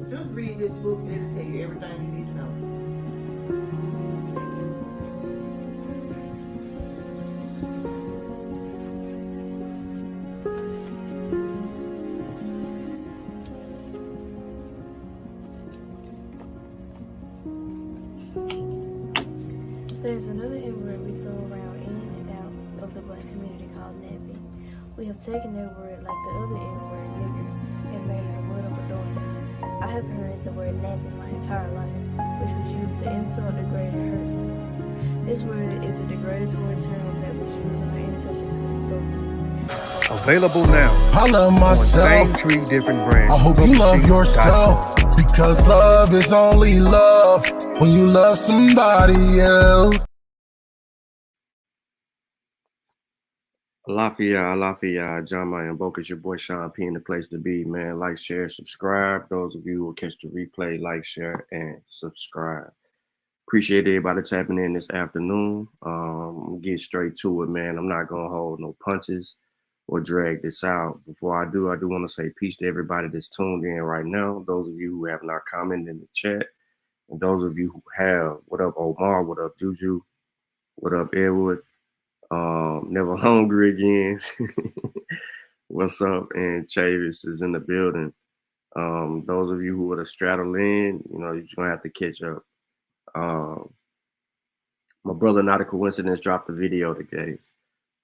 just read this book and it'll tell you everything you need to know. There's another N-word we throw around in and out of the black community called nappy. We have taken that word like the other N-word, nigger, and made it a word of adornment. I have heard the word nappy my entire life, which was used to insult, degrade, and hurt someone. This word is a derogatory term that was used in our ancestors to insult people. Available now. I love myself. Same tree, different branch. I hope you love yourself, because love is only love when you love somebody else. Alafia, John Mayan Boca, it's your boy Sean P in the place to be, man. Like, share, subscribe. Those of you who will catch the replay, like, share, and subscribe. Appreciate everybody tapping in this afternoon. Get straight to it, man. I'm not gonna hold no punches or drag this out. Before I do want to say peace to everybody that's tuned in right now. Those of you who have not commented in the chat, and those of you who have, what up Omar, what up Juju, what up Edward, never hungry again. What's up? And Chavis is in the building. Those of you who would have straddled in, you know, you're just gonna have to catch up. My brother, Not a Coincidence, dropped a video today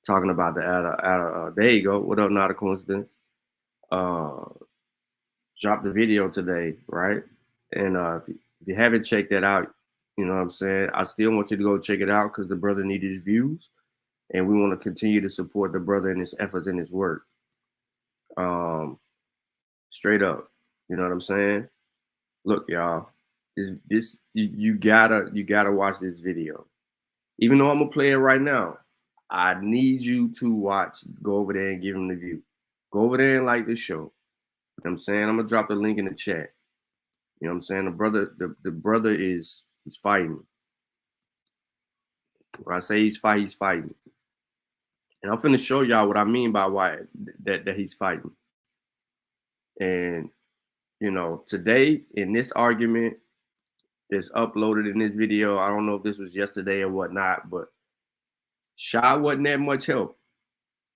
talking about the there you go. What up, Not a Coincidence? Dropped the video today, right? And if you haven't checked that out, you know what I'm saying, I still want you to go check it out because the brother needs his views, and we want to continue to support the brother in his efforts and his work. Straight up, you know what I'm saying? Look, y'all, this you gotta watch this video. Even though I'm gonna play it right now, I need you to watch. Go over there and give him the view. Go over there and like this show. You know what I'm saying? I'm gonna drop the link in the chat. You know what I'm saying? The brother is fighting. When I say he's fighting. And I'm finna show y'all what I mean by why that he's fighting. And you know, today in this argument that's uploaded in this video, I don't know if this was yesterday or whatnot, but Shy wasn't that much help.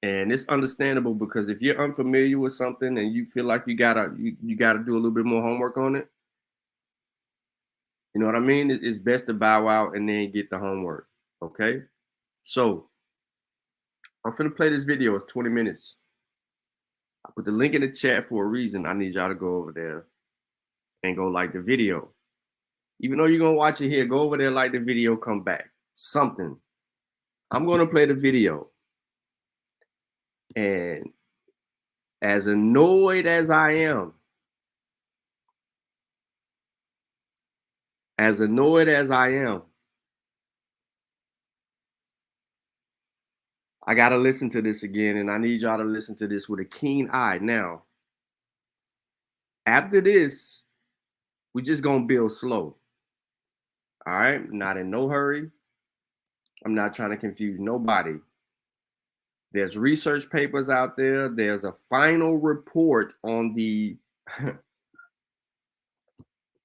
And it's understandable because if you're unfamiliar with something and you feel like you gotta do a little bit more homework on it, you know what I mean? It's best to bow out and then get the homework. Okay? So I'm finna play this video. It's 20 minutes. I put the link in the chat for a reason. I need y'all to go over there and go like the video. Even though you're gonna watch it here, go over there, like the video, come back. Something. I'm gonna play the video. And as annoyed as I am, I gotta listen to this again, and I need y'all to listen to this with a keen eye. Now, after this, we just gonna build slow. All right, not in no hurry. I'm not trying to confuse nobody. There's research papers out there. There's a final report on the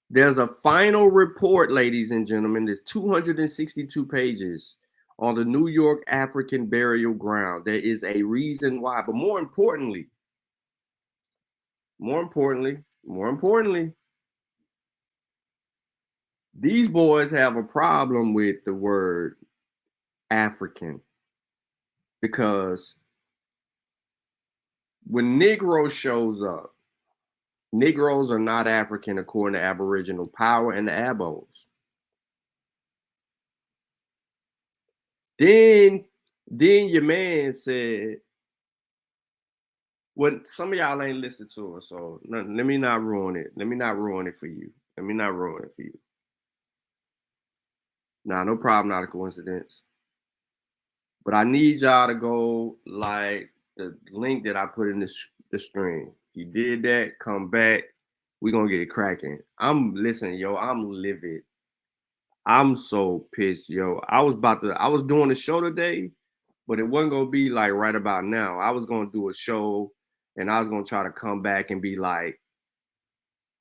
there's a final report, ladies and gentlemen. There's 262 pages on the New York African burial ground. There is a reason why, but more importantly, these boys have a problem with the word African, because when Negro shows up, Negroes are not African according to Aboriginal power and the Abos. Then your man said, well, some of y'all ain't listened to it, so let me not ruin it. Let me not ruin it for you. Nah, no problem, not a coincidence. But I need y'all to go like the link that I put in the stream. If you did that, come back. We're gonna get it cracking. I'm livid. I'm so pissed, yo. I was doing a show today, but it wasn't gonna be like right about now. I was gonna do a show and I was gonna try to come back and be like,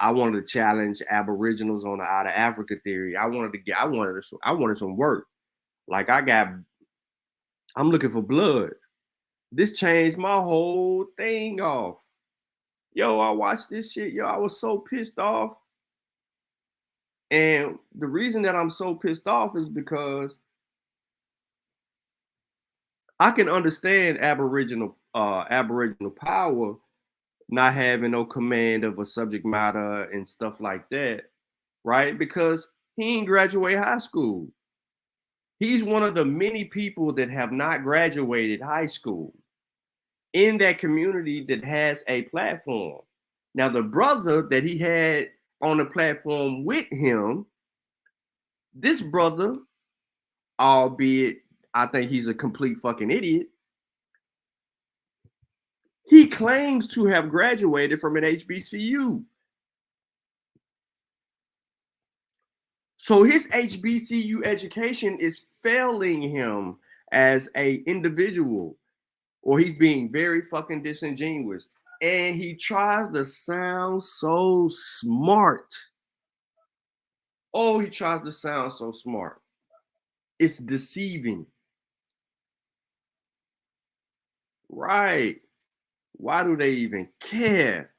I wanted to challenge Aboriginals on the out of Africa theory. I wanted some work. Like I'm looking for blood. This changed my whole thing off. Yo, I watched this shit. Yo, I was so pissed off. And the reason that I'm so pissed off is because I can understand Aboriginal power not having no command of a subject matter and stuff like that, right? Because he ain't graduate high school. He's one of the many people that have not graduated high school in that community that has a platform. Now, the brother that he had on the platform with him, this brother, albeit I think he's a complete fucking idiot, he claims to have graduated from an HBCU. So his HBCU education is failing him as an individual, or he's being very fucking disingenuous. And he tries to sound so smart. Oh, he tries to sound so smart. It's deceiving. Right. Why do they even care?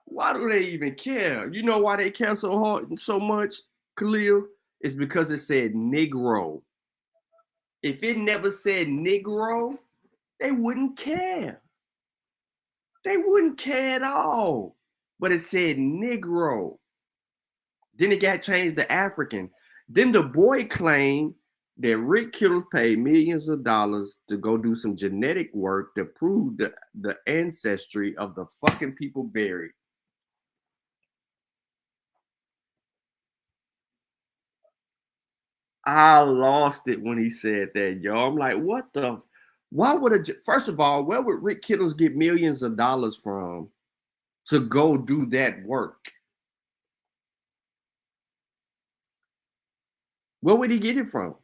Why do they even care? You know why they care so hard, so much, Khalil? It's because it said Negro. If it never said Negro, they wouldn't care. They wouldn't care at all. But it said Negro. Then it got changed to African. Then the boy claimed that Rick Kittles paid millions of dollars to go do some genetic work to prove the ancestry of the fucking people buried. I lost it when he said that, yo. I'm like, what the? Why would first of all, where would Rick Kittles get millions of dollars from to go do that work? Where would he get it from?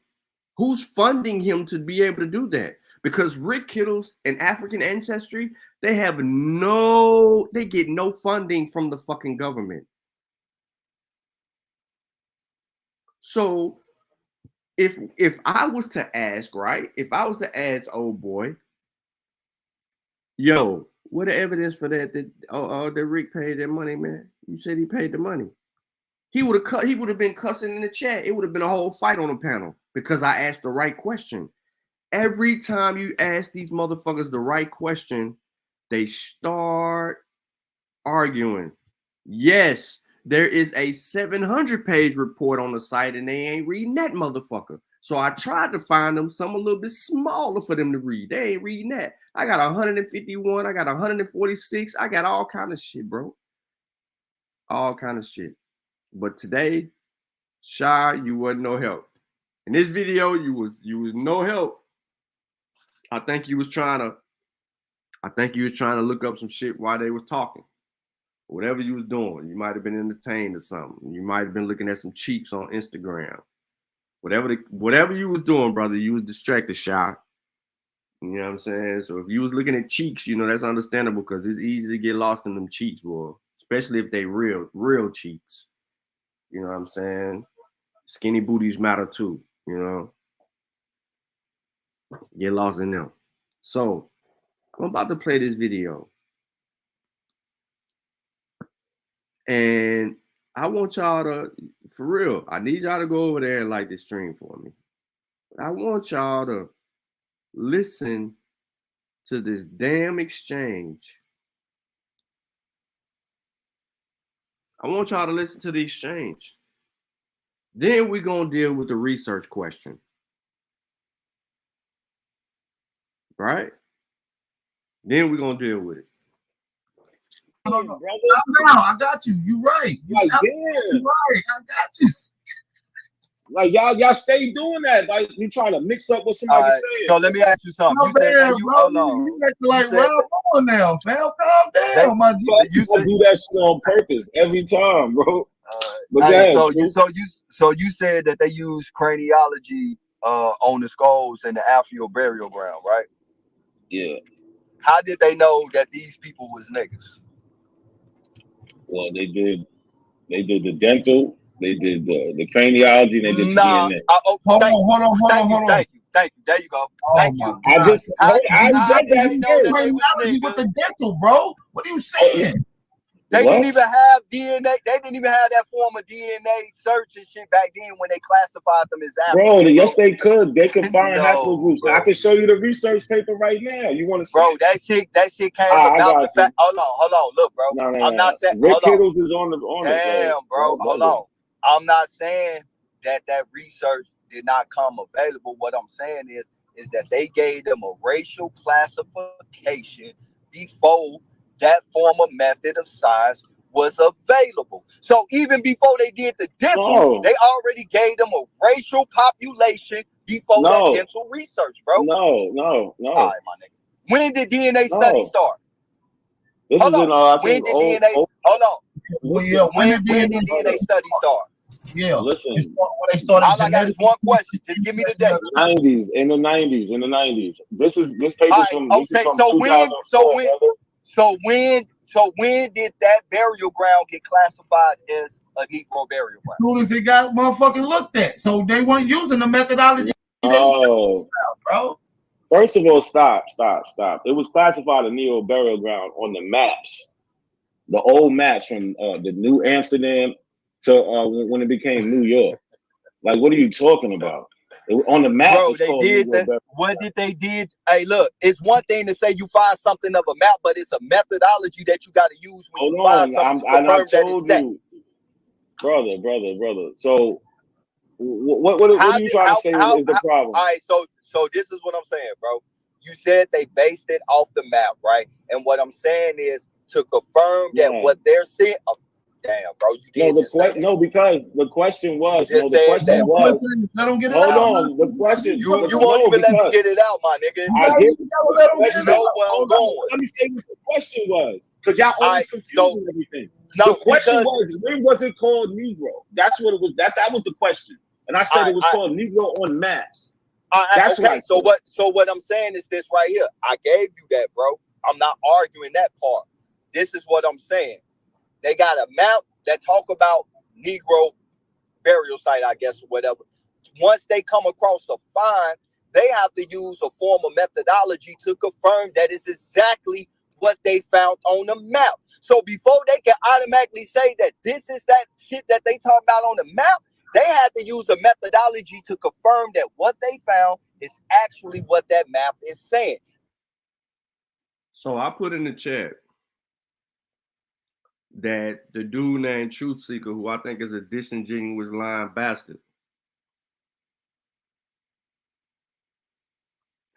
Who's funding him to be able to do that? Because Rick Kittles and African ancestry, they get no funding from the fucking government. So if I was to ask, right? If I was to ask old boy, yo, what the evidence for that that Rick paid that money, man? You said he paid the money. He would have been cussing in the chat. It would have been a whole fight on the panel because I asked the right question. Every time you ask these motherfuckers the right question, they start arguing. Yes, there is a 700-page report on the site and they ain't reading that motherfucker. So I tried to find them some a little bit smaller for them to read. They ain't reading that. I got 151, I got 146, I got all kind of shit, bro. All kind of shit. But today, Shy, you wasn't no help. In this video, you was no help. I think you was trying to look up some shit while they was talking. Whatever you was doing, you might have been entertained or something. You might have been looking at some cheeks on Instagram. Whatever you was doing, brother, you was distracted, Shy. You know what I'm saying? So if you was looking at cheeks, you know, that's understandable because it's easy to get lost in them cheeks, boy. Especially if they real cheeks. You know what I'm saying? Skinny booties matter too, you know. Get lost in them. So I'm about to play this video. And I want y'all to, for real, I need y'all to go over there and like this stream for me. I want y'all to listen to this damn exchange. I want y'all to listen to the exchange. Then we're going to deal with the research question. Right? Then we're going to deal with it. Calm down. I got you. You right. You right. I got you. Like y'all stay doing that. Like you trying to mix up what somebody saying. So let me ask you something. You said you like Ralph on now, fam. Calm down, my G. You do that shit on purpose every time, bro. So you said that they use craniology on the skulls and the Afro burial ground, right? Yeah. How did they know that these people was niggas? Well, they did the dental, they did the craniology, and they did the Nah, DNA. Hold on. Thank you. There you go. Oh Thank my you. God. I said they that know that first. they was Craniology with niggas. the dental, bro. What are you saying? They What? didn't even have DNA. They didn't even have that form of DNA search and shit back then when they classified them as Bro, African. yes, they could. They could find No, haplogroups. bro. I can show you the research paper right now. You want to see Bro, it? that shit came I about got the you. fact. Hold on. Look, bro. No. I'm not saying. Rick Hold on. Kittles is on it. Damn, bro. Don't Hold bugger. on. I'm not saying that research did not come available. What I'm saying is that they gave them a racial classification before that form of method of science was available. So even before they did the dental, they already gave them a racial population before that dental research, bro. No. All right, my nigga. When did DNA study start? This is in I when think did DNA? Hold on. Well, yeah, When did DNA study start? Yeah. Listen. When they started All I got is one question. Just give me the date. In the 90s. This paper's from Okay, 2004. So when did that burial ground get classified as a Negro burial ground? As soon as it got motherfucking looked at. So they weren't using the methodology. Oh, bro. First of all, stop. It was classified a Negro burial ground on the maps. The old maps from the New Amsterdam to when it became New York. Like, what are you talking about? On the map, bro, they did that. What did they did? Hey, look, it's one thing to say you find something of a map, but it's a methodology that you got to use when you find something to confirm that it's that. Brother. So, what are you trying to say is the problem? All right, so this is what I'm saying, bro. You said they based it off the map, right? And what I'm saying is to confirm that what they're seeing. Oh, damn, bro, you did because the question was let them get it hold out. on. The question you won't even let me get it out, my nigga. Let me say what the question was, because y'all always confusing everything. No, the question was, when was it called Negro? That's what it was. That was the question, and I said it was called Negro on maps. That's okay. So what I'm saying is this right here. I gave you that, bro. I'm not arguing that part. This is what I'm saying. They got a map that talk about Negro burial site, I guess, or whatever. Once they come across a find, they have to use a form of methodology to confirm that is exactly what they found on the map. So before they can automatically say that this is that shit that they talk about on the map, they had to use a methodology to confirm that what they found is actually what that map is saying. So I put in the chat that the dude named Truth Seeker, who I think is a disingenuous lying bastard,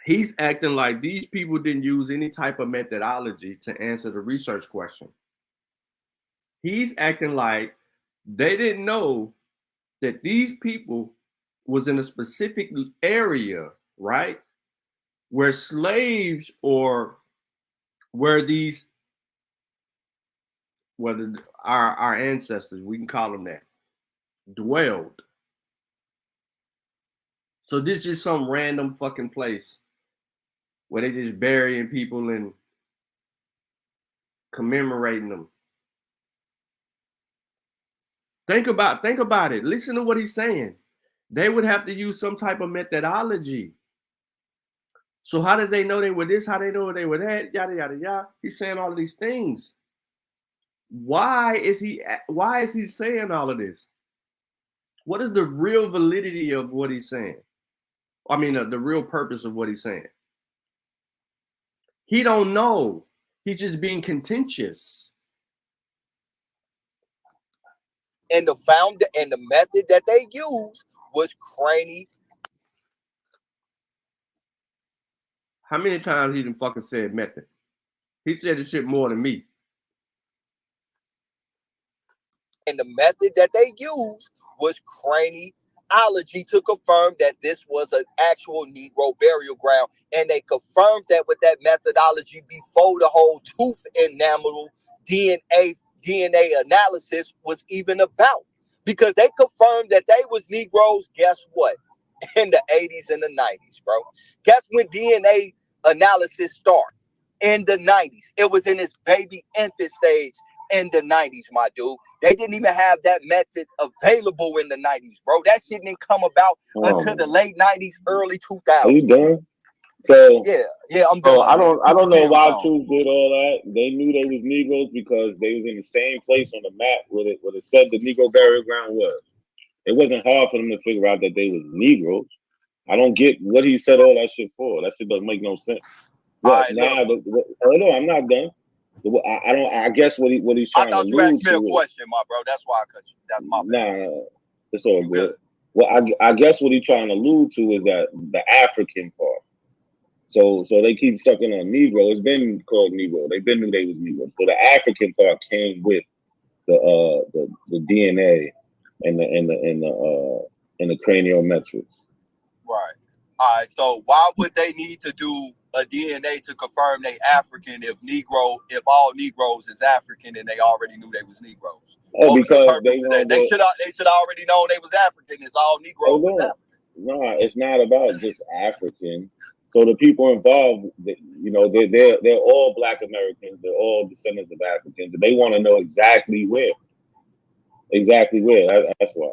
he's acting like these people didn't use any type of methodology to answer the research question. He's acting like they didn't know that these people was in a specific area, right? Where slaves or where these, whether our ancestors, we can call them that, dwelled. So this is just some random fucking place where they just burying people and commemorating them. Think about it. Listen to what he's saying. They would have to use some type of methodology. So how did they know they were this? How they know they were that? Yada yada yada. He's saying all of these things. Why is he saying all of this? What is the real validity of what he's saying? I mean, the real purpose of what he's saying. He don't know. He's just being contentious. And the method that they used was cranial. How many times he done fucking said method? He said this shit more than me. And the method that they used was craniology to confirm that this was an actual Negro burial ground. And they confirmed that with that methodology before the whole tooth enamel DNA analysis was even about. Because they confirmed that they was Negroes, guess what? In the 80s and the 90s, bro. Guess when DNA analysis started? In the 90s. It was in its baby infant stage in the 90s, my dude. They didn't even have that method available in the 90s, bro. That shit didn't come about until the late 90s, early 2000s. Are you done? So yeah, I'm done. So I don't know why Truth did all that. They knew they was Negroes because they was in the same place on the map where it said the Negro burial ground was. It wasn't hard for them to figure out that they was Negroes. I don't get what he said all that shit for. That shit doesn't make no sense. What now? Hold on, I'm not done. I don't. I guess what he's trying to allude to. I thought you asked me a question, my bro. That's why I cut you. That's my bad. Nah, it's all good. Well, I guess what he's trying to allude to is that the African part. So they keep sucking on Negro. It's been called Negro. They've been knew they was Negro. So the African part came with the DNA and the craniometrics. Right. All right. So why would they need to do a DNA to confirm they African if all Negroes is African and they already knew they was Negroes? Oh, because they should already known they was African. It's all Negroes is African. No, it's not about just African. So the people involved, they're all Black Americans. They're all descendants of Africans, and they want to know exactly where. That's why.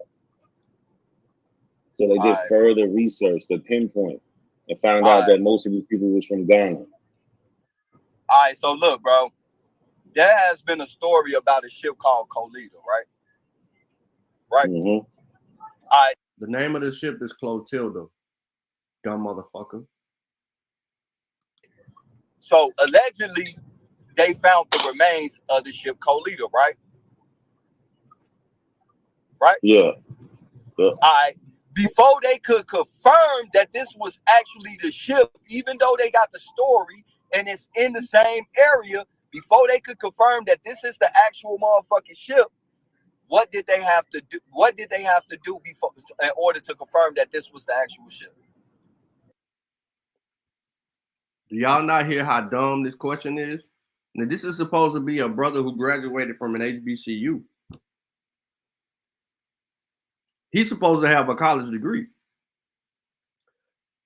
So they did further research to pinpoint and found out that most of these people was from Ghana. All right, so look, bro, there has been a story about a ship called Colita, right? Right. Mm-hmm. All right. The name of the ship is Clotilda. Dumb motherfucker. So allegedly, they found the remains of the ship Colita, right? Right? Yeah. All right. Before they could confirm that this was actually the ship, even though they got the story and it's in the same area, before they could confirm that this is the actual motherfucking ship, what did they have to do? What did they have to do before in order to confirm that this was the actual ship? Do y'all not hear how dumb this question is? Now, this is supposed to be a brother who graduated from an HBCU. He's supposed to have a college degree.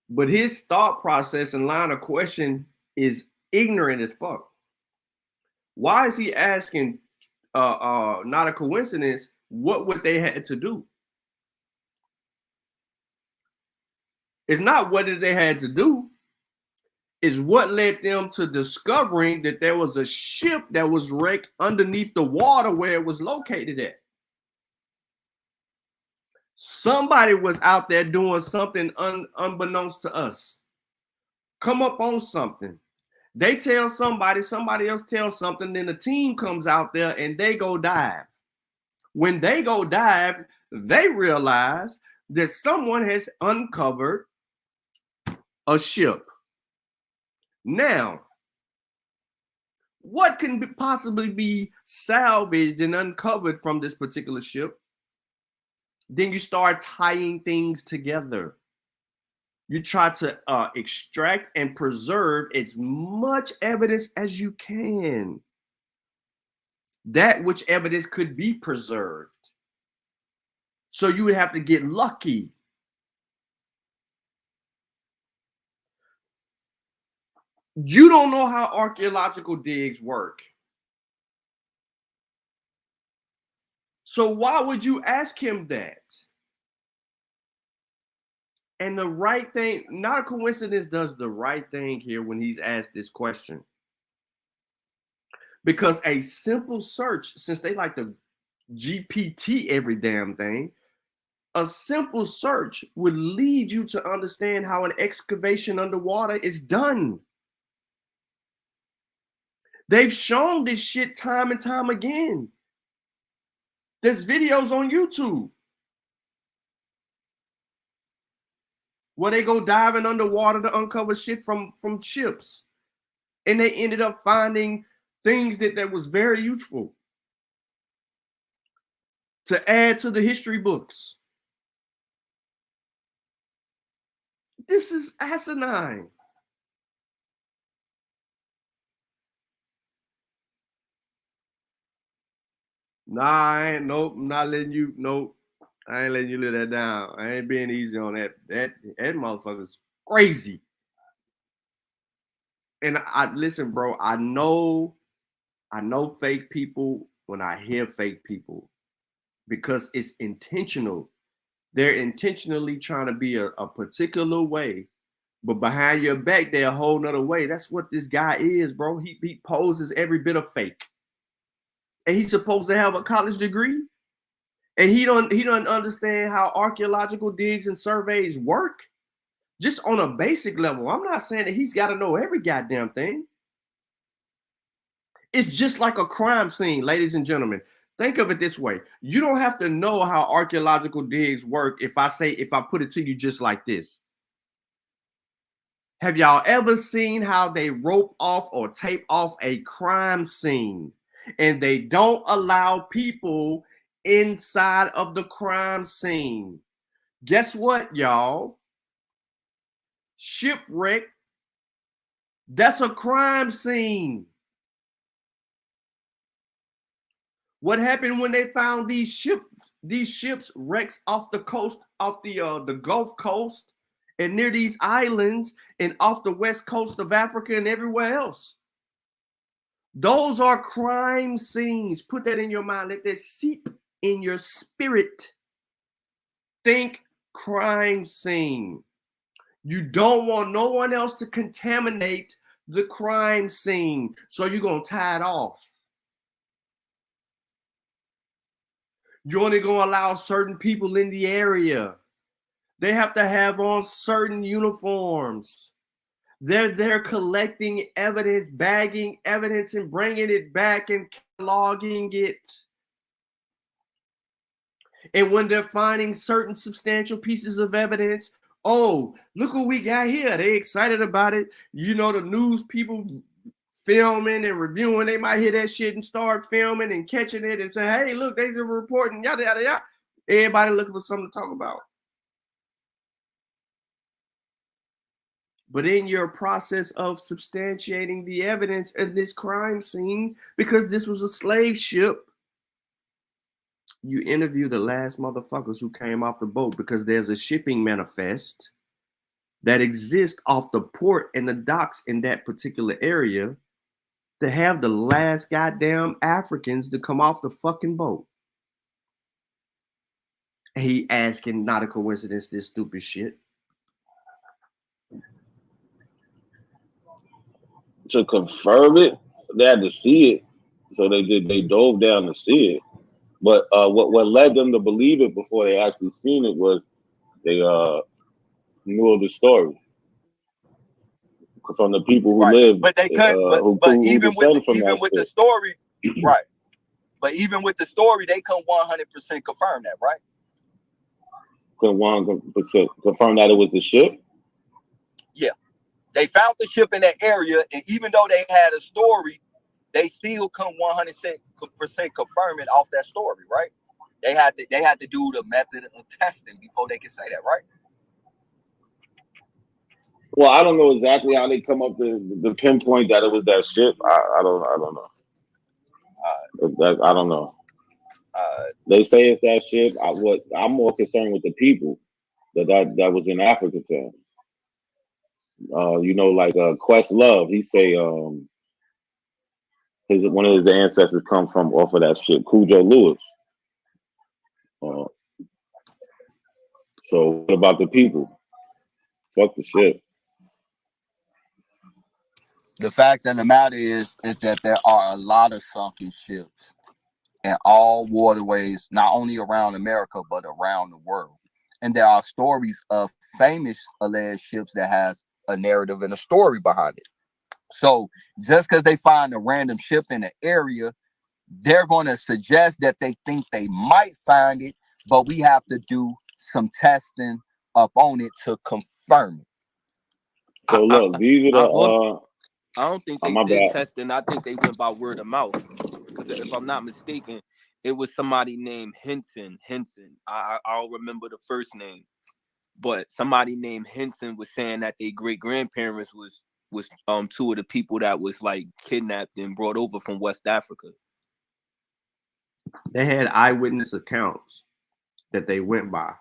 But his thought process and line of question is ignorant as fuck. Why is he asking, not a coincidence, what would they had to do? It's not what did they had to do. It's what led them to discovering that there was a ship that was wrecked underneath the water where it was located at. Somebody was out there doing something unbeknownst to us. Come up on something. They tell somebody else tells something, then the team comes out there and they go dive. When they go dive, they realize that someone has uncovered a ship. Now, what can possibly be salvaged and uncovered from this particular ship? Then you start tying things together. You try to extract and preserve as much evidence as you can. That which evidence could be preserved. So you would have to get lucky. You don't know how archaeological digs work. So why would you ask him that? And the right thing, not a coincidence, does the right thing here when he's asked this question. Because a simple search, since they like to GPT every damn thing, a simple search would lead you to understand how an excavation underwater is done. They've shown this shit time and time again. There's videos on YouTube where they go diving underwater to uncover shit from ships. And they ended up finding things that was very useful to add to the history books. This is asinine. Nah, I ain't, nope, I'm not letting you, nope. I ain't letting you live that down. I ain't being easy on that. That motherfucker's crazy. And listen, bro, I know fake people when I hear fake people, because it's intentional. They're intentionally trying to be a particular way, but behind your back, they're a whole nother way. That's what this guy is, bro. He poses every bit of fake. And he's supposed to have a college degree. And he don't understand how archaeological digs and surveys work. Just on a basic level. I'm not saying that he's got to know every goddamn thing. It's just like a crime scene, ladies and gentlemen. Think of it this way. You don't have to know how archaeological digs work if I put it to you just like this. Have y'all ever seen how they rope off or tape off a crime scene and they don't allow people inside of the crime scene? Guess what, y'all? Shipwreck, that's a crime scene. What happened when they found these ships wrecks off the coast, off the Gulf Coast, and near these islands, and off the west coast of Africa and everywhere else? Those are crime scenes. Put that in your mind. Let that seep in your spirit. Think crime scene. You don't want no one else to contaminate the crime scene, so you're going to tie it off. You're only going to allow certain people in the area. They have to have on certain uniforms. They're there collecting evidence, bagging evidence, and bringing it back and cataloging it. And when they're finding certain substantial pieces of evidence, oh, look what we got here. They excited about it. You know, the news people filming and reviewing, they might hear that shit and start filming and catching it and say, hey, look, they's reporting, yada, yada, yada. Everybody looking for something to talk about. But in your process of substantiating the evidence in this crime scene, because this was a slave ship, you interview the last motherfuckers who came off the boat, because there's a shipping manifest that exists off the port and the docks in that particular area to have the last goddamn Africans to come off the fucking boat. And he asking, not a coincidence, this stupid shit. To confirm it, they had to see it. So they dove down to see it. But what led them to believe it before they actually seen it was they knew of the story from the people who lived, but they couldn't. But even with the story, right? But even with the story, they couldn't 100% confirm that, right? Couldn't 100% confirm that it was the ship. Yeah, they found the ship in that area, and even though they had a story, they still couldn't 100% confirm it off that story, right? They had to do the method of testing before they could say that, right? Well, I don't know exactly how they come up to the pinpoint that it was that ship. I don't know. I don't know. They say it's that ship. I'm more concerned with the people that was in Africa time. You know, like Questlove, he say one of his ancestors come from off of that ship, Cujo Lewis. So what about the people? Fuck the ship. The fact of the matter is that there are a lot of sunken ships in all waterways, not only around America, but around the world. And there are stories of famous alleged ships that has a narrative and a story behind it. So just because they find a random ship in the area, they're going to suggest that they think they might find it, but we have to do some testing up on it to confirm it. So look, these are the I don't think they did testing. I think they went by word of mouth. Because if I'm not mistaken, it was somebody named Henson. I don't remember the first name, but somebody named Henson was saying that their great grandparents was two of the people that was like kidnapped and brought over from West Africa. They had eyewitness accounts that they went by.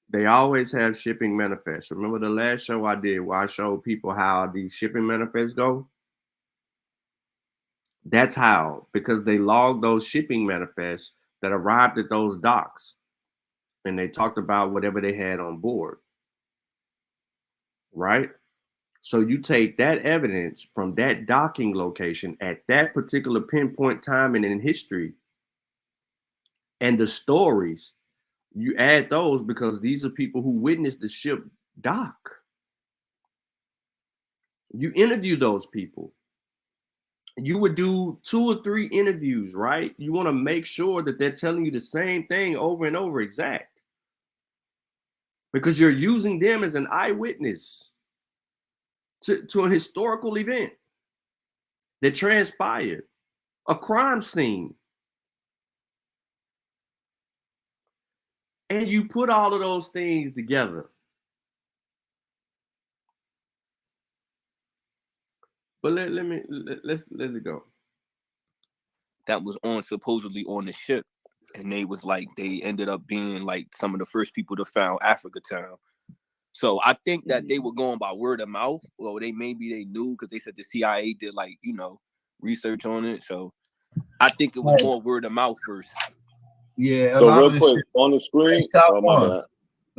They always have shipping manifests. Remember the last show I did where I showed people how these shipping manifests go? That's how, because they logged those shipping manifests that arrived at those docks, and they talked about whatever they had on board, right? So you take that evidence from that docking location at that particular pinpoint time and in history, and the stories, you add those because these are people who witnessed the ship dock. You interview those people. You would do 2 or 3 interviews, right? You want to make sure that they're telling you the same thing over and over exact, because you're using them as an eyewitness to a historical event that transpired, a crime scene. And you put all of those things together. But let's let it go. That was supposedly on the ship, and they ended up being like some of the first people to found Africa Town. So I think that they were going by word of mouth, or they knew, because they said the CIA did research on it. So I think it was more word of mouth first. Yeah. So real quick on the screen. Oh my bad.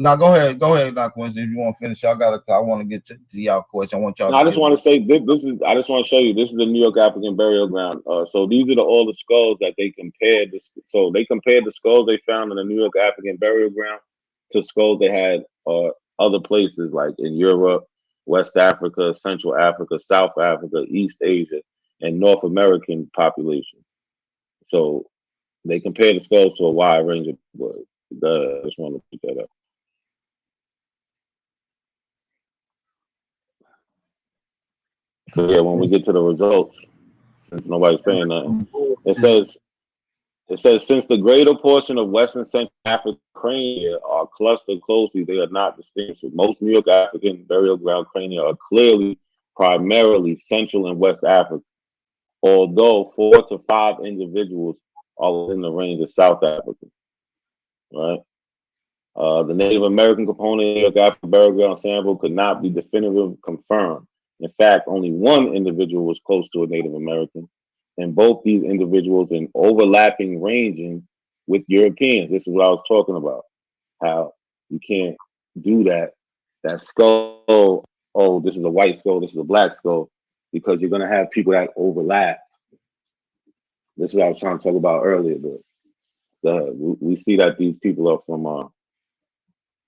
Now go ahead, Dr. Winston. If you want to finish, I want to get to y'all question. I want y'all. No, I just want to say this is. I just want to show you. This is the New York African Burial Ground. So these are all the skulls that they compared. So they compared the skulls they found in the New York African Burial Ground to skulls they had other places like in Europe, West Africa, Central Africa, South Africa, East Asia, and North American population. So they compared the skulls to a wide range of words. I just want to put that up. But yeah, when we get to the results, since nobody's saying nothing, it says since the greater portion of Western Central African crania are clustered closely, they are not distinguished. Most New York African burial ground crania are clearly primarily Central and West Africa, although 4 to 5 individuals are within the range of South Africa. Right. The Native American component of New York African burial ground sample could not be definitively confirmed. In fact, only one individual was close to a Native American, and both these individuals in overlapping ranges with Europeans. This is what I was talking about, how you can't do that. That skull, oh, this is a white skull, this is a black skull, because you're going to have people that overlap. This is what I was trying to talk about earlier, but we see that these people are from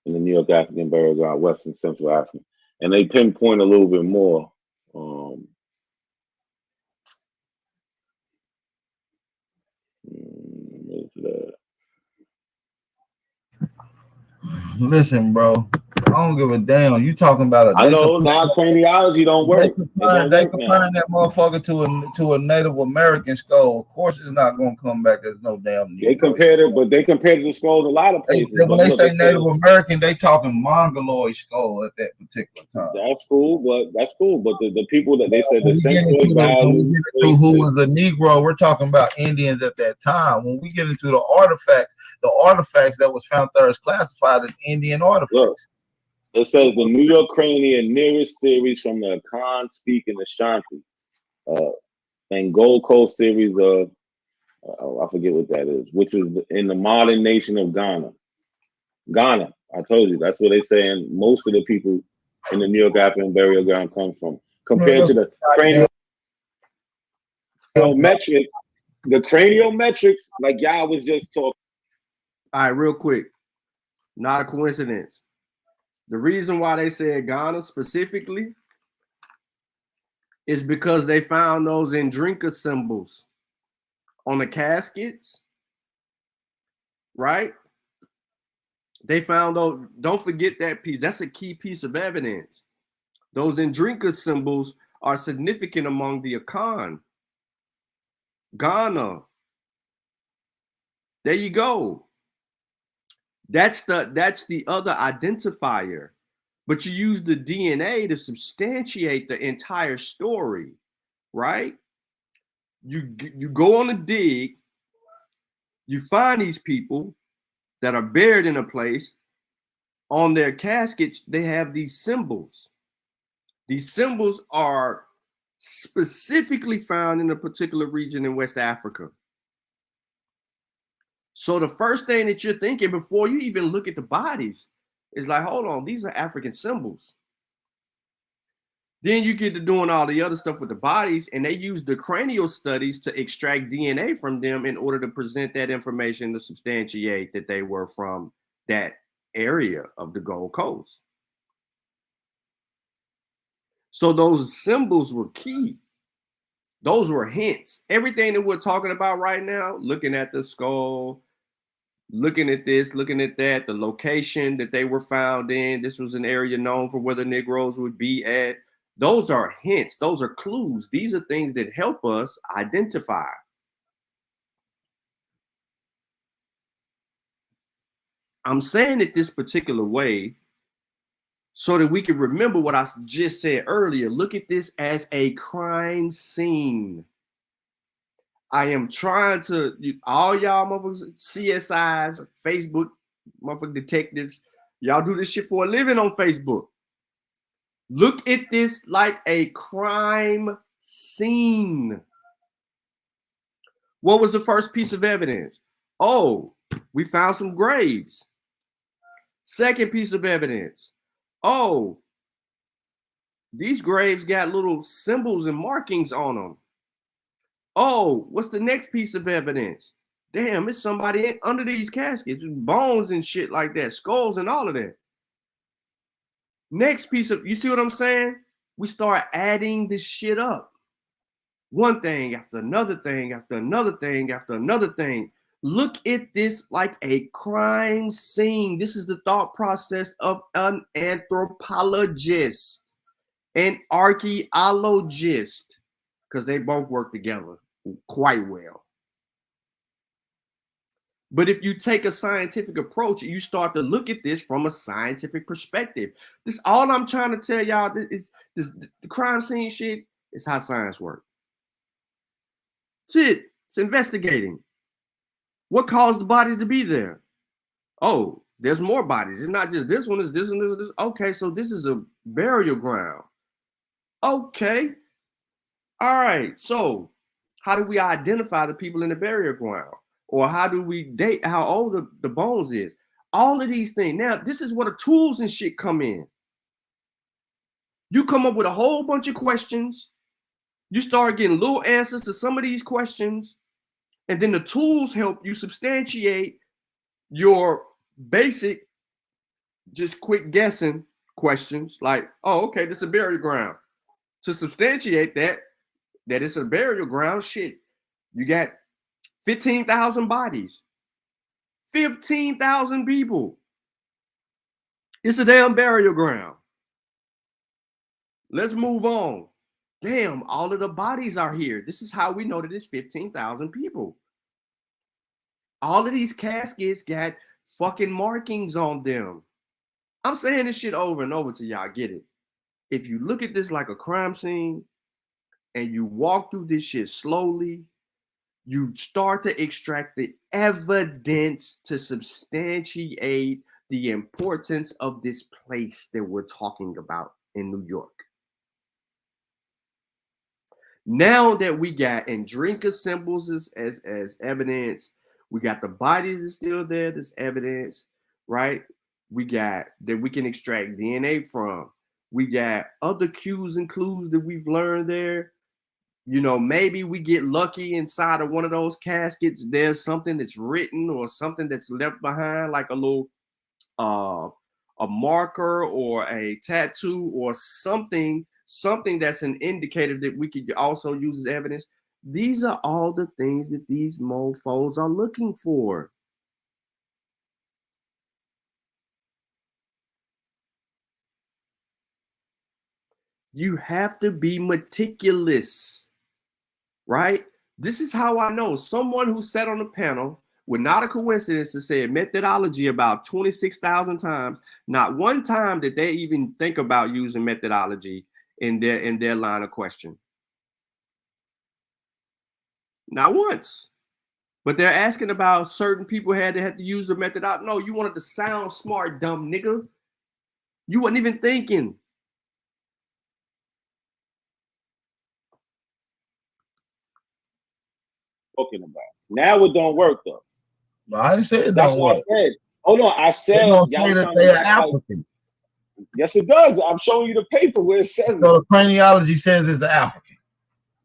in the New York African burial ground, Western Central Africa. And they pinpoint a little bit more. Listen, bro. I don't give a damn. You talking about it? I know now craniology don't work. They comparing that motherfucker to a Native American skull. Of course, it's not gonna come back as no damn. They compared it, but they compared the skulls a lot of places. When they say Native American, they talking Mongoloid skull at that particular time. That's cool, but the people that they said the centroid value. Who was a Negro? We're talking about Indians at that time. When we get into the artifacts that was found there is classified as Indian artifacts. Look, it says the New York crania nearest series from the Khan speaking Ashanti, and Gold Coast series of I forget what that is, which is in the modern nation of Ghana. Ghana, I told you, that's where they saying most of the people in the New York African burial ground come from. Compared to the craniometrics, like y'all was just talking. All right, real quick, not a coincidence. The reason why they said Ghana specifically is because they found those Ndrinka symbols on the caskets, right? They found those. Don't forget that piece. That's a key piece of evidence. Those Ndrinka symbols are significant among the Akan. Ghana. There you go. That's the other identifier. But you use the DNA to substantiate the entire story, right? You go on a dig, you find these people that are buried in a place. On their caskets, they have these symbols. These symbols are specifically found in a particular region in West Africa. So the first thing that you're thinking before you even look at the bodies is like, hold on, these are African symbols. Then you get to doing all the other stuff with the bodies, and they use the cranial studies to extract DNA from them in order to present that information to substantiate that they were from that area of the Gold Coast. So those symbols were key. Those were hints. Everything that we're talking about right now, looking at the skull, looking at this, looking at that, the location that they were found in, this was an area known for where the Negroes would be at. Those are hints. Those are clues. These are things that help us identify. I'm saying it this particular way so that we can remember what I just said earlier. Look at this as a crime scene. I am trying to, all y'all motherfuckers, CSIs, Facebook motherfucking detectives, y'all do this shit for a living on Facebook. Look at this like a crime scene. What was the first piece of evidence? Oh, we found some graves. Second piece of evidence. Oh, these graves got little symbols and markings on them. Oh, what's the next piece of evidence? Damn, it's somebody under these caskets, bones and shit like that, skulls and all of that. Next piece of, you see what I'm saying? We start adding this shit up. One thing after another thing, after another thing, after another thing. Look at this like a crime scene. This is the thought process of an anthropologist, an archaeologist, because they both work together quite well. But if you take a scientific approach, you start to look at this from a scientific perspective. This, all I'm trying to tell y'all is this, the crime scene shit is how science works. It's it. It's investigating. What caused the bodies to be there? Oh, there's more bodies. It's not just this one, it's this one, this. Okay, so this is a burial ground. Okay. All right, so how do we identify the people in the burial ground? Or how do we date how old the bones is? All of these things. Now, this is where the tools and shit come in. You come up with a whole bunch of questions. You start getting little answers to some of these questions. And then the tools help you substantiate your basic, just quick guessing questions. Like, oh, okay, this is a burial ground. To substantiate that it's a burial ground, shit, you got 15,000 bodies, 15,000 people. It's a damn burial ground. Let's move on. Damn, all of the bodies are here. This is how we know that it's 15,000 people. All of these caskets got fucking markings on them. I'm saying this shit over and over till y'all get it. If you look at this like a crime scene and you walk through this shit slowly, you start to extract the evidence to substantiate the importance of this place that we're talking about in New York. Now that we got Andrinka symbols as evidence, we got the bodies is still there, this evidence, right? We got that we can extract DNA from. We got other cues and clues that we've learned there. You know, maybe we get lucky inside of one of those caskets. There's something that's written or something that's left behind, like a little a marker or a tattoo or something that's an indicator that we could also use as evidence. These are all the things that these mofos are looking for. You have to be meticulous, right? This is how I know someone who sat on the panel with not a coincidence to say methodology about 26,000 times. Not one time did they even think about using methodology in their line of question. Not once. But they're asking about certain people had to use the methodology. No, you wanted to sound smart, dumb nigga. You wasn't even thinking. talking about. Now it don't work though. No, I didn't say it That's don't what work. I said. Hold on, I said It don't y'all say that trying they to are act like, African. yes, it does. I'm showing you the paper where it says So it. the craniology says it's African.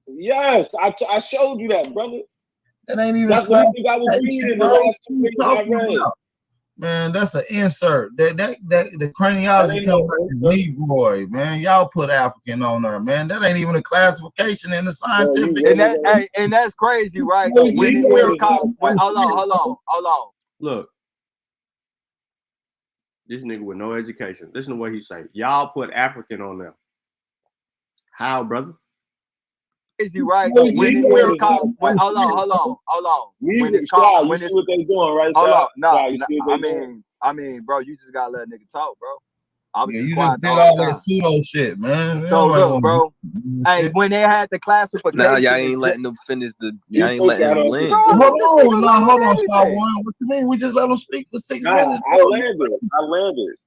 Yes, I showed you that, brother. That ain't even That's what you think I was classification, reading the bro. last 2 What you pages I talking read. about? Man, that's an insert. That the That craniology ain't comes no out as insert. Negroid, man. Y'all put African on there, man. That ain't even a classification in the scientific. Bro, And that, hey, and that's crazy, right? Hey, When you it know it's called, what- hold on. Look, this nigga with no education. Listen to what he say. Y'all put African on there. How, brother? Crazy, right? Hey, When you it know when what- it's called, hold on. When it's Shy, called, you when see it's what they doing, right? hold Shy? on, no, Shy, you see what they doing? I mean, bro, you just gotta let a nigga talk, bro. I was Yeah, just you quiet just the did whole all time. that pseudo shit, man. So Nobody look, wanna bro. do Hey, shit. when they had the classification, Nah, y'all and ain't letting them finish the. He Y'all ain't took letting that him off land. the Bro, Hold this on, nigga no, land hold on, Star anything. One. What you mean? We just let them speak for 6 Nah, minutes. I Bro. landed.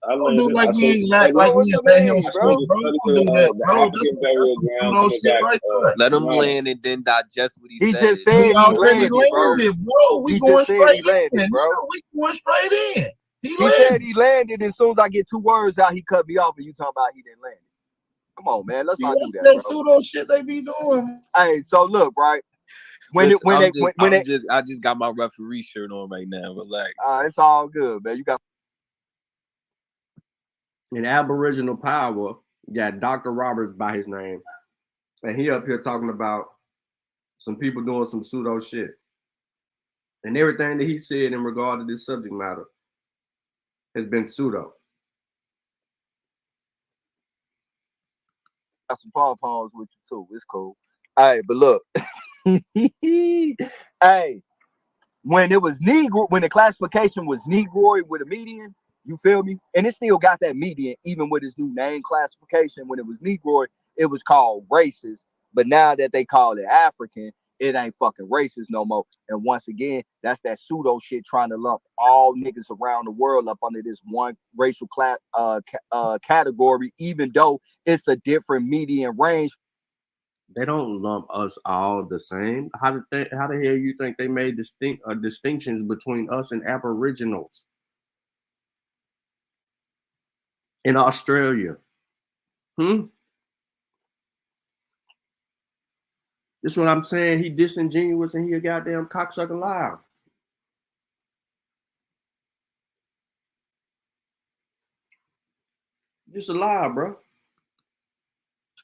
Don't do like I we showed ain't you like, Bro, like what we you ain't let him mean, speak, bro? bro. Don't do that, the bro. African That's burial some ground pseudo coming shit back. right there. Let him Ghana. land and then digest what he He said. just It's said He he already landed, bro. landed, bro. We He going just said he straight landed, in, bro. bro. We going straight in. He He said landed. he landed. As soon as I get 2 words out, he cut me off, and you talking about he didn't land. Come on, man. Let's not do That's that, that bro. pseudo shit they be doing. Hey, so look, right? Listen, When I just got my referee shirt on right now. Relax. it's all good, man. You got In Aboriginal power, you got Dr. Roberts by his name. And he up here talking about some people doing some pseudo shit. And everything that he said in regard to this subject matter has been pseudo. some pom-poms with you too. It's cool. Hey, but look. Hey, when it was Negro, when the classification was Negroid with a median, you feel me? And it still got that median, even with its new name classification. When it was Negroid, it was called racist. But now that they call it African, it ain't fucking racist no more. And once again, that's that pseudo shit trying to lump all niggas around the world up under this one racial category, even though it's a different median range. They don't lump us all the same. How the hell you think they made distinctions between us and Aboriginals in Australia? This is what I'm saying. He disingenuous and he a goddamn cocksucker liar. Just a liar, bro.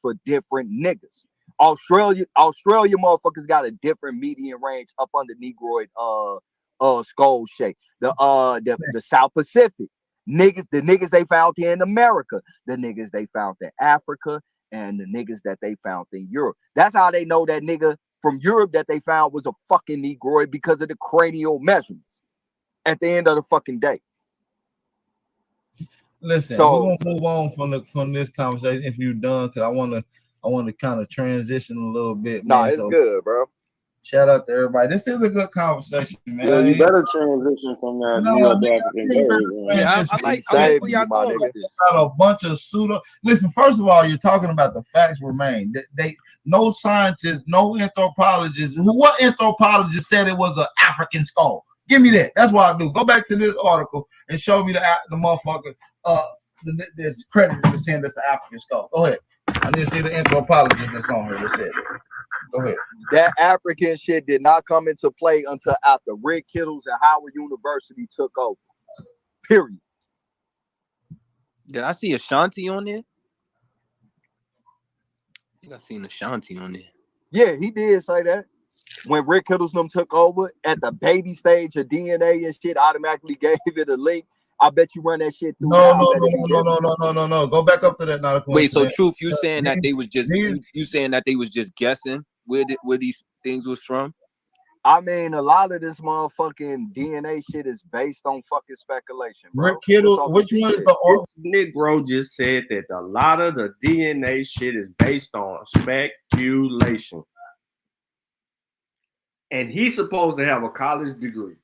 For different niggas. Australia motherfuckers got a different median range up under Negroid skull shape. The South Pacific niggas, the niggas they found here in America, the niggas they found in Africa, and the niggas that they found in Europe. That's how they know that nigga from Europe that they found was a fucking Negroid, because of the cranial measurements at the end of the fucking day. Listen, So we're gonna move on from this conversation if you're done, because I want to kind of transition a little bit, man. it's so good, bro. Shout out to everybody. This is a good conversation, man. Yeah, you better transition from that New York African burial ground. Yeah, I like where y'all going with this. A bunch of pseudo. Listen, first of all, you're talking about the facts remain. They no scientists, no anthropologists. What anthropologist said it was an African skull? Give me that. That's what I do. Go back to this article and show me the motherfucker. There's credit to saying that's an African skull. Go ahead. I need to see the anthropologist that's on here that said it. Go ahead. That African shit did not come into play until after Rick Kittles and Howard University took over. Period. Did I see Ashanti on there? I think I seen Ashanti on there. Yeah, he did say that. When Rick Kittles them took over at the baby stage of DNA and shit, automatically gave it a link. I bet you run that shit through. No. Go back up to that. Not a Wait, so coincidence. Truth, you saying that they was just you saying that they was just guessing where these things was from? I mean, a lot of this motherfucking DNA shit is based on fucking speculation, bro. Rick Kittle, which one is the Negro just said that a lot of the DNA shit is based on speculation. And he's supposed to have a college degree.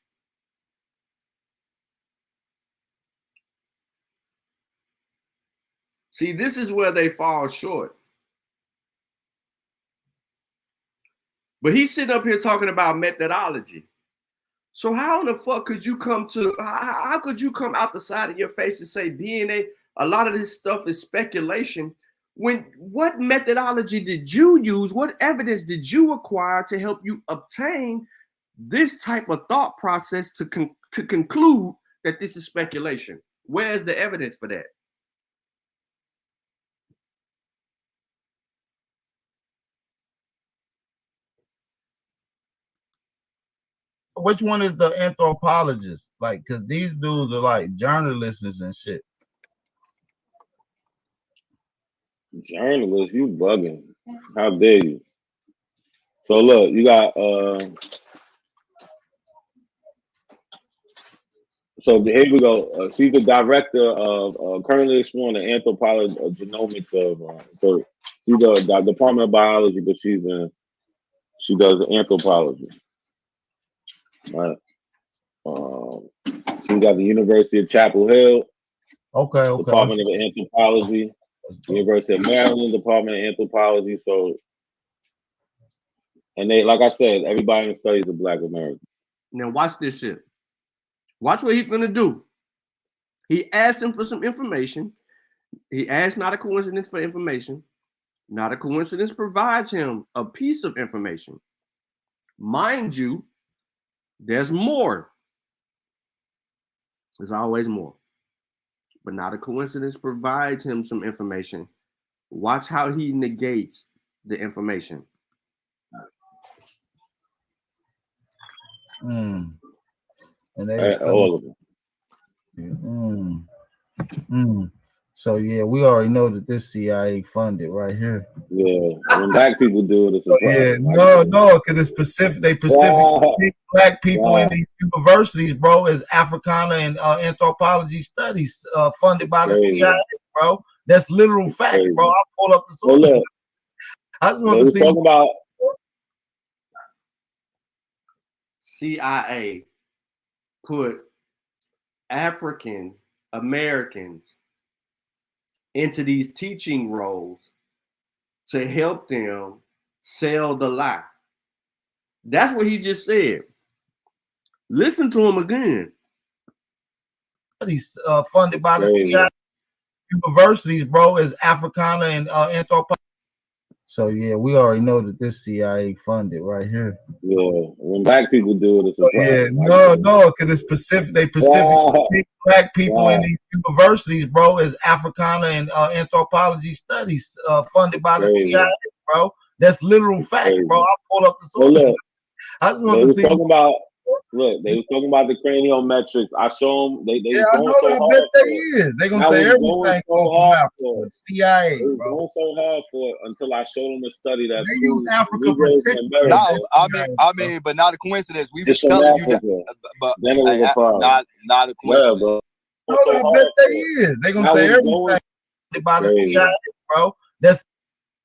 See, this is where they fall short. But he's sitting up here talking about methodology. So how in the fuck could you come to, how could you come out the side of your face and say DNA, a lot of this stuff is speculation, when what methodology did you use? What evidence did you acquire to help you obtain this type of thought process to conclude that this is speculation? Where's the evidence for that? Which one is the anthropologist? Like, because these dudes are like journalists and shit. Journalists, you bugging. How dare you? So look, you got so here we go. She's the director of currently exploring the anthropology genomics of so she's the Department of Biology, but she does anthropology. Right. She's got the University of Chapel Hill. Okay. Department of Anthropology. University of Maryland, Department of Anthropology. So, and they, like I said, everybody in the studies are Black Americans. Now watch this shit. Watch what he's gonna do. He asked him for some information. He asked not a coincidence for information. Not a coincidence provides him a piece of information. Mind you, there's more. There's always more. But not a coincidence provides him some information. Watch how he negates the information. And all of them. So yeah, we already know that this CIA funded right here. Yeah, when Black people do it, it's a problem. Yeah, no, because it's specific. They specifically Black people in these universities, bro, is Africana and anthropology studies funded by the CIA, bro. That's literal fact, bro. I pulled up the source. Look, I just want to see. Talking about CIA put African Americans into these teaching roles to help them sell the lie. That's what he just said. Listen to him again. He's funded by the CIA universities, bro, is Africana and anthropology. So yeah, we already know that this CIA funded right here. Yeah, when Black people do it, it's a problem. Yeah, no, because it's specific. They specifically Black people in these universities, bro, is Africana and anthropology studies funded by the CIA, bro. That's literal fact, bro. I pulled up the source. Look, I just want to see. They was talking about the craniometrics. I show them. They I know so hard. They're gonna say everything so hard for it. CIA, they bro. going so hard for it until I showed them a study that they use Africa but not a coincidence. We was telling you that, but not a coincidence. Bro. No, they're gonna say everything about the CIA, bro. That's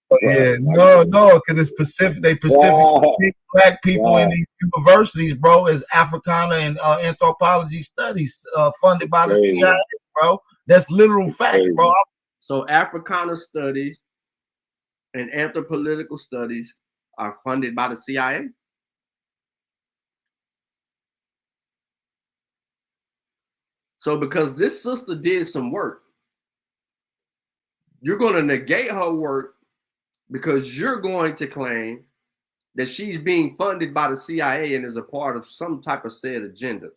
no, because it's specific. They specifically Black people in these universities, bro, is Africana and anthropology studies funded by the CIA, bro. That's literal fact, bro. So Africana studies and anthropological studies are funded by the CIA? So because this sister did some work, you're going to negate her work because you're going to claim that she's being funded by the CIA and is a part of some type of said agenda.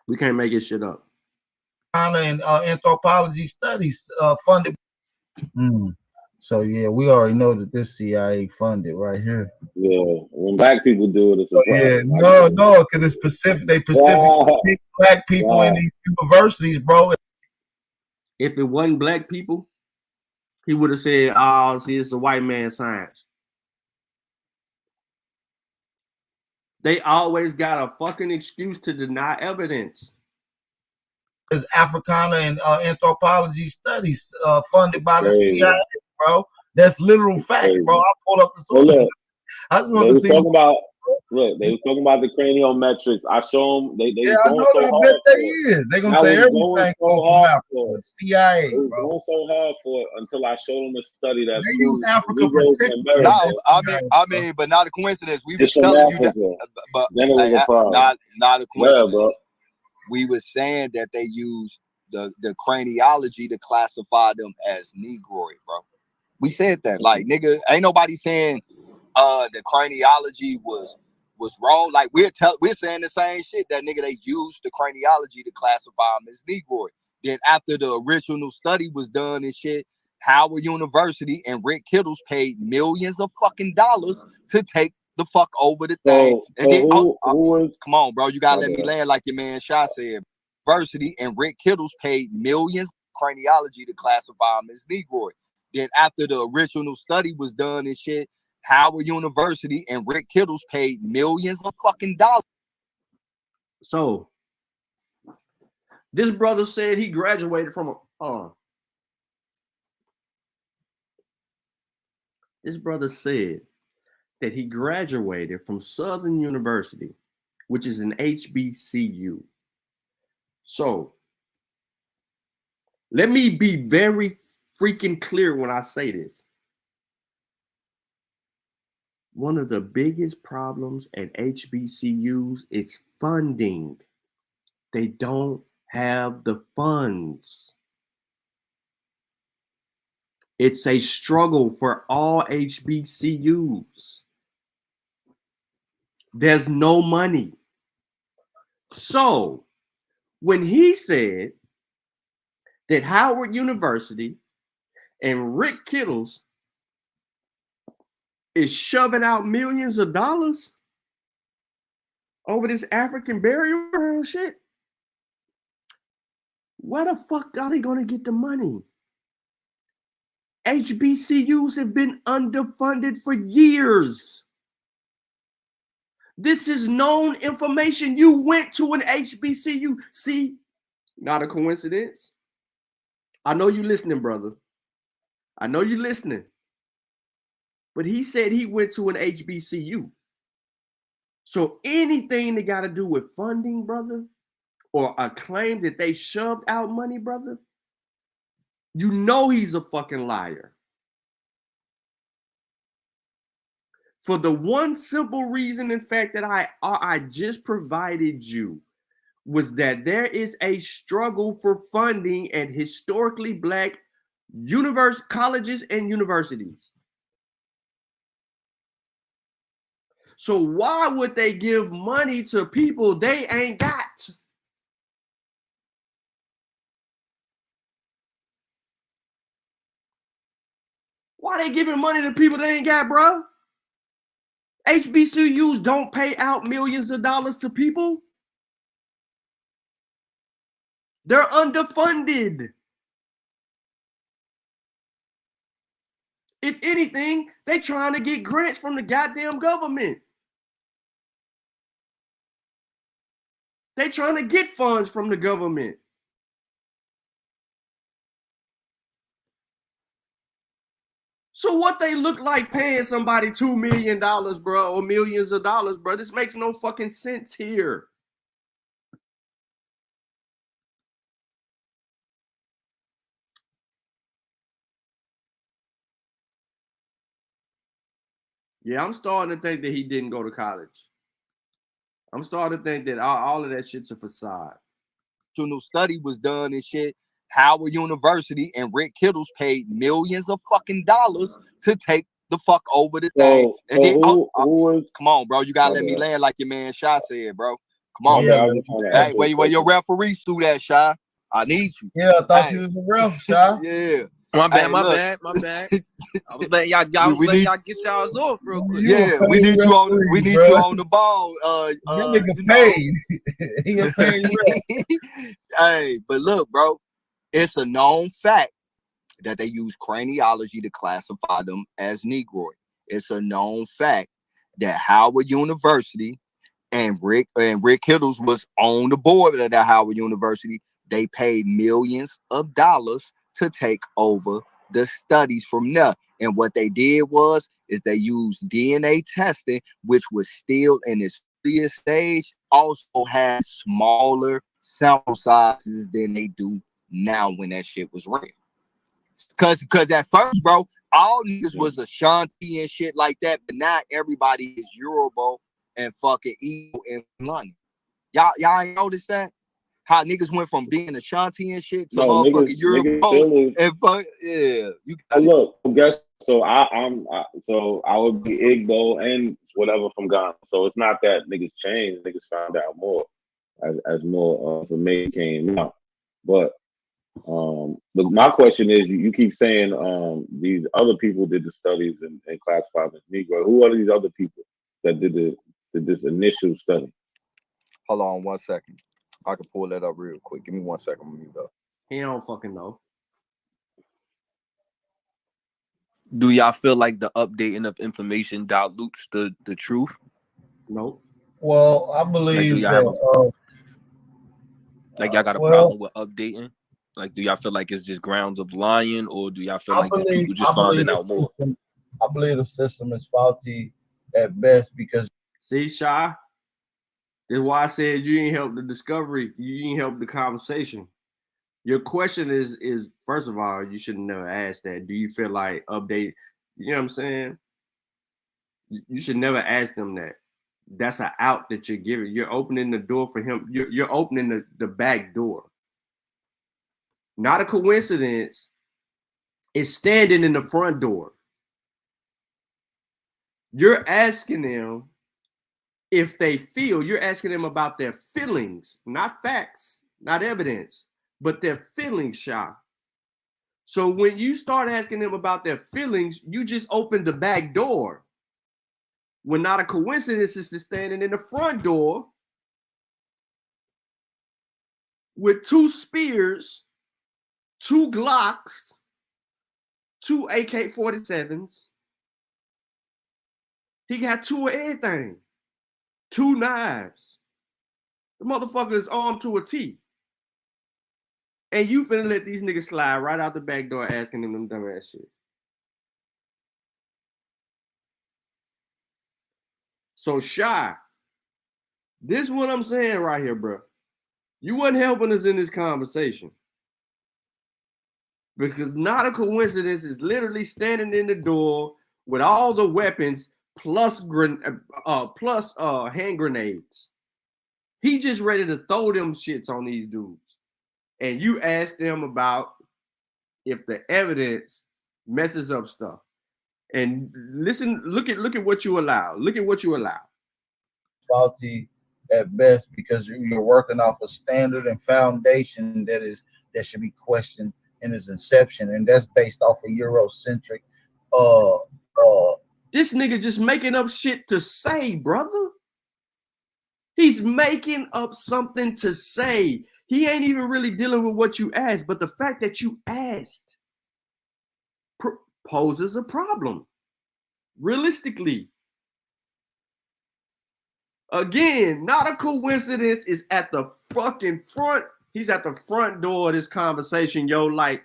We can't make this shit up. And anthropology studies funded. So yeah, we already know that this CIA funded right here. Yeah, when Black people do it, it's a problem. No, because it's specific. They specifically Black people in these universities, bro. If it wasn't Black people, he would have said, "Oh, see, it's a white man science." They always got a fucking excuse to deny evidence. Is Africana and anthropology studies funded by the CIA, bro. That's literal fact, bro. I pulled up the source. I just want to see. Look, they was talking about the craniometrics. I show them they Yeah, was I going know so they hard bet for they it. is. They gonna I say was everything going so come from hard Africa. for it. CIA, They was bro. going so hard for it until I showed them a study that They use proves Africa Negroes protect. in America. No, I mean, but not a coincidence. We was It's from telling you that, Africa. but Then it was a problem. not a Yeah, bro. coincidence. We was saying that they used the craniology to classify them as Negroid, bro. We said that, like, nigga, ain't nobody saying the craniology was wrong. Like, we're saying the same shit, that nigga, they used the craniology to classify them as Negroid. Then after the original study was done and shit, Howard University and Rick Kittles paid millions of fucking dollars to take the fuck over the thing. And then who was, come on, bro, you gotta let me land like your man Shaw said. University and Rick Kittles paid millions of craniology to classify them as Negroid. Then after the original study was done and shit, Howard University and Rick Kittles paid millions of fucking dollars. So this brother said he graduated from a this brother said that he graduated from Southern University, which is an HBCU. So let me be very freaking clear when I say this. One of the biggest problems at HBCUs is funding. They don't have the funds. It's a struggle for all HBCUs. There's no money. So when he said that Howard University and Rick Kittles is shoving out millions of dollars over this African burial shit, where the fuck are they gonna get the money? HBCUs have been underfunded for years. This is known information. You went to an HBCU. See, not a coincidence. I know you listening, brother. I know you listening. But he said he went to an HBCU. So anything that got to do with funding, brother, or a claim that they shoved out money, brother, you know he's a fucking liar. For the one simple reason, in fact, that I just provided you, was that there is a struggle for funding at historically black colleges and universities. So why would they give money to people they ain't got? Why they giving money to people they ain't got, bro? HBCUs don't pay out millions of dollars to people. They're underfunded. If anything, they trying to get grants from the goddamn government. They trying to get funds from the government. So what they look like paying somebody $2 million, bro, or millions of dollars, bro? This makes no fucking sense here. Yeah, I'm starting to think that he didn't go to college. I'm starting to think that all of that shit's a facade. New study was done and shit. Howard University and Rick Kittles paid millions of fucking dollars to take the fuck over the thing. And then, come on, bro, you gotta let me land like your man Shaw said, bro. Come on, hey, where your referee suit at, Shaw? I need you. Yeah, I thought you was a ref, Shaw. Yeah. My bad. I was letting y'all get y'all's off real quick. Yeah, we need you on the ball. That nigga paid. He a paid ref. Hey, but look, bro, it's a known fact that they use craniology to classify them as Negroid. It's a known fact that Howard University and Rick Kittles was on the board of that Howard University. They paid millions of dollars to take over the studies from there. And what they did is they use DNA testing, which was still in its earliest stage, also had smaller sample sizes than they do now when that shit was real. Cause at first, bro, all niggas was Ashanti and shit like that, but now everybody is Yoruba and fucking evil in London. Y'all ain't noticed that? How niggas went from being Ashanti and shit to motherfucking Yoruba and fuck yeah. You look, guess so I would be Igbo and whatever from Ghana. So it's not that niggas changed, niggas found out more as more information came out. But my question is, you keep saying these other people did the studies and classified as Negro. Who are these other people that did this initial study? Hold on 1 second. I can pull that up real quick. Give me 1 second. I'm gonna mute up. He don't fucking know. Do y'all feel like the updating of information dilutes the truth? Nope. Well, I believe like, that. Like y'all got a problem with updating? Like, do y'all feel like it's just grounds of lying, or do y'all feel like people just finding out more? I believe the system is faulty at best because see, Shy. That's why I said you ain't help the discovery. You ain't help the conversation. Your question is first of all, you should never ask that. Do you feel like update? You know what I'm saying? You should never ask them that. That's an out that you're giving. You're opening the door for him. You're opening the back door. Not a coincidence. It's standing in the front door. You're asking them if they feel. You're asking them about their feelings, not facts, not evidence, but their feelings, Sha. So when you start asking them about their feelings, you just open the back door. When not a coincidence, it's standing in the front door with 2 spears, 2 Glocks, 2 AK-47s. He got 2 of everything. 2 knives. The motherfucker is armed to a T. And you finna let these niggas slide right out the back door asking them dumbass shit. So Shy, this is what I'm saying right here, bro. You wasn't helping us in this conversation. Because not a coincidence is literally standing in the door with all the weapons plus hand grenades. He just ready to throw them shits on these dudes. And you ask them about if the evidence messes up stuff. And listen, look at what you allow. Look at what you allow. Faulty at best because you're working off a standard and foundation that should be questioned in its inception, and that's based off of Eurocentric. This nigga just making up shit to say, brother. He's making up something to say. He ain't even really dealing with what you asked, but the fact that you asked poses a problem. Realistically. Again, not a coincidence is at the fucking front. He's at the front door of this conversation, yo, like,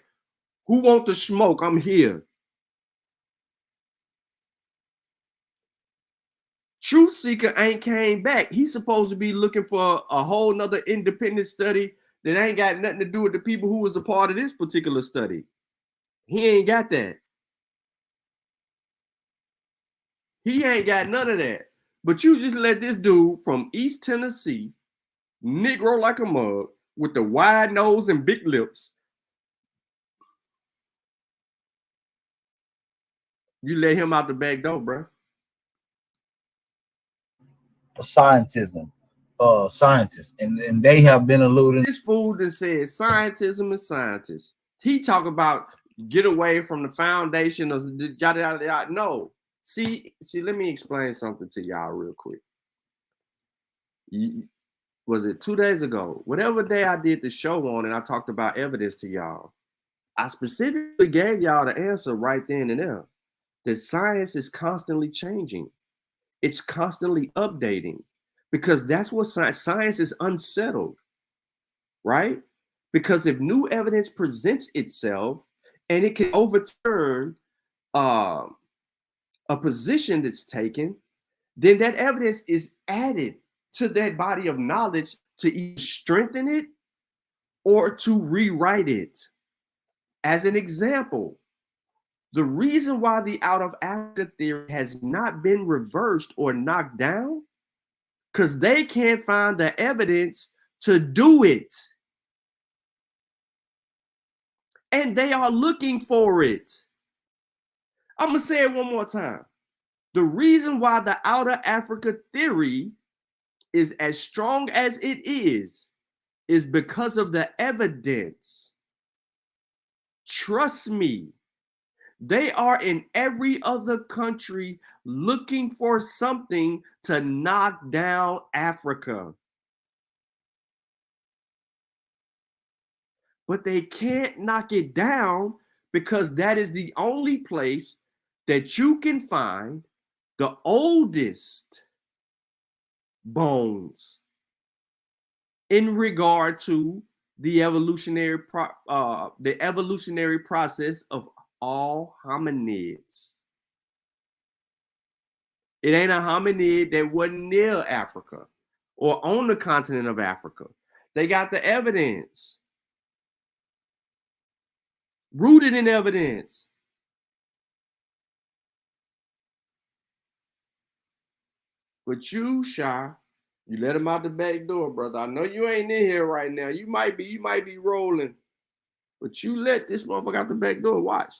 who want the smoke? I'm here. Truth Seeker ain't came back. He's supposed to be looking for a whole nother independent study that ain't got nothing to do with the people who was a part of this particular study. He ain't got that. He ain't got none of that. But you just let this dude from East Tennessee, Negro like a mug, with the wide nose and big lips, you let him out the back door, bro. Scientists, and they have been alluding. This fool that said scientism and scientists. He talk about get away from the foundation of yada yada yada. No, see. Let me explain something to y'all real quick. Was it 2 days ago? Whatever day I did the show on, and I talked about evidence to y'all. I specifically gave y'all the answer right then and there. That science is constantly changing. It's constantly updating because that's what science is unsettled, right? Because if new evidence presents itself and it can overturn a position that's taken, then that evidence is added to that body of knowledge to either strengthen it or to rewrite it. As an example, the reason why the out of Africa theory has not been reversed or knocked down, because they can't find the evidence to do it. And they are looking for it. I'm going to say it one more time. The reason why the outer Africa theory is as strong as it is because of the evidence. Trust me, they are in every other country looking for something to knock down Africa. But they can't knock it down because that is the only place that you can find the oldest bones in regard to the evolutionary process of all hominids. It ain't a hominid that wasn't near Africa or on the continent of Africa. They got the evidence, rooted in evidence. But you, Shy, you let him out the back door, brother. I know you ain't in here right now. You might be rolling, but you let this motherfucker out the back door. Watch.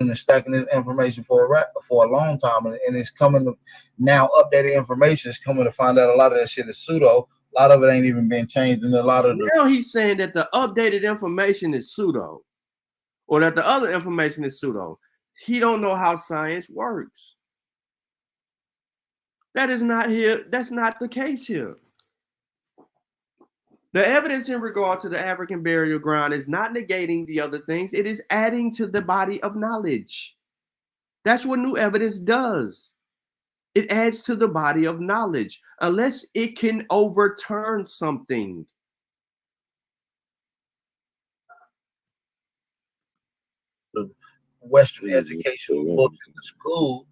And stacking this information for a long time, and it's coming to now. Updated information is coming to find out a lot of that shit is pseudo. A lot of it ain't even been changed, and a lot of now he's saying that the updated information is pseudo, or that the other information is pseudo. He don't know how science works. That is not here. That's not the case here. The evidence in regard to the African burial ground is not negating the other things. It is adding to the body of knowledge. That's what new evidence does. It adds to the body of knowledge, unless it can overturn something. The Western educational books in the school.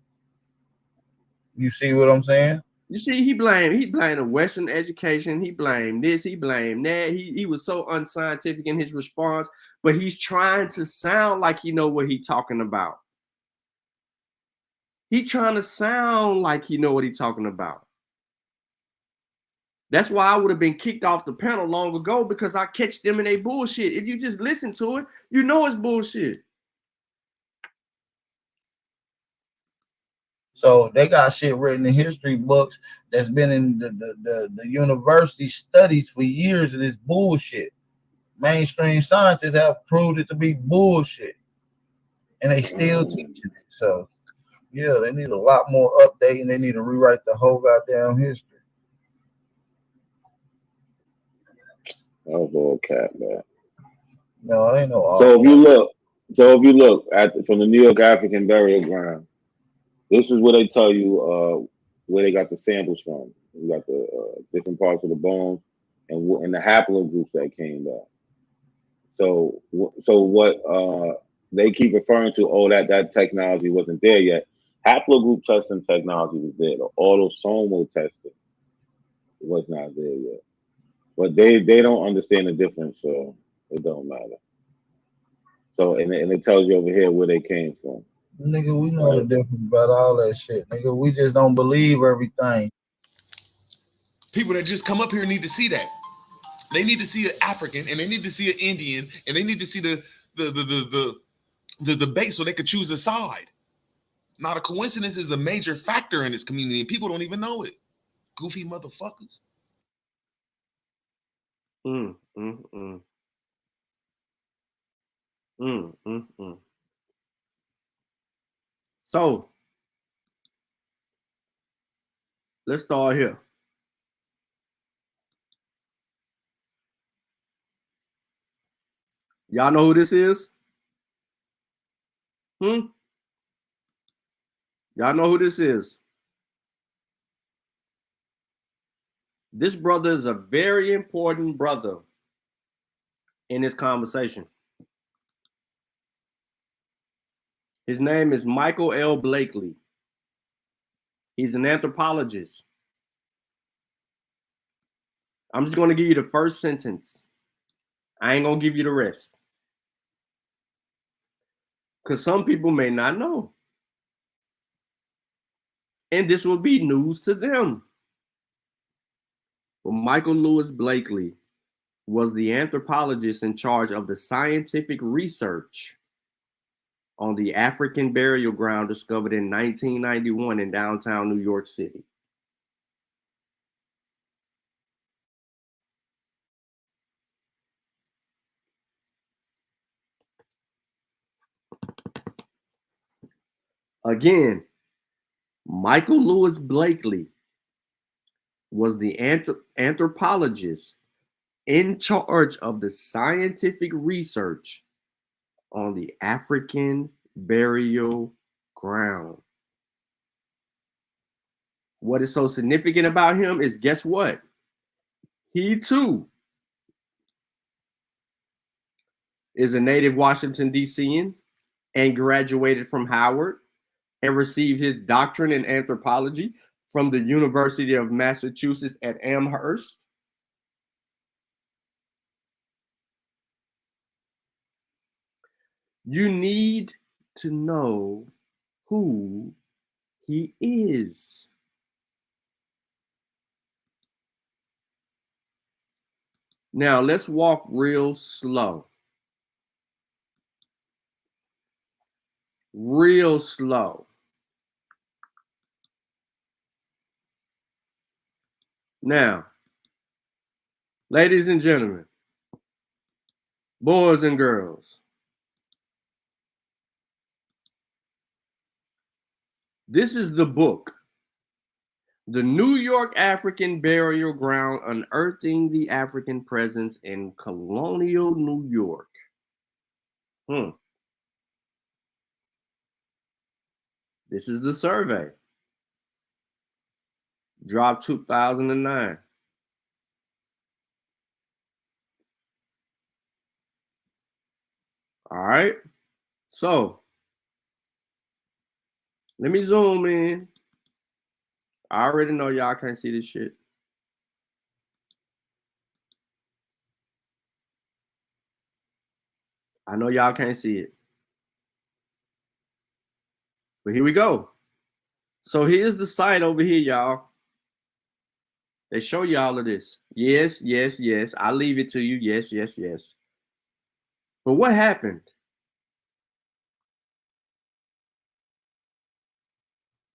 You see what I'm saying? You see, he blamed the Western education. He blamed this, he blamed that. He was so unscientific in his response, but he's trying to sound like he know what he's talking about. He trying to sound like he know what he's talking about. That's why I would have been kicked off the panel long ago, because I catch them in their bullshit. If you just listen to it, you know it's bullshit. So they got shit written in history books that's been in the university studies for years, and it's bullshit. Mainstream scientists have proved it to be bullshit, and they still teaching it. So yeah, they need a lot more updating. They need to rewrite the whole goddamn history. That was all cat, man. No, I ain't no. So if you look at from the New York African burial ground, this is where they tell you where they got the samples from. You got the different parts of the bones and the haplogroups that came back. So what they keep referring to? Oh, that technology wasn't there yet. Haplogroup testing technology was there. The autosomal testing was not there yet. But they don't understand the difference, so it don't matter. So and it tells you over here where they came from. Nigga, we know the difference about all that shit. Nigga, we just don't believe everything. People that just come up here need to see that. They need to see an African, and they need to see an Indian, and they need to see the debate so they could choose a side. Not a coincidence is a major factor in this community, and people don't even know it. Goofy motherfuckers. So let's start here. Y'all know who this is? Y'all know who this is? This brother is a very important brother in this conversation. His name is Michael L. Blakely. He's an anthropologist. I'm just going to give you the first sentence. I ain't going to give you the rest. Because some people may not know. And this will be news to them. But Michael Lewis Blakely was the anthropologist in charge of the scientific research on the African burial ground discovered in 1991 in downtown New York City. Again, Michael Lewis Blakely was the anthropologist in charge of the scientific research on the African burial ground. What is so significant about him is, guess what? He too is a native Washington, D.C.ian and graduated from Howard and received his doctorate in anthropology from the University of Massachusetts at Amherst. You need to know who he is. Now, let's walk real slow. Real slow. Now, ladies and gentlemen, boys and girls, this is the book, The New York African Burial Ground, Unearthing the African Presence in Colonial New York. This is the survey. Dropped 2009. All right. So, let me zoom in. I already know y'all can't see this shit. I know y'all can't see it. But here we go. So here's the site over here, y'all. They show you all of this. Yes, yes, yes. I leave it to you. Yes, yes, yes. But what happened?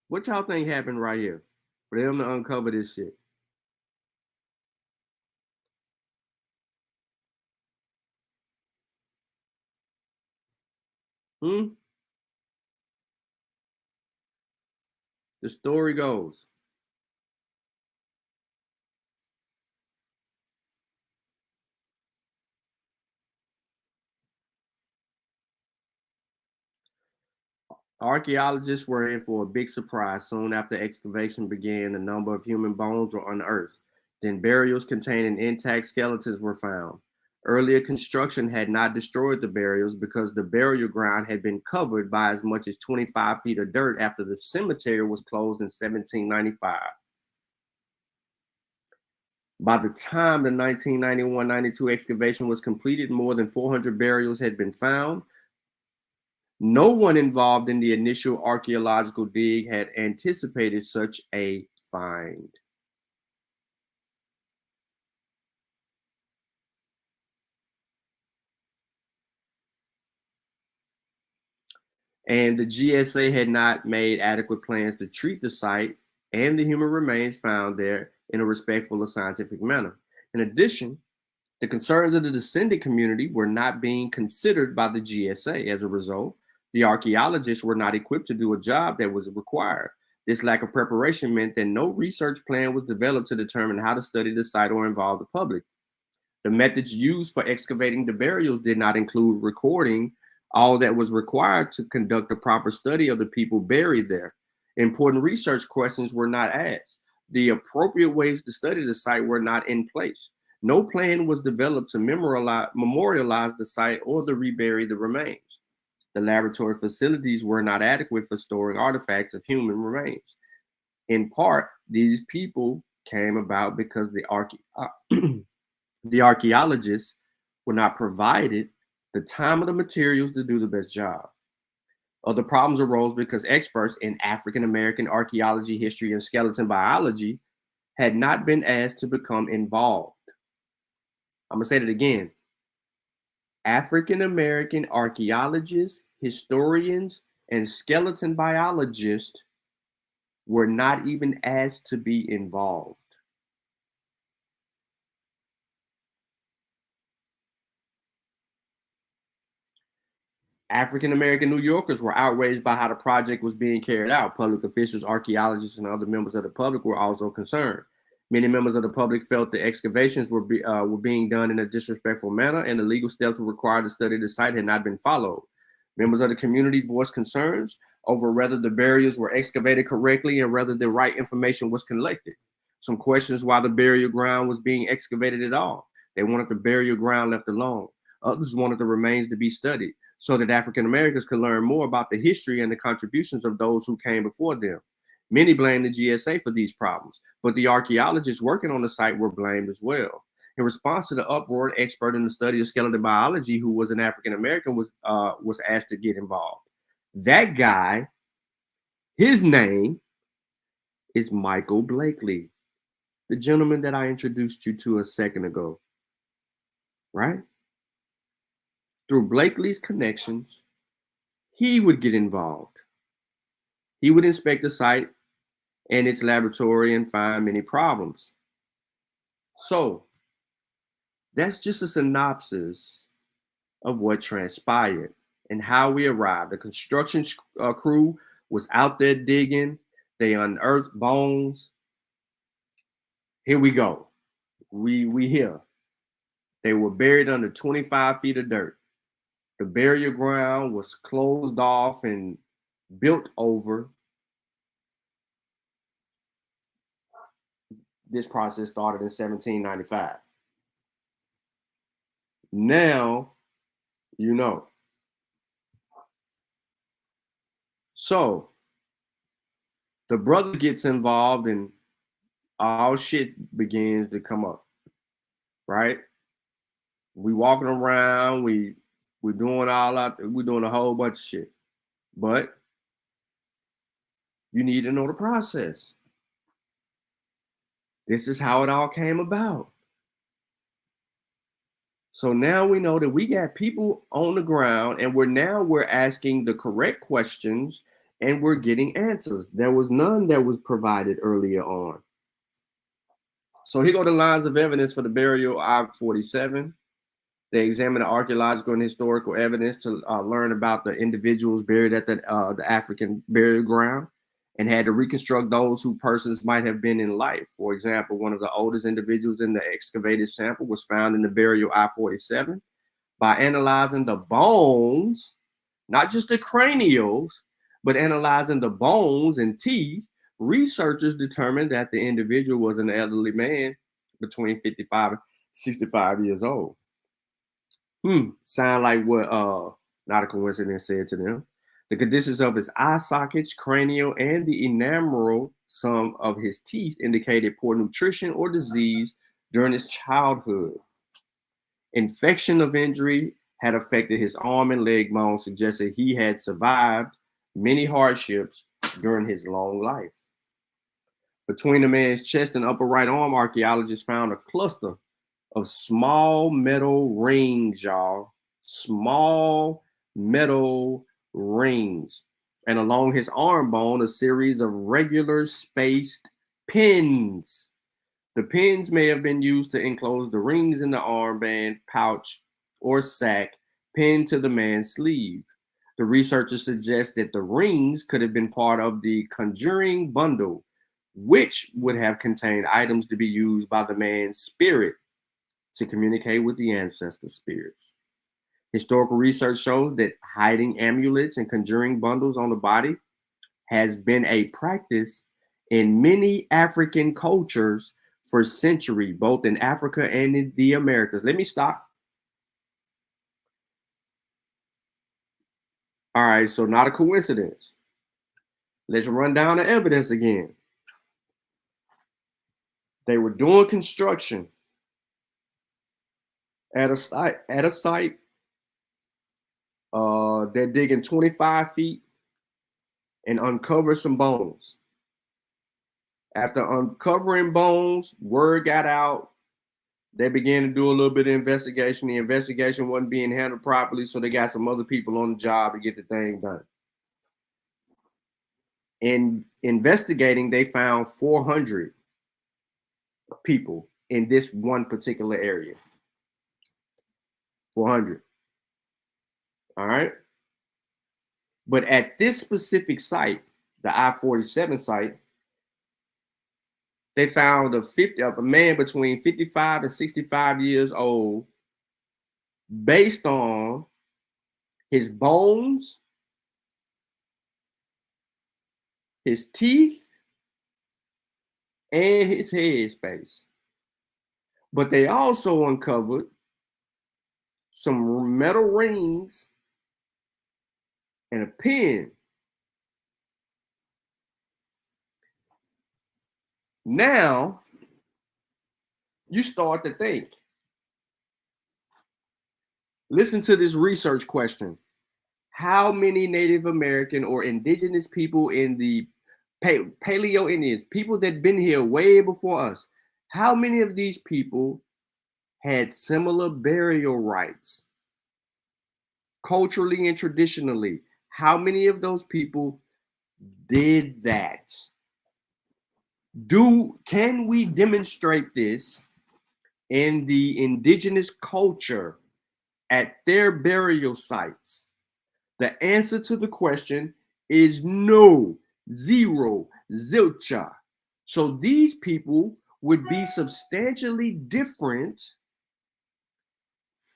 What y'all think happened right here for them to uncover this shit? The story goes, archaeologists were in for a big surprise. Soon after excavation began, a number of human bones were unearthed. Then burials containing intact skeletons were found. Earlier construction had not destroyed the burials because the burial ground had been covered by as much as 25 feet of dirt after the cemetery was closed in 1795. By the time the 1991-92 excavation was completed, more than 400 burials had been found. No one involved in the initial archaeological dig had anticipated such a find. And the GSA had not made adequate plans to treat the site and the human remains found there in a respectful and scientific manner. In addition, the concerns of the descendant community were not being considered by the GSA. As a result, the archaeologists were not equipped to do a job that was required. This lack of preparation meant that no research plan was developed to determine how to study the site or involve the public. The methods used for excavating the burials did not include recording all that was required to conduct a proper study of the people buried there. Important research questions were not asked. The appropriate ways to study the site were not in place. No plan was developed to memorialize the site or to rebury the remains. The laboratory facilities were not adequate for storing artifacts of human remains. In part, these people came about because the archaeologists were not provided the time or the materials to do the best job. Other problems arose because experts in African American archaeology, history, and skeleton biology had not been asked to become involved. I'm going to say that again. African American archaeologists, historians, and skeleton biologists were not even asked to be involved. African American New Yorkers were outraged by how the project was being carried out. Public officials, archaeologists, and other members of the public were also concerned. Many members of the public felt the excavations were being done in a disrespectful manner, and the legal steps were required to study the site had not been followed. Members of the community voiced concerns over whether the burials were excavated correctly and whether the right information was collected. Some questions why the burial ground was being excavated at all. They wanted the burial ground left alone. Others wanted the remains to be studied so that African Americans could learn more about the history and the contributions of those who came before them. Many blamed the GSA for these problems, but the archaeologists working on the site were blamed as well. In response to the uproar, an expert in the study of skeleton biology, who was an African American, was asked to get involved. That guy, his name is Michael Blakely, the gentleman that I introduced you to a second ago, right? Through Blakely's connections, he would get involved. He would inspect the site and its laboratory and find many problems. So that's just a synopsis of what transpired and how we arrived. The construction crew was out there digging. They unearthed bones. Here we go. We here. They were buried under 25 feet of dirt. The burial ground was closed off and built over. This process started in 1795. Now, you know. So, the brother gets involved and all shit begins to come up, right? We walking around, we're doing all that, we're doing a whole bunch of shit. But you need to know the process. This is how it all came about. So now we know that we got people on the ground and we're asking the correct questions and we're getting answers. There was none that was provided earlier on. So here go the lines of evidence for the burial I-47. They examined the archaeological and historical evidence to learn about the individuals buried at the African burial ground and had to reconstruct those who persons might have been in life. For example, one of the oldest individuals in the excavated sample was found in the burial I-47. By analyzing the bones, not just the cranials, but analyzing the bones and teeth, researchers determined that the individual was an elderly man between 55 and 65 years old. Sound like what not a coincidence said to them. The conditions of his eye sockets, cranial, and the enameled some of his teeth indicated poor nutrition or disease during his childhood. Infection of injury had affected his arm and leg bones, suggesting he had survived many hardships during his long life. Between the man's chest and upper right arm, archaeologists found a cluster of small metal rings, y'all. Small metal rings. And along his arm bone, a series of regular spaced pins. The pins may have been used to enclose the rings in the armband, pouch, or sack pinned to the man's sleeve. The researchers suggest that the rings could have been part of the conjuring bundle, which would have contained items to be used by the man's spirit to communicate with the ancestor spirits. Historical research shows that hiding amulets and conjuring bundles on the body has been a practice in many African cultures for centuries, both in Africa and in the Americas. Let me stop. All right, so not a coincidence. Let's run down the evidence again. They were doing construction at a site. They're digging 25 feet and uncover some bones. After uncovering bones, word got out. They began to do a little bit of investigation. The investigation wasn't being handled properly, so they got some other people on the job to get the thing done. In investigating, they found 400 people in this one particular area. 400. All right. But at this specific site, the I-47 site, they found a man between 55 and 65 years old, based on his bones, his teeth, and his head space. But they also uncovered some metal rings and a pin. Now, you start to think. Listen to this research question. How many Native American or indigenous people in the Paleo Indians, people that been here way before us, how many of these people had similar burial rites? Culturally and traditionally, how many of those people did that? Can we demonstrate this in the indigenous culture at their burial sites? The answer to the question is no, zero, zilcha. So these people would be substantially different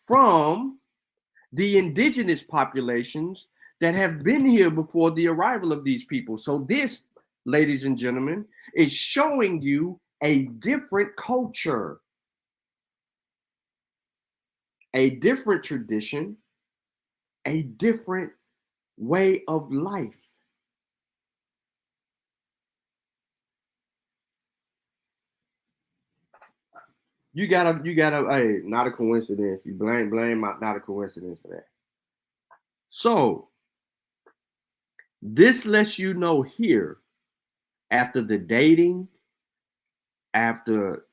from the indigenous populations that have been here before the arrival of these people. So this, ladies and gentlemen, is showing you a different culture, a different tradition, a different way of life. You gotta, hey, not a coincidence. You blame not a coincidence for that. So this lets you know here, after the dating, after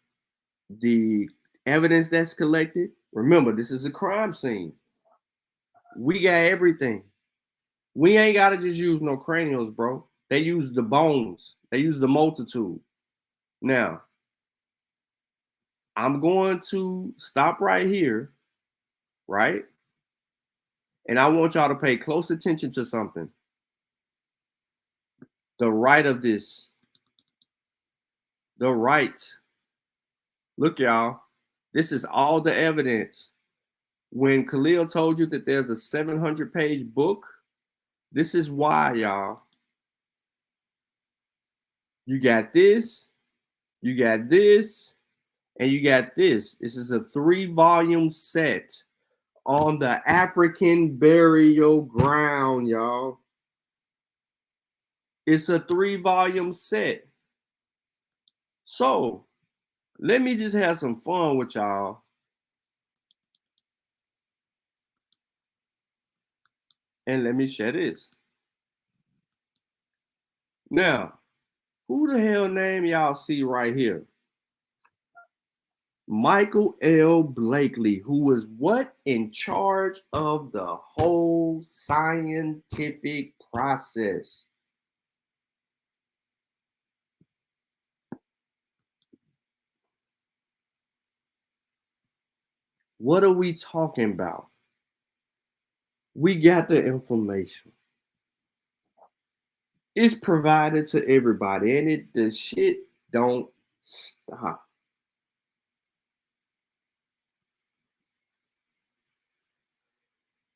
the evidence that's collected, remember, this is a crime scene. We got everything. We ain't gotta just use no cranials, bro. They use the bones. They use the multitude. Now, I'm going to stop right here, right? And I want y'all to pay close attention to something. The right of this. The right. Look, y'all. This is all the evidence. When Khalil told you that there's a 700-page book, this is why, y'all. You got this, you got this, and you got this. This is a 3-volume set on the African burial ground, y'all. It's a 3-volume set. So let me just have some fun with y'all. And let me share this. Now, who the hell name y'all see right here? Michael L. Blakely, who was what? In charge of the whole scientific process. What are we talking about? We got the information. It's provided to everybody, and the shit don't stop.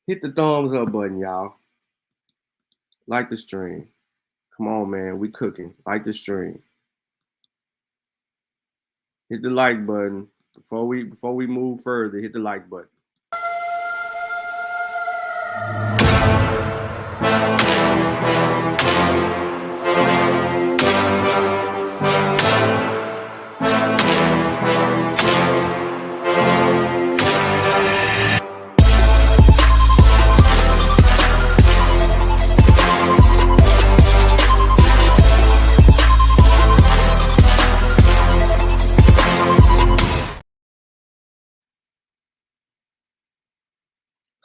Hit the thumbs up button, y'all. Like the stream. Come on, man. We cooking. Like the stream. Hit the like button. Before we move further, hit the like button.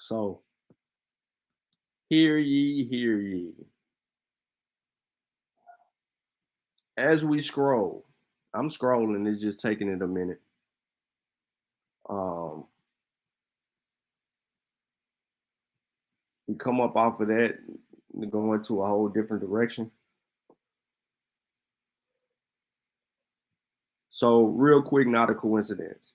So, hear ye, hear ye. As we scroll, I'm scrolling, it's just taking it a minute. We come up off of that, go into a whole different direction. So, real quick, not a coincidence.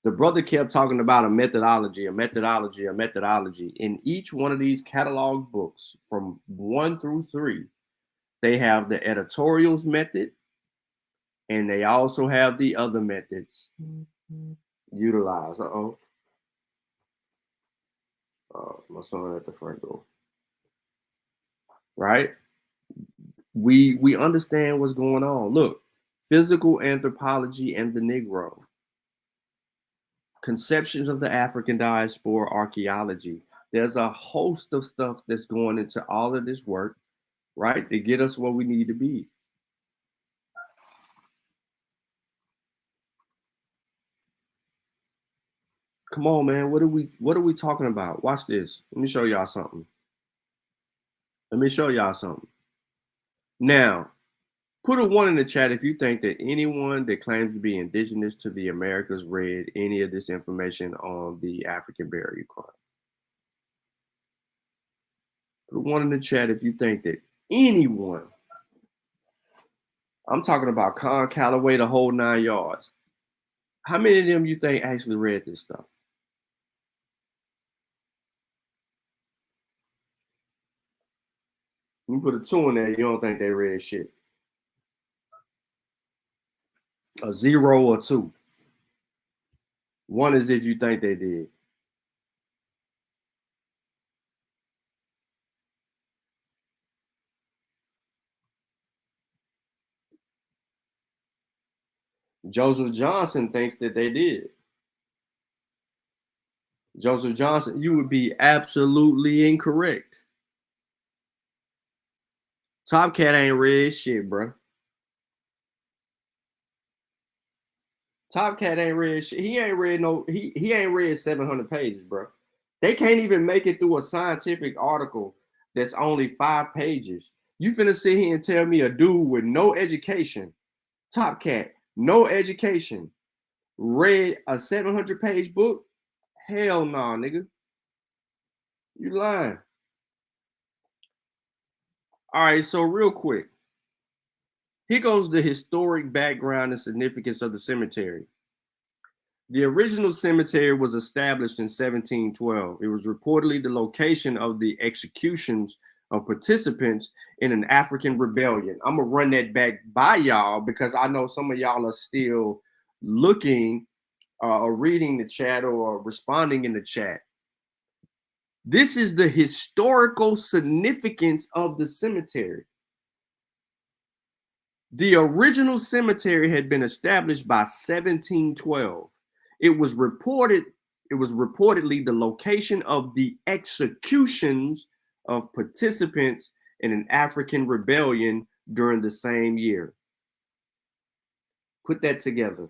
The brother kept talking about a methodology. In each one of these catalog books, from 1 through 3, they have the editorials method, and they also have the other methods utilized. My son at the front door. Right? We understand what's going on. Look, physical anthropology and the Negro. Conceptions of the African diaspora, archaeology. There's a host of stuff that's going into all of this work, right, to get us where we need to be. Come on, man. What are we talking about? Watch this. Let me show y'all something. Now, put a 1 in the chat if you think that anyone that claims to be indigenous to the Americas read any of this information on the African burial crime. Put a 1 in the chat if you think that anyone, I'm talking about Con Calloway, the whole 9 yards. How many of them you think actually read this stuff? You put a 2 in there, you don't think they read shit. A 0 or 2. 1 is if you think they did. Joseph Johnson thinks that they did. Joseph Johnson, you would be absolutely incorrect. Top Cat ain't read shit, bro. Top Cat ain't read shit. He ain't read 700 pages, bro. They can't even make it through a scientific article that's only 5 pages. You finna sit here and tell me a dude with no education, Top Cat, no education, read a 700-page book? Hell nah, nigga. You lying. All right, so real quick. Here goes the historic background and significance of the cemetery. The original cemetery was established in 1712. It was reportedly the location of the executions of participants in an African rebellion. I'm going to run that back by y'all because I know some of y'all are still looking or reading the chat or responding in the chat. This is the historical significance of the cemetery. The original cemetery had been established by 1712. It was reportedly the location of the executions of participants in an African rebellion during the same year. Put that together.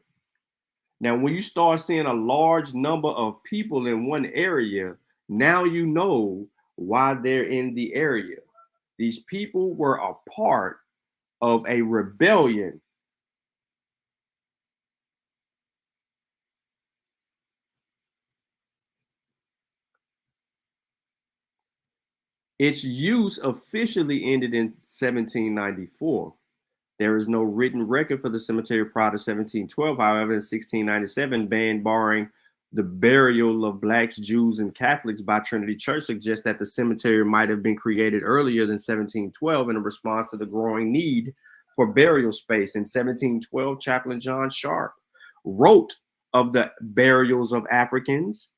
Now, when you start seeing a large number of people in one area, now you know why they're in the area. These people were a part of a rebellion. Its use officially ended in 1794. There is no written record for the cemetery prior to 1712. However, in 1697, ban barring the burial of Blacks, Jews, and Catholics by Trinity Church suggests that the cemetery might have been created earlier than 1712 in a response to the growing need for burial space. In 1712, Chaplain John Sharp wrote of the burials of Africans.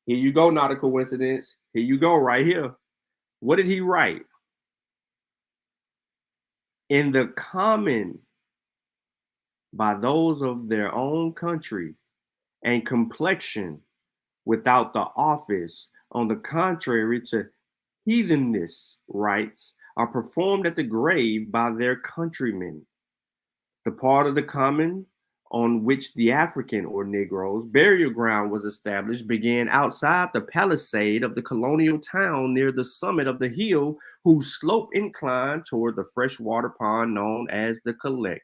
Here you go, not a coincidence. Here you go, right here. What did he write? In the common by those of their own country and complexion without the office, on the contrary to heathenness rites, are performed at the grave by their countrymen. The part of the common on which the African or Negroes burial ground was established began outside the palisade of the colonial town near the summit of the hill, whose slope inclined toward the freshwater pond known as the Collect.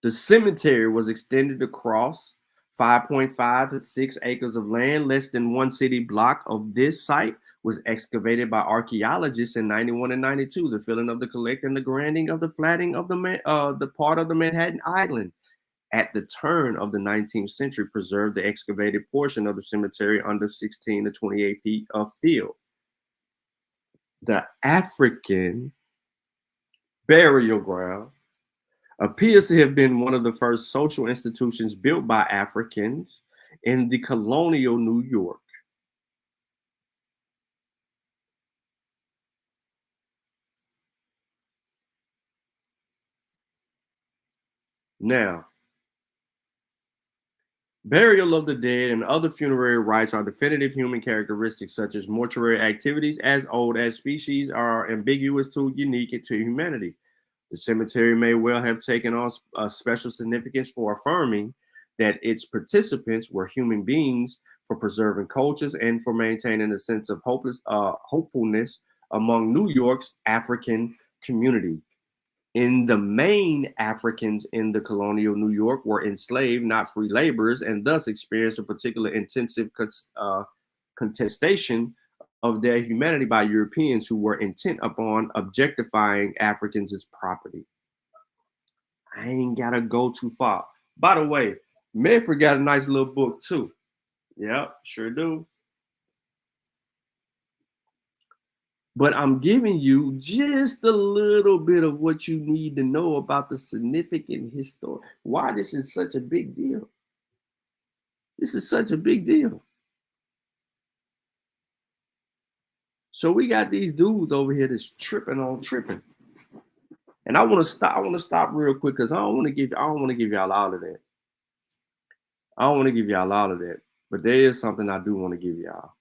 The cemetery was extended across 5.5 to 6 acres of land. Less than 1 city block of this site was excavated by archaeologists in 91 and 92. The filling of the Collect and the granting of the flattening of the part of the Manhattan Island at the turn of the 19th century preserved the excavated portion of the cemetery under 16 to 28 feet of field. The African burial ground appears to have been one of the first social institutions built by Africans in the colonial New York. Now, burial of the dead and other funerary rites are definitive human characteristics, such as mortuary activities as old as species are ambiguous to unique to humanity. The cemetery may well have taken on a special significance for affirming that its participants were human beings, for preserving cultures, and for maintaining a sense of hopefulness among New York's African community. In the main, Africans in the colonial New York were enslaved, not free laborers, and thus experienced a particular intensive contestation of their humanity by Europeans who were intent upon objectifying Africans as property. I ain't gotta go too far. By the way, Medford got a nice little book too. Yep, sure do. But I'm giving you just a little bit of what you need to know about the significant history. Why this is such a big deal. This is such a big deal. So we got these dudes over here that's tripping. And I want to stop real quick because I don't want to give y'all all of that. I don't want to give y'all all of that. But there is something I do want to give y'all.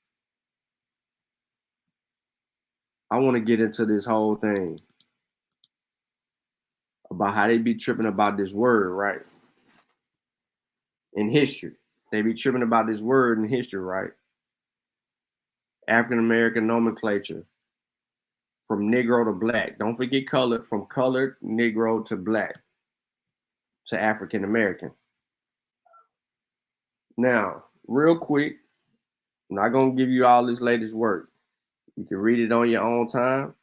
I want to get into this whole thing about how they be tripping about this word, right? In history. They be tripping about this word in history, right? African American nomenclature. From Negro to Black. Don't forget colored. From colored, Negro to Black. To African American. Now, real quick, I'm not going to give you all this latest work. You can read it on your own time,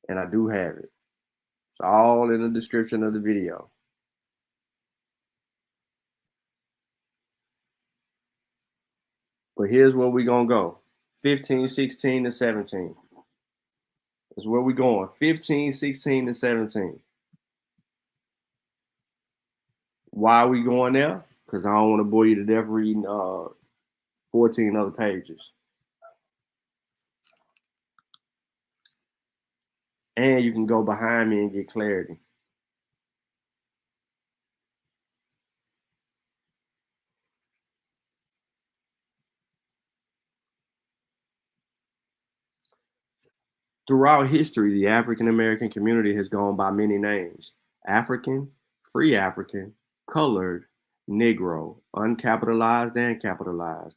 and I do have it. It's all in the description of the video. But here's where we're going to go. 15, 16, and 17. That's where we're going. 15, 16, and 17. Why are we going there? Because I don't want to bore you to death reading 14 other pages. And you can go behind me and get clarity. Throughout history, the African American community has gone by many names: African, Free African, Colored, Negro, uncapitalized and capitalized,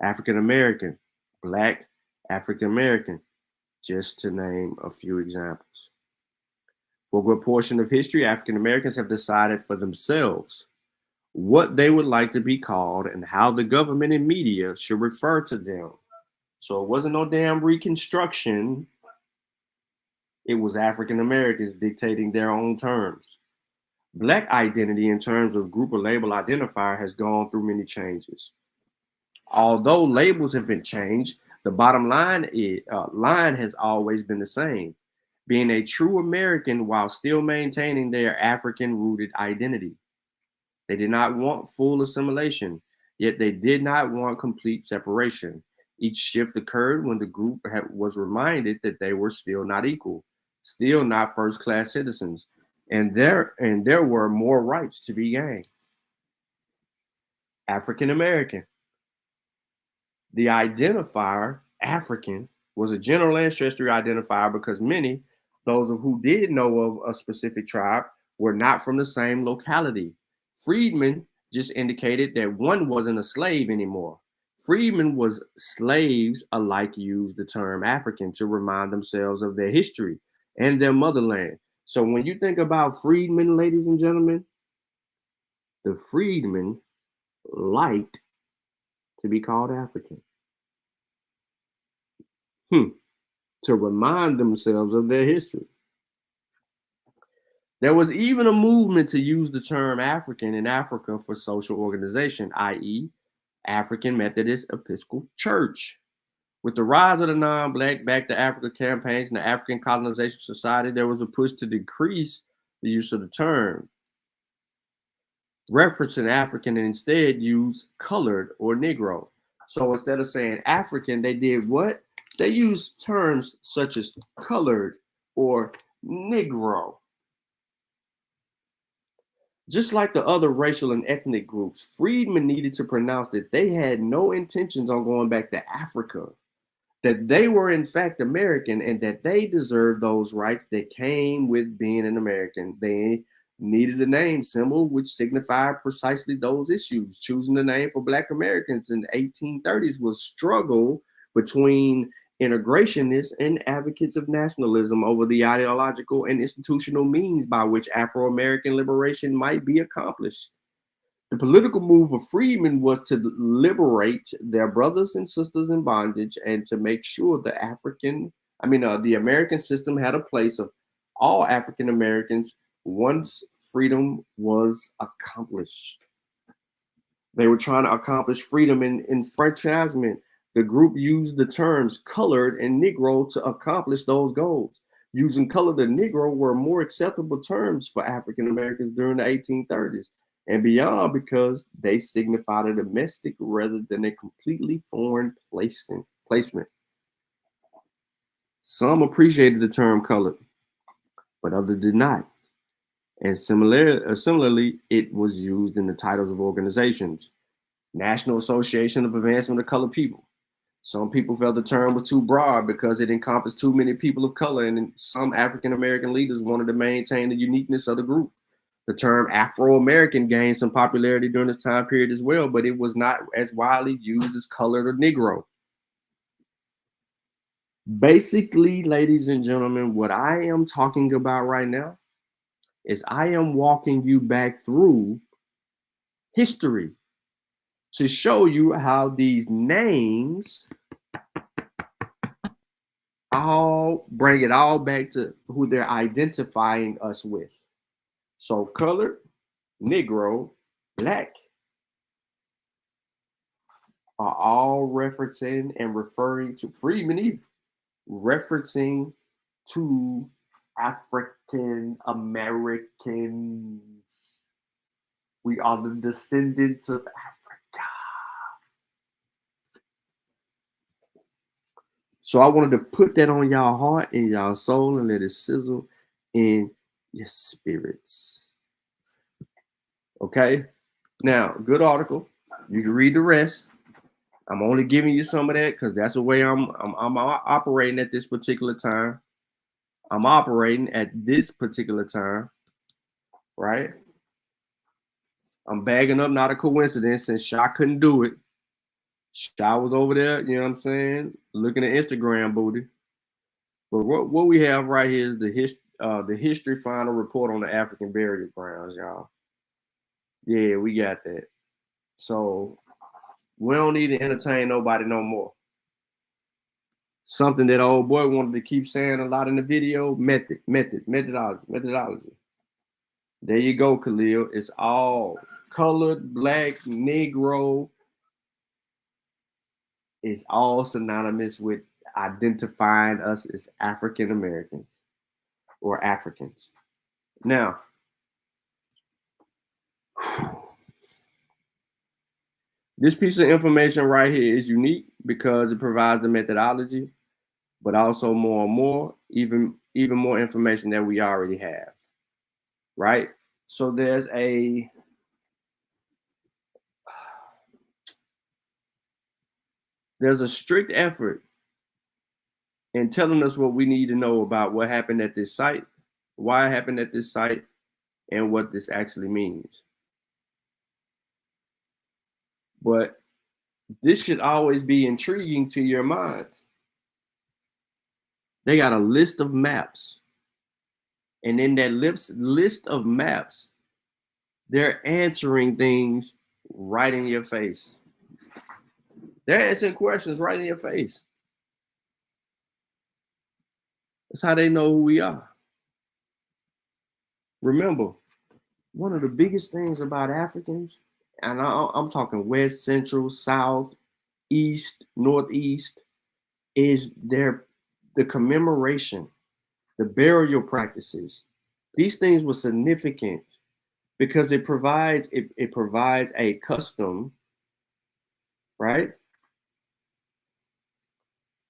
African American, Black, African American, just to name a few examples. For a good portion of history, African Americans have decided for themselves what they would like to be called and how the government and media should refer to them. So it wasn't no damn Reconstruction. It was African Americans dictating their own terms. Black identity in terms of group or label identifier has gone through many changes. Although labels have been changed, the bottom line has always been the same: being a true American while still maintaining their African-rooted identity. They did not want full assimilation, yet they did not want complete separation. Each shift occurred when the group was reminded that they were still not equal, still not first-class citizens, and there were more rights to be gained. African American. The identifier African was a general ancestry identifier because many, those of who did know of a specific tribe, were not from the same locality. Freedmen just indicated that one wasn't a slave anymore. Freedmen was slaves alike used the term African to remind themselves of their history and their motherland. So when you think about freedmen, ladies and gentlemen, the freedmen liked to be called African. To remind themselves of their history. There was even a movement to use the term African in Africa for social organization, i.e., African Methodist Episcopal Church. With the rise of the non-Black Back to Africa campaigns and the African Colonization Society, there was a push to decrease the use of the term, referencing African, and instead use colored or Negro. So instead of saying African, they did what? They used terms such as colored or Negro. Just like the other racial and ethnic groups, freedmen needed to pronounce that they had no intentions on going back to Africa, that they were in fact American, and that they deserved those rights that came with being an American. They needed a name symbol which signified precisely those issues. Choosing the name for Black Americans in the 1830s was struggle between integrationists and advocates of nationalism over the ideological and institutional means by which Afro-American liberation might be accomplished. The political move of freedmen was to liberate their brothers and sisters in bondage and to make sure the American system had a place of all African Americans once freedom was accomplished. They were trying to accomplish freedom and enfranchisement. The group used the terms colored and Negro to accomplish those goals. Using colored and Negro were more acceptable terms for African Americans during the 1830s and beyond because they signified a domestic rather than a completely foreign placement. Some appreciated the term colored, but others did not. And similarly, it was used in the titles of organizations. National Association of Advancement of Colored People. Some people felt the term was too broad because it encompassed too many people of color, and some African-American leaders wanted to maintain the uniqueness of the group. The term Afro-American gained some popularity during this time period as well, but it was not as widely used as colored or Negro. Basically, ladies and gentlemen, what I am talking about right now is I am walking you back through history to show you how these names all bring it all back to who they're identifying us with. So colored, Negro, Black are all referencing and referring to freedmen, referencing to African Americans. We are the descendants of Africa. So I wanted to put that on y'all heart and y'all soul and let it sizzle in your spirits. Okay? Now, good article. You can read the rest. I'm only giving you some of that because that's the way I'm operating at this particular time. I'm operating at this particular time, right? I'm bagging up, not a coincidence, since Sha couldn't do it. Sha was over there, you know what I'm saying, looking at Instagram booty. But what we have right here is the history final report on the African burial grounds, y'all. Yeah, we got that. So we don't need to entertain nobody no more. Something that old boy wanted to keep saying a lot in the video, methodology. There you go, Khalil. It's all colored, Black, Negro. It's all synonymous with identifying us as African Americans or Africans. Now, this piece of information right here is unique because it provides the methodology, but also more and more, even more information that we already have, right? So there's a strict effort in telling us what we need to know about what happened at this site, why it happened at this site, and what this actually means. But this should always be intriguing to your minds. They got a list of maps. And in that list of maps, they're answering things right in your face. They're answering questions right in your face. That's how they know who we are. Remember, one of the biggest things about Africans, and I'm talking West, Central, South, East, Northeast, is the commemoration, the burial practices. These things were significant because it provides a custom, right?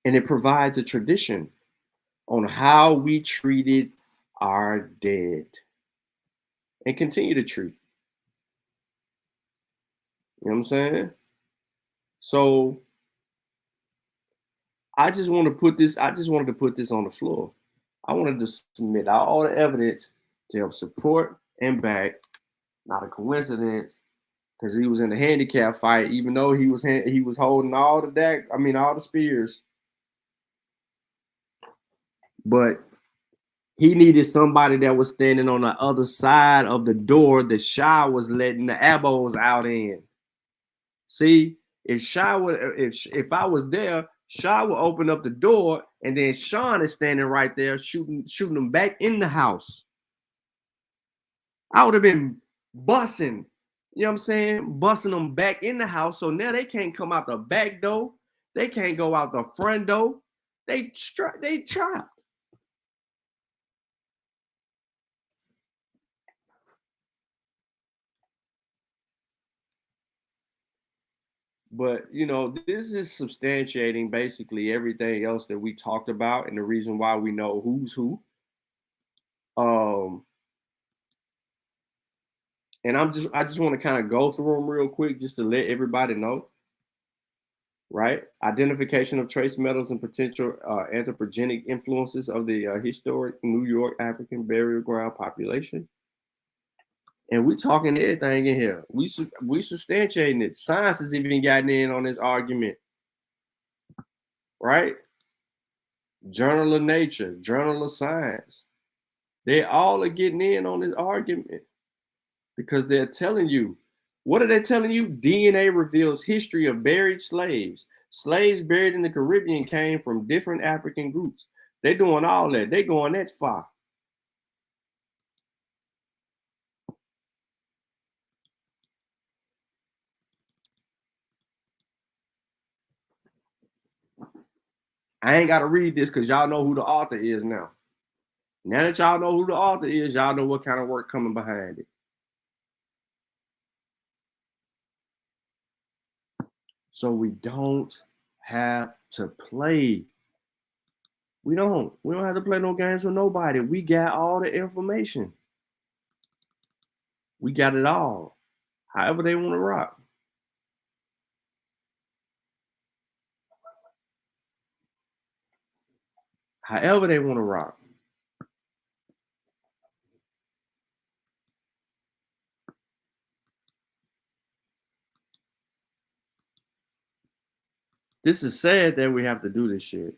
And it provides a tradition on how we treated our dead and continue to treat. You know what I'm saying? So I just wanted to put this on the floor. I wanted to submit all the evidence to help support and back. Not a coincidence, because he was in the handicap fight, even though he was holding all the spears. But he needed somebody that was standing on the other side of the door that Shah was letting the Abos out in. See, if I was there, Shah would open up the door, and then Sean is standing right there shooting them back in the house. I would have been busting, you know what I'm saying? Busting them back in the house. So now they can't come out the back door. They can't go out the front door. They trapped. But, you know, this is substantiating basically everything else that we talked about and the reason why we know who's who. And I just want to kind of go through them real quick just to let everybody know, right? Identification of trace metals and potential anthropogenic influences of the historic New York African burial ground population. And we talking everything in here. We substantiating it. Science has even gotten in on this argument, right? Journal of Nature, Journal of Science. They all are getting in on this argument because they're telling you. What are they telling you? DNA reveals history of buried slaves. Slaves buried in the Caribbean came from different African groups. They're doing all that. They're going that far. I ain't got to read this because y'all know who the author is now. Now that y'all know who the author is, y'all know what kind of work coming behind it. So we don't have to play. We don't have to play no games with nobody. We got all the information. We got it all. However they want to rock. However they want to rock. This is sad that we have to do this shit.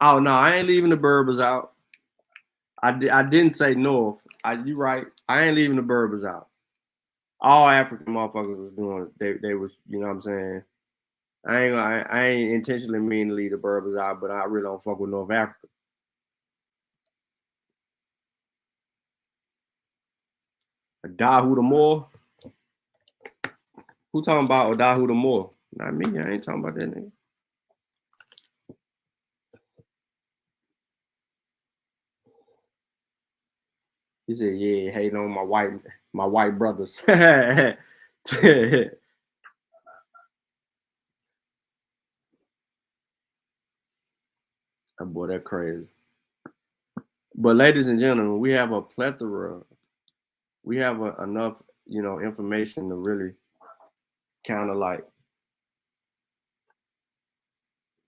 Oh no, I ain't leaving the Berbers out. I didn't say North. You right. I ain't leaving the Berbers out. All African motherfuckers was doing. They was. You know what I'm saying. I ain't intentionally mean to leave the Berbers out, but I really don't fuck with North Africa. Adahu the Moor. Who talking about Adahu the Moor? Not me. I ain't talking about that nigga. He said, "Yeah, hating on my white brothers." That boy, that crazy. But ladies and gentlemen, we have a plethora. We have enough, information to really kind of like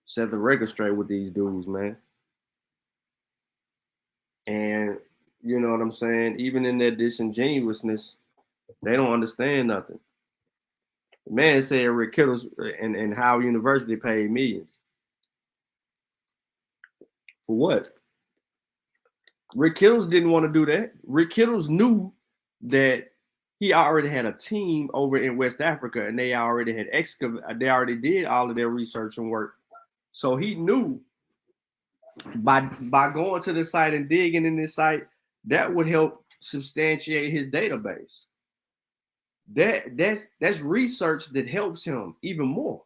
set the record straight with these dudes, man. And you know what I'm saying? Even in their disingenuousness, they don't understand nothing. The man said Rick Kittles and Howard University paid millions. For what? Rick Kittles didn't want to do that. Rick Kittles knew that he already had a team over in West Africa, and they already had they already did all of their research and work. So he knew by going to the site and digging in this site, that would help substantiate his database. That's research that helps him even more.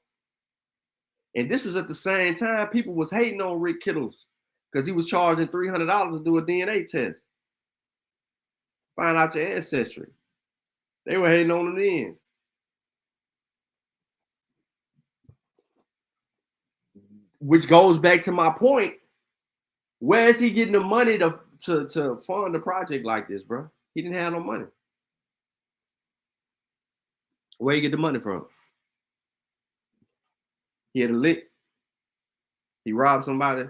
And this was at the same time people was hating on Rick Kittles because he was charging $300 to do a DNA test. Find out your ancestry. They were hating on him then. Which goes back to my point. Where is he getting the money to fund a project like this, bro? He didn't have no money. Where you get the money from? He had a lick. He robbed somebody.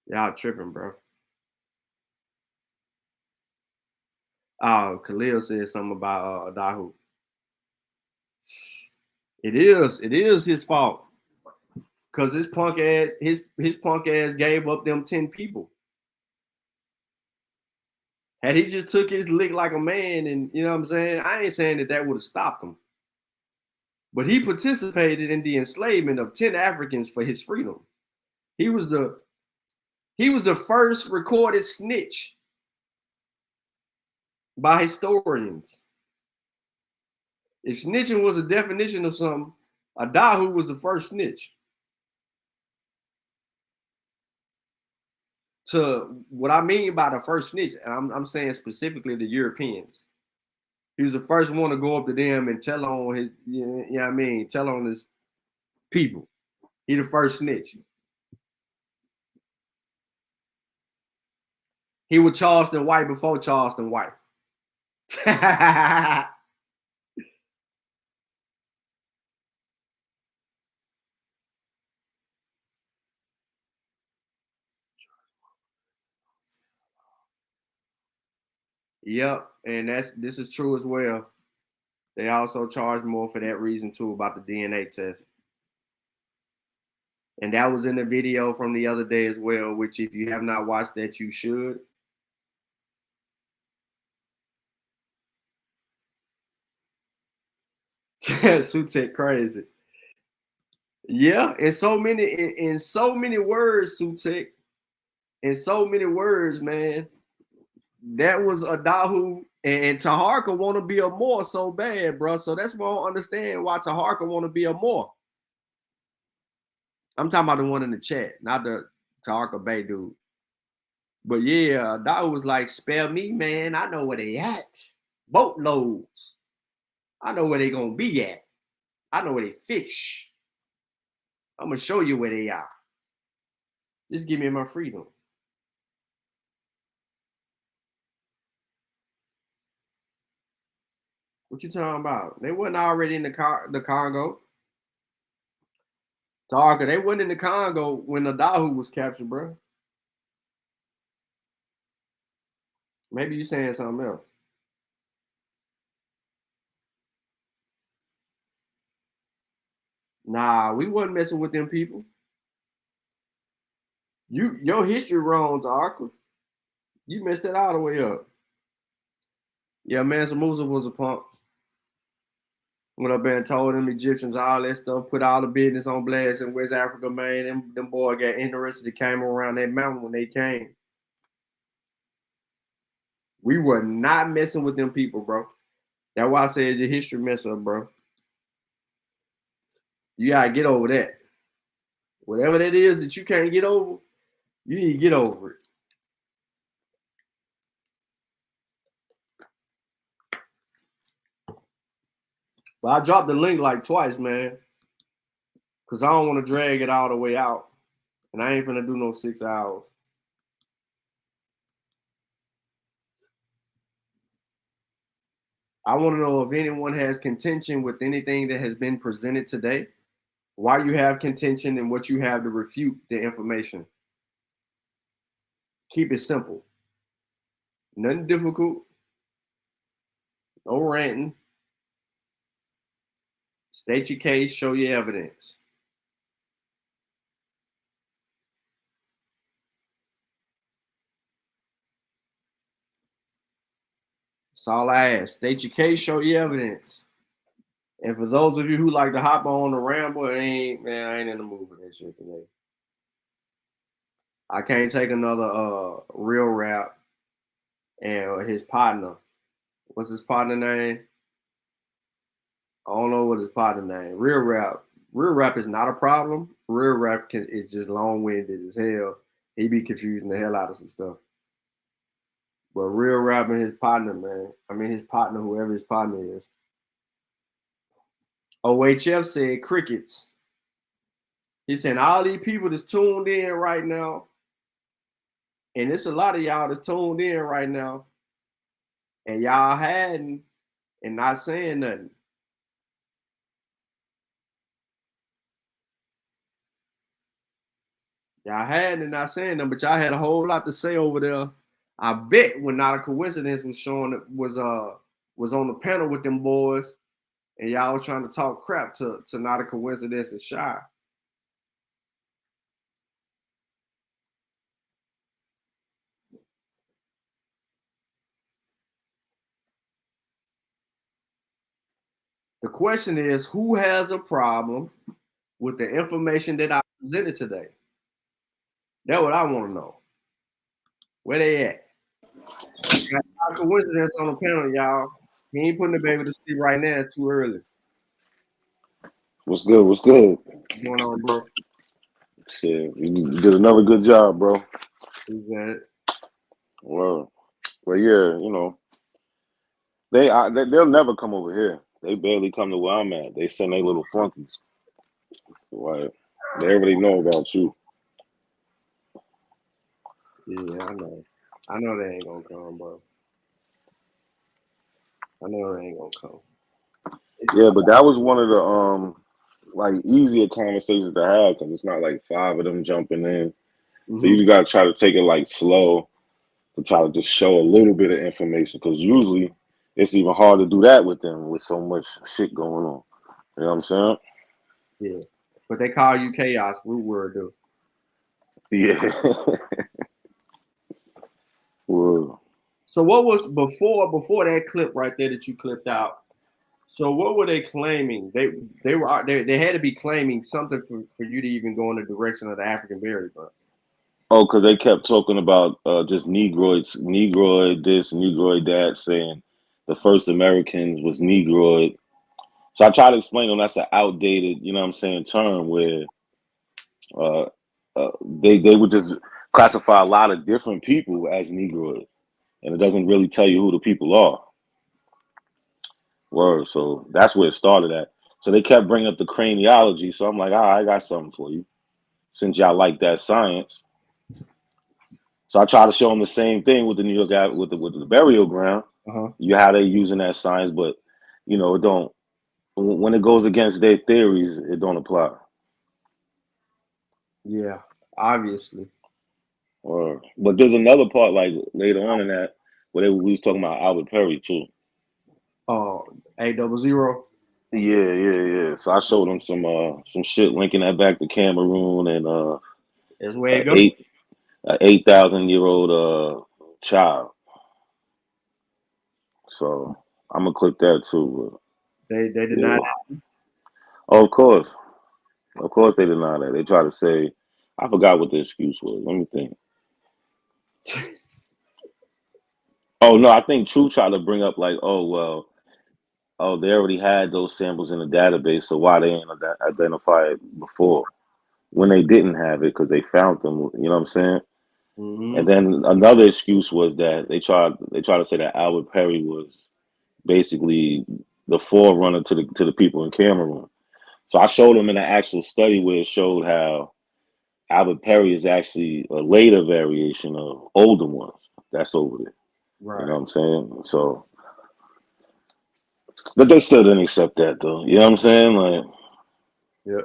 Y'all tripping, bro. Oh, Khalil said something about Dahu. It is his fault. Cause his punk ass gave up them 10 people. Had he just took his lick like a man, and you know what I'm saying? I ain't saying that would have stopped him. But he participated in the enslavement of 10 Africans for his freedom. He was the first recorded snitch by historians. If snitching was a definition of something, Dahu was the first snitch. To what I mean by the first snitch, and I'm saying specifically the Europeans. He was the first one to go up to them and tell on his, you know what I mean, tell on his people. He the first snitch. He was Charleston White before Charleston White. Yep, and this is true as well. They also charge more for that reason too, about the DNA test. And that was in the video from the other day as well, which if you have not watched that, you should. Sutek crazy. Yeah, in so many words, Sutek. In so many words, man. That was a Dahu, and Taharka want to be a Moor so bad, bro. So that's why I don't understand why Taharka want to be a Moor. I'm talking about the one in the chat, not the Taharka Bay dude. But yeah, Dahu was like, spare me, man. I know where they at. Boatloads. I know where they gonna be at. I know where they fish. I'm gonna show you where they are. Just give me my freedom. What you talking about? They wasn't already in the Congo. Tarka, they wasn't in the Congo when the Dahu was captured, bro. Maybe you saying something else. Nah, we wasn't messing with them people. Your history wrong, Tarka. You messed it all the way up. Yeah, Mansa Musa was a punk. Went up there and told them Egyptians all that stuff, put all the business on blast in West Africa, man. Them boys got interested. They came around that mountain when they came. We were not messing with them people, bro. That's why I said your history mess up, bro. You gotta get over that. Whatever that is that you can't get over, you need to get over it. But I dropped the link like twice, man. Because I don't want to drag it all the way out. And I ain't finna do no 6 hours. I want to know if anyone has contention with anything that has been presented today, why you have contention, and what you have to refute the information. Keep it simple. Nothing difficult. No ranting. State your case, show your evidence. That's all I ask. State your case, show your evidence. And for those of you who like to hop on the ramble, I ain't in the mood for that shit today. I can't take another real rap and his partner. What's his partner name? I don't know what his partner name. Real rap is not a problem. Real rap is just long-winded as hell. He be confusing the hell out of some stuff. But real rap and his partner, man. I mean his partner, whoever his partner is. OHF said crickets. He said all these people that's tuned in right now, and it's a lot of y'all that's tuned in right now, and y'all hadn't and not saying nothing. Y'all had and not saying them, but y'all had a whole lot to say over there. I bet when Not a Coincidence was showing was on the panel with them boys, and y'all was trying to talk crap to Not a Coincidence and Shy. The question is, who has a problem with the information that I presented today? That's what I want to know. Where they at? Not a Coincidence on the panel, y'all. He ain't putting the baby to sleep right now. It's too early. What's good? What's good? What's going on, bro? Shit, you did another good job, bro. Who's that? Well, yeah, you know, they'll never come over here. They barely come to where I'm at. They send their little flunkies. Right? They already know about you. Yeah, I know. I know they ain't gonna come, bro. I know they ain't gonna come. Yeah, but that was one of the like easier conversations to have because it's not like 5 of them jumping in. So you just gotta try to take it like slow to try to just show a little bit of information because usually it's even hard to do that with them with so much shit going on. You know what I'm saying? Yeah, but they call you chaos. Root word, though. Yeah. Word. So what was before that clip right there that you clipped out? So what were they claiming? They had to be claiming something for you to even go in the direction of the African burial ground. Oh, because they kept talking about just Negroid this, Negroid that, saying the first Americans was Negroid. So I try to explain to them that's an outdated, you know what I'm saying, term where they would just classify a lot of different people as Negroid, and it doesn't really tell you who the people are. Word. So that's where it started at. So they kept bringing up the craniology. So I'm like, all right, I got something for you, since y'all like that science. So I try to show them the same thing with the New York with the burial ground. You how they using that science, but you know it don't. When it goes against their theories, it don't apply. Yeah, obviously. But there's another part like later on in that where we was talking about Albert Perry too. Oh, 800. Yeah. So I showed them some shit linking that back to Cameroon and that's where it goes. 8,000-year-old child. So I'm gonna click that too. They deny that. Oh, of course they deny that. They try to say, I forgot what the excuse was. Let me think. Oh no, I think True tried to bring up like, oh well, they already had those samples in the database, so why they ain't identify it before when they didn't have it because they found them. You know what I'm saying? And then another excuse was that they tried to say that Albert Perry was basically the forerunner to the people in Cameroon. So I showed them in an actual study where it showed how Albert Perry is actually a later variation of older ones that's over there. Right. You know what I'm saying? So But they still didn't accept that though. You know what I'm saying? Like, yeah.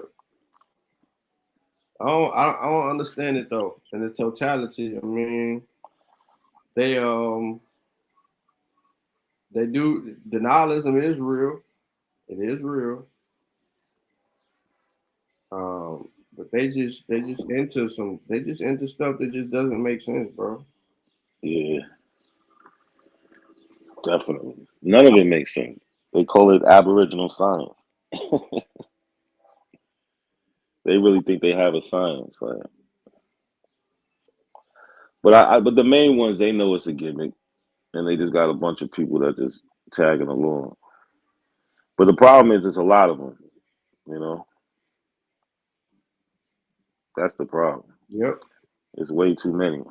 I don't understand it though in its totality. I mean, they do denialism is real. It is real. But they just into stuff that just doesn't make sense, bro. yeah, definitely. None of it makes sense. They call it Aboriginal science. They really think they have a science, like. But the main ones, they know it's a gimmick, and they just got a bunch of people that just tagging along. But the problem is, there's a lot of them. You know, that's the problem. Yep. It's way too many.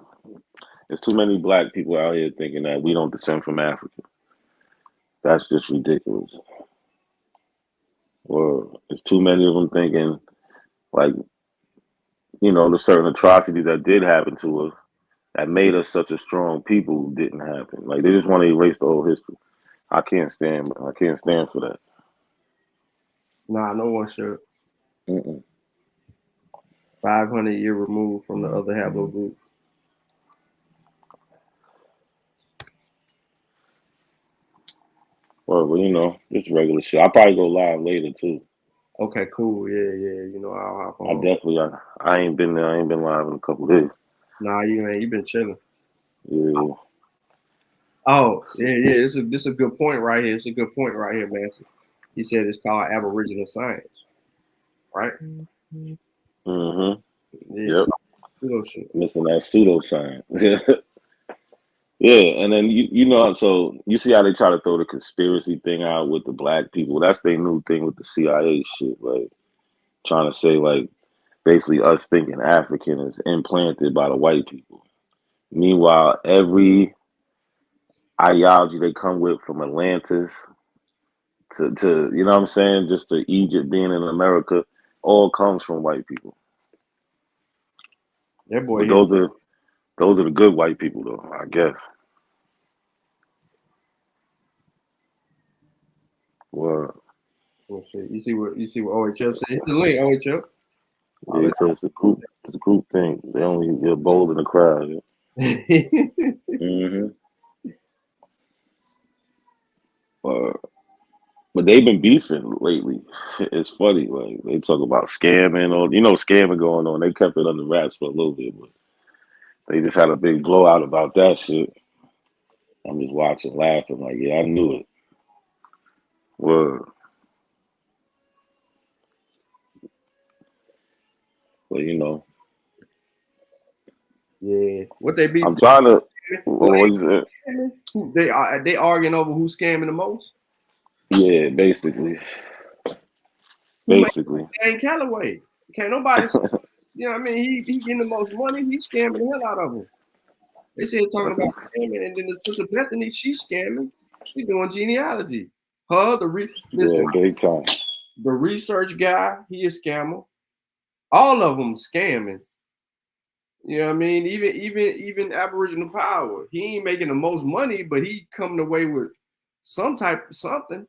There's too many black people out here thinking that we don't descend from Africa. That's just ridiculous. Or there's too many of them thinking, like, you know, the certain atrocities that did happen to us that made us such a strong people didn't happen. Like, they just want to erase the whole history. I can't stand for that. Nah, no one should. Mm-mm. 500 year removed from the other haplogroups. Well, you know, it's regular shit. I'll probably go live later too. Okay, cool. Yeah. You know, I'll hop on. I ain't been there. I ain't been live in a couple days. Nah, you been chilling. Yeah. Oh, yeah. This is a good point right here. It's a good point right here, man. He said it's called Aboriginal science, right? Mm-hmm. Yeah. Yep. Pseudo shit. Missing that pseudo-science. Yeah, and then you know, so you see how they try to throw the conspiracy thing out with the black people. That's their new thing with the CIA shit, like trying to say like basically us thinking African is implanted by the white people. Meanwhile, every ideology they come with from Atlantis to you know what I'm saying, just to Egypt being in America, all comes from white people. That boy But here. those are the good white people though, I guess. Well, Oh, shit. You see what OHF said? Hit the link, OHF. yeah, so it's a group thing. They're bold in the crowd. Yeah. Mm-hmm. But they've been beefing lately. It's funny, like they talk about scamming or scamming going on. They kept it under wraps for a little bit, but they just had a big blowout about that shit. I'm just watching, laughing, like, yeah, I knew it. Word. But Yeah. What they be? I'm trying to. What is it? They arguing over who's scamming the most. Yeah, basically. Dane Calloway. Can't nobody. You know what I mean? He getting the most money. He's scamming the hell out of them. They said talking about scamming, and then the sister Bethany, she's scamming. She's doing genealogy. Listen, big time. The research guy, he a scammer. All of them scamming. You know what I mean? Even Aboriginal Power. He ain't making the most money, but he coming away with some type of something.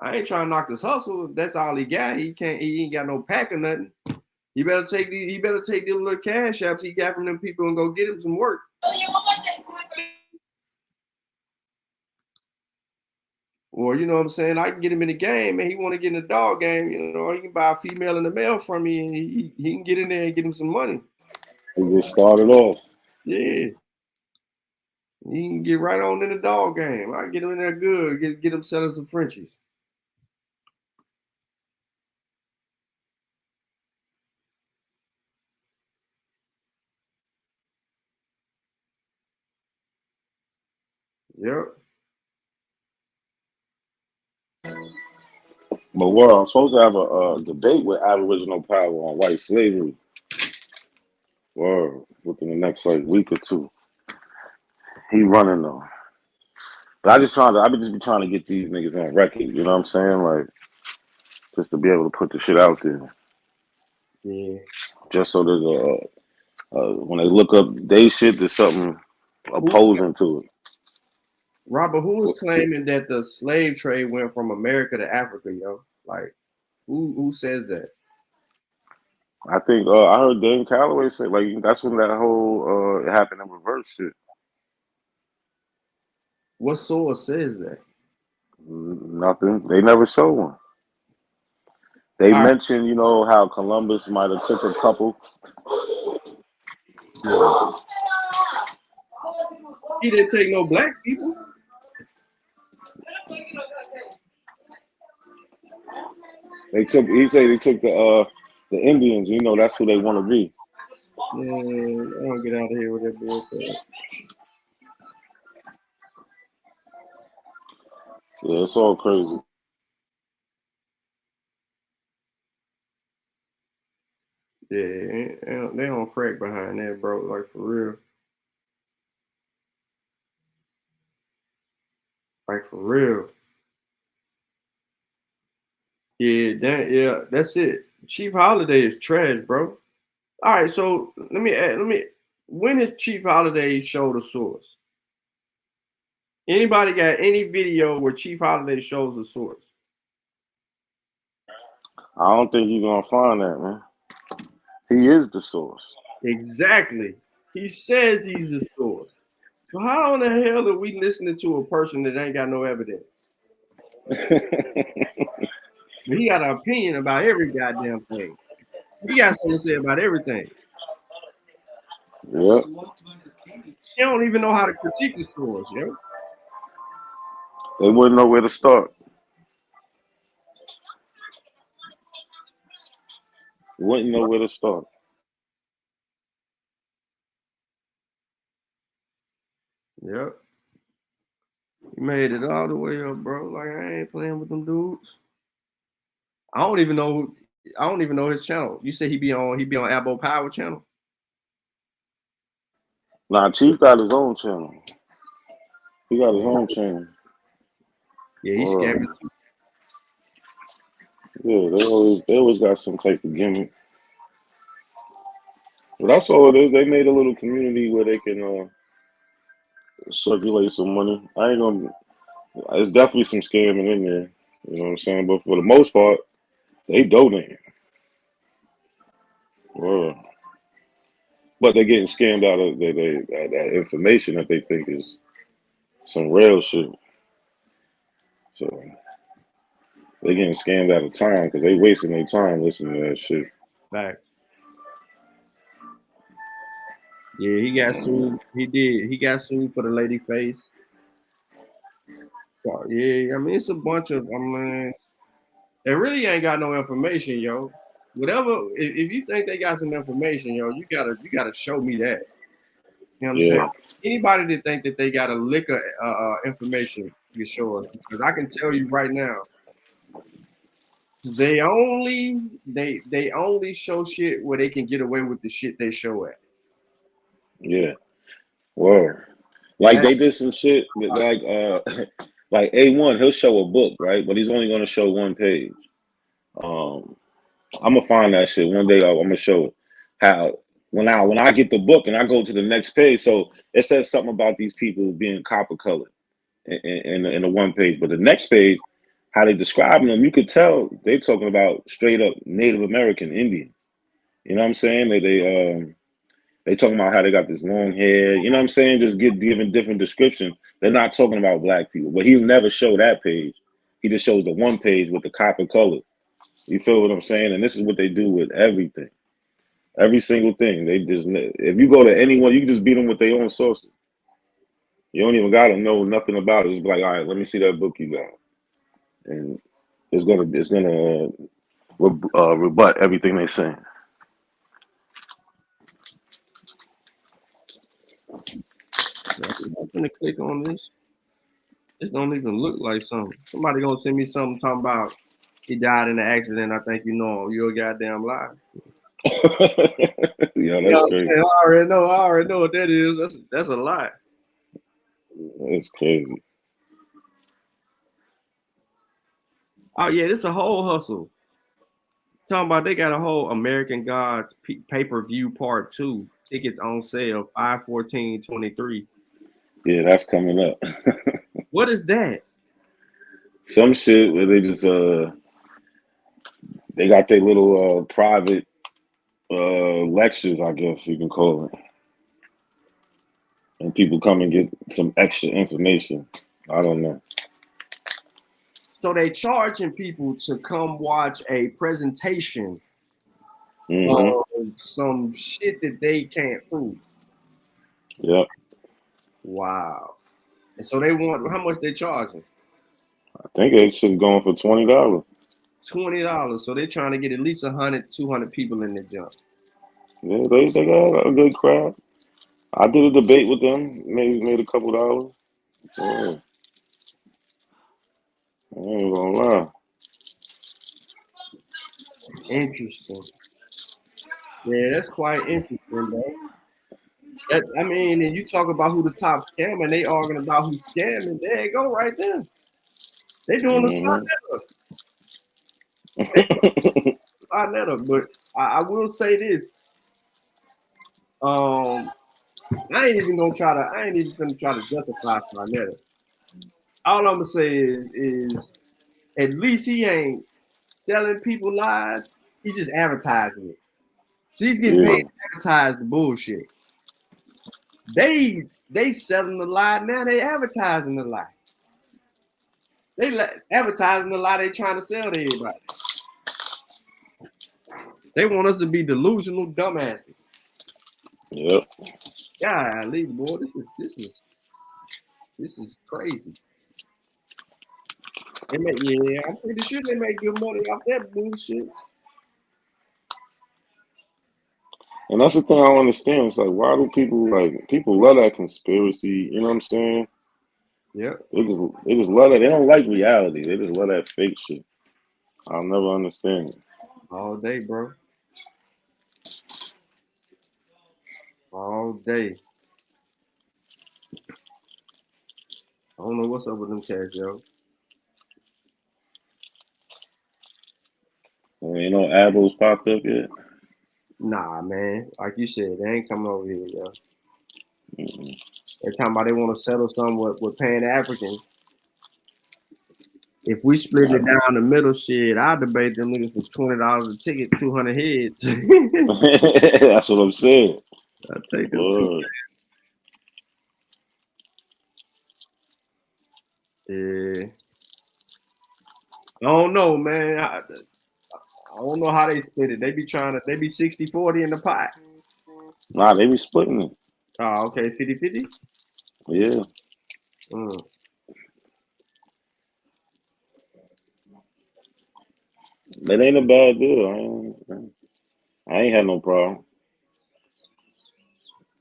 I ain't trying to knock his hustle. That's all he got. He ain't got no pack or nothing. He better take these little cash apps he got from them people and go get him some work. Or you know what I'm saying? I can get him in the game, and he want to get in the dog game. You know, he can buy a female and a male from me, and he can get in there and get him some money. He just started off. Yeah. He can get right on in the dog game. I can get him in there good. Get him selling some Frenchies. Yep. But I'm supposed to have a debate with Aboriginal Power on white slavery. Within the next week or two. He running though. But I just be trying to get these niggas on record. You know what I'm saying? Like, just to be able to put the shit out there. Yeah. Just so there's when they look up they shit, there's something opposing to it. Robert, who was claiming that the slave trade went from America to Africa, yo? Like, who says that? I think I heard Dane Calloway say like that's when that whole it happened in reverse shit. What source says that? Nothing. They never show one. They All right. mentioned, you know, how Columbus might have took a couple. He didn't take no black people. He said they took the Indians. You know, that's who they want to be. Man, I don't get out of here with that bullshit. Yeah, it's all crazy. Yeah, they don't crack behind that, bro. Like for real. Like for real. Yeah, that's it. Chief Holiday is trash, bro. All right, so let me. When is Chief Holiday show the source? Anybody got any video where Chief Holiday shows the source? I don't think you're gonna find that, man. He is the source. Exactly. He says he's the source. So how in the hell are we listening to a person that ain't got no evidence? He got an opinion about every goddamn thing. He got something to say about everything. Yep. They don't even know how to critique the source, yo. They wouldn't know where to start. Wouldn't know where to start. Yep. He made it all the way up, bro. Like I ain't playing with them dudes. I don't even know his channel. You say he be on Abo Power channel? Nah, Chief got his own channel. He got his own channel. Yeah, he's scamming. Yeah, they always got some type of gimmick. But that's all it is. They made a little community where they can circulate some money. I ain't gonna. There's definitely some scamming in there. You know what I'm saying? But for the most part, they donate. Well, but they're getting scammed out of that information that they think is some real shit. So they're getting scammed out of time because they wasting their time listening to that shit. Facts. Yeah, he got sued. He did. He got sued for the lady face. So, yeah, I mean it's a bunch of. They really ain't got no information, yo. Whatever. If you think they got some information, yo, you gotta show me that. You know what I'm saying? Anybody that think that they got a lick of information, you show us because I can tell you right now. They only show shit where they can get away with the shit they show at. Yeah. Whoa. Like they did some shit like like A1, he'll show a book, right? But he's only gonna show one page. I'm gonna find that shit one day. I'm gonna show it how when I get the book and I go to the next page. So it says something about these people being copper colored in the one page, but the next page, how they describing them, you could tell they talking about straight up Native American Indian. You know what I'm saying? They talking about how they got this long hair. You know what I'm saying? Just giving different description. They're not talking about black people, but he'll never show that page. He just shows the one page with the copper color. You feel what I'm saying? And this is what they do with everything. Every single thing. They just, if you go to anyone, you can just beat them with their own sources. You don't even got to know nothing about it. Just be like, all right, let me see that book you got. And it's gonna rebut everything they're saying. I'm gonna click on this. This don't even look like something. Somebody gonna send me something talking about he died in an accident. I think you know you're a goddamn liar. Yeah, that's crazy. I already know what that is. That's a lie. That's crazy. Oh yeah, this a whole hustle. Talking about they got a whole American Gods pay-per-view part 2. Tickets on sale 5/14/23. Yeah, that's coming up. What is that? Some shit where they just they got their little private lectures, I guess you can call it. And people come and get some extra information. I don't know. So they charging people to come watch a presentation Mm-hmm. of some shit that they can't prove. Yep. Wow. And so they want, how much they charging? I think it's just going for $20. $20. So they're trying to get at least 100, 200 people in the jump. Yeah, they got a good crowd. I did a debate with them, made a couple dollars. Yeah. I ain't gonna lie. Interesting. Yeah, that's quite interesting, though. That, I mean, and you talk about who the top scammer, and they arguing about who's scamming. There you go, right there. They doing the side net up. But I will say this. I ain't even gonna try to justify Sarnetta. All I'm gonna say is at least he ain't selling people lies. He's just advertising it. So he's getting paid to advertise the bullshit. They selling the lie now. They advertising the lie. They advertising the lie they trying to sell to everybody. They want us to be delusional dumbasses. Yep. Golly, boy, this is crazy. I'm pretty sure they make good money off that bullshit. And that's the thing I don't understand. It's like, why do people love that conspiracy? You know what I'm saying? Yeah. They just love that. They don't like reality. They just love that fake shit. I'll never understand it. All day, bro. All day. I don't know what's up with them cats, yo. Ain't no Abos popped up yet? Nah, man. Like you said, they ain't coming over here, yo. Mm-mm. They're talking about they want to settle something with Pan-Africans. If we split it down the middle, shit, I'll debate them niggas for $20 a ticket, 200 heads. That's what I'm saying. I'll take them too. Yeah. I don't know, man. I don't know how they split it. They be 60-40 in the pot. Nah, they be splitting it. Oh, okay. It's 50-50? Yeah. That ain't a bad deal. I ain't had no problem.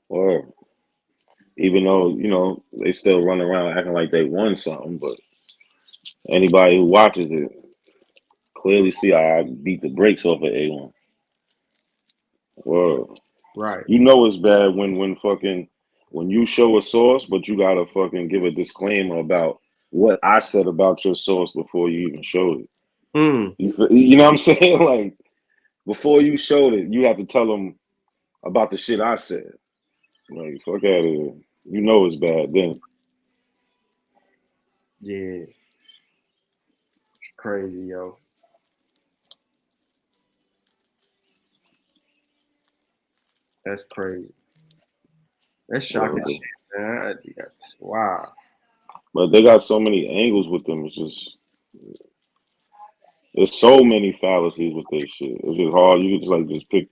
Or even though, they still run around acting like they won something, but anybody who watches it clearly see how I beat the brakes off of A1. Word. Right. You know it's bad when you show a source, but you gotta fucking give a disclaimer about what I said about your source before you even showed it. You know what I'm saying? Like, before you showed it, you have to tell them about the shit I said. Like, fuck out of here. You know it's bad then. Yeah. It's crazy, yo. That's crazy. That's shocking shit, man. Wow. But they got so many angles with them. It's just, there's so many fallacies with their shit. It's just hard. You can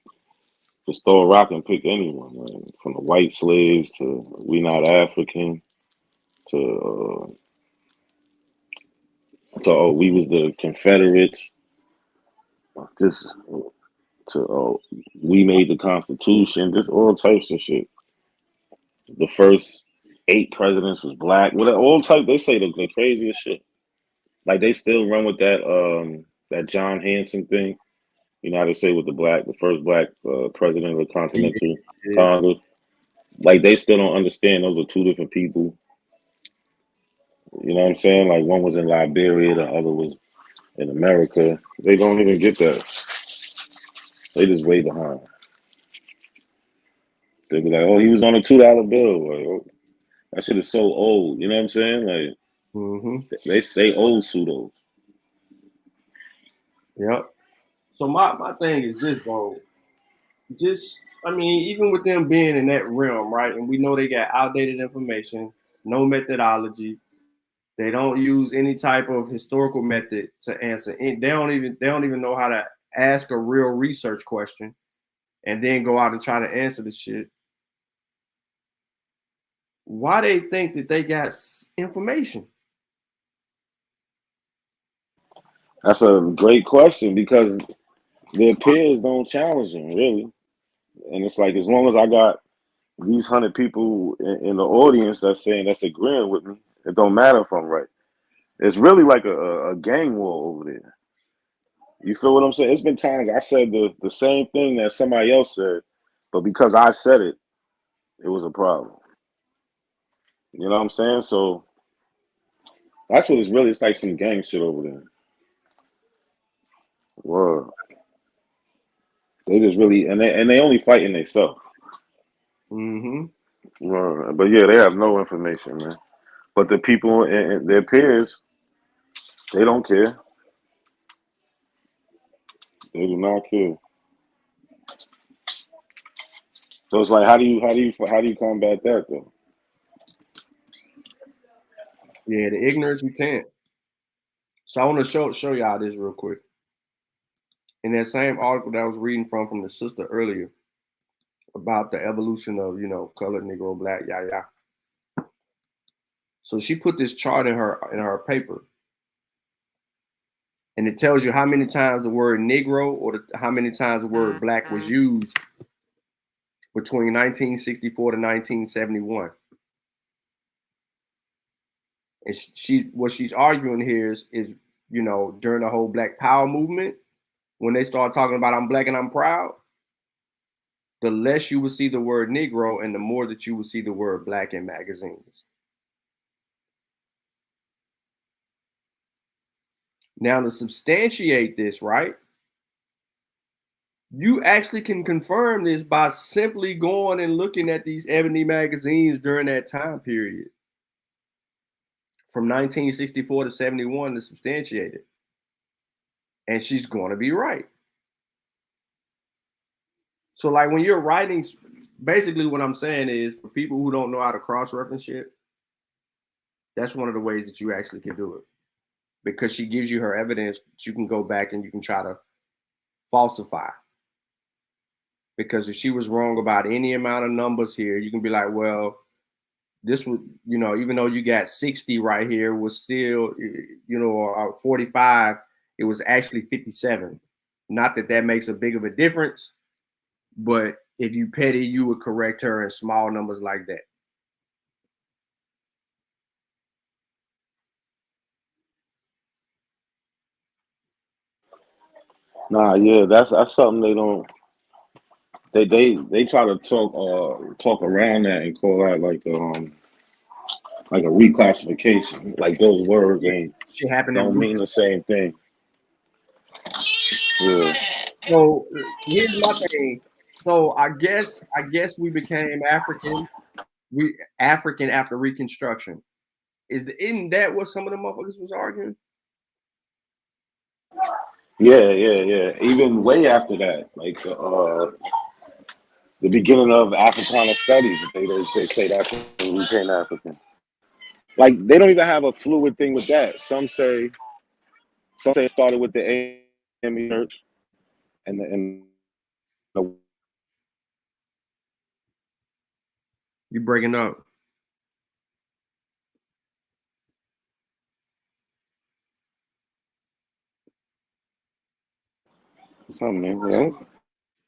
just throw a rock and pick anyone, man. From the white slaves to we not African to we was the Confederates. Just to we made the Constitution. Just all types of shit. The first 8 presidents was black. All type. They say the craziest shit. Like, they still run with that John Hanson thing. You know how they say with the first black president of the Continental Congress. Like, they still don't understand those are 2 different people. You know what I'm saying? Like, one was in Liberia, the other was in America. They don't even get that. They just way behind. They be like, oh, he was on a $2 bill. Like, oh, that shit is so old. You know what I'm saying? Like, They old pseudos. Yep. So my thing is this, bro. I mean, even with them being in that realm, right? And we know they got outdated information, no methodology. They don't use any type of historical method to answer. They don't even know how to ask a real research question and then go out and try to answer the shit. Why they think that they got information? That's a great question because their peers don't challenge them, really. And it's like, as long as I got these 100 people in the audience that's agreeing with me, it don't matter if I'm right. It's really like a gang war over there. You feel what I'm saying? It's been times I said the same thing that somebody else said, but because I said it, it was a problem. You know what I'm saying? So that's what it's really. It's like some gang shit over there. Word. They just really and they only fighting themselves. But yeah, they have no information, man. But the people and their peers, they don't care. They do not care. So it's like, how do you combat that though? Yeah, the ignorance you can't. So I want to show y'all this real quick. In that same article that I was reading from the sister earlier about the evolution of, colored, Negro, black, yeah. So she put this chart in her paper, and it tells you how many times the word Negro or how many times the word black was used between 1964 to 1971. And what she's arguing here is during the whole Black Power movement, when they start talking about I'm black and I'm proud, the less you will see the word Negro and the more that you will see the word black in magazines. Now, to substantiate this, right, you actually can confirm this by simply going and looking at these ebony magazines during that time period from 1964 to 71 to substantiate it. And she's going to be right. So like when you're writing, basically what I'm saying is for people who don't know how to cross-reference shit, that's one of the ways that you actually can do it. Because she gives you her evidence that you can go back and you can try to falsify. Because if she was wrong about any amount of numbers here, you can be like, well, this was, even though you got 60 right here, was still, or 45, it was actually 57. Not that makes a big of a difference, but if you petty, you would correct her in small numbers like that. Nah, yeah, that's something they don't. They try to talk around that and call that like a reclassification. Like those words don't mean the same thing. Yeah. So here's my thing. So I guess we became African. We African after Reconstruction. Isn't that what some of the motherfuckers was arguing? Yeah. Even way after that, like the beginning of Africana studies, they say that's when we became African. Like they don't even have a fluid thing with that. Some say it started with the AME church and the You breaking up. something, man.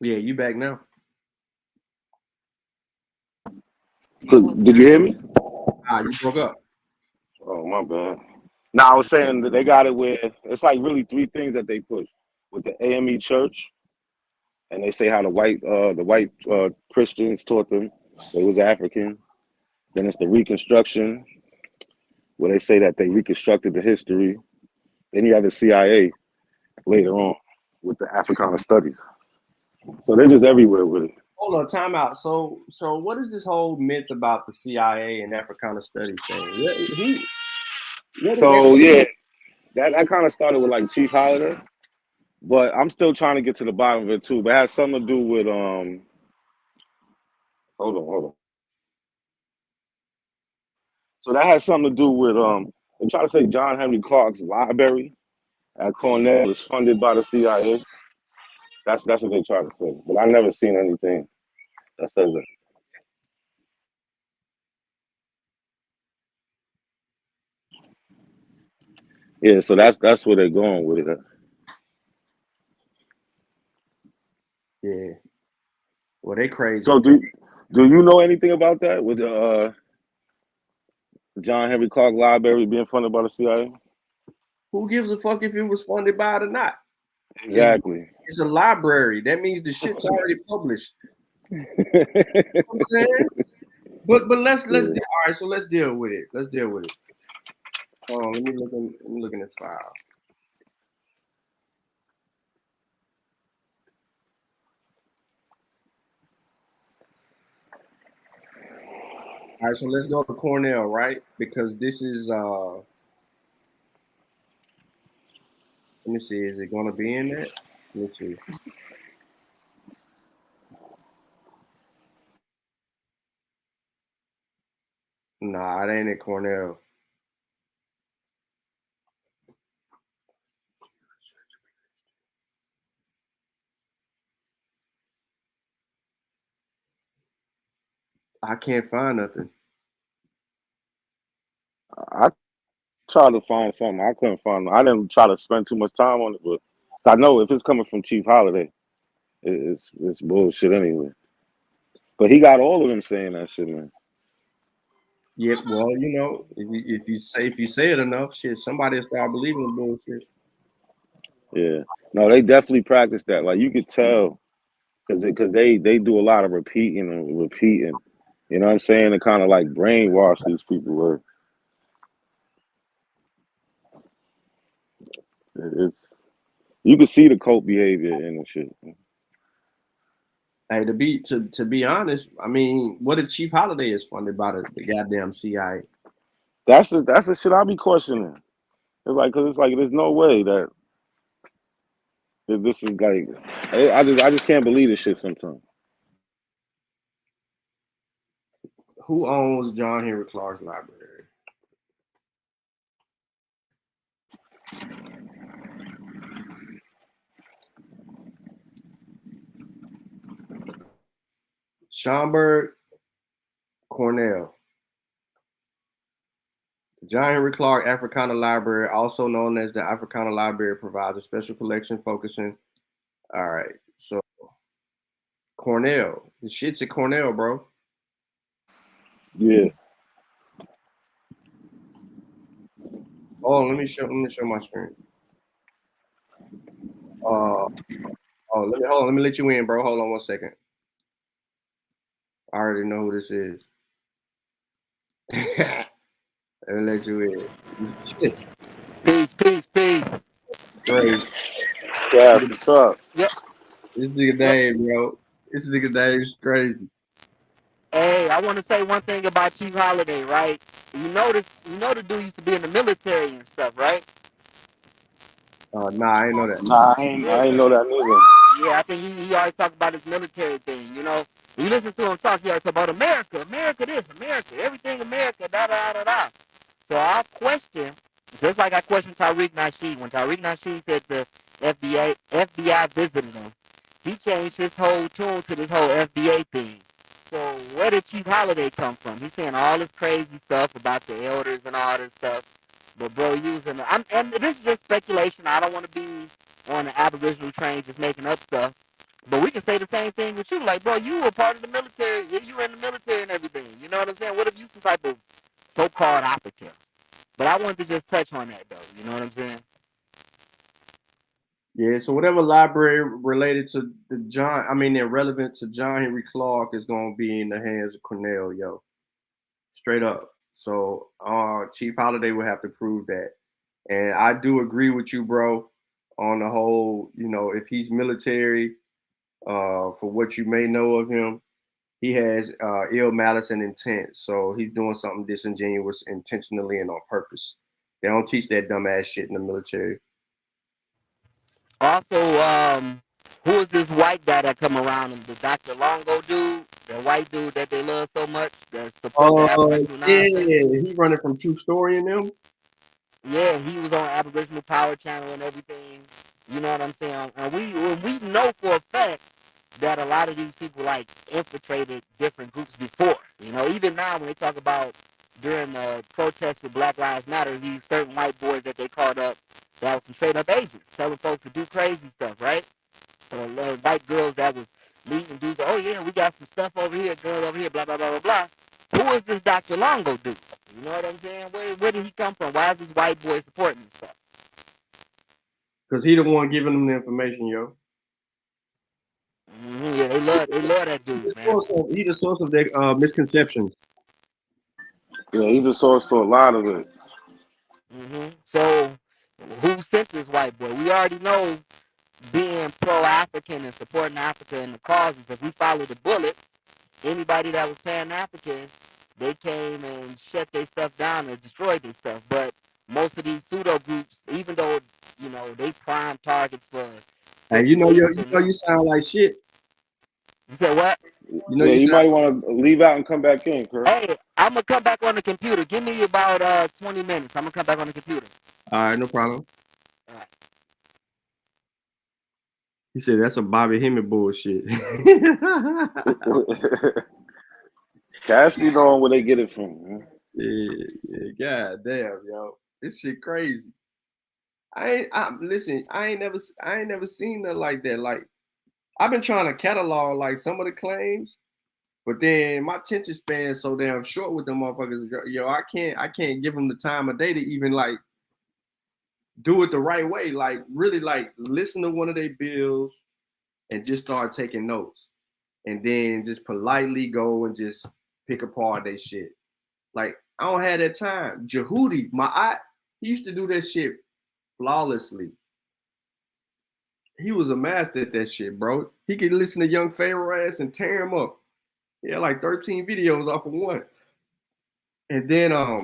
Yeah, you back now. Did you hear me? You broke up. Oh, my bad. No, I was saying that they got it where it's like really three things that they push with the AME church, and they say how the white Christians taught them they was African. Then it's the Reconstruction, where they say that they reconstructed the history. Then you have the CIA later on with the Africana studies. So they're just everywhere with it. Hold on, time out. So what is this whole myth about the CIA and Africana studies thing? So yeah, that kind of started with like Chief Holiday, but I'm still trying to get to the bottom of it too. But it has something to do with hold on. So that has something to do with I'm trying to say John Henry Clark's library at Cornell is funded by the CIA. That's what they try to say, but I never seen anything that says that. Yeah, so that's where they're going with it. Yeah. Well, they crazy. So do you know anything about that with the John Henry Clark Library being funded by the CIA? Who gives a fuck if it was funded by it or not? Exactly. It's a library. That means the shit's already published. You know what I'm saying? But let's deal. All right, so let's deal with it. Let's deal with it. Let me look in this file. All right, so let's go to Cornell, right? Because this is let me see, is it gonna be in there? Let me see. Nah, it ain't at Cornell. I can't find nothing. I tried to find something. I couldn't find it. I didn't try to spend too much time on it, but I know if it's coming from Chief Holiday, it's bullshit anyway. But he got all of them saying that shit, man. Yeah, well, you know, if you say it enough, shit, somebody will start believing the bullshit. Yeah, no, they definitely practice that. Like you could tell, because they do a lot of repeating and repeating. You know what I'm saying? To kind of like brainwash these people. Where it's you can see the cult behavior in the shit. Hey, to be honest, I mean, what if Chief Holiday is funded by the goddamn CIA? That's the shit I be questioning. It's like, cause it's like there's no way that this is like I just can't believe this shit sometimes. Who owns John Henry Clark's library? Schomburg, Cornell. The John Henry Clark Africana Library, also known as the Africana Library, provides a special collection focusing. All right, so Cornell. The shit's at Cornell, bro. Yeah. Oh, let me show my screen. Let me let you in, bro. Hold on 1 second. I already know who this is. Let me let you in. Peace. Crazy. Yeah, what's up? Yep. This nigga name, bro. This nigga name is crazy. Hey, I want to say one thing about Chief Holiday, right? You know the dude used to be in the military and stuff, right? Nah, I ain't know that. Nah, I ain't know that neither. Yeah, I think he always talk about his military thing, you know. When you listen to him talk, he always talk about America this, America, everything America, da. So I question, just like I questioned Tariq Nasheed, when Tariq Nasheed said the FBI visited him, he changed his whole tune to this whole FBA thing. So where did Chief Holiday come from? He's saying all this crazy stuff about the elders and all this stuff. But bro, and this is just speculation. I don't want to be on the Aboriginal train just making up stuff. But we can say the same thing with you. Like, bro, you were part of the military. You were in the military and everything. You know what I'm saying? What if you some type of so-called operative? But I wanted to just touch on that, though. You know what I'm saying? Yeah, so whatever library related to they're relevant to John Henry Clark is gonna be in the hands of Cornell, yo. Straight up. So Chief Holiday will have to prove that. And I do agree with you, bro, on the whole, you know, if he's military, for what you may know of him, he has ill malice and intent. So he's doing something disingenuous intentionally and on purpose. They don't teach that dumbass shit in the military. Also, who is this white guy that come around him? The Dr. Longo dude, the white dude that they love so much, that support the Aboriginal Yeah, nonsense. he running from True Story and them. Yeah, he was on Aboriginal Power Channel and everything. You know what I'm saying? And we know for a fact that a lot of these people like infiltrated different groups before. You know, even now when they talk about during the protests with Black Lives Matter, these certain white boys that they called up that was some straight up agents telling folks to do crazy stuff, right? So white girls that was meeting dudes, oh yeah, we got some stuff over here, guns over here, blah blah blah blah blah. Who is this Dr. Longo dude? You know what I'm saying? Where did he come from? Why is this white boy supporting this stuff? Cause he the one giving them the information, yo. Yeah, they love that dude, man. He the source of their misconceptions. Yeah, he's the source for a lot of it. So, who sent this white boy? We already know being pro-African and supporting Africa and the causes. If we follow the bullets, anybody that was Pan-African, they came and shut their stuff down and destroyed their stuff. But most of these pseudo groups, even though you know they prime targets for, Hey, you know you sound like shit. You said what? You know, yeah, you might want to leave out and come back in, Kurt. Hey, I'm gonna come back on the computer. Give me about 20 minutes. I'm gonna come back on the computer. All right, no problem. All right. He said that's some Bobby Hemming bullshit. Cats be knowing where they get it from, man. Yeah, god damn, yo, this shit crazy. Listen, I ain't never seen nothing like that. Like, I've been trying to catalog like some of the claims, but then my attention span is so damn short with them motherfuckers. Yo, I can't give them the time of day to even like do it the right way. Like, really, like listen to one of their bills and just start taking notes, and then just politely go and just pick apart their shit. Like, I don't have that time. Jehudi, he used to do that shit flawlessly. He was a master at that shit, bro. He could listen to Young Pharaoh ass and tear him up. He had like 13 videos off of one. And then I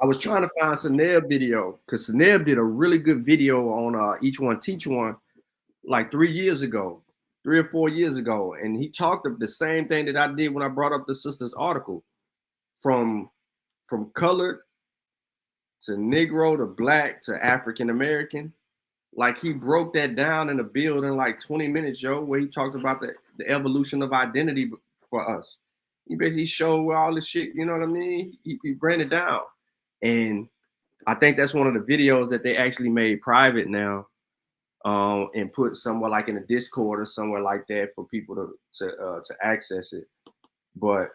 was trying to find Saneb video because Saneb did a really good video on Each One Teach One like 3 years ago, 3 or 4 years ago. And he talked of the same thing that I did when I brought up the sister's article. From colored to Negro to Black to African American. Like, he broke that down in a build in like 20 minutes, yo, where he talked about the evolution of identity for us. He basically showed all this shit, you know what I mean? He ran it down. And I think that's one of the videos that they actually made private now, and put somewhere like in a Discord or somewhere like that for people to access it. But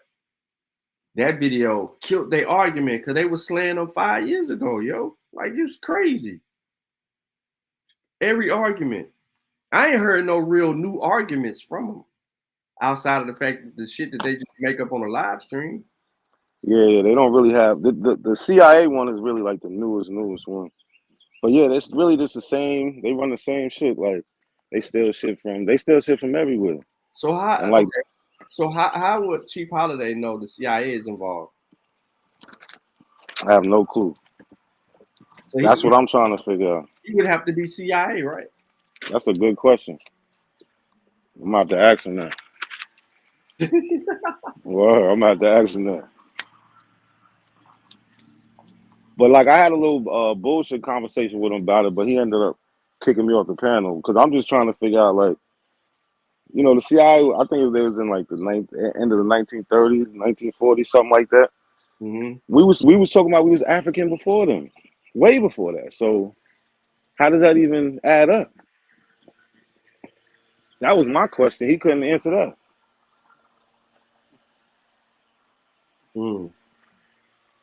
that video killed their argument because they were slaying them 5 years ago, yo. Like, it's crazy. Every argument. I ain't heard no real new arguments from them outside of the fact that the shit that they just make up on a live stream. Yeah, they don't really have the CIA one is really like the newest one. But yeah, that's really just the same. They run the same shit. Like, they steal shit from everywhere. So how would Chief Holiday know the CIA is involved? I have no clue. So that's what I'm trying to figure out. He would have to be CIA, right? That's a good question. I'm about to ask him that. Well, I'm about to ask him that. But like, I had a little bullshit conversation with him about it, but he ended up kicking me off the panel because I'm just trying to figure out, like, you know, the CIA. I think they was in like the end of the 1930s, 1940s, something like that. Mm-hmm. We was talking about we was African before them, way before that. So how does that even add up? That was my question. He couldn't answer that.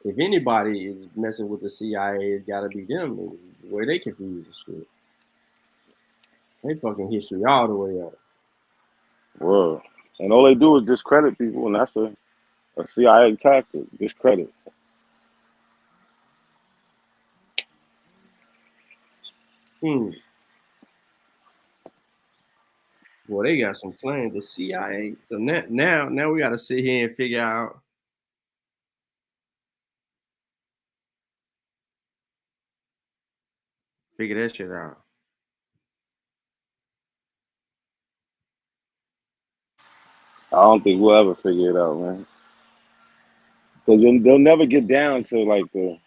If anybody is messing with the CIA, it's got to be them. It's the way they confuse the shit. They fucking history all the way up. Whoa. And all they do is discredit people, and that's a CIA tactic, discredit. Well, they got some claims, the CIA. So now we got to sit here and figure out figure that shit out. I don't think we'll ever figure it out, man. Because they'll never get down to like the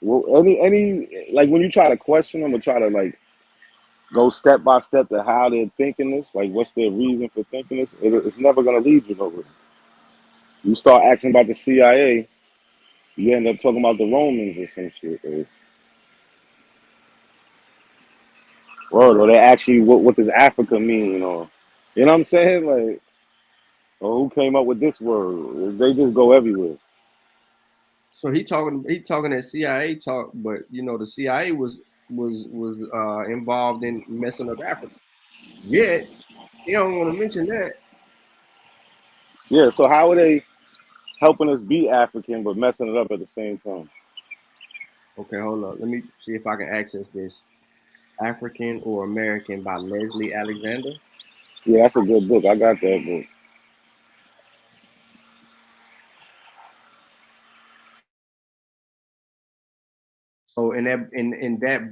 any like when you try to question them or try to like go step by step to how they're thinking this, like what's their reason for thinking this, it's never gonna lead you nowhere. You start asking about the CIA, you end up talking about the Romans or some shit. Or they actually what does Africa mean, or you know what I'm saying? Like, or who came up with this word? They just go everywhere. So he talking that CIA talk, but you know the CIA was involved in messing up Africa. Yet he don't want to mention that. Yeah, so how are they helping us be African but messing it up at the same time? Okay, hold up. Let me see if I can access this. African or American by Leslie Alexander. Yeah, that's a good book. I got that book. So in that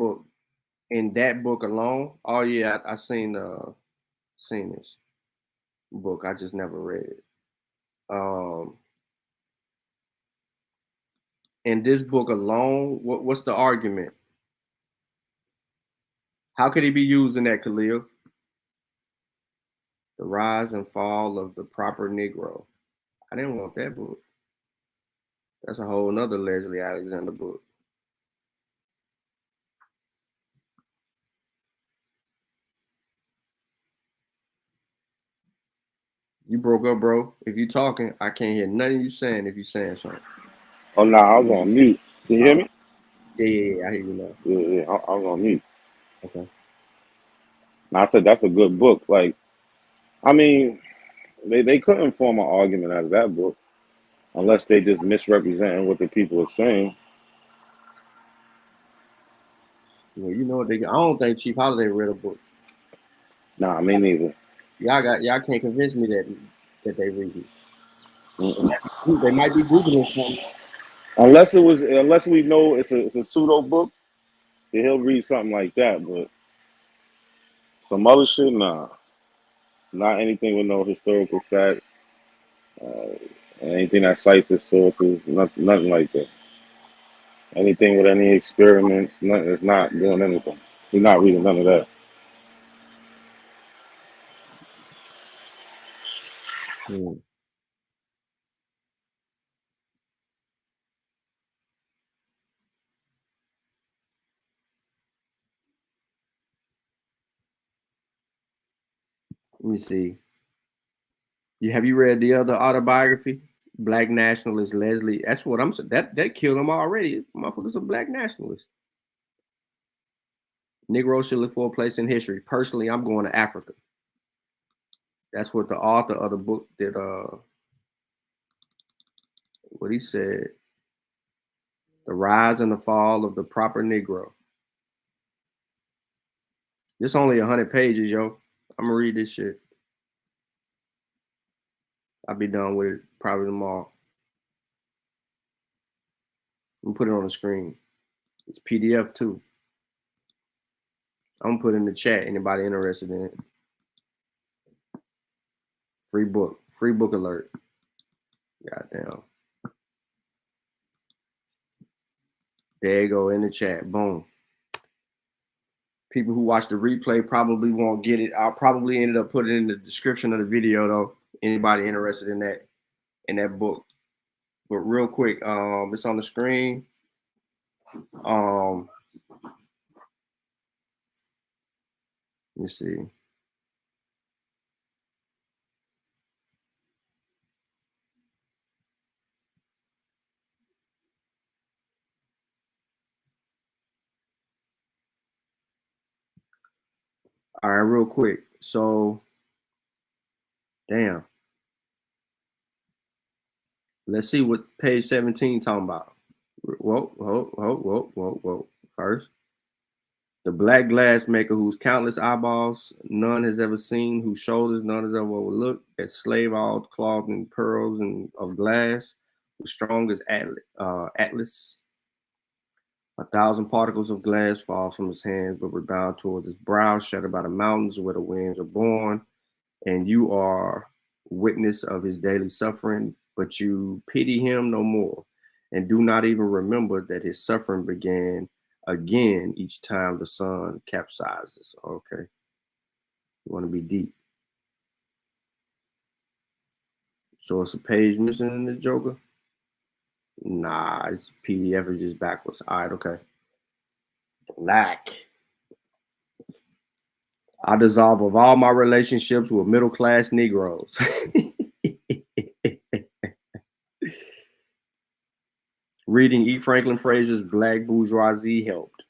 book alone, oh yeah, I seen this book. I just never read it. In this book alone, what's the argument? How could he be using that, Khalil? The Rise and Fall of the Proper Negro. I didn't want that book. That's a whole nother Leslie Alexander book. You broke up, bro. If you talking, I can't hear nothing you saying if you saying something. Oh, no, I was on mute. Can you hear me? Yeah, I hear you now. Yeah, I was on mute. Okay. Now, I said that's a good book. Like, I mean, they couldn't form an argument out of that book unless they just misrepresenting what the people are saying. Well, you know what I don't think Chief Holiday read a book. Nah, me neither. Y'all can't convince me that they read it. They might be Googling something. Unless we know it's a pseudo book, then he'll read something like that. But some other shit, nah. Not anything with no historical facts. Anything that cites its sources, nothing like that. Anything with any experiments, nothing, it's not doing anything. He's not reading none of that. Let me see. Have you read the other autobiography? Black nationalist Leslie. That's what I'm saying. That killed him already. This motherfucker's a black nationalist. Negros should look for a place in history. Personally, I'm going to Africa. That's what the author of the book did. What he said. The Rise and the Fall of the Proper Negro. It's only 100 pages, yo. I'm gonna read this shit. I'll be done with it probably tomorrow. I'm gonna put it on the screen. It's PDF too. I'm gonna put it in the chat. Anybody interested in it? Free book alert. Goddamn. There you go in the chat. Boom. People who watch the replay probably won't get it. I'll probably ended up putting it in the description of the video though. Anybody interested in that book. But real quick, it's on the screen. Let me see. All right, real quick. So, damn. Let's see what page 17 talking about. Whoa. First, the black glass maker whose countless eyeballs none has ever seen, whose shoulders none has ever overlooked, that slave all cloth and pearls and of glass, who's strong as Atlas. 1,000 particles of glass fall from his hands, but rebound towards his brow, shattered by the mountains where the winds are born. And you are witness of his daily suffering, but you pity him no more, and do not even remember that his suffering began again each time the sun capsizes. Okay. You want to be deep. So it's a page missing in this Joker? Nah, it's PDF is just backwards. All right, okay. Black. I dissolve of all my relationships with middle-class Negroes. Reading E. Franklin Frazier's Black Bourgeoisie helped.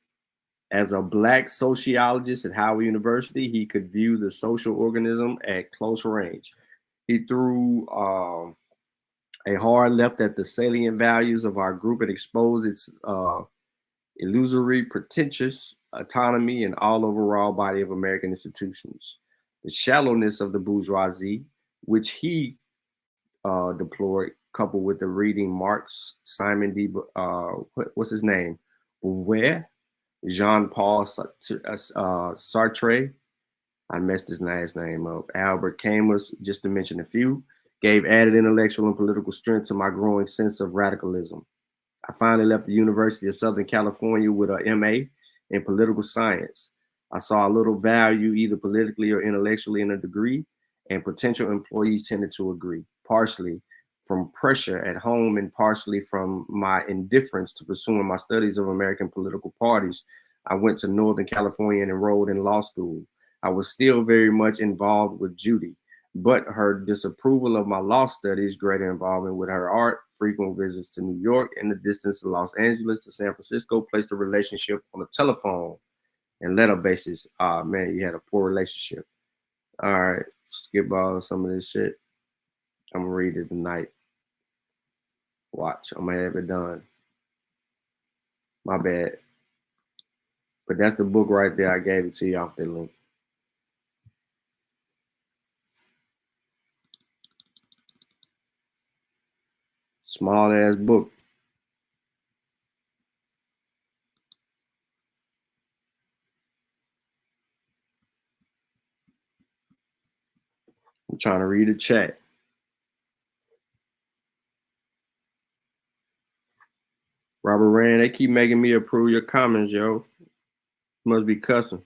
As a Black sociologist at Howard University, he could view the social organism at close range. He threw a hard left at the salient values of our group and exposed its illusory, pretentious autonomy and all overall body of American institutions. The shallowness of the bourgeoisie, which he deplored, coupled with the reading Marx, Simon D. What's his name? Beauvoir, Jean-Paul Sartre, I messed his last name up, Albert Camus, just to mention a few, gave added intellectual and political strength to my growing sense of radicalism. I finally left the University of Southern California with a MA in political science. I saw a little value either politically or intellectually in a degree, and potential employees tended to agree, partially from pressure at home and partially from my indifference to pursuing my studies of American political parties. I went to Northern California and enrolled in law school. I was still very much involved with Judy, but her disapproval of my law studies, greater involvement with her art, frequent visits to New York, and the distance to Los Angeles to San Francisco placed the relationship on a telephone and letter basis. Ah, man, you had a poor relationship. All right, skip all some of this shit. I'm gonna read it tonight. Watch, I'm gonna have it done. My bad. But that's the book right there. I gave it to you off that link. Small ass book. I'm trying to read the chat. Robert Rand, they keep making me approve your comments, yo. Must be cussing.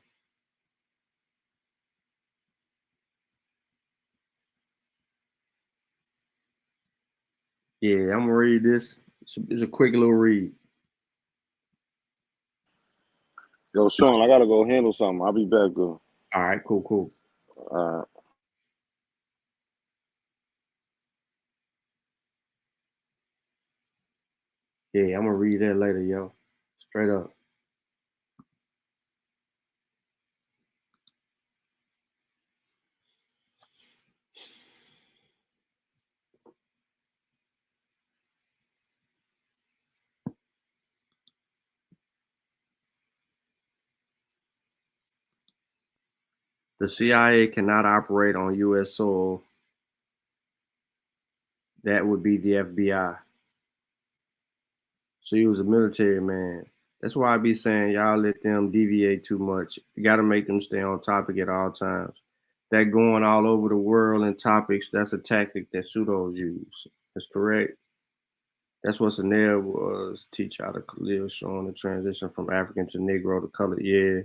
Yeah, I'm gonna read this. It's a quick little read. Yo, Sean, I gotta go handle something. I'll be back, though. All right, cool. Yeah, I'm gonna read that later, yo. Straight up. The CIA cannot operate on U.S. soil. That would be the FBI. So he was a military man. That's why I be saying y'all let them deviate too much. You got to make them stay on topic at all times. That going all over the world in topics, that's a tactic that pseudos use. That's correct. That's what Sanel was, teach how to live, showing the transition from African to Negro to colored. Yeah.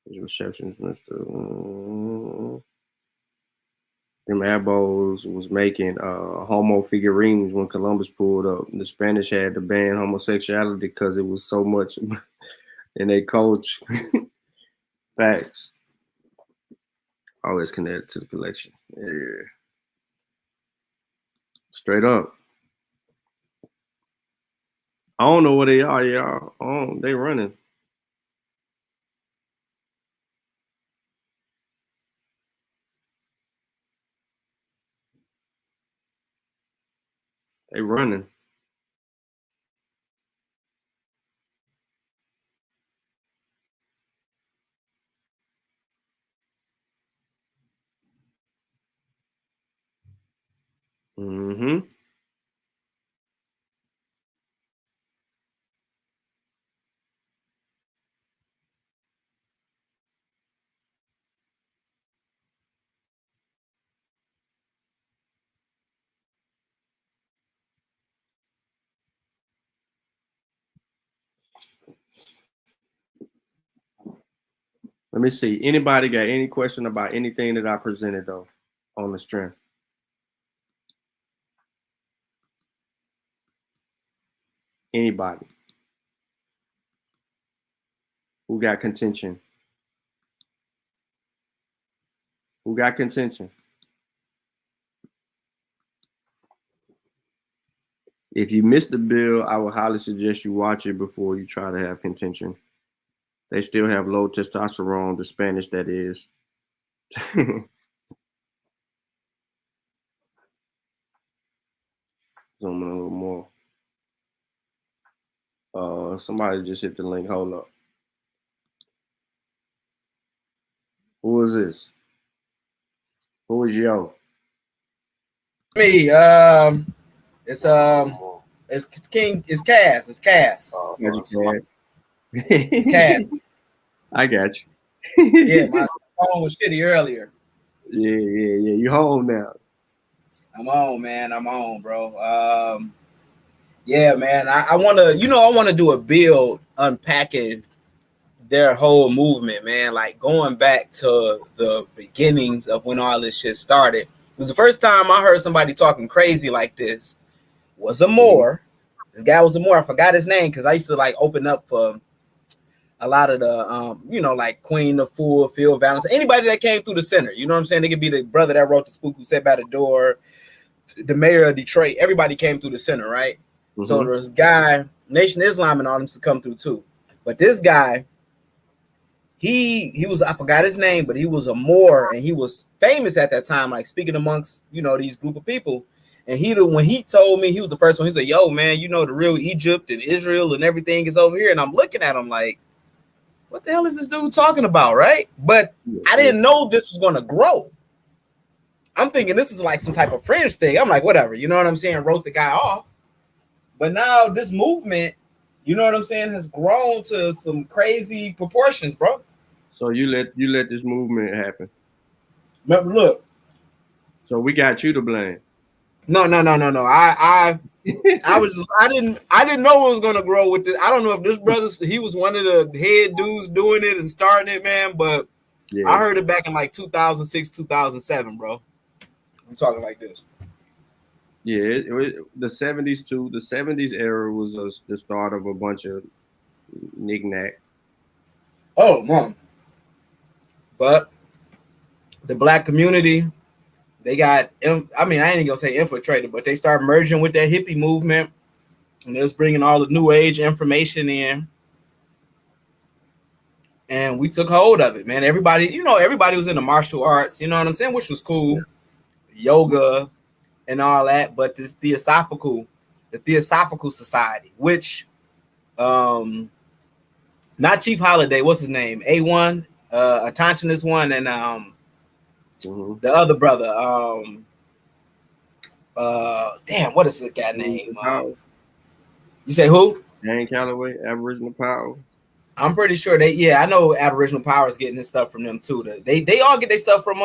His receptions, Mr. Them Abos was making homo figurines when Columbus pulled up. The Spanish had to ban homosexuality because it was so much in their culture. Facts. Always connected to the collection. Yeah. Straight up. I don't know where they are, y'all. Oh, they running. They running. Mm-hmm. Let me see. Anybody got any question about anything that I presented though on the strength? Anybody who got contention? Who got contention? If you missed the bill, I would highly suggest you watch it before you try to have contention. They still have low testosterone, the Spanish that is. Zoom in a little more. Somebody just hit the link. Hold up. Who is this? Who is yo? Me. It's King. It's Cass. It's Cass. It's Cass. I got you. Yeah, my phone was shitty earlier. Yeah. You home now? I'm on, man. I'm on, bro. Yeah, man. I want to do a build unpacking their whole movement, man. Like going back to the beginnings of when all this shit started. It was the first time I heard somebody talking crazy like this. Was a Moor. This guy was a Moor. I forgot his name because I used to like open up for a lot of the like Queen of Fool, Phil Valance, anybody that came through the center. You know what I'm saying? They could be the brother that wrote the Spook Who Sat by the Door, the mayor of Detroit. Everybody came through the center, right? Mm-hmm. So there's guy, Nation Islam and all them to come through too. But this guy, he was, I forgot his name, but he was a Moor and he was famous at that time, like speaking amongst, these group of people. And when he told me, he was the first one, he said, yo, man, the real Egypt and Israel and everything is over here. And I'm looking at him like, what the hell is this dude talking about, right? But I didn't know this was going to grow. I'm thinking this is like some type of fringe thing. I'm like, whatever, you know what I'm saying? Wrote the guy off. But now this movement, you know what I'm saying, has grown to some crazy proportions, bro. So you let this movement happen. But look. So we got you to blame. No. I didn't know it was gonna grow with this. I don't know if this brother, he was one of the head dudes doing it and starting it, man. But yeah. I heard it back in like 2006, 2007, bro. I'm talking like this. Yeah, it was the 70s too. The 70s era was the start of a bunch of knick-knack. Oh, man. But the black community, they got, I mean, I ain't gonna say infiltrated, but they start merging with that hippie movement. And they was bringing all the new age information in. And we took hold of it, man. Everybody was in the martial arts, you know what I'm saying? Which was cool. Yoga and all that. But this Theosophical Society, which, not Chief Holiday, what's his name? A1, Attentionist one, and the other brother, damn, what is the guy name? You say who? Dan Calloway, Aboriginal Power. I'm pretty sure I know Aboriginal Power is getting this stuff from them too. They all get their stuff from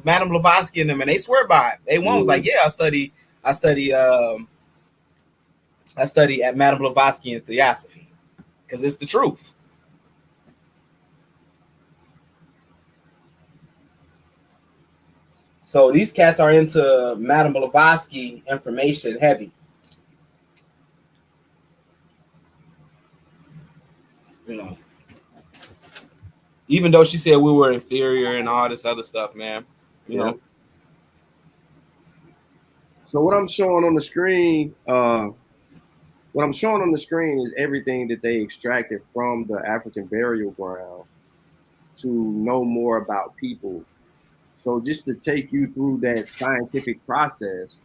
Madame Blavatsky and them, and they swear by it. A1 was like, yeah, I study at Madame Blavatsky in Theosophy because it's the truth. So these cats are into Madame Blavatsky information heavy. Even though she said we were inferior and all this other stuff, man, you know. So what I'm showing on the screen, is everything that they extracted from the African burial ground to know more about people. So just to take you through that scientific process,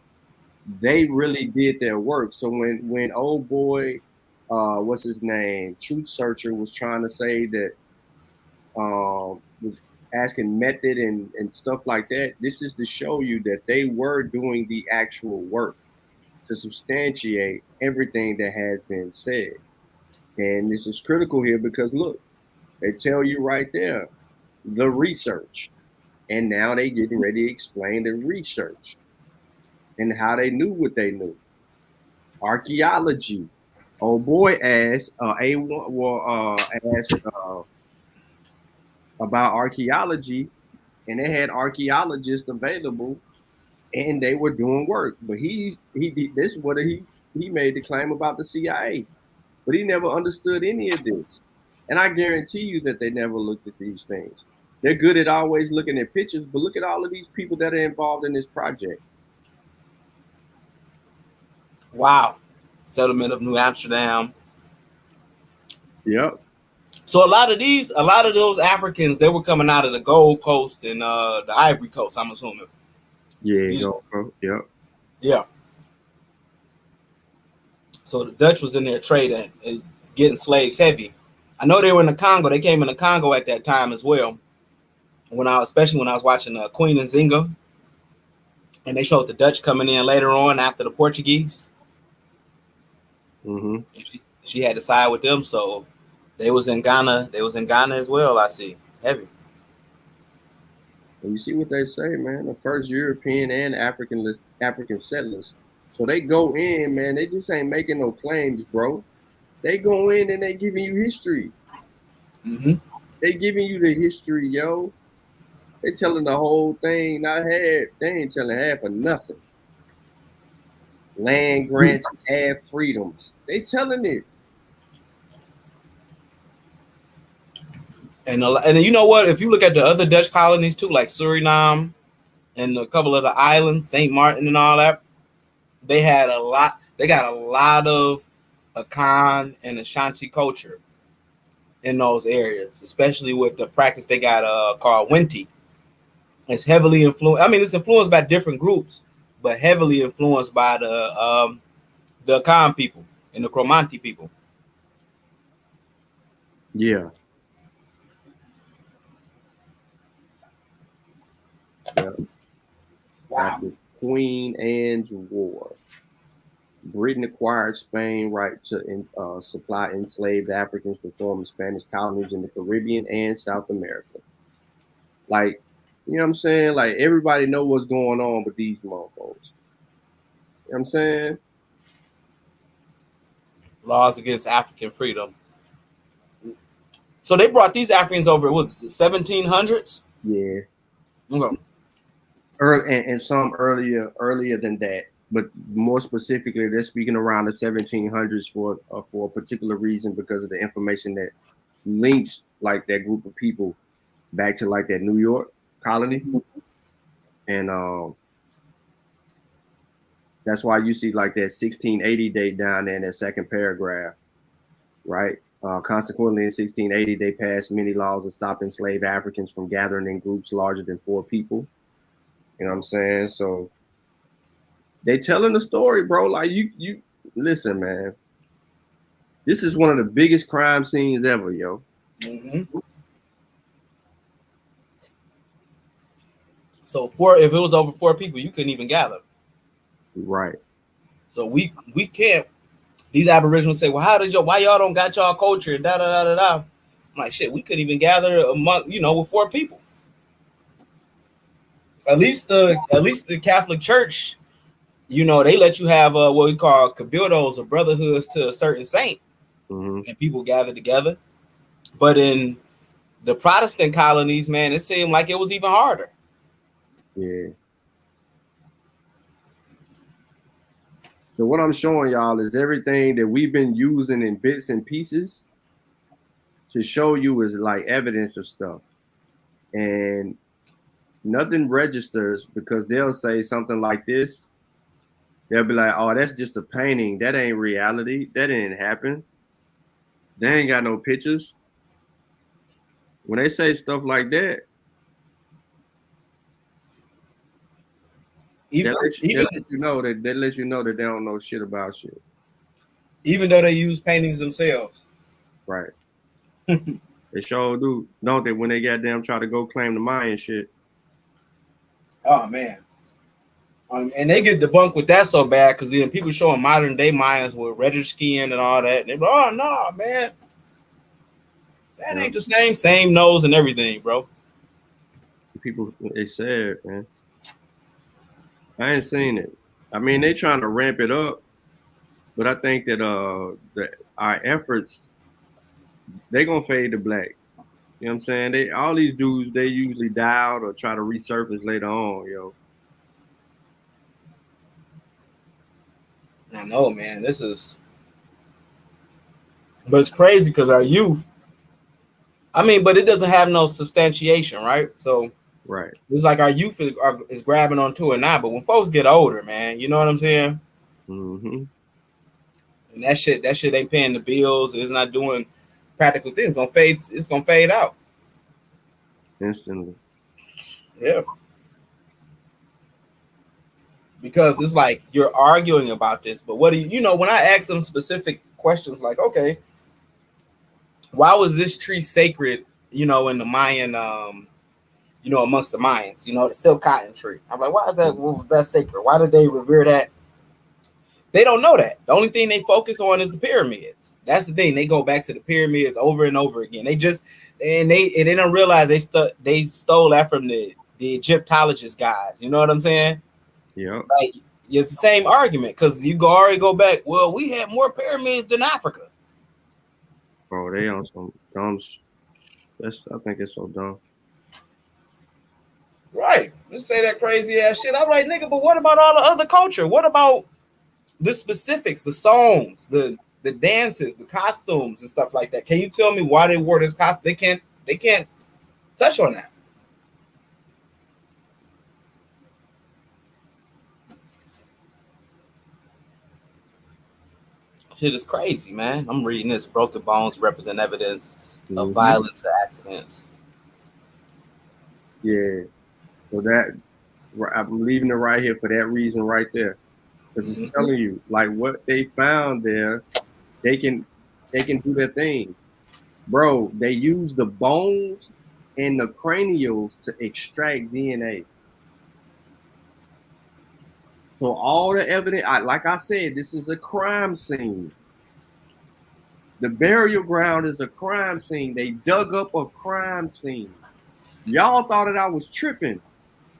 they really did their work. So when old boy, what's his name, Truth Searcher was trying to say that, was asking method and stuff like that, this is to show you that they were doing the actual work to substantiate everything that has been said. And this is critical here because look, they tell you right there, the research. And now they getting ready to explain the research and how they knew what they knew. Archaeology. Oh boy asked about archaeology, and they had archaeologists available, and they were doing work. But he this is what he made the claim about the CIA, but he never understood any of this. And I guarantee you that they never looked at these things. They're good at always looking at pictures, but look at all of these people that are involved in this project. Wow. Settlement of New Amsterdam. Yep. So a lot of those Africans, they were coming out of the Gold Coast and the Ivory Coast, I'm assuming. Yeah, yep. Yeah. So the Dutch was in there trading and getting slaves heavy. I know they were in the Congo. They came in the Congo at that time as well. Especially when I was watching Queen and Zinga, and they showed the Dutch coming in later on after the Portuguese. Mm-hmm. She had to side with them, so they was in Ghana. They was in Ghana as well. I see heavy. And you see what they say, man. The first European and African settlers. So they go in, man. They just ain't making no claims, bro. They go in and they giving you history. Mm-hmm. They giving you the history, yo. They telling the whole thing, not half. They ain't telling half of nothing. Land grants, half freedoms. They telling it. And you know what? If you look at the other Dutch colonies too, like Suriname and a couple of the islands, St. Martin and all that, they had a lot. They got a lot of Akan and Ashanti culture in those areas, especially with the practice they got called Winti. It's heavily influenced. I mean, it's influenced by different groups, but heavily influenced by the Akan people and the Cromanti people. Yeah. Yeah. Wow. After Queen Anne's War, Britain acquired Spain's right to supply enslaved Africans to form Spanish colonies in the Caribbean and South America. Like, you know what I'm saying? Like, everybody know what's going on with these motherfuckers. You know what I'm saying? Laws against African freedom. So they brought these Africans over. Was it 1700s? Yeah. Okay. And some earlier than that, but more specifically, they're speaking around the 1700s for a particular reason, because of the information that links like that group of people back to like that New York colony, and that's why you see like that 1680 date down there in that second paragraph, right? Consequently, in 1680, they passed many laws that stopped enslaved Africans from gathering in groups larger than 4 people. You know what I'm saying? So they telling the story, bro. Like you listen, man. This is one of the biggest crime scenes ever, yo. Mm-hmm. So if it was over 4 people, you couldn't even gather. Right. So we can't. These Aboriginals say, well, why y'all don't got y'all culture? Da da da da da. I'm like, shit, we couldn't even gather with 4 people. At least the Catholic Church, they let you have what we call cabildos or brotherhoods to a certain saint, mm-hmm. and people gather together. But in the Protestant colonies, man, it seemed like it was even harder. Yeah. So what I'm showing y'all is everything that we've been using in bits and pieces to show you is like evidence of stuff. And nothing registers, because they'll say something like this. They'll be like, oh, that's just a painting. That ain't reality. That didn't happen. They ain't got no pictures. When they say stuff like that, they let you know that they don't know shit about shit. Even though they use paintings themselves. Right. They sure do, don't they, when they goddamn try to go claim the Mayan shit. Oh, man. And they get debunked with that so bad, because then people showing modern day Mayans with reddish skin and all that. And they're like, oh, no, man. That ain't the same nose and everything, bro. People, they said, man. I ain't seen it. I mean, they trying to ramp it up, but I think that our efforts, they gonna fade to black. You know what I'm saying? They all these dudes, they usually die out or try to resurface later on, yo. I know, man. But it's crazy because our youth. I mean, but it doesn't have no substantiation, right? So right, it's like our youth is grabbing onto it now. But when folks get older, man, you know what I'm saying? Mm-hmm. And that shit ain't paying the bills. It's not doing practical things. It's gonna fade out Instantly. Yeah. Because it's like you're arguing about this, but what do you know? When I ask them specific questions, like, okay, why was this tree sacred? You know, in the Mayan, you know, amongst the Mayans, you know, the still cotton tree. I'm like, why is that? What was that sacred? Why did they revere that? They don't know that. The only thing they focus on is the pyramids. That's the thing. They go back to the pyramids over and over again. They don't realize they stole that from the Egyptologist guys. You know what I'm saying? Yeah. Like it's the same argument because you already go back. Well, we had more pyramids than Africa. Bro, they on some dumb. I think it's so dumb. Right. Let's say that crazy ass shit. I'm like, nigga, but what about all the other culture? What about the specifics, the songs, the dances, the costumes and stuff like that? Can you tell me why they wore this costume? They can't touch on that. Shit is crazy, man. I'm reading this. Broken bones represent evidence of violence or accidents. Yeah. So that I'm leaving it right here for that reason right there. Because it's telling you, like, what they found there, they can do their thing. Bro, they use the bones and the cranials to extract DNA. So all the evidence, like I said, this is a crime scene. The burial ground is a crime scene. They dug up a crime scene. Y'all thought that I was tripping.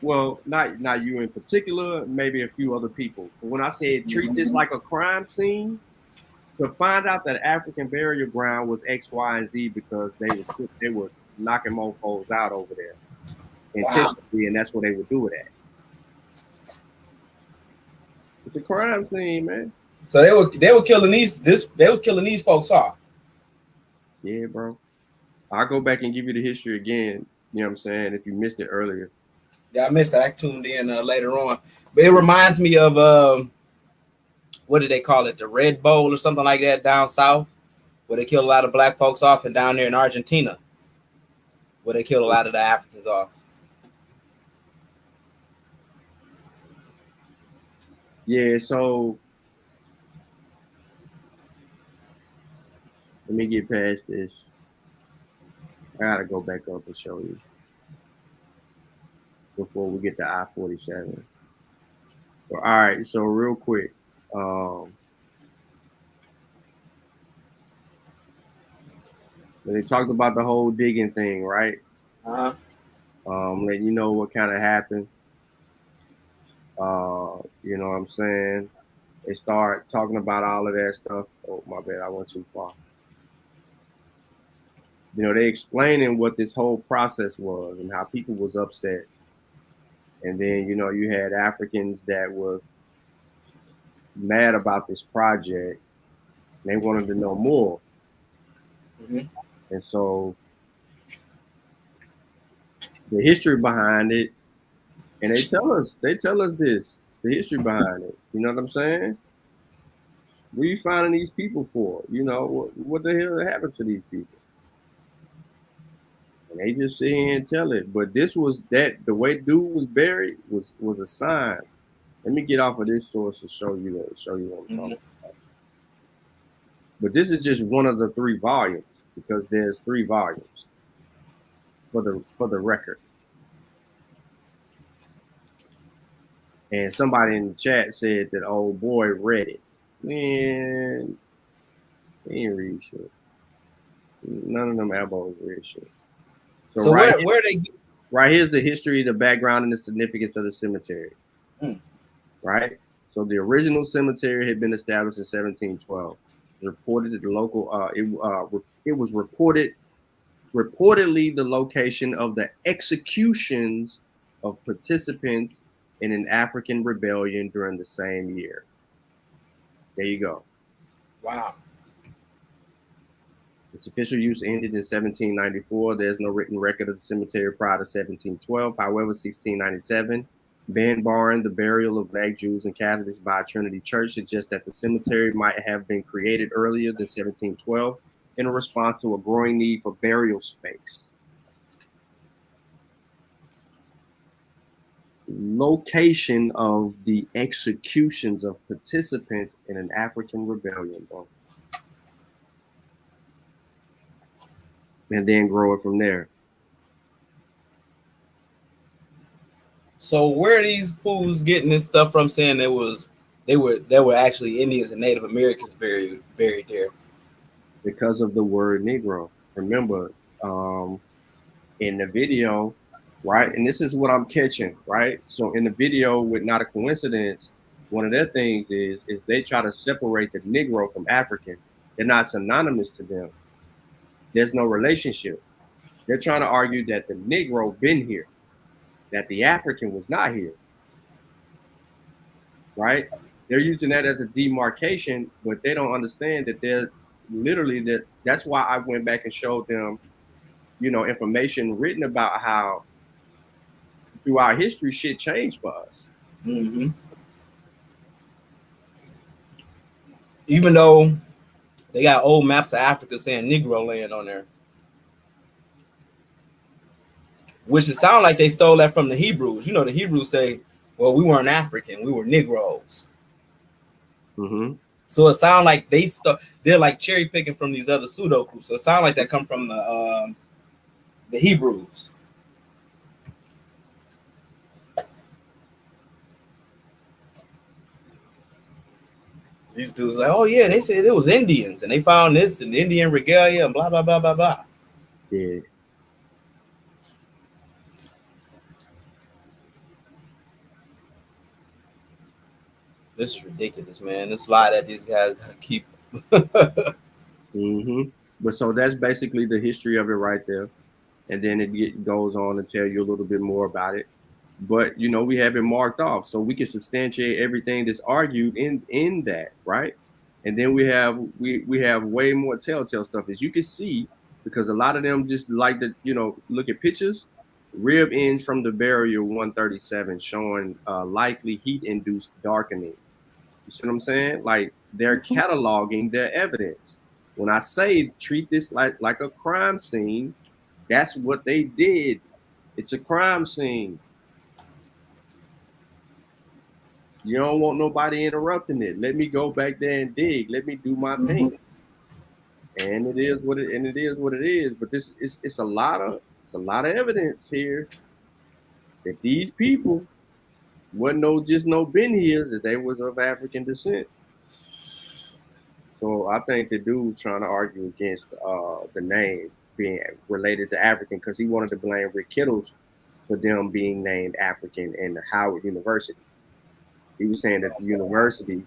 Well, not you in particular, maybe a few other people. But when I said treat this like a crime scene, to find out that African burial ground was X, Y, and Z because they were knocking mofos out over there intentionally, and that's what they would do it at. It's a crime scene, man. So they were killing these folks off. Yeah, bro. I'll go back and give you the history again. You know what I'm saying? If you missed it earlier. Yeah, I missed that. I tuned in later on, but it reminds me of what did they call it? The Red Bowl or something like that down south, where they killed a lot of black folks off, and down there in Argentina, where they killed a lot of the Africans off. Yeah, so let me get past this. I gotta go back up and show you before we get to I-47. All right, so real quick. So they talked about the whole digging thing, right? Letting you know what kind of happened. You know what I'm saying? They start talking about all of that stuff. Oh, my bad, I went too far. You know, they explaining what this whole process was and how people was upset. And then, you know, you had Africans that were mad about this project. They wanted to know more. And so the history behind it, and they tell us this, the history behind it. You know what I'm saying? What are you finding these people for? You know, what the hell happened to these people? And they just sit here and tell it. But this was the way dude was buried was a sign. Let me get off of this source to show you what I'm talking about. But this is just one of the 3 volumes because there's 3 volumes for the record. And somebody in the chat said that old boy read it. Man, he ain't read shit. None of them Abos read shit. So where they get? Right here's the history, the background, and the significance of the cemetery. Right? So the original cemetery had been established in 1712. It was reported that the local it was reported reportedly the location of the executions of participants in an African rebellion during the same year. There you go. Wow. Its official use ended in 1794. There's no written record of the cemetery prior to 1712. However, 1697, Ben Barn, the burial of black Jews and Catholics by Trinity Church, suggests that the cemetery might have been created earlier than 1712 in a response to a growing need for burial space. Location of the executions of participants in an African rebellion, bro. And then grow it from there. So where are these fools getting this stuff from, saying there were actually Indians and Native Americans buried there? Because of the word Negro. Remember, in the video, right? And this is what I'm catching, right? So in the video with Not a Coincidence, one of their things is they try to separate the Negro from African. They're not synonymous to them. There's no relationship. They're trying to argue that the Negro been here, that the African was not here, right? They're using that as a demarcation, but they don't understand that they're literally that. That's why I went back and showed them, you know, information written about how throughout history shit changed for us. Mm-hmm. Even though they got old maps of Africa saying Negro land on there, which it sounds like they stole that from the Hebrews. You know, the Hebrews say, well, we weren't African, we were Negroes. Mm-hmm. So it sounds like they're like cherry picking from these other pseudo groups. So it sounds like that come from the Hebrews. These dudes like, oh yeah, they said it was Indians and they found this in Indian regalia and blah blah blah blah blah. Yeah. This is ridiculous, man. This lie that these guys gotta keep. Mm-hmm. But so that's basically the history of it right there. And then it goes on to tell you a little bit more about it. But, you know, we have it marked off so we can substantiate everything that's argued in that, right? And then we have way more telltale stuff, as you can see, because a lot of them just like to, you know, look at pictures, rib ends from the burial 137 showing likely heat-induced darkening. You see what I'm saying? Like they're cataloging their evidence. When I say treat this like a crime scene, that's what they did. It's a crime scene. You don't want nobody interrupting it. Let me go back there and dig. Let me do my thing. And it is what it is. But this it's a lot of evidence here that these people wasn't just no been here, that they was of African descent. So I think the dude's trying to argue against the name being related to African because he wanted to blame Rick Kittles for them being named African in Howard University. He was saying that the university,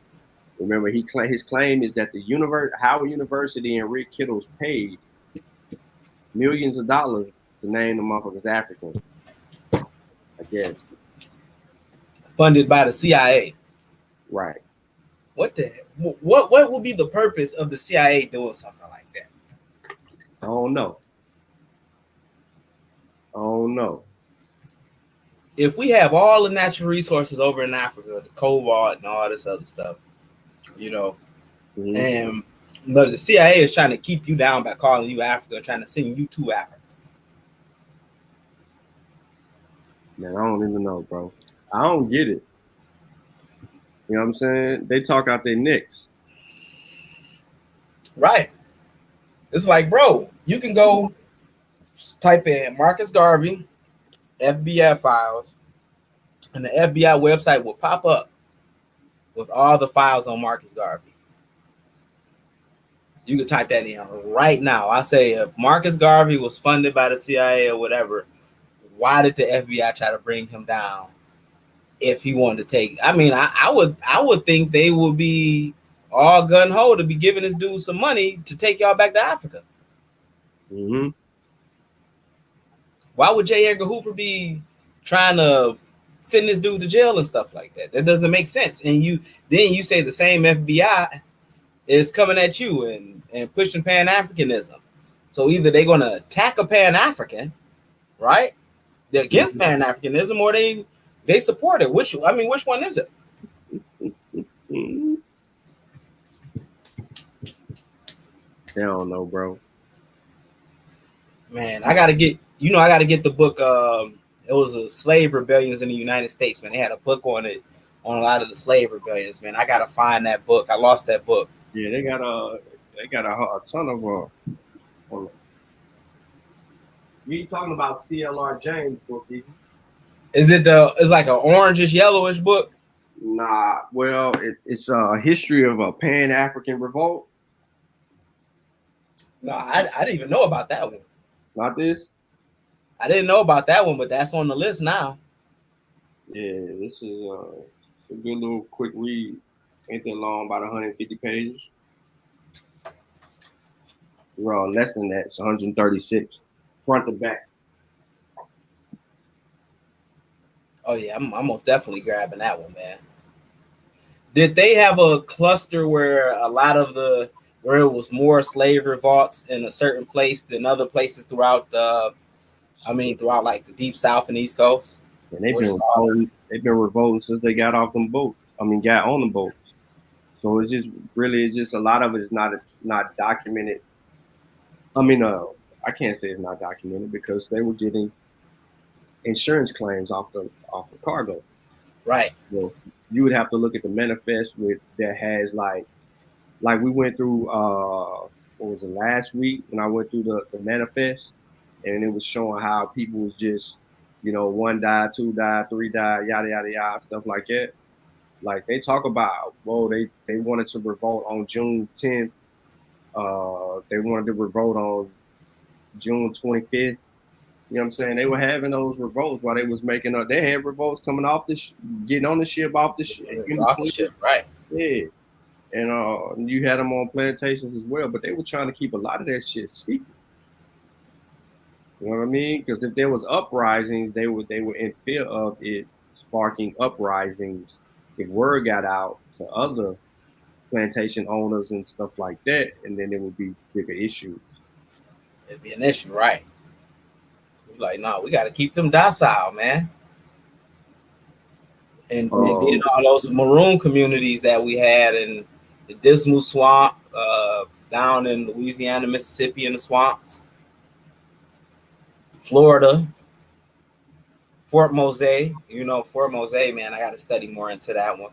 remember, his claim is that the Howard University and Rick Kittles paid millions of dollars to name the motherfuckers African. I guess. Funded by the CIA. Right. What would be the purpose of the CIA doing something like that? I don't know. If we have all the natural resources over in Africa, the cobalt and all this other stuff, you know, and but the CIA is trying to keep you down by calling you Africa, trying to send you to Africa. Man, I don't even know, bro. I don't get it. You know what I'm saying? They talk out their necks. Right. It's like, bro, you can go type in Marcus Garvey, FBI files, and the FBI website will pop up with all the files on Marcus Garvey. You can type that in right now. I say if Marcus Garvey was funded by the CIA or whatever, why did the FBI try to bring him down if he wanted to take? I mean, I would think they would be all gun ho to be giving this dude some money to take y'all back to Africa. Mm-hmm. Why would J. Edgar Hoover be trying to send this dude to jail and stuff like that? That doesn't make sense. And then you say the same FBI is coming at you and pushing Pan-Africanism. So either they're going to attack a Pan-African, right? They're against Pan-Africanism, or they support it. Which one is it? They don't know, bro. Man, I gotta get the book. It was a slave rebellions in the United States, man. They had a book on it, on a lot of the slave rebellions, man. I gotta find that book. I lost that book. Yeah, they got a ton of you ain't talking about C.L.R. James' book, is you? It's like an orangish yellowish book? Nah, well, it's a history of a Pan-African revolt. No, I didn't even know about that one. Not this? I didn't know about that one, but that's on the list now. Yeah, this is a good little quick read. Ain't that long, about 150 pages. Well, less than that. It's 136, front to back. Oh yeah, I'm most definitely grabbing that one, man. Did they have a cluster where where it was more slave revolts in a certain place than other places throughout like the deep South and East Coast? And they've been revolting since they got off them boats. Got on the boats. So it's just a lot of it is not documented. I can't say it's not documented because they were getting insurance claims off the cargo. Right. Well, you would have to look at the manifest that has like we went through what was it, last week when I went through the manifest, and it was showing how people was just, 1 died, 2 died, 3 died, yada yada yada, stuff like that. Like they talk about, they wanted to revolt on June 10th. They wanted to revolt on June 25th. You know what I'm saying? They were having those revolts while they was making up. They had revolts coming off getting on the ship, off the ship. Off the ship, right. Yeah. And you had them on plantations as well, but they were trying to keep a lot of that shit secret. You know what I mean? Because if there was uprisings, they were in fear of it sparking uprisings. If word got out to other plantation owners and stuff like that, and then there would be bigger issues. It'd be an issue, right? We're like, no, we got to keep them docile, man. And get all those maroon communities that we had in the Dismal Swamp, down in Louisiana, Mississippi, in the swamps, Florida, Fort Mose. Fort Mose, man, I got to study more into that one.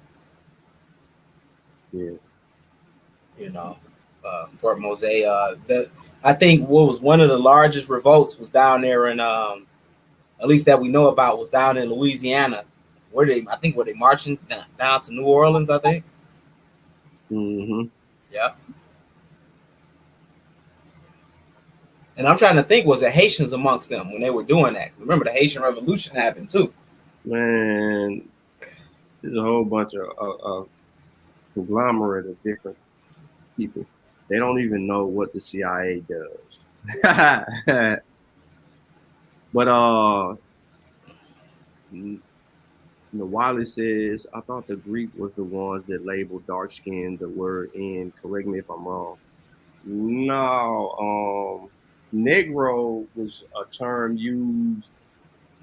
Yeah. Fort Mose. I think what was one of the largest revolts was down there in, at least that we know about, was down in Louisiana. Were they marching down to New Orleans, I think. Mm-hmm. Yeah. And I'm trying to think, was it Haitians amongst them when they were doing that? Remember, the Haitian Revolution happened too. Man, there's a whole bunch of conglomerate of different people. They don't even know what the CIA does. But Wiley says, I thought the Greek was the ones that labeled dark skin the word in. Correct me if I'm wrong. No, Negro was a term used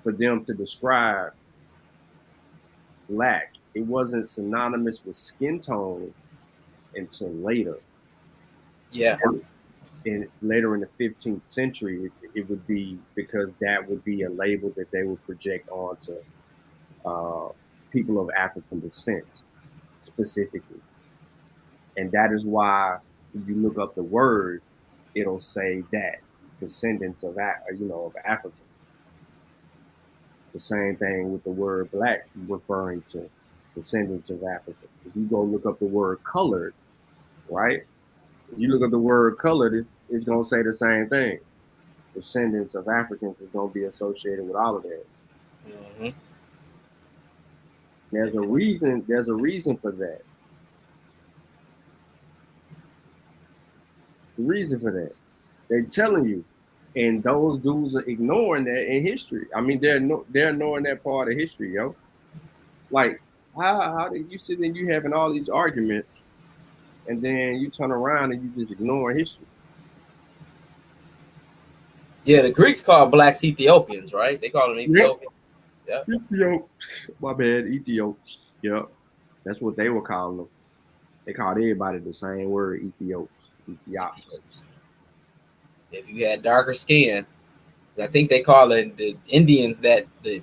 for them to describe black. It wasn't synonymous with skin tone until later. Yeah. And later in the 15th century, it would be because that would be a label that they would project onto people of African descent specifically. And that is why if you look up the word, it'll say that descendants of Africans. The same thing with the word black, referring to descendants of Africans. If you go look up the word colored, right? If you look up the word colored, it's going to say the same thing. Descendants of Africans is going to be associated with all of that. Mm-hmm. There's a reason for that. The reason for that. They're telling you And those dudes are ignoring that in history. I mean, they're ignoring that part of history, yo. Like, how did you sit and you having all these arguments, and then you turn around and you just ignore history? Yeah, the Greeks called blacks Ethiopians, right? They call them Ethiopians. Yep. Ethiops. My bad, Ethiops. Yep. That's what they were calling them. They called everybody the same word, Ethiops. Ethiops. If you had darker skin, I think they call it the Indians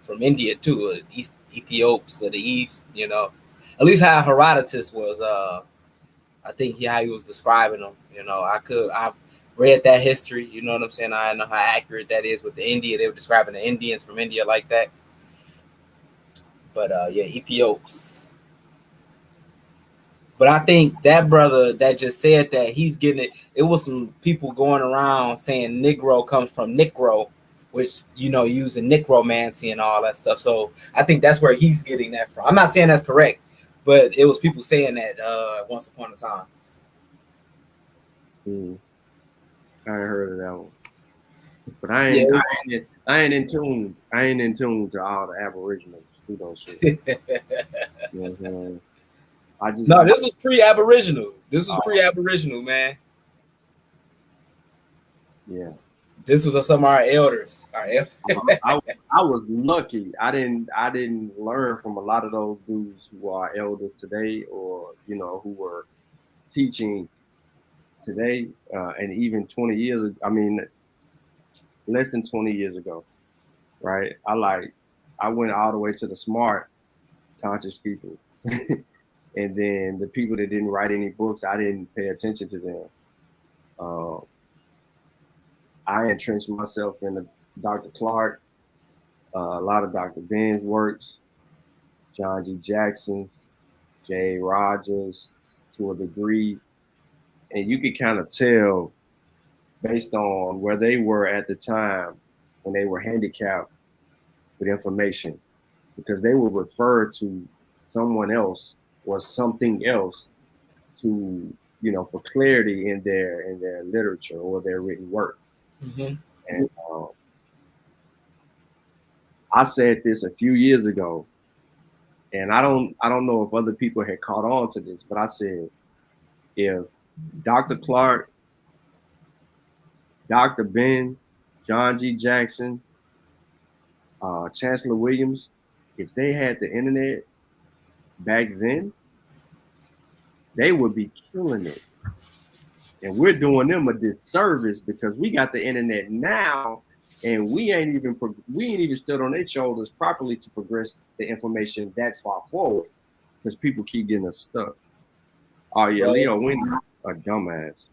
from India too, East Ethiops of the East, you know. At least how Herodotus was I think how he was describing them, you know. I've read that history, you know what I'm saying? I know how accurate that is with the India. They were describing the Indians from India like that. But yeah, Ethiops. But I think that brother that just said that, he's getting it. It was some people going around saying Negro comes from Necro, which, you know, using necromancy and all that stuff. So I think that's where he's getting that from. I'm not saying that's correct, but it was people saying that once upon a time. I ain't heard of that one. But I ain't in tune. I ain't in tune to all the Aboriginals who don't shit. You know what I'm saying? No, this was pre-Aboriginal. This was pre-Aboriginal, man. Yeah. This was some of our elders. I was lucky. I didn't learn from a lot of those dudes who are elders today, or, you know, who were teaching today, and even 20 years. I mean, less than 20 years ago, right? I went all the way to the smart, conscious people. And then the people that didn't write any books, I didn't pay attention to them. I entrenched myself in Dr. Clark, a lot of Dr. Ben's works, John G. Jackson's, J. Rogers, to a degree. And you could kind of tell based on where they were at the time when they were handicapped with information, because they would refer to someone else or something else to, you know, for clarity in their literature or their written work. Mm-hmm. And I said this a few years ago, and I don't know if other people had caught on to this, but I said, if Dr. Clark, Dr. Ben, John G. Jackson, Chancellor Williams, if they had the internet back then, they would be killing it. And we're doing them a disservice because we got the internet now, and we ain't even stood on their shoulders properly to progress the information that far forward, because people keep getting us stuck. Oh yeah, right. Leo Wendy, a dumbass.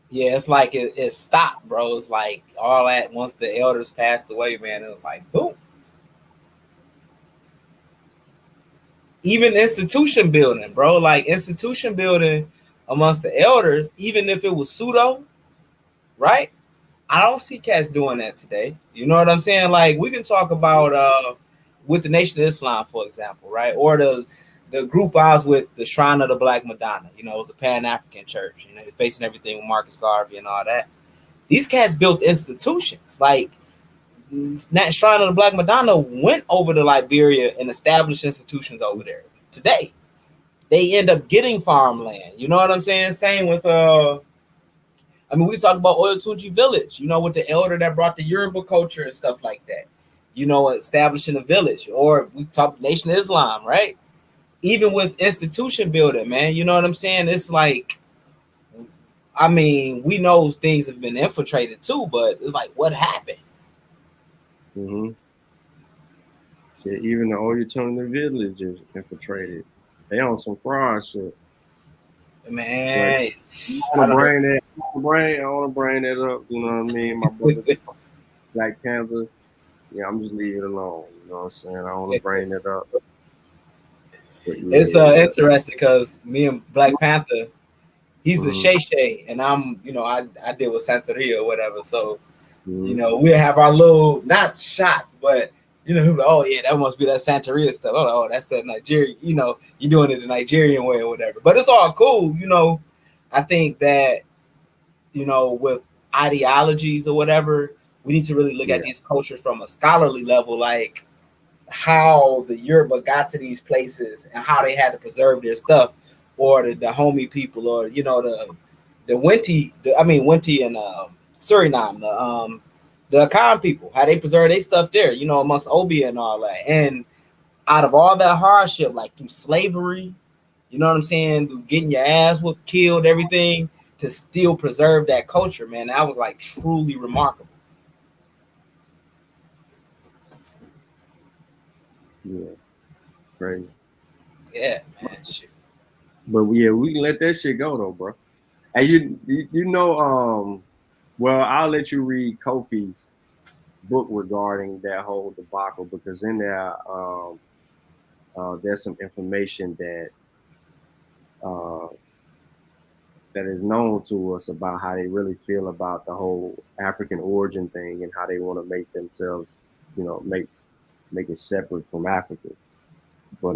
Yeah, it's like it stopped, bro. It's like all that once the elders passed away, man, it was like boom. Even institution building, bro, like institution building amongst the elders, even if it was pseudo, right? I don't see cats doing that today. You know what I'm saying? Like, we can talk about with the Nation of Islam, for example, right? Or the group I was with, the Shrine of the Black Madonna. You know, it was a Pan-African church. You know, it's based on everything with Marcus Garvey and all that. These cats built institutions. Like, that Shrine of the Black Madonna went over to Liberia and established institutions over there. Today, they end up getting farmland. You know what I'm saying? Same with I mean, we talk about Oyotunji Village, you know, with the elder that brought the Yoruba culture and stuff like that, you know, establishing a village. Or we talk Nation of Islam, right? Even with institution building, man, you know what I'm saying? It's like, I mean, we know things have been infiltrated too, but it's like, what happened? Mm-hmm. Shit, even the Oyotunji Village is infiltrated. They on some fraud shit. Man, I want to bring that up. You know what I mean? My brother, Black Panther. Yeah, I'm just leaving it alone. You know what I'm saying? I want to bring it up. But yeah, it's interesting because me and Black Panther, he's a Shay, and I'm, you know, I deal with Santeria or whatever. So, you know, we have our little, not shots, but, you know, oh yeah, that must be that Santeria stuff. Oh, that's that Nigerian, you know, you're doing it the Nigerian way or whatever. But it's all cool, you know. I think that, you know, with ideologies or whatever, we need to really look at these cultures from a scholarly level, like how the Yoruba got to these places and how they had to preserve their stuff, or the Dahomey people, or you know the Winti, Winti and Suriname, the Akan people, how they preserve their stuff there, you know, amongst Obi and all that. And out of all that hardship, like through slavery, you know what I'm saying, through getting your ass whooped, killed, everything, to still preserve that culture, man, that was like truly remarkable. Yeah, crazy. Yeah, man, shit. But yeah, we can let that shit go though, bro. And you know, well, I'll let you read Kofi's book regarding that whole debacle, because in there, there's some information that that is known to us about how they really feel about the whole African origin thing and how they want to make themselves, you know, make it separate from Africa. But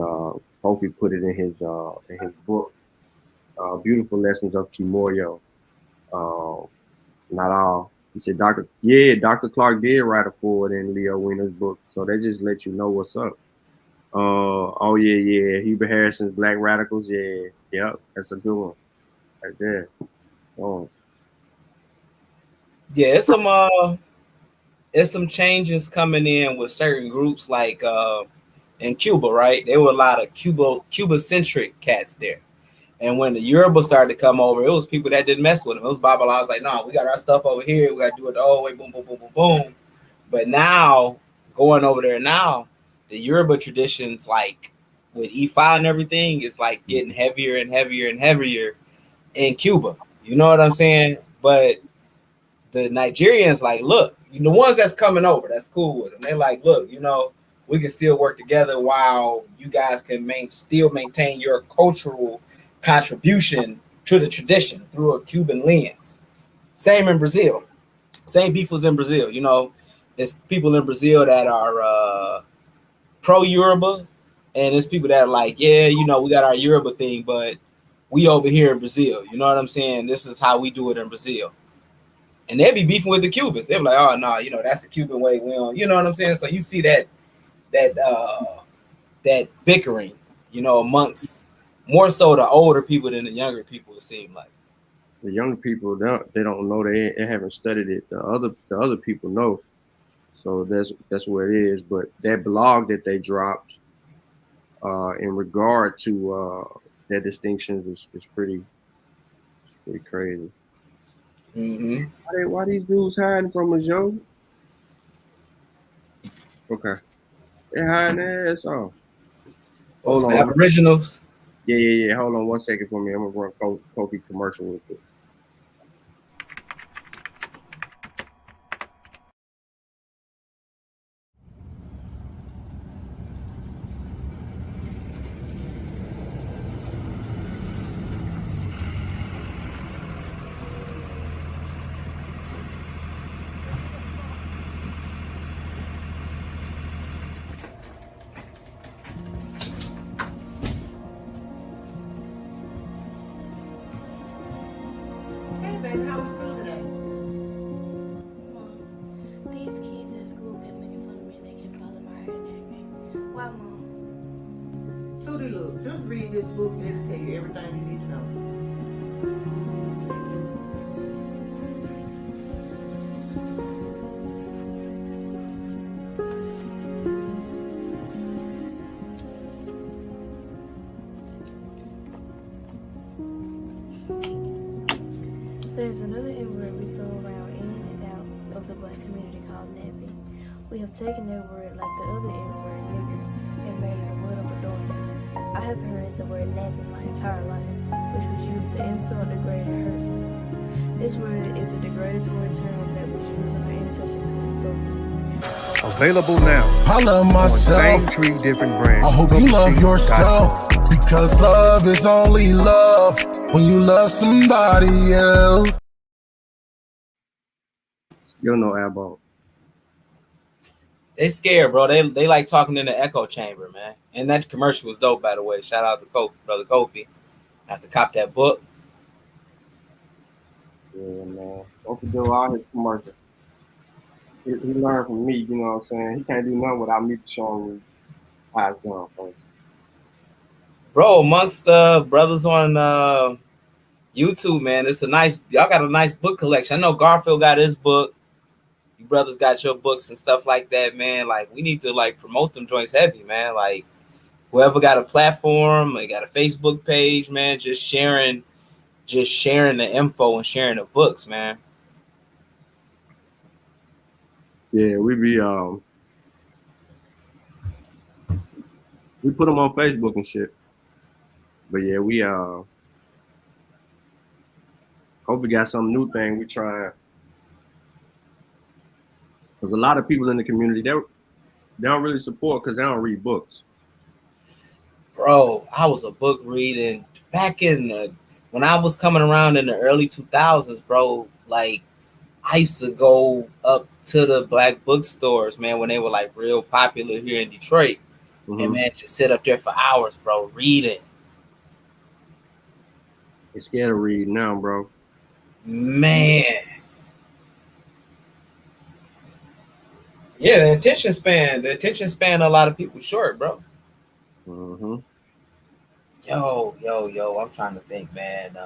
Kofi put it in his book, Beautiful Lessons of Kimoyo. Not all. He said, Dr. Clark did write a forward in Leo Wiener's book, so they just let you know what's up. Oh yeah, Hubert Harrison's Black Radicals, yep, that's a good one, right there. Oh. Yeah, it's some changes coming in with certain groups, like in Cuba, right? There were a lot of Cuba-centric cats there. And when the Yoruba started to come over, it was people that didn't mess with them. It was Bible. I was like, no, we got our stuff over here. We got to do it the whole way, boom, boom, boom, boom, boom. But now, going over there now, the Yoruba traditions, like with Ifa and everything, is like getting heavier and heavier and heavier in Cuba. You know what I'm saying? But the Nigerians, like, look, the ones that's coming over, that's cool with them. They're like, look, you know, we can still work together while you guys can still maintain your cultural contribution to the tradition through a Cuban lens. Same in Brazil. Same peoples in Brazil. You know, it's people in Brazil that are pro-Yoruba, and it's people that are like, yeah, you know, we got our Yoruba thing, but we over here in Brazil. You know what I'm saying? This is how we do it in Brazil. And they be beefing with the Cubans. They're like, oh no, you know, that's the Cuban way. We don't, you know what I'm saying? So you see that bickering, you know, amongst more so the older people than the younger people, it seemed like. The young people, they don't know, they haven't studied it. The other people know. So that's where it is. But that blog that they dropped in regard to their distinctions is pretty crazy. Mm-hmm. Why these dudes hiding from us, yo? Okay. They're hiding their ass off. Hold on. Aboriginals. Yeah. Hold on 1 second for me. I'm gonna run Kofi commercial real quick. Hey, baby, how was school today? Mom, these kids at school kept making fun of me and they kept calling my hair nappy. Why, Mom? Tootie, look, just read this book and it'll tell you everything you need to know. There's another N-word we throw around in and out of the black community called nappy. We have taken that word like the other N-word, nigger, and made it a word of adornment. I have heard the word nappy my entire life, which was used to insult, degrade, and hurt someone. This word is a derogatory term that was used in our ancestors to insult people. Available now. I love myself. Same tree, different brand. I hope you love yourself, because love is only love when you love somebody else. You don't know Abos. They scared, bro. They like talking in the echo chamber, man. And that commercial was dope, by the way. Shout out to Brother Kofi. I have to cop that book. Yeah, man. Don't forget all his commercials. He learned from me, you know what I'm saying? He can't do nothing without me showing him how it's done first. Bro, amongst the brothers on YouTube, man, it's a nice, y'all got a nice book collection. I know Garfield got his book. You brothers got your books and stuff like that, man. Like, we need to like promote them joints heavy, man. Like, whoever got a platform, they got a Facebook page, man, just sharing the info and sharing the books, man. Yeah, we put them on Facebook and shit. But yeah, we hope we got some new thing we trying. Because a lot of people in the community, they don't really support because they don't read books. Bro, I was a book reading back in when I was coming around in the early 2000s, bro. Like, I used to go up to the black bookstores, man, when they were like real popular here in Detroit. And man, just sit up there for hours, bro, reading. You're scared to read now, bro. Man. Yeah, the attention span of a lot of people short, bro. Yo, I'm trying to think, man.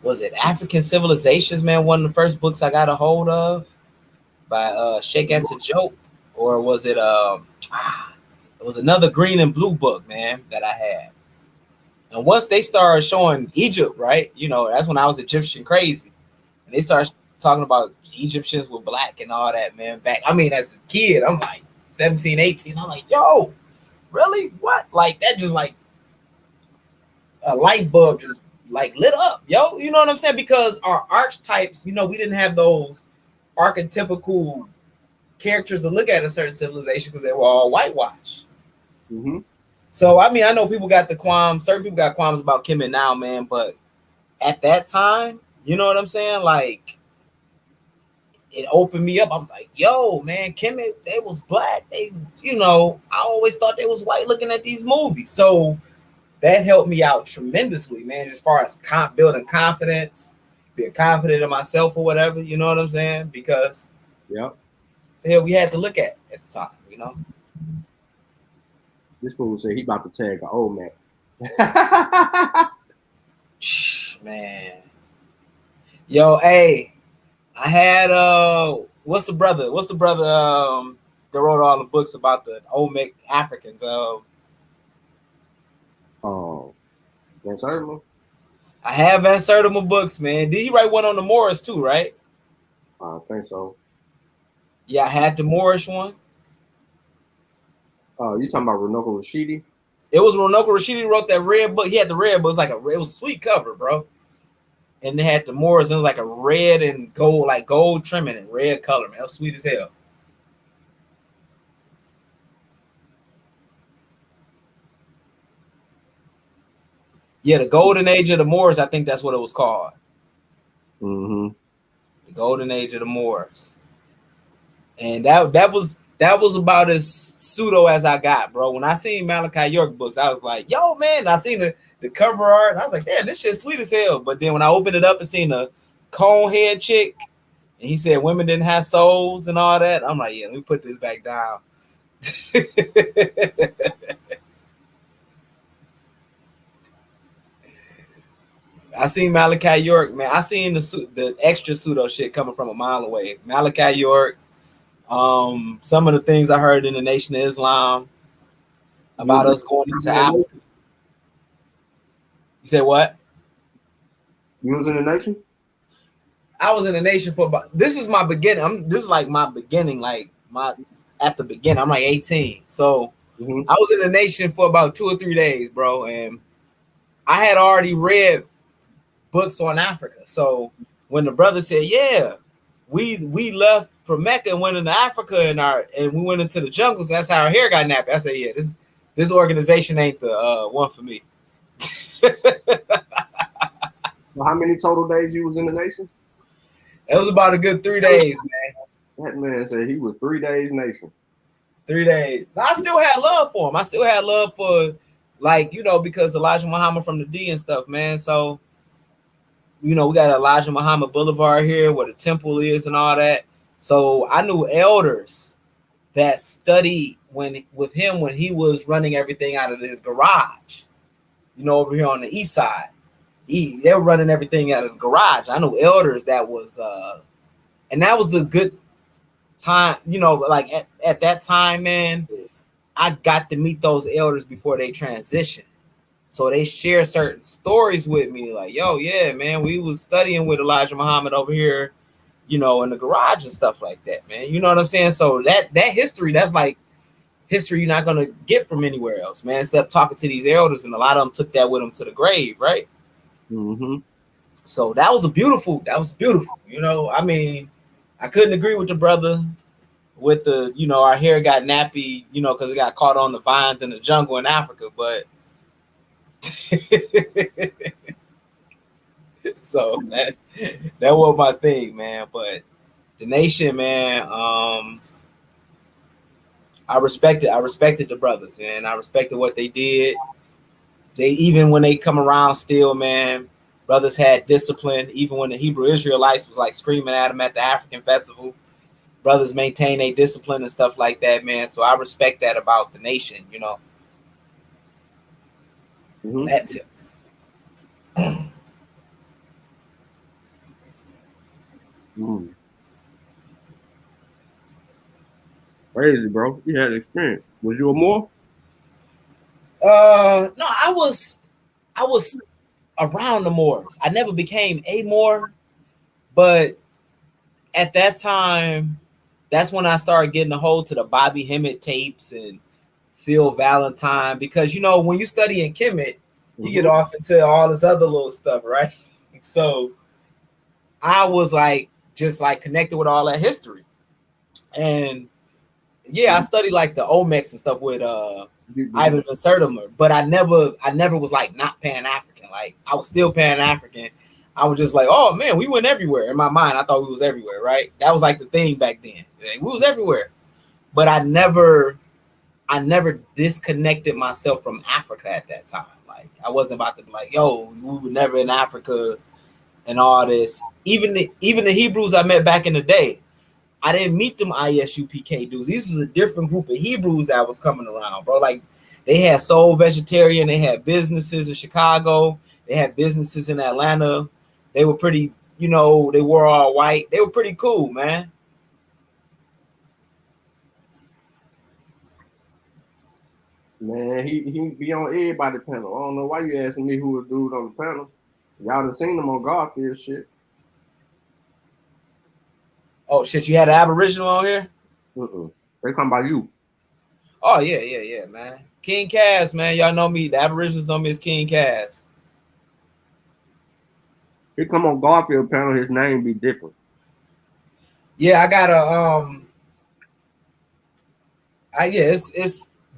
Was it African Civilizations, man? One of the first books I got a hold of by Shake At to Joke, or was it it was another green and blue book, man, that I had. And once they started showing Egypt, right? You know, that's when I was Egyptian crazy. And they started talking about Egyptians were black and all that, man. Back, I mean, as a kid, I'm like 17, 18. I'm like, yo, really? What? Like, that just like a light bulb just like lit up, yo. You know what I'm saying? Because our archetypes, you know, we didn't have those archetypical characters to look at in certain civilizations because they were all whitewashed. So, I mean, I know people got the qualms. Certain people got qualms about Kemet now, man. But at that time, you know what I'm saying? Like, it opened me up. I was like, yo, man, Kemet, they was black. They, you know, I always thought they was white looking at these movies. So that helped me out tremendously, man, as far as building confidence, being confident in myself or whatever. You know what I'm saying? Because the hell we had to look at the time, you know? This fool said he about to tag an old man. Man. Yo, hey, I had what's the brother that wrote all the books about the Olmec Africans? Van Sertima? I have Van Sertima books, man. Did he write one on the Moors too, right? I think so. Yeah, I had the Moorish one. You talking about Runoko Rashidi? It was Runoko Rashidi who wrote that red book. He had the red book. It was a sweet cover, bro. And they had the Moors. It was like a red and gold, like gold trimming and red color, man. It was sweet as hell. Yeah, the Golden Age of the Moors. I think that's what it was called. The Golden Age of the Moors. And that was about as pseudo as I got, bro. When I seen Malachi York books, I was like, yo, man. I seen the cover art, and I was like, damn, this shit's sweet as hell. But then when I opened it up and seen a cone head chick, and he said women didn't have souls and all that, I'm like, yeah, let me put this back down. I seen Malachi York, man. I seen the extra pseudo shit coming from a mile away. Malachi York. Some of the things I heard in the Nation of Islam about us going into Africa. You said what? You was in the Nation? I was in the Nation for about. This is my beginning. This is like my beginning, like at the beginning. I'm like 18, so I was in the Nation for about 2 or 3 days, bro, and I had already read books on Africa. So when the brother said, "Yeah, we left from Mecca and went into Africa and we went into the jungles," that's how our hair got nappy. I said, "Yeah, this organization ain't the one for me." So how many total days you was in the Nation? It was about a good 3 days, man. That man said he was 3 days Nation. 3 days. I still had love for him. I still had love for, like, you know, because Elijah Muhammad from the D and stuff, man. So we got Elijah Muhammad Boulevard here where the temple is and all that. So I knew elders that studied with him when he was running everything out of his garage, over here on the east side. They were running everything out of the garage. I know elders that was and that was a good time, like at that time, man, I got to meet those elders before they transitioned. So they share certain stories with me, like, yo, yeah, man, we was studying with Elijah Muhammad over here, in the garage and stuff like that, man. You know what I'm saying? So that history, that's like history you're not gonna get from anywhere else, man, except talking to these elders, and a lot of them took that with them to the grave, right? Mm-hmm. So that was beautiful. I mean, I couldn't agree with the brother with the, our hair got nappy, because it got caught on the vines in the jungle in Africa, but so that was my thing, man. But the nation, man, I respected the brothers, man. I respected what they did. They, even when they come around still, man, brothers had discipline. Even when the Hebrew Israelites was like screaming at them at the African festival, brothers maintain a discipline and stuff like that, man. So I respect that about the nation, Mm-hmm. That's it. Crazy, bro. You had experience. Was you a Moor? No, I was around the Moors. I never became a Moor, but at that time, that's when I started getting a hold to the Bobby Hemmett tapes and Phil Valentine, because when you study in Kemet, you get off into all this other little stuff, right? So I was just connected with all that history. And yeah, I studied like the Olmecs and stuff with Ivan Van Sertimer, but I never was like not Pan-African. Like I was still Pan-African. I was just like, oh man, we went everywhere. In my mind, I thought we was everywhere, right? That was like the thing back then. Like, we was everywhere. But I never disconnected myself from Africa at that time. Like I wasn't about to be like, yo, we were never in Africa and all this. Even the Hebrews I met back in the day, I didn't meet them ISUPK dudes. This was a different group of Hebrews that was coming around, bro. Like they had Soul Vegetarian, they had businesses in Chicago, they had businesses in Atlanta. They were pretty, they were all white. They were pretty cool, man. Man, he be on everybody's panel. I don't know why you asking me who was dude on the panel. Y'all done seen them on Garfield shit. Oh shit, you had an Aboriginal on here? They come by you. Oh yeah, man. King Cass, man. Y'all know me. The Aboriginals know me as King Cass. He come on Garfield panel, his name be different. Yeah, I got a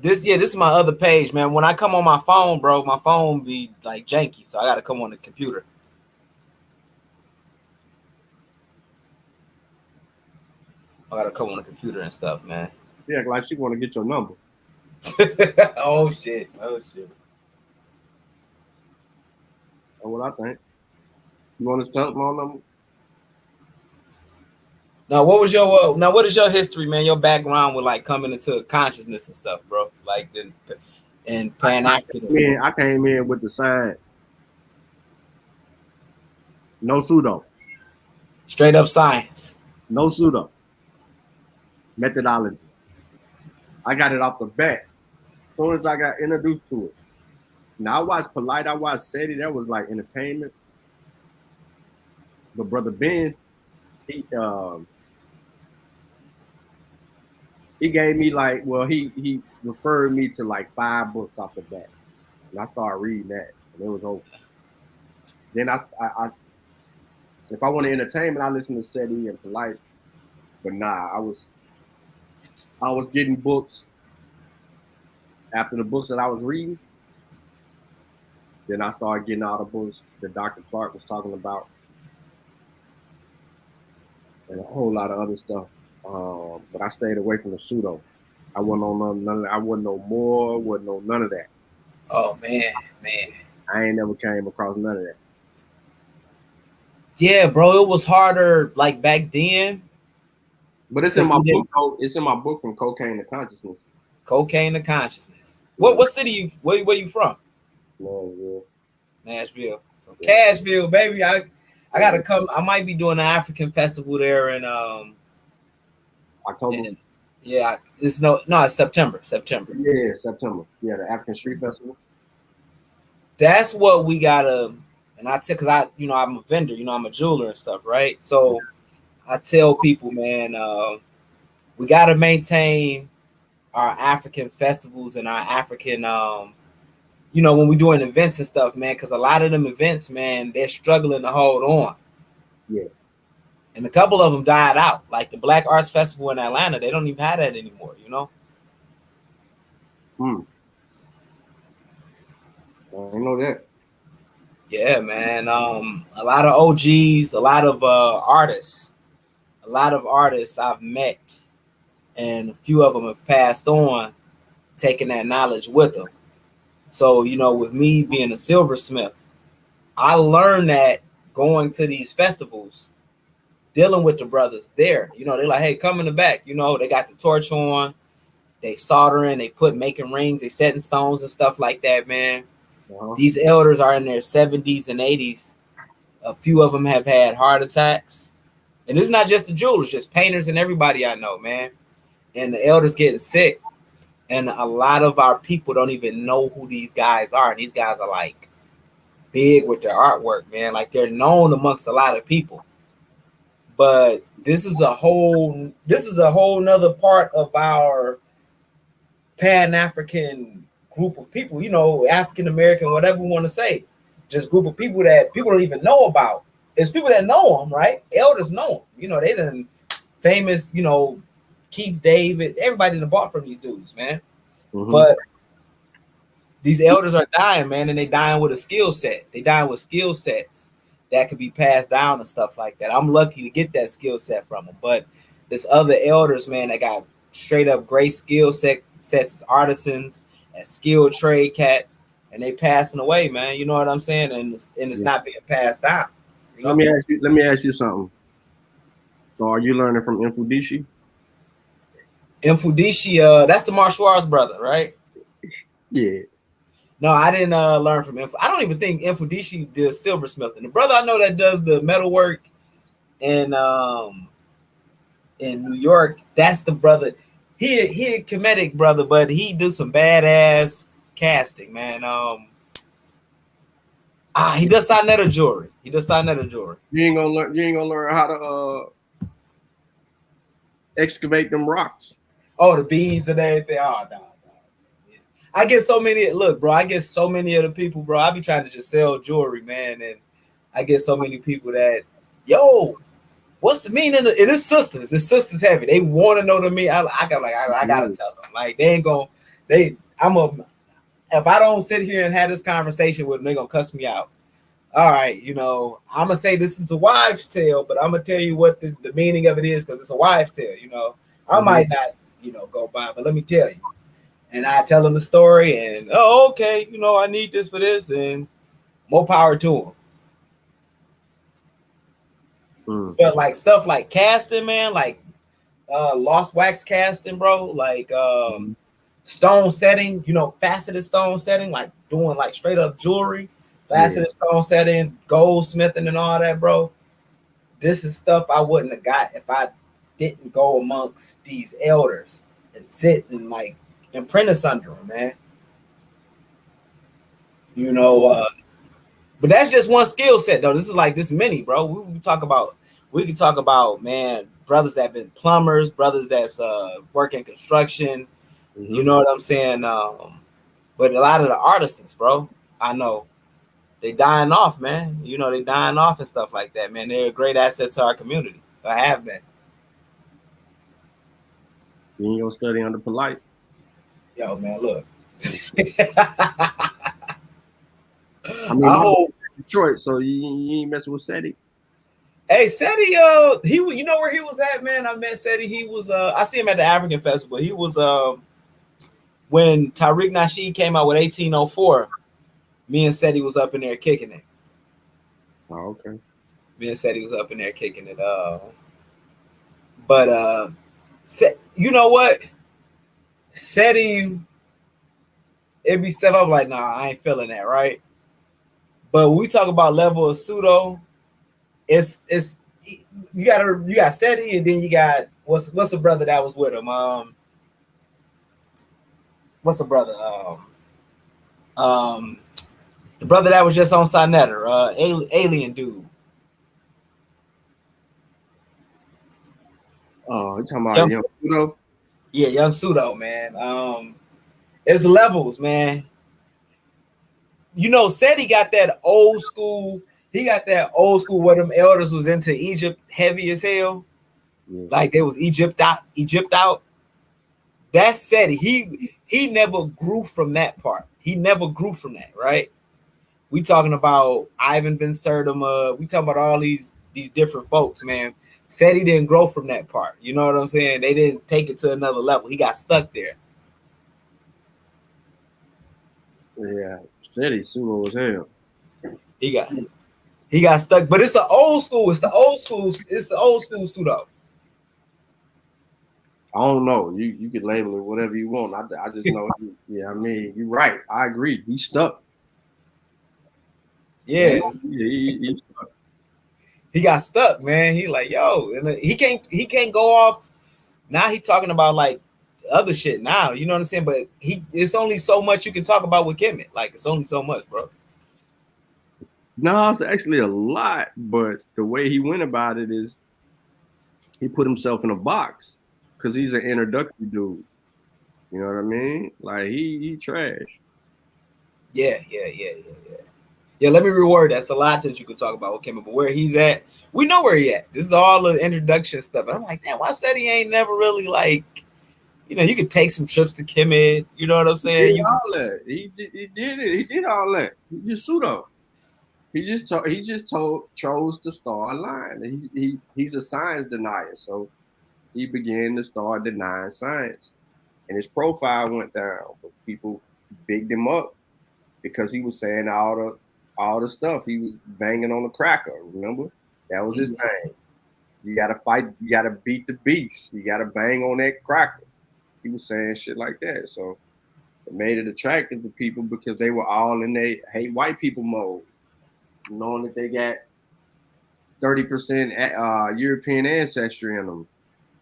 this is my other page, man. When I come on my phone, bro, my phone be like janky, so I gotta come on the computer. I gotta come on the computer and stuff, man. She act like she want to get your number. Oh shit. That's what I think. You want to start my number? Now, what is your history, man? Your background with like coming into consciousness and stuff, bro. Like and Pan-African. I came in with the science. No pseudo. Straight up science. No pseudo. Methodology. I got it off the bat. As soon as I got introduced to it. Now I watched Polite, I watched SETI, that was like entertainment. But Brother Ben, he gave me like, well, he referred me to like 5 books off the bat. And I started reading that, and it was over. Then I if I want to entertainment, I listen to SETI and Polite. But nah, I was getting books after the books that I was reading. Then I started getting all the books that Dr. Clark was talking about, and a whole lot of other stuff. But I stayed away from the pseudo. I wasn't on none of that. I wasn't no more, wasn't on none of that. Oh man. I ain't never came across none of that. Yeah, bro, it was harder like back then. But it's in my book. It's in my book, From Cocaine to Consciousness. Cocaine to Consciousness. Yeah. What city you where you from? Nashville. Nashville. From Yeah. Cashville, baby. I gotta come. I might be doing an African festival there in October. Yeah, it's it's September. September. Yeah, September. Yeah, the African Street Festival. That's what we gotta, and I tell, cause I'm a vendor, I'm a jeweler and stuff, right? So I tell people, man, we gotta maintain our African festivals and our African, when we're doing events and stuff, man, because a lot of them events, man, they're struggling to hold on. Yeah. And a couple of them died out, like the Black Arts Festival in Atlanta. They don't even have that anymore, I know that. Yeah, man. A lot of OGs, a lot of artists I've met, and a few of them have passed on, taking that knowledge with them. So, with me being a silversmith, I learned that going to these festivals, dealing with the brothers there. They're like, hey, come in the back. They got the torch on, they soldering, they making rings, they setting stones and stuff like that, man. These elders are in their 70s and 80s. A few of them have had heart attacks. And it's not just the jewelers, just painters and everybody I know, man. And the elders getting sick. And a lot of our people don't even know who these guys are. And these guys are like big with their artwork, man. Like they're known amongst a lot of people. But this is a whole nother part of our Pan-African group of people, African American, whatever we want to say, just group of people that people don't even know about. It's people that know them, right? Elders know them. They done famous, Keith David, everybody done bought from these dudes, man. But these elders are dying, man, and they dying with a skill set. They dying with skill sets that could be passed down and stuff like that. I'm lucky to get that skill set from them, but there's other elders, man, that got straight up great skill sets as artisans, as skilled trade cats, and they passing away, man. You know what I'm saying? And it's not being passed down. Let me ask you something. So are you learning from Mfudishi? Mfudishi, that's the martial arts brother, right? Yeah. No, I didn't learn from Mfudishi. I don't even think Mfudishi did silversmithing. The brother I know that does the metalwork in New York, that's the brother. He a comedic brother, but he do some badass casting, man. He does Sinetta jewelry. You ain't gonna learn how to excavate them rocks. Oh, the beads and everything. Oh, no. I get so many. Look, bro, I get so many of the people, bro. I be trying to just sell jewelry, man, and I get so many people that, yo, what's the meaning of it? It's sisters. It's sisters heavy. They want to know the meaning. I gotta tell them. Like they ain't gonna. If I don't sit here and have this conversation with them, they're gonna cuss me out. All right, I'm gonna say this is a wives' tale, but I'm gonna tell you what the meaning of it is because it's a wives' tale. I might not, go by, but let me tell you. And I tell them the story, and okay, I need this for this, and more power to them. But like stuff like casting, man, like lost wax casting, bro, like stone setting, faceted stone setting, like doing like straight up jewelry, faceted stone setting, goldsmithing, and all that, bro. This is stuff I wouldn't have got if I didn't go amongst these elders and sit and like apprentice under them, man. But that's just one skill set, though. This is like this many, bro. We can talk about, man, brothers that been plumbers, brothers that's working construction. You know what I'm saying? But a lot of the artisans, bro, I know they dying off, man. They dying off and stuff like that, man. They're a great asset to our community. I have been. You ain't gonna study under polite. Yo, man, look. I mean, Detroit, so you ain't messing with Seti. Hey, Seti, you know where he was at, man? I met Seti. He was I see him at the African Festival. He was when Tariq Nasheed came out with 1804. Me and Seti was up in there kicking it. Oh, okay. Me and Seti was up in there kicking it up. But you know what? Seti, it'd be step up like, nah, I ain't feeling that, right? But when we talk about level of pseudo, it's you got Seti, and then you got what's the brother that was with him? What's the brother? The brother that was just on Sinetter, alien dude. Oh, you talking about young pseudo? Yeah, young pseudo, man. It's levels, man. You know, Seti got that old school. He got that old school where them elders was into Egypt heavy as hell. Yeah. Like there was Egypt out. That Seti, he never grew from that part. He never grew from that, right? We talking about Ivan Ben Serdema. We talking about all these different folks, man. Seti didn't grow from that part. You know what I'm saying? They didn't take it to another level. He got stuck there. Yeah, Seti pseudo as hell. He got stuck, but it's the old school. It's the old school pseudo. I don't know. You could label it whatever you want. I just know. Yeah, I mean, you're right. I agree. He's stuck. Yeah, he's stuck. He got stuck, man. He like, yo, and he can't go off. Now he talking about like other shit now. You know what I'm saying? But it's only so much you can talk about with Kemet. Like it's only so much, bro. No, it's actually a lot, but the way he went about it is he put himself in a box because he's an introductory dude. You know what I mean? Like he trash. Yeah. Yeah, let me reword that. That's a lot that you could talk about with Kemet, but where he's at, we know where he at. This is all the introduction stuff. I'm like, damn, why said he ain't never really like, you know, you could take some trips to Kemet. You know what I'm saying? He did it. He did all that. He just pseudo. He just chose to start lying. He's a science denier, so he began to start denying science, and his profile went down. But people bigged him up because he was saying all the stuff. He was banging on the cracker. Remember, that was his thing. You got to fight. You got to beat the beast. You got to bang on that cracker. He was saying shit like that, so it made it attractive to people because they were all in their hate white people mode, knowing that they got 30% European ancestry in them,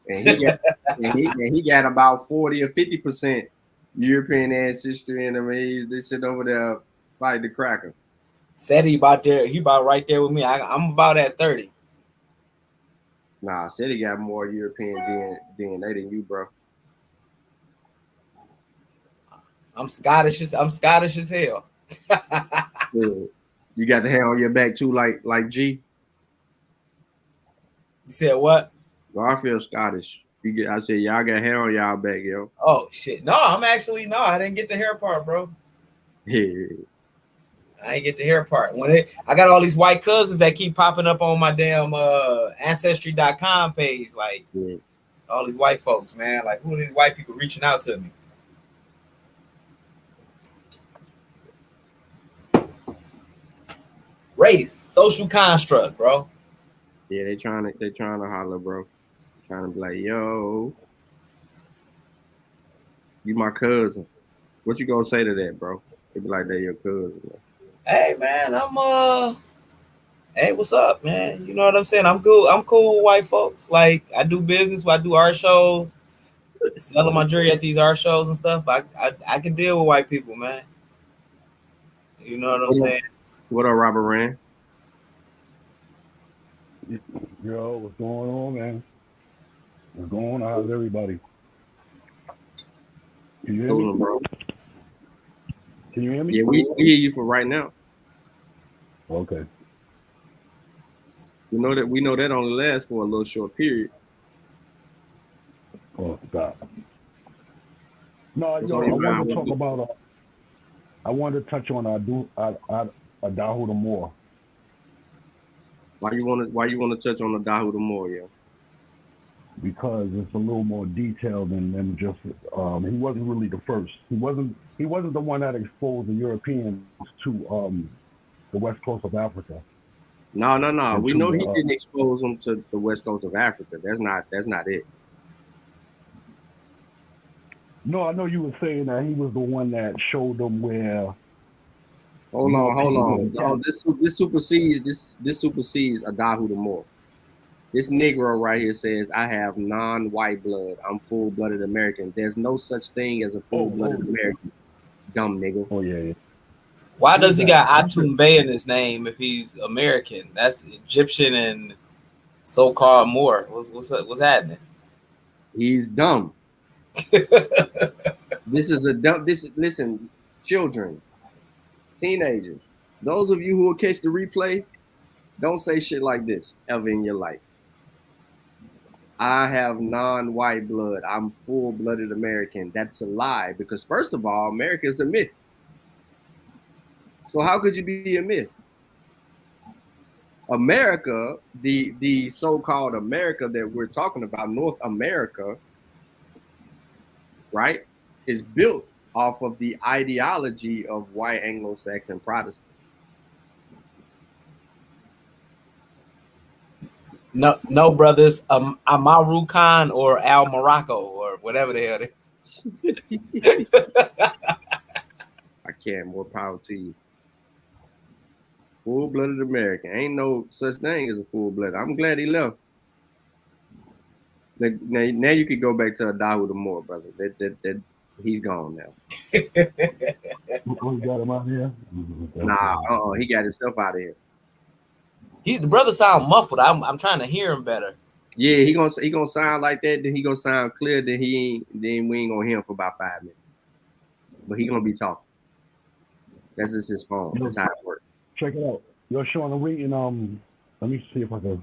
and he got about 40 or 50% European ancestry in them. They sit over there fighting the cracker. Said he about right there with me. I'm about at 30. Nah, said he got more European DNA than you, bro. I'm Scottish as hell. You got the hair on your back too, like G. You said what? Garfield Scottish. I said y'all got hair on y'all back, yo. Oh shit. No, I didn't get the hair part, bro. Yeah. I ain't get the hair part. I got all these white cousins that keep popping up on my damn ancestry.com page, like all these white folks, man. Like who are these white people reaching out to me? Race, social construct, bro. Yeah, they trying to holler, bro. Trying to be like, yo, you my cousin. What you gonna say to that, bro? They be like, they your cousin, bro. Hey man, hey, what's up, man? You know what I'm saying? I'm cool with white folks. Like I do business, I do art shows, selling my jewelry at these art shows and stuff. I can deal with white people, man. You know what I'm saying? What up, Robert Rand? Yo, what's going on, man? What's going on? How's everybody? Can you hear me, bro? Can you hear me? Yeah, we hear you for right now. Okay. We know that only lasts for a little short period. Oh, stop. No, I wanted to talk about. I wanted to touch on Adahu the Moor. Why you want to touch on Adahu the Moor, yeah? Because it's a little more detailed than just. He wasn't really the first. He wasn't the one that exposed the Europeans to the west coast of Africa. No. We know he didn't expose them to the west coast of Africa. That's not it. No, I know you were saying that he was the one that showed them where. Hold on. Oh, this supersedes Adahu the Moor. This Negro right here says, I have non-white blood. I'm full-blooded American. There's no such thing as a full-blooded American. Dumb nigga. Oh, yeah. Why does he got Atum Bey in his name if he's American? That's Egyptian and so-called Moor. What's happening? He's dumb. Listen, children, teenagers, those of you who will catch the replay, don't say shit like this ever in your life. I have non-white blood. I'm full-blooded American. That's a lie because, first of all, America is a myth. So how could you be a myth? America, the so-called America that we're talking about, North America, right, is built off of the ideology of white Anglo-Saxon Protestants. No, brothers. Amaru Khan or Al Morocco or whatever the hell it is. I can't. More power to you. Full-blooded American. Ain't no such thing as a full-blooded. I'm glad he left. Now you could go back to Adahu the Moor, brother. That he's gone now. Oh, you got him out here? Nah, he got himself out of here. The brother sound muffled. I'm trying to hear him better. Yeah, he gonna sound like that. Then he gonna sound clear. Then we ain't gonna hear him for about 5 minutes. But he gonna be talking. That's just his phone. That's how it works. Check it out. Yo, Sean, I'm reading. Let me see if I can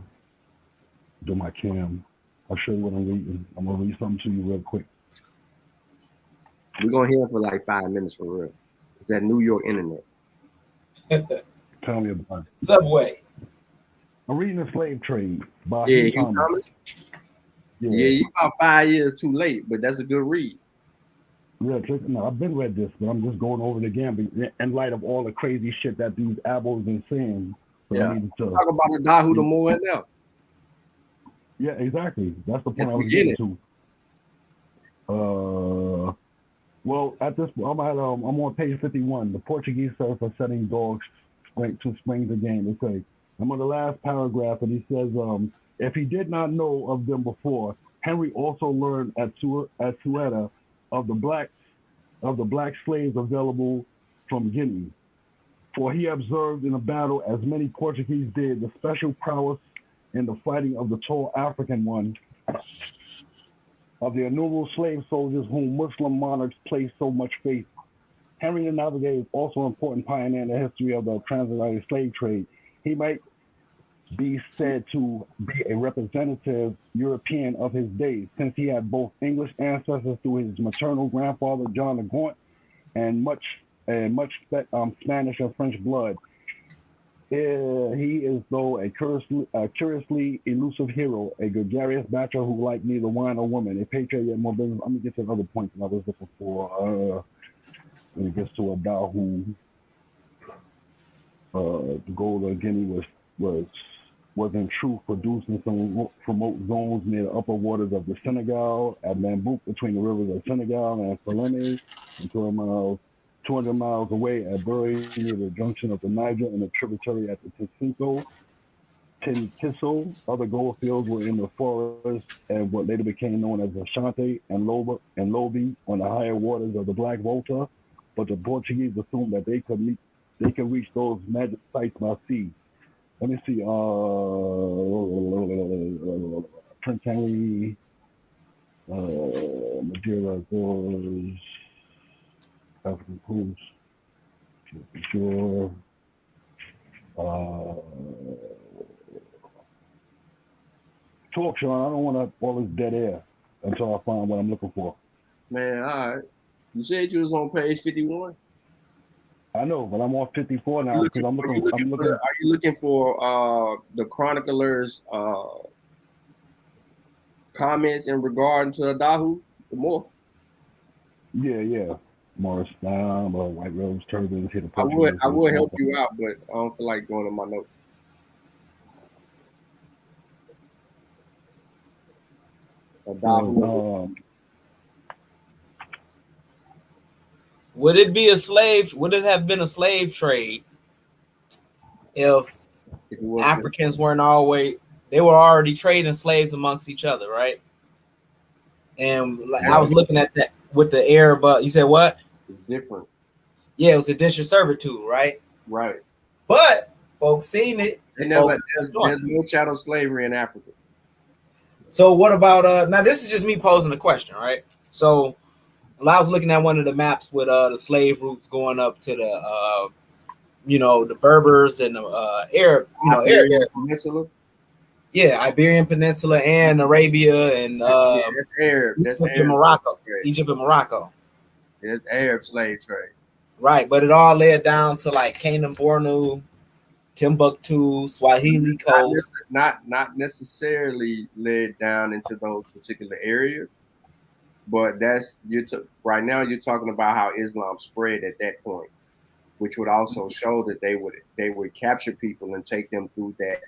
do my cam. I'll show you what I'm reading. I'm gonna read something to you real quick. We're gonna hear him for like 5 minutes for real. It's that New York internet. Tell me about it. Subway. I'm reading The Slave Trade by Hugh Thomas. Thomas. Yeah, you're about 5 years too late, but that's a good read. Yeah, I've been read this, but I'm just going over it again in light of all the crazy shit that these Abos been saying. So yeah, talk about the Adahu the Moor now. Yeah, exactly. That's the point I was getting to. Well, at this, I'm on page 51. The Portuguese serve for setting dogs to springs again. They say, I'm on the last paragraph, and he says, if he did not know of them before, Henry also learned at Ceuta of the black slaves available from Guinea. For he observed in a battle, as many Portuguese did, the special prowess in the fighting of the tall African one, of the innumerable slave soldiers whom Muslim monarchs placed so much faith. Henry the Navigator is also an important pioneer in the history of the transatlantic slave trade. He might be said to be a representative European of his day, since he had both English ancestors through his maternal grandfather John the Gaunt and much Spanish and French blood. He is, though, a curiously elusive hero, a gregarious bachelor who liked neither wine or woman, a patriot yet more business. Let me get to another point that I was looking for. When it gets to Adahu, the gold of Guinea was in truth produced in some remote zones near the upper waters of the Senegal, at Bambouk, between the rivers of Senegal and Falene, and 200 miles away at Bury, near the junction of the Niger and the tributary at the Tintiso. Other gold fields were in the forest and what later became known as Ashanti and Lobi on the higher waters of the Black Volta, but the Portuguese assumed that they could reach those magic sites by sea. Let me see. Prince Henry, Madeira, Azores, African Coast, Shore. Talk, Sean. I don't want all this dead air until I find what I'm looking for. Man, all right. You said you was on page 51. I know, but I'm on 54 now because I'm looking. Are you looking for the chronicler's comments in regard to Adahu the Moor? Yeah. Morris Down, White Rose Turbans, hit the I would help you out, but I don't feel like going to my notes. So, would it be a slave? Would it have been a slave trade if Africans weren't always? They were already trading slaves amongst each other, right? And like, I was looking at that with the Arab. You said what? It's different. Yeah, it was indentured servitude, right? Right. But folks seen it. There's no chattel slavery in Africa. So what about now? This is just me posing a question, right? So I was looking at one of the maps with the slave routes going up to the the Berbers and the Arab, Iberian Peninsula. Yeah, Iberian Peninsula and Arabia and that's Arab. That's Egypt Arab and Morocco. trade. Egypt and Morocco. It's Arab slave trade. Right, but it all led down to like Canaan, Bornu, Timbuktu, Swahili coast. Not necessarily led down into those particular areas, but that's right now you're talking about how Islam spread at that point, which would also show that they would capture people and take them through that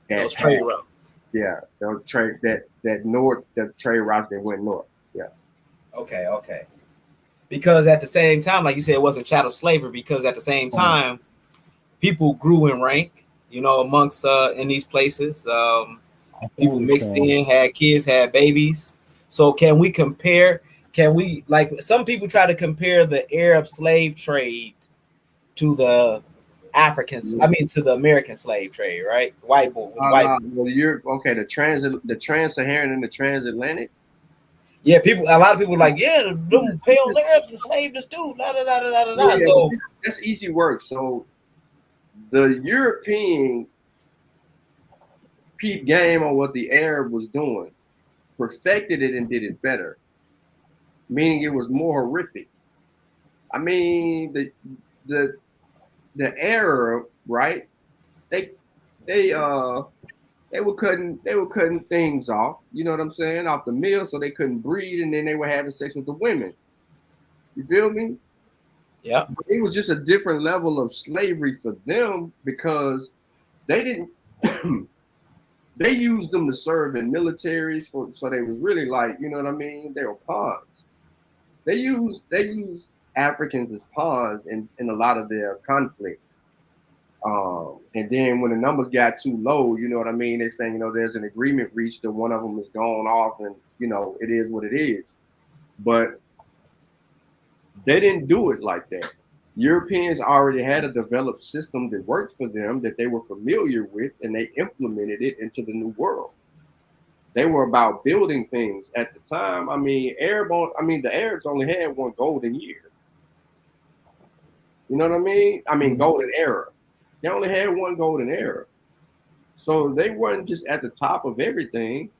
those trade routes. Yeah, those trade the trade routes that went north. Yeah. Okay. Because at the same time, like you said, it wasn't chattel slavery. Because at the same time, people grew in rank, amongst in these places. People mixed in, had kids, had babies. So can we compare? Can we, like some people try to compare the Arab slave trade to the Africans? I mean, to the American slave trade, right? White boy. Well, you're okay. The trans-Saharan and the transatlantic. Yeah, a lot of people are like, yeah, the pale Arabs enslaved us too. Yeah, so that's easy work. So the European peep game on what the Arab was doing, perfected it and did it better, meaning it was more horrific. I mean, the Arab, right? They were cutting things off, you know what I'm saying, off the mill, so they couldn't breed, and then they were having sex with the women. You feel me? Yeah. It was just a different level of slavery for them because they didn't. They used them to serve in militaries, so they was really like, you know what I mean? They were pawns. They used Africans as pawns in a lot of their conflicts. And then when the numbers got too low, you know what I mean? They're saying, there's an agreement reached that one of them is gone off and, it is what it is. But they didn't do it like that. Europeans already had a developed system that worked for them that they were familiar with, and they implemented it into the new world. They were about building things at the time. I mean, the Arabs only had one golden year. You know what I mean? I mean, golden era. They only had one golden era. So they weren't just at the top of everything.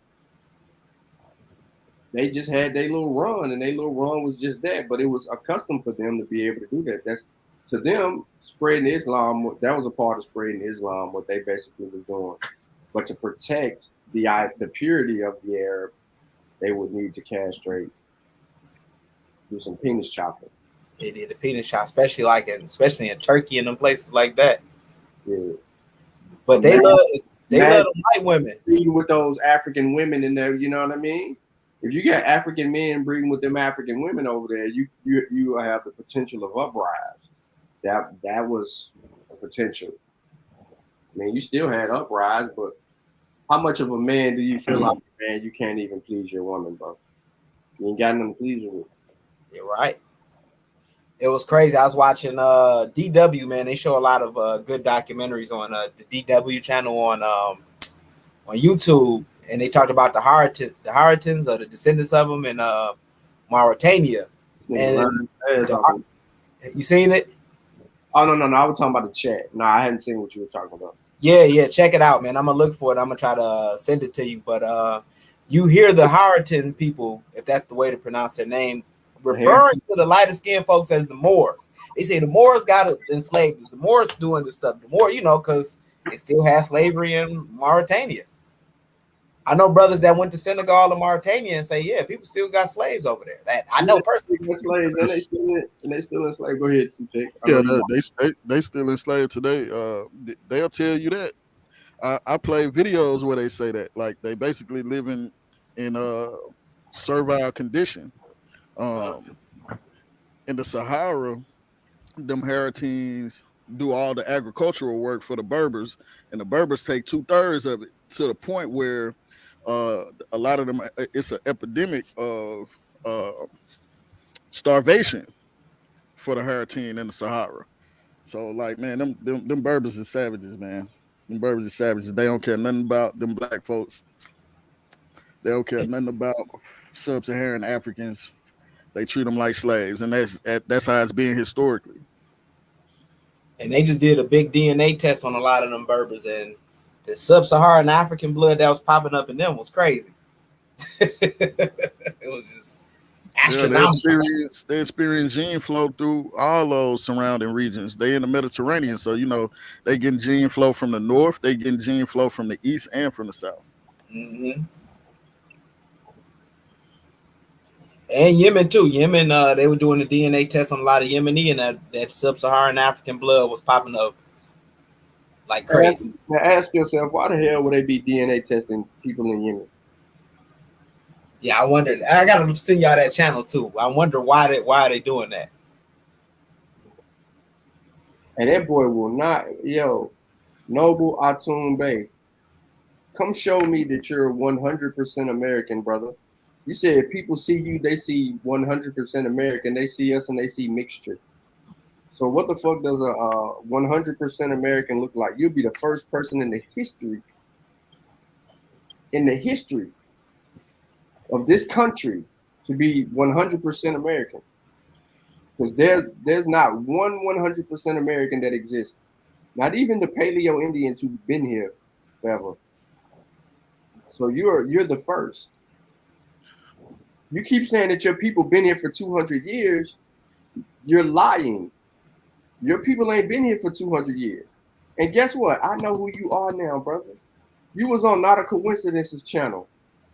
They just had their little run, and their little run was just that. But it was a custom for them to be able to do that. That's, to them, spreading Islam, that was a part of spreading Islam, what they basically was doing. But to protect the purity of the Arab, they would need to castrate, do some penis chopping. They did the penis chop, especially in Turkey and them places like that. Yeah. But they love the white women. Breeding with those African women in there, you know what I mean? If you got African men breeding with them African women over there, you have the potential of uprise. That was a potential. I mean, you still had uprise, but how much of a man do you feel like, man, you can't even please your woman, bro? You ain't got nothing to please her with. You're right. It was crazy. I was watching DW, man. They show a lot of good documentaries on the DW channel on YouTube, and they talked about the Haratans or the descendants of them in Mauritania. And you seen it? Oh no! I was talking about the chat. No, I hadn't seen what you were talking about. Yeah, check it out, man. I'm gonna look for it. I'm gonna try to send it to you. But you hear the Haratan people, if that's the way to pronounce their name, referring to the lighter skinned folks as the Moors. They say the Moors got enslaved. The Moors doing this stuff. The Moor, because they still have slavery in Mauritania. I know brothers that went to Senegal and Mauritania and say, yeah, people still got slaves over there. That I know personally. Slaves, and they still enslaved. Go ahead, Yeah, they still enslaved today. They'll tell you that. I play videos where they say that, like they basically living in a servile condition. In the Sahara, them Haratines do all the agricultural work for the Berbers, and the Berbers take 2/3 of it, to the point where a lot of them, it's an epidemic of starvation for the Haratine in the Sahara. So like, man, them Berbers is savages, man. Them Berbers is savages. They don't care nothing about them black folks. They don't care nothing about sub-Saharan Africans. They treat them like slaves, and that's how it's been historically. And they just did a big DNA test on a lot of them Berbers, and the sub-Saharan African blood that was popping up in them was crazy. It was just astronomical. They experience gene flow through all those surrounding regions. They in the Mediterranean, so they getting gene flow from the north, they getting gene flow from the east and from the south. Mm-hmm. And Yemen too. Yemen, they were doing the DNA test on a lot of Yemeni, and that sub-Saharan African blood was popping up like crazy. Now ask yourself, why the hell would they be DNA testing people in Yemen? Yeah, I wondered. I gotta send y'all that channel too. I wonder why are they doing that? And that boy will not, Noble Atum Bey, come show me that you're 100% American, brother. You said if people see you, they see 100% American. They see us and they see mixture. So what the fuck does a 100% American look like? You'll be the first person in the history of this country to be 100% American. Because there's not one 100% American that exists. Not even the Paleo Indians who've been here forever. So you're the first. You keep saying that your people been here for 200 years. You're lying. Your people ain't been here for 200 years. And guess what? I know who you are now, brother. You was on Not a Coincidence's channel.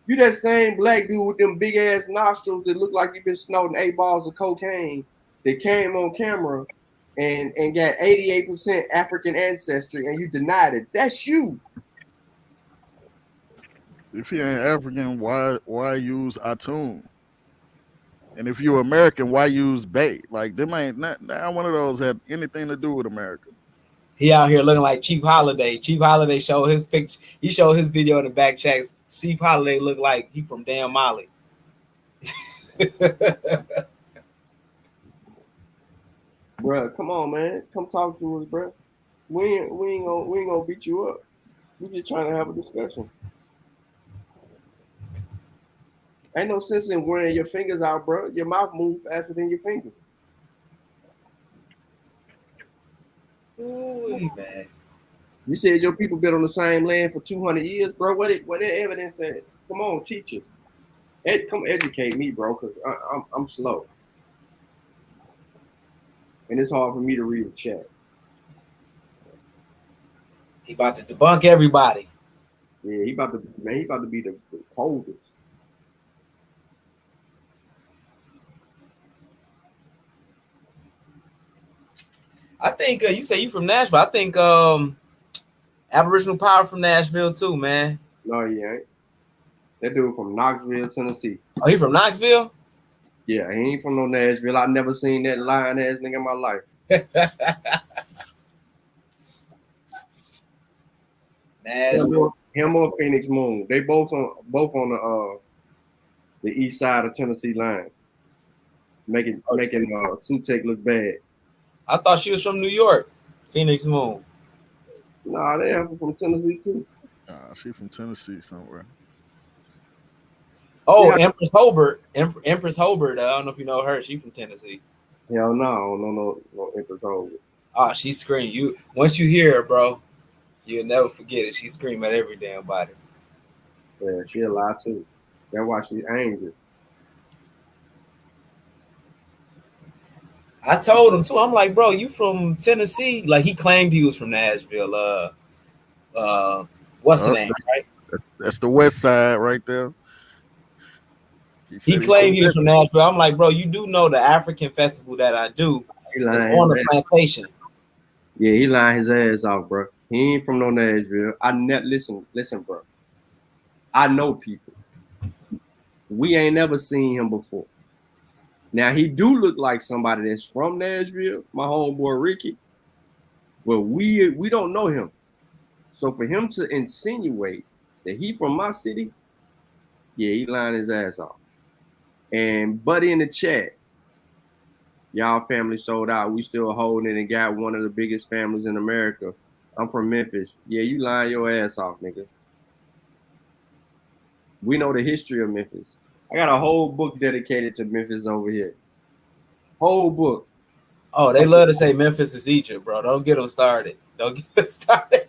You that same black dude with them big ass nostrils that look like you've been snorting 8 balls of cocaine that came on camera and got 88% African ancestry, and you denied it. That's you. If you ain't African, why use Atum? And if you're American, why use Bay? Like, them ain't not one of those had anything to do with America. He out here looking like Chief Holiday. Chief Holiday showed his picture. He showed his video in the back checks. Chief Holiday looked like he from damn Mali. Bruh, come on, man. Come talk to us, bruh. We ain't gonna beat you up. We just trying to have a discussion. Ain't no sense in wearing your fingers out, bro. Your mouth moves faster than your fingers. Ooh, man. You said your people been on the same land for 200 years, bro. What that evidence said? Come on, teach us. Come educate me, bro, because I'm slow. And it's hard for me to read the chat. He about to debunk everybody. Yeah, he about to be the coldest. I think you say you from Nashville. I think Aboriginal Power from Nashville too, man. No, he ain't. That dude from Knoxville, Tennessee. Oh, he from Knoxville? Yeah, he ain't from no Nashville. I never seen that lying ass nigga in my life. Him or Phoenix Moon. They both on the east side of Tennessee line. Making Sutek look bad. I thought she was from New York. Phoenix Moon. Nah, they have her from Tennessee too. She from Tennessee somewhere. Oh, yeah. Empress Hobart. Empress Hobart. I don't know if you know her. She from Tennessee. Hell no, Empress Hobart. Oh, she scream. You once you hear her, bro, you'll never forget it. She scream at every damn body. Yeah, she a lie too. That's why she's angry. I told him too. I'm like, bro, you from Tennessee? Like he claimed he was from Nashville. What's the name? Right? That's the west side right there. He claimed he was from Nashville. I'm like, bro, you do know the African festival that I do is on the plantation. Yeah, he lying his ass off, bro. He He ain't from no Nashville. Listen, bro. I know people. We ain't never seen him before. Now he do look like somebody that's from Nashville, my homeboy Ricky. But we don't know him. So for him to insinuate that he from my city, yeah, he lying his ass off. And Buddy in the chat, y'all family sold out. We still holding it and got one of the biggest families in America. I'm from Memphis. Yeah, you lying your ass off, nigga. We know the history of Memphis. I got a whole book dedicated to Memphis over here. Whole book. Oh, they love to say Memphis is Egypt, bro. Don't get them started. Don't get them started.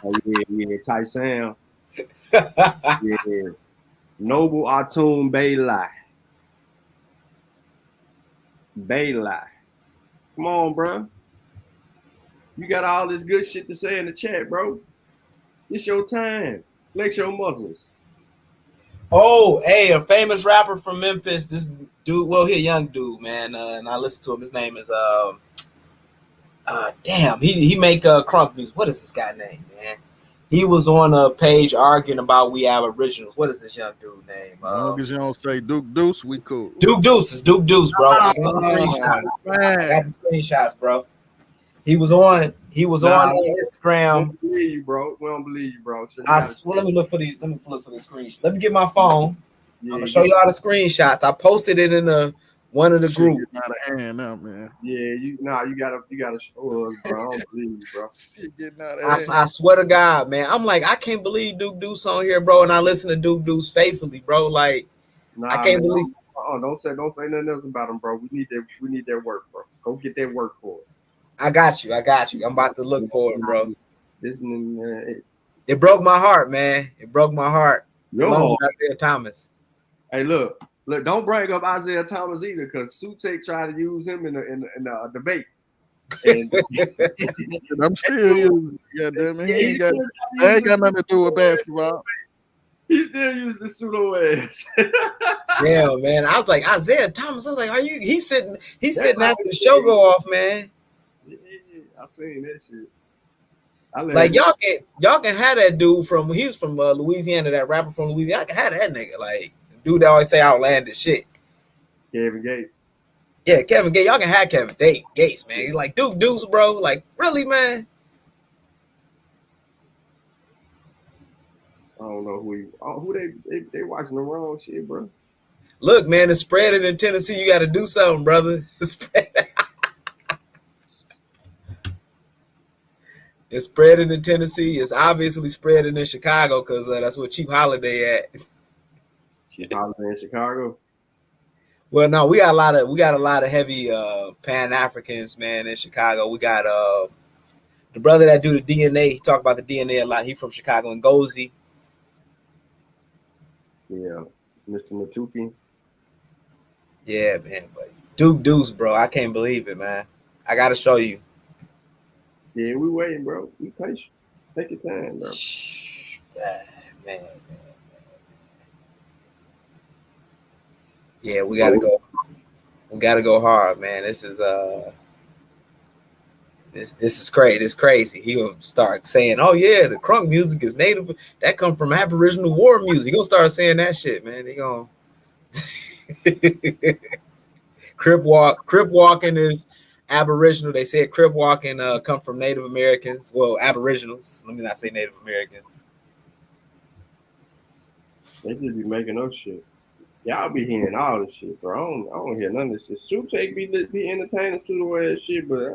Oh, yeah. Tyson. Yeah. Noble Atum Baylai. Come on, bro. You got all this good shit to say in the chat, bro. It's your time. Flex your muscles. Oh, hey, a famous rapper from Memphis. This dude, well, he a young dude, man, and I listen to him. His name is damn, he make crunk music. What is this guy name, man? He was on a page arguing about we Aboriginals. What is this young dude name? As long as you don't say Duke Deuce, we cool. Duke Deuce, bro. I got the Oh, screenshots. I got the screenshots, bro. He was on Instagram. We don't believe you, bro. We don't believe you, bro. Let me look for these. Let me look for the screenshots. Let me get my phone. I'm gonna show you all the screenshots. I posted it in one of the groups. Out of hand now, man. Yeah, you gotta show us, bro. I don't believe you, bro. Shit getting out of hand. I swear to God, man. I'm like, I can't believe Duke Deuce on here, bro. And I listen to Duke Deuce faithfully, bro. Like, I can't believe. Don't say nothing else about him, bro. We need their work, bro. Go get their work for us. I got you. I'm about to look for it, bro. It broke my heart, man. It broke my heart. Your heart. Isaiah Thomas. Hey, look, don't bring up Isaiah Thomas either, because Sutek tried to use him in a debate. And I'm still using it. Goddamn it. I ain't got nothing to do with basketball. He still used the pseudo ass. Yeah, man. I was like, Isaiah Thomas. I was like, are you? He's sitting after the show go off, man. Yeah, I seen that shit. Like y'all can have that dude from he was from Louisiana, that rapper from Louisiana. I can have that nigga, like the dude that always say outlandish shit. Kevin Gates. Yeah, Kevin Gates. Y'all can have Kevin Gates, man. He's like Duke Deuce, bro. Like, really, man. I don't know who they watching the wrong shit, bro. Look, man, it's spreading in Tennessee. You got to do something, brother. It's spreading in Tennessee. It's obviously spreading in Chicago because that's where Chief Holiday at. Chief Holiday in Chicago. Well, no, we got a lot of heavy Pan Africans, man, in Chicago. We got the brother that do the DNA. He talk about the DNA a lot. He from Chicago and Ngozi. Yeah, Mr. Matufi. Yeah, man, but Duke Deuce, bro, I can't believe it, man. I gotta show you. Yeah, we waiting, bro. We patient. Take your time, bro. Man. Yeah, we gotta go. We gotta go hard, man. This is this is crazy. It's crazy. He gonna start saying, "Oh yeah, the crunk music is native. That come from Aboriginal war music." He gonna start saying that shit, man. He gonna crip walking is Aboriginal. They said crip walking come from Native Americans. Well, Aboriginals. Let me not say Native Americans. They just be making up shit. Y'all be hearing all this shit, bro. I don't hear none of this shit. Sutek be entertaining pseudo ass shit, but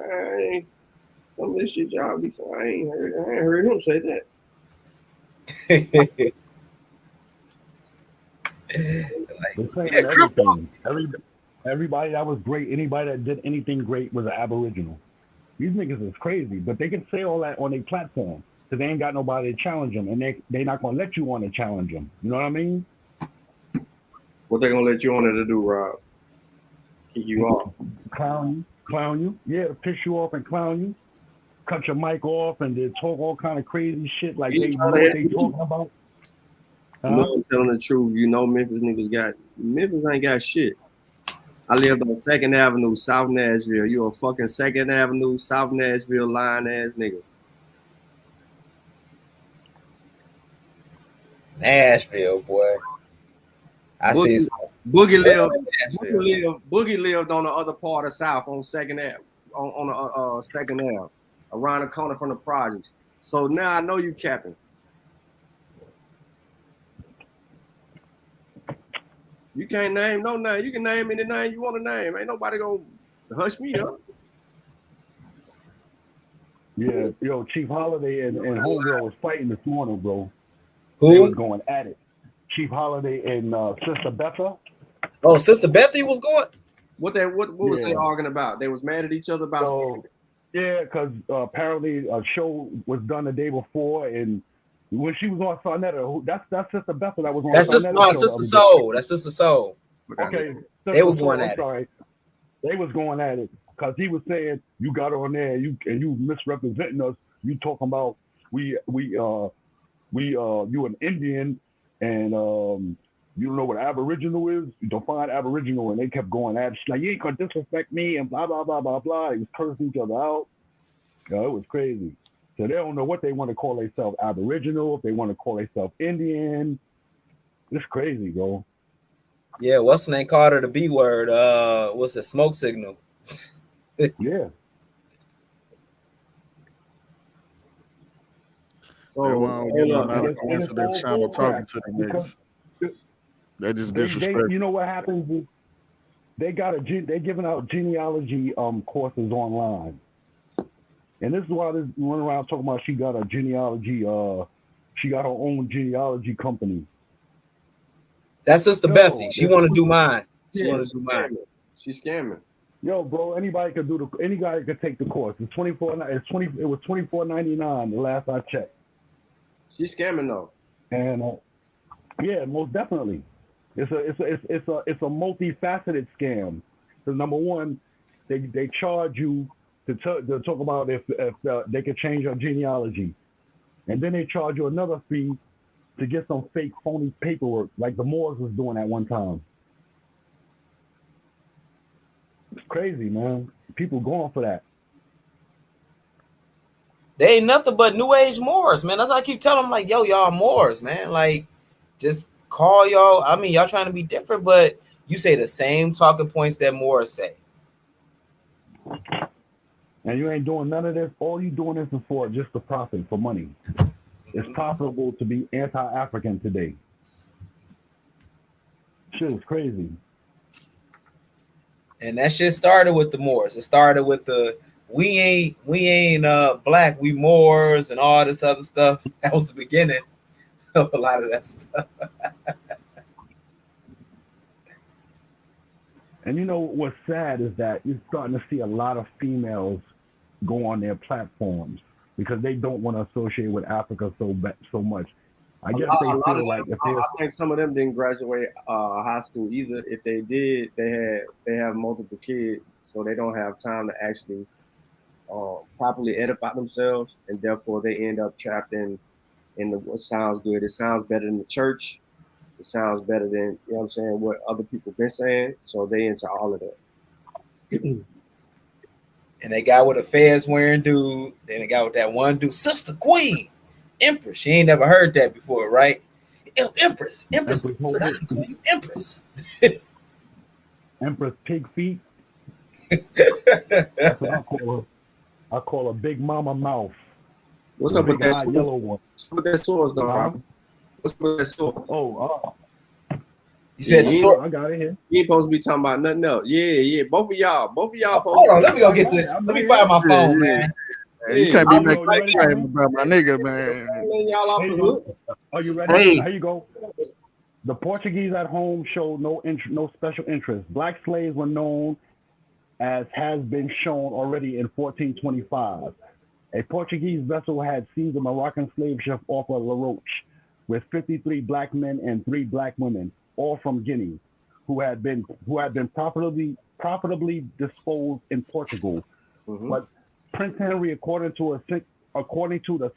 some of this shit y'all be saying, I ain't heard him say that. Everybody that was great, anybody that did anything great was an Aboriginal. These niggas is crazy, but they can say all that on their platform because they ain't got nobody to challenge them, and they not gonna let you want to challenge them. You know what I mean? What they gonna let you on there to do, Rob? Kick you off? Clown you. Yeah, to piss you off and clown you. Cut your mic off and they talk all kind of crazy shit like they know what they talking about. No, I'm telling the truth. You know Memphis ain't got shit. I lived on 2nd Avenue, South Nashville. You a fucking 2nd Avenue, South Nashville lying ass nigga. Nashville, boy. I see. Boogie lived on the other part of South on Second Ave, on the Second Ave, around the corner from the projects. So now I know you capping. You can't name no name. You can name any name you want to name. Ain't nobody gonna hush me up. Yeah, yo, Chief Holiday and Homegirl was fighting this morning, bro. Who? They was going at it. Chief Holiday and Sister Betha. Oh, Sister Betha was going. What was they arguing about? They was mad at each other about. So, yeah, because apparently a show was done the day before, and when she was on Sarnetta, that's Sister Betha that was on. That's Sister Soul. That's Sister Soul. Okay, they were going at it. Sorry, they was going at it because he was saying you got on there, you misrepresenting us. You talking about you an Indian and you don't know what Aboriginal is. You define Aboriginal, and they kept going at it. She's like, you ain't gonna disrespect me and blah blah blah blah blah. They was cursing each other out. It was crazy. So they don't know what they want to call themselves Aboriginal, if they want to call themselves Indian. It's crazy, bro. Yeah, what's the name? Called her the B word. What's the smoke signal? Yeah. So into their channel talking to the niggas. They just disrespect. You know what happens is they're giving out genealogy courses online. And this is why they run around talking about she got a genealogy, she got her own genealogy company. That's Sister Bethy. She want to do mine. She want to do mine. She's scamming. Yo, bro, anybody could take the course. It was $24.99 the last I checked. She's scamming though. And yeah, most definitely. It's a multifaceted scam. Because number one, they charge you to talk about if they can change your genealogy, and then they charge you another fee to get some fake phony paperwork like the Moors was doing at one time. It's crazy, man. People going for that. They ain't nothing but New Age Moors, man. That's why I keep telling them, like, yo, y'all Moors, man. Like, just call y'all. I mean, y'all trying to be different, but you say the same talking points that Moors say. And you ain't doing none of this. All you doing this is for just the profit, for money. It's profitable to be anti-African today. Shit is crazy. And that shit started with the Moors. It started with the we ain't black, we Moors and all this other stuff. That was the beginning of a lot of that stuff. And you know what's sad is that you're starting to see a lot of females go on their platforms because they don't want to associate with Africa so much. I guess they feel like I think some of them didn't graduate high school either. If they did, they have multiple kids, so they don't have time to actually properly edify themselves, and therefore they end up trapped in what sounds good. It sounds better than the church. It sounds better than, you know what I'm saying, what other people been saying. So they into all of that. And they got with a fez wearing dude. Then they got with that one dude, Sister Queen, Empress. She ain't never heard that before, right? Empress. Look, I can call you Empress. Empress Pig Feet. That's what I call her. I call her Big Mama Mouth. What's up with that yellow one? What's with that source, though? What's with that source? You said the source. I got it here. You ain't supposed to be talking about nothing else. Yeah. Both of y'all. Hold on, let me go get this. Let me find my phone, man. Hey, you can't be making that claim about my nigga, man. Y'all off the hook. Are you ready? Hey. Here you go. The Portuguese at home showed no special interest. Black slaves were known as has been shown already in 1425. A Portuguese vessel had seized a Moroccan slave ship off of La Roche with 53 black men and 3 black women, all from Guinea, who had been profitably disposed in Portugal. Mm-hmm. But Prince Henry, according to the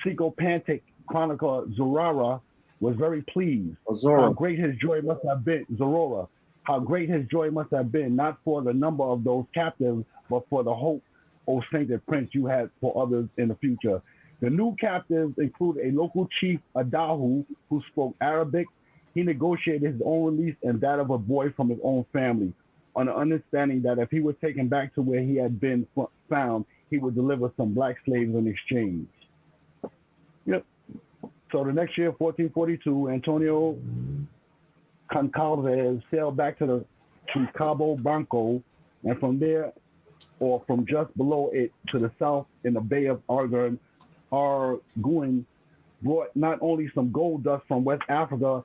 sycophantic chronicler Zorara, was very pleased. How great his joy must have been, Zorora. How great his joy must have been, not for the number of those captives, but for the hope, O sainted prince, you had for others in the future. The new captives include a local chief, Adahu, who spoke Arabic. He negotiated his own release and that of a boy from his own family, on the understanding that if he was taken back to where he had been found, he would deliver some black slaves in exchange. Yep. So the next year, 1442, Antonio Goncalves sailed back to Cabo Blanco, and from there, or from just below it to the south in the Bay of Arguin, brought not only some gold dust from West Africa,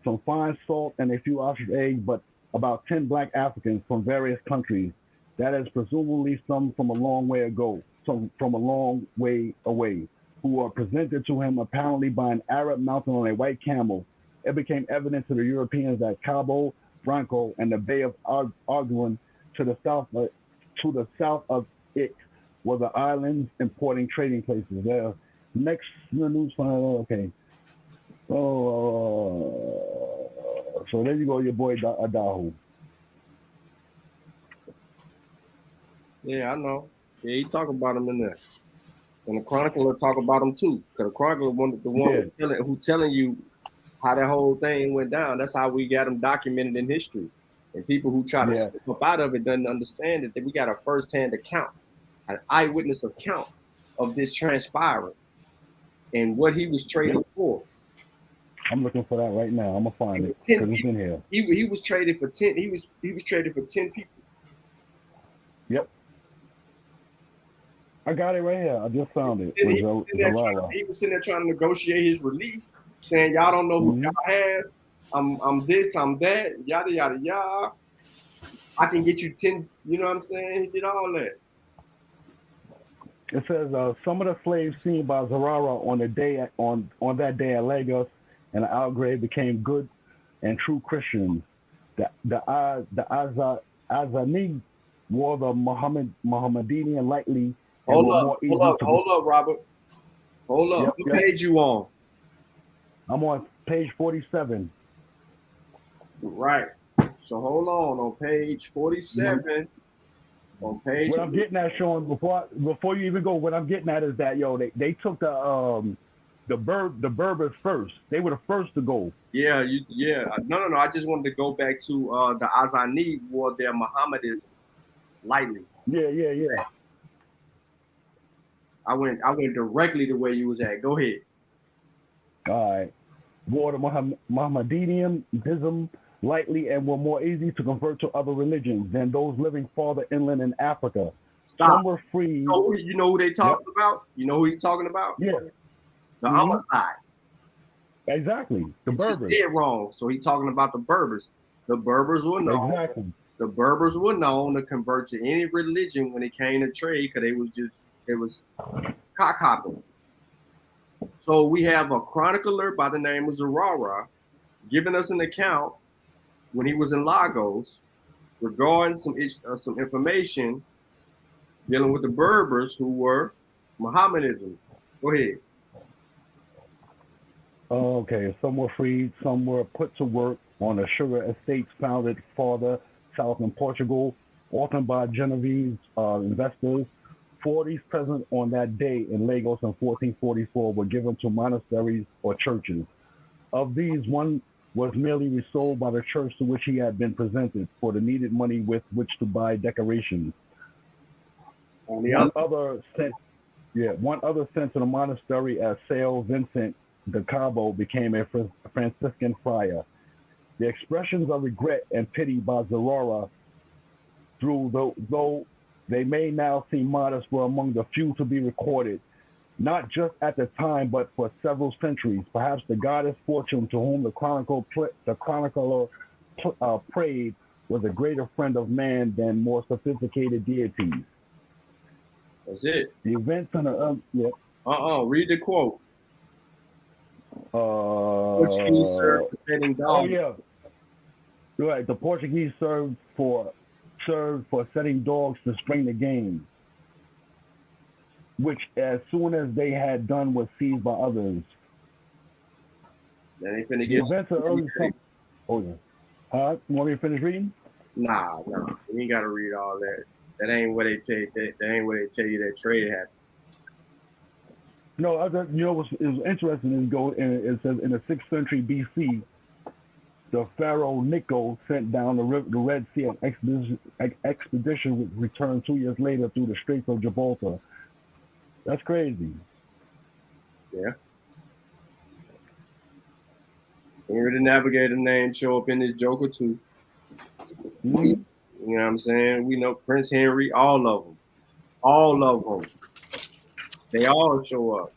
some fine salt, and a few ostrich eggs, but about 10 black Africans from various countries. That is presumably some from a long way ago, some from a long way away, who were presented to him apparently by an Arab mounted on a white camel. It became evident to the Europeans that Cabo Blanco and the Bay of Arguin to the south of it were the islands importing trading places. There. Next news, okay. So there you go, your boy Adahu. Yeah, I know. Yeah, he talk about him in there. And the chronicler talk about him too. Because the chronicler the one who telling you how that whole thing went down. That's how we got them documented in history. And people who try to slip up out of it doesn't understand it, that we got a first-hand account, an eyewitness account of this transpiring and what he was traded for. I'm looking for that right now. I'm gonna find it because it's in here. He was traded for 10. He was traded for 10 people. Yep. I got it right here. I just found it. He was sitting there trying to negotiate his release, saying, y'all don't know who y'all have. I'm this, I'm that, yada, yada, yada. I can get you 10, you know what I'm saying? He did all that. It says some of the slaves seen by Zarara on that day at Lagos and Algrave became good and true Christians. The Azani wore the Mohammedanian lightly. Hold up, Robert. Hold up. What page you on? I'm on page 47. Right. So hold on page 47. On page. What I'm getting at, Sean, before you even go, what I'm getting at is that they took the Berbers first. They were the first to go. Yeah. No. I just wanted to go back to the Azani wore their Mohammedanism lightly. Yeah. I went directly the way you was at. Go ahead. All right. Wore the Mohammedanism lightly and were more easy to convert to other religions than those living farther inland in Africa. Stop. Some were free. You know who they talking about? You know who he talking about? Yeah. The homicide. Exactly. The Berbers. Just dead wrong. So he talking about the Berbers. The Berbers were known. Exactly. The Berbers were known to convert to any religion when it came to trade because it was cock hopping. So we have a chronicler by the name of Zarara giving us an account when he was in Lagos regarding some information dealing with the Berbers who were Mohammedans. Go ahead. Okay, some were freed, some were put to work on the sugar estates founded farther south in Portugal, often by Genovese investors. 40s present on that day in Lagos in 1444 were given to monasteries or churches. Of these, one was merely resold by the church to which he had been presented for the needed money with which to buy decorations. One other sent to the monastery as São Vincent de Cabo became a Franciscan friar. The expressions of regret and pity by Zarara, though they may now seem modest, were among the few to be recorded, not just at the time, but for several centuries. Perhaps the goddess Fortune, to whom the chronicler prayed, was a greater friend of man than more sophisticated deities. That's it. The events in the read the quote. Portuguese served for setting dogs. Oh yeah, right. The Portuguese served for setting dogs to spring the game, which as soon as they had done was seized by others. Then they finna get events of early. Oh yeah. You want me to finish reading? Nah. You ain't gotta read all that. That ain't what they tell you. That ain't what they tell you that trade happened. No, you know what's interesting is it says in the 6th century BC, the pharaoh Nico sent down the Red Sea expedition would return 2 years later through the Straits of Gibraltar. That's crazy. Yeah. Henry the Navigator name show up in this Joker too. Mm-hmm. You know what I'm saying? We know Prince Henry, all of them. All of them. They all show up.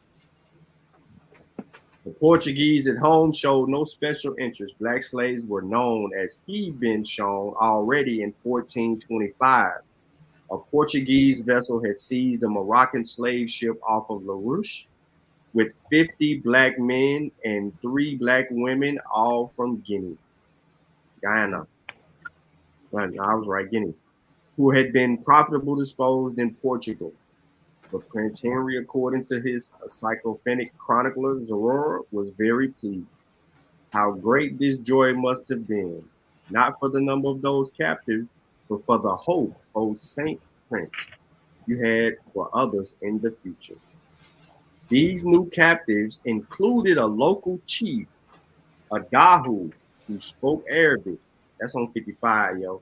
The Portuguese at home showed no special interest. Black slaves were known as he'd been shown already in 1425. A Portuguese vessel had seized a Moroccan slave ship off of La Roche with 50 black men and 3 black women, all from Guyana. I was right, Guinea, who had been profitably disposed in Portugal. But Prince Henry, according to his sycophantic chronicler Zorora, was very pleased. How great this joy must have been, not for the number of those captives, but for the hope, O Saint Prince, you had for others in the future. These new captives included a local chief, a Dahu, who spoke Arabic. That's on 55, yo.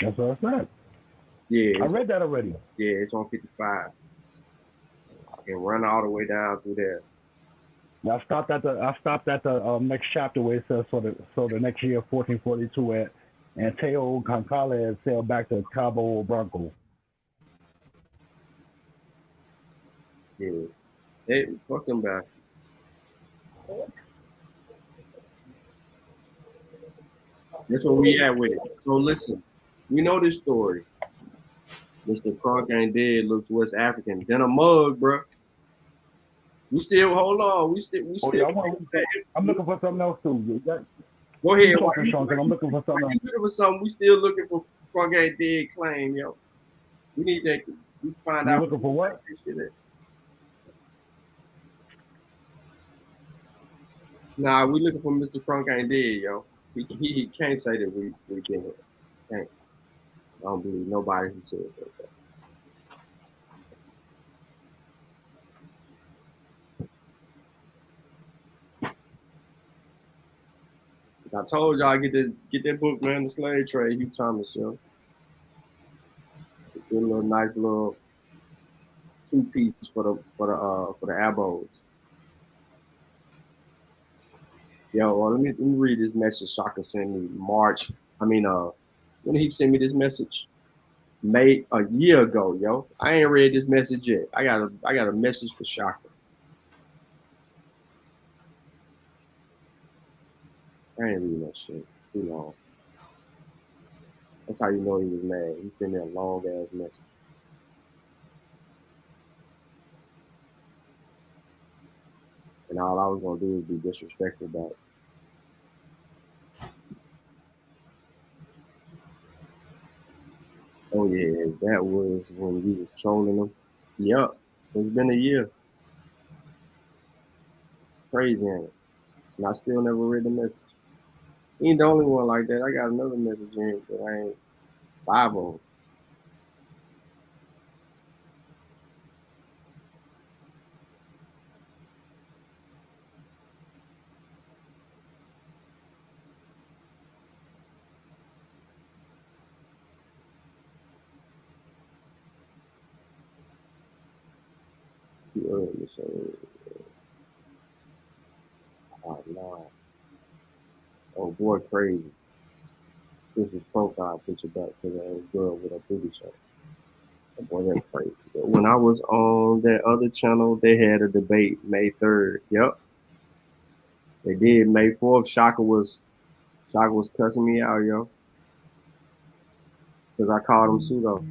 That's what I said. Yeah, I read that already. Yeah, it's on 55. And run all the way down through there. I stopped at the next chapter where it says the next year 1442 and Teo Cancale had sailed back to Cabo Blanco. Yeah. Hey, fuck them bastards. That's where we at with it. So listen, we know this story. Mr. Kronk ain't dead, looks West African. Then a mug, bro. We still hold on. We still. I'm looking for something else too. Go ahead. Keep talking, Sean, I'm looking for something else. Looking for something. We still looking for Kronk ain't dead claim, yo. We need that. We find out. Looking for what? Nah, we looking for Mr. Kronk ain't dead, yo. He can't say that we did it. Can't. I don't believe nobody who said that. I told y'all get that book, man, The Slave Trade, Hugh Thomas, yo. Get a little nice little 2-piece for the Abos. Yo, well, let me read this message Shaka sent me when he sent me this message? May a year ago, yo. I ain't read this message yet. I got a message for Shaka. I ain't reading that shit. It's too long. That's how you know he was mad. He sent me a long ass message. And all I was gonna do is be disrespectful back. Oh yeah, that was when we was trolling him. Yup, it's been a year. It's crazy, ain't it? And I still never read the message. He ain't the only one like that. I got another message in, but I ain't 5 of them. Too early, so no. Oh boy, crazy. This is profile picture back to the girl with a booty shirt. Oh boy, that's crazy. When I was on that other channel, they had a debate May 3rd. Yep. They did May 4th. Shaka was cussing me out, yo. Because I called him pseudo.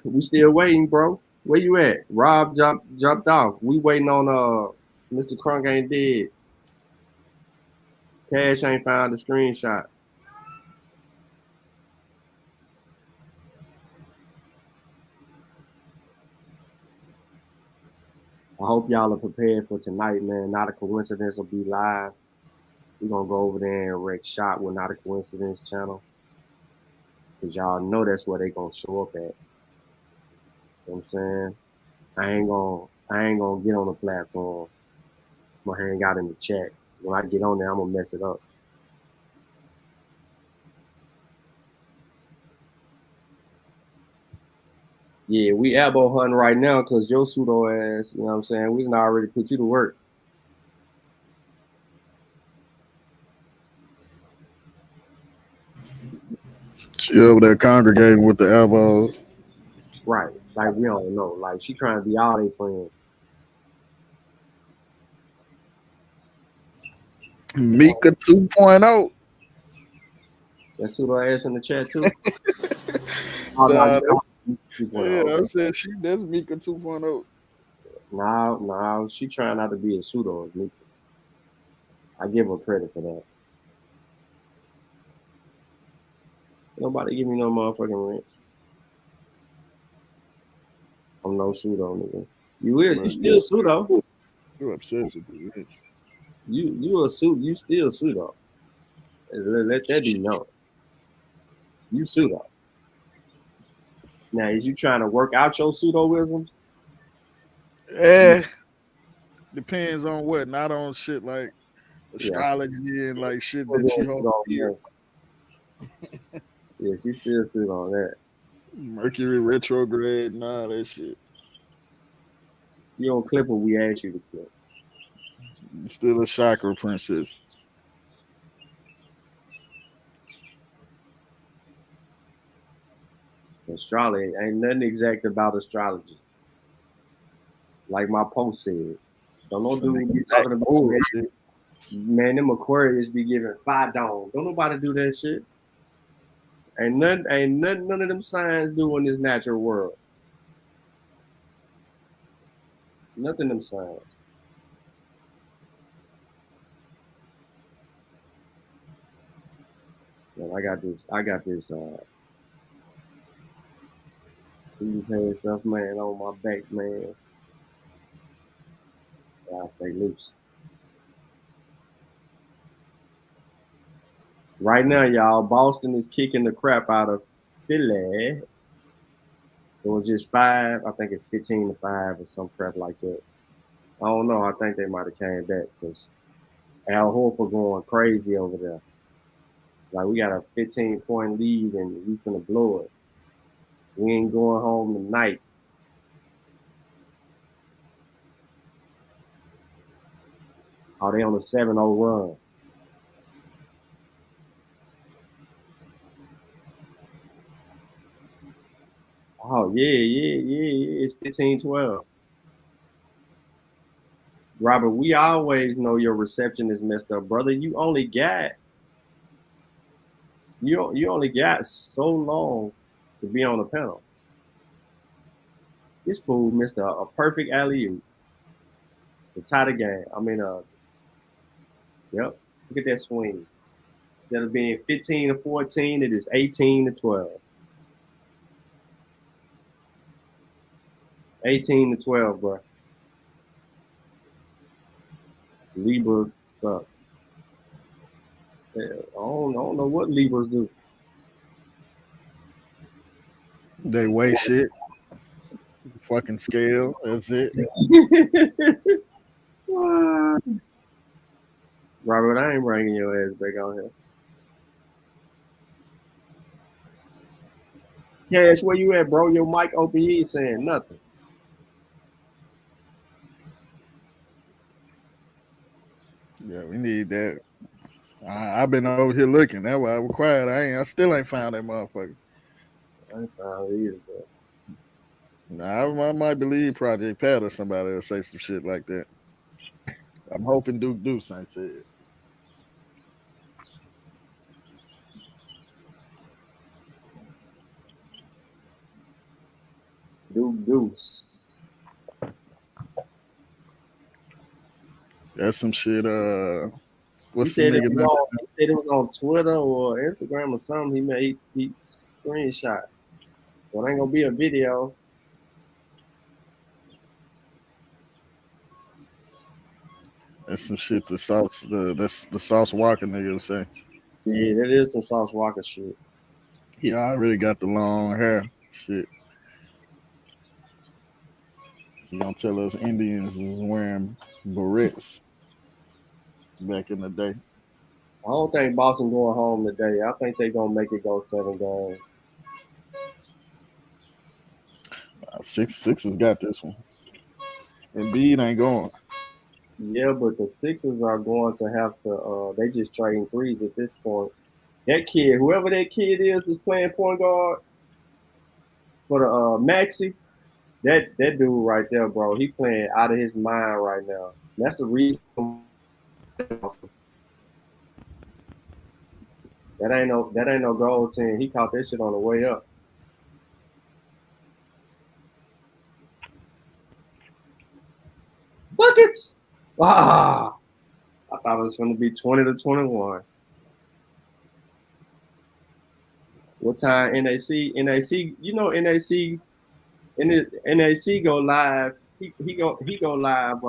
We still waiting, bro. Where you at? Rob jumped off. We waiting on Mr. Crunk ain't dead. Cash ain't found the screenshot. I hope y'all are prepared for tonight, man. Not a coincidence will be live. We're gonna go over there and wreck shop with Not a Coincidence channel. Cause y'all know that's where they gonna show up at. You know what I'm saying? I ain't gonna get on the platform. I'm gonna hang out in the chat. When I get on there, I'm gonna mess it up. Yeah, we elbow hunting right now because your pseudo ass, you know what I'm saying? We done already put you to work. She over there congregating with the Abos. Right. Like we don't know. Like she trying to be all their friends. Mika 2.0. That pseudo ass in the chat too. Oh Nah, no, yeah, I said that's Mika 2.0. No, she trying not to be a pseudo. I give her credit for that. Nobody give me no motherfucking rent. I'm no pseudo, nigga. You still pseudo. You're obsessed with the rich. You a suit. You still pseudo. Let that be known. You pseudo. Now, is you trying to work out your pseudoisms? Depends on what, not on shit like astrology and like shit Still that you pseudo hold on here. that. Yeah, she still pseudo on that. Mercury retrograde and all that shit. You don't clip what we asked you to clip. You're still a chakra princess. Astrology ain't nothing exact about astrology. Like my post said, don't dude be talking about that. Man, them Aquarius be giving 5 down. Don't nobody do that shit. None of them signs do in this natural world. Nothing them signs. Man, I got this stuff, man, on my back, man. I stay loose. Right now, y'all, Boston is kicking the crap out of Philly. So it's just 5. I think it's 15-5 or some crap like that. I don't know. I think they might have came back because Al Horford going crazy over there. Like we got a 15-point lead and we finna blow it. We ain't going home tonight. Oh, they on a 7-0 run. Oh, yeah. It's 15-12. Robert, we always know your reception is messed up, brother. You only got so long to be on the panel. This fool missed a perfect alley-oop to tie the game. I mean, yep. Look at that swing. Instead of being 15-14, it is 18-12. 18-12, bro. Libras suck. Yeah, I don't know what Libras do. They weigh shit. Fucking scale. That's it. Robert, I ain't bringing your ass back on here. Cash, where you at, bro? Your mic open, you ain't saying nothing. Yeah, we need that. I've been over here looking. That's why I was quiet. I still ain't found that motherfucker. I ain't found it either, bro. Nah, I might believe Project Pat or somebody will say some shit like that. I'm hoping Duke Deuce ain't said it. Duke Deuce. That's some shit. He What's the said nigga name? he said it was on Twitter or Instagram or something. He made he screenshot. So it ain't gonna be a video. That's some shit. That's the Sauce Walker nigga say. Yeah, that is some Sauce Walker shit. Yeah, I really got the long hair. Shit. He gonna tell us Indians is wearing barrettes back in the day. I don't think Boston going home today. I think they gonna make it go 7 games. Sixers got this one. Embiid ain't going. Yeah, but the Sixers are going to have to. They just trading threes at this point. That kid, whoever that kid is playing point guard for the Maxi. That dude right there, bro. He playing out of his mind right now. That's the reason. That ain't no gold team. He caught that shit on the way up. Buckets. Ah, I thought it was going to be 20-21. What time NAC? You know NAC. NAC go live. He go live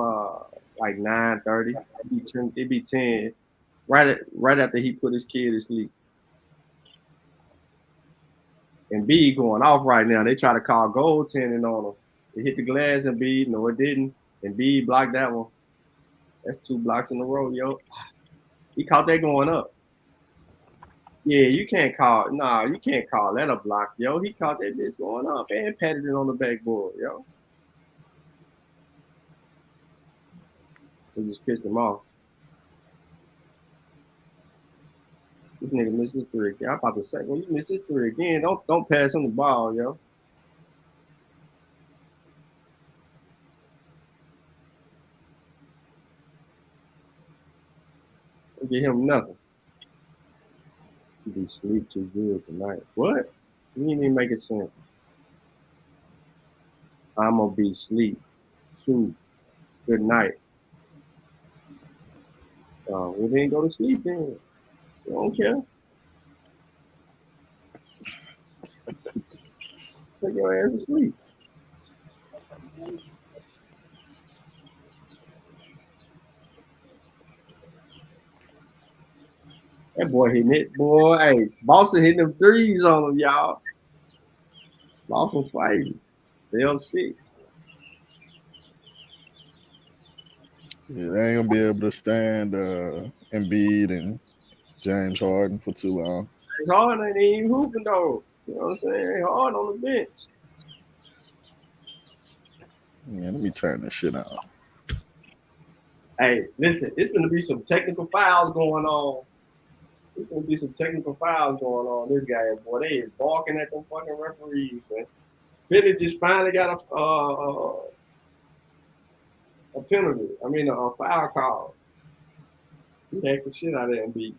like 9:30. It be 10. Right after he put his kid to sleep. And B going off right now. They try to call goaltending on him. It hit the glass and B. No, it didn't. And B blocked that one. That's 2 blocks in a row, yo. He caught that going up. Yeah, you can't call. Nah, you can't call that a block, yo. He caught that bitch going up and patted it on the backboard, yo. It just pissed him off. This nigga missed his 3 again. I'm about to say, well, you miss his 3 again. Don't pass him the ball, yo. Don't get him nothing. He be sleep too good tonight. What? You didn't even make it sense. I'm gonna be sleep too. Good night. We didn't go to sleep then. You don't care. Take your ass to sleep. That boy hitting it, boy. Hey, Boston hitting them threes on them, y'all. Boston fighting. They up 6. Yeah, they ain't gonna be able to stand Embiid and James Harden for too long. It's hard, ain't even hooping though. You know what I'm saying? Ain't hard on the bench. Yeah, let me turn this shit on. Hey, listen, it's gonna be some technical fouls going on. This guy, boy, they is barking at them fucking referees, man. Billy just finally got a penalty. I mean, a foul call. He hacked the shit out of Embiid.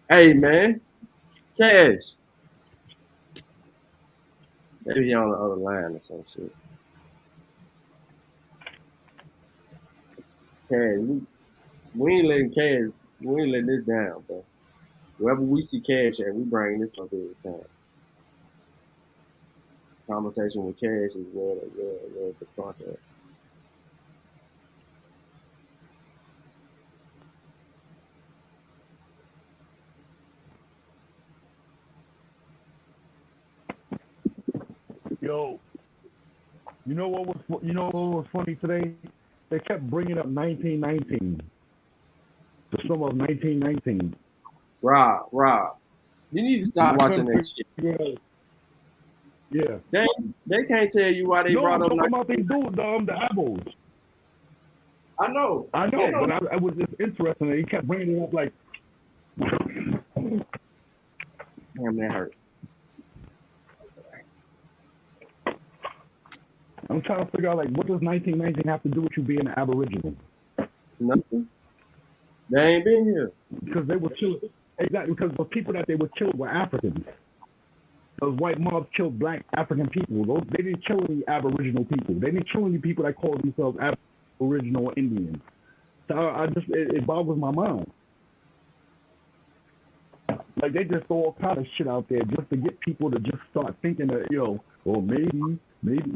Hey, man, Cash. Maybe he on the other line or some shit. Cash, we ain't letting this down, bro. Wherever we see Cash at, we bring this up every time. Conversation with Cash is where the fuck at. Yo, you know what was funny today? They kept bringing up 1919, the summer of 1919. Rob, you need to stop watching that shit. Yeah. They can't tell you why they brought up. No, I'm talking about they do the Abos. I know, but I was just interested. He kept bringing it up like. Damn, that hurt. I'm trying to figure out, like, what does 1919 have to do with you being an Aboriginal? Nothing. They ain't been here. Because they were killed. Exactly, because the people that they were killed were Africans. Those white mobs killed black African people. They didn't kill any Aboriginal people. They didn't kill any people that called themselves Aboriginal Indians. So it boggles my mind. Like they just throw all kind of shit out there just to get people to just start thinking that, well, maybe,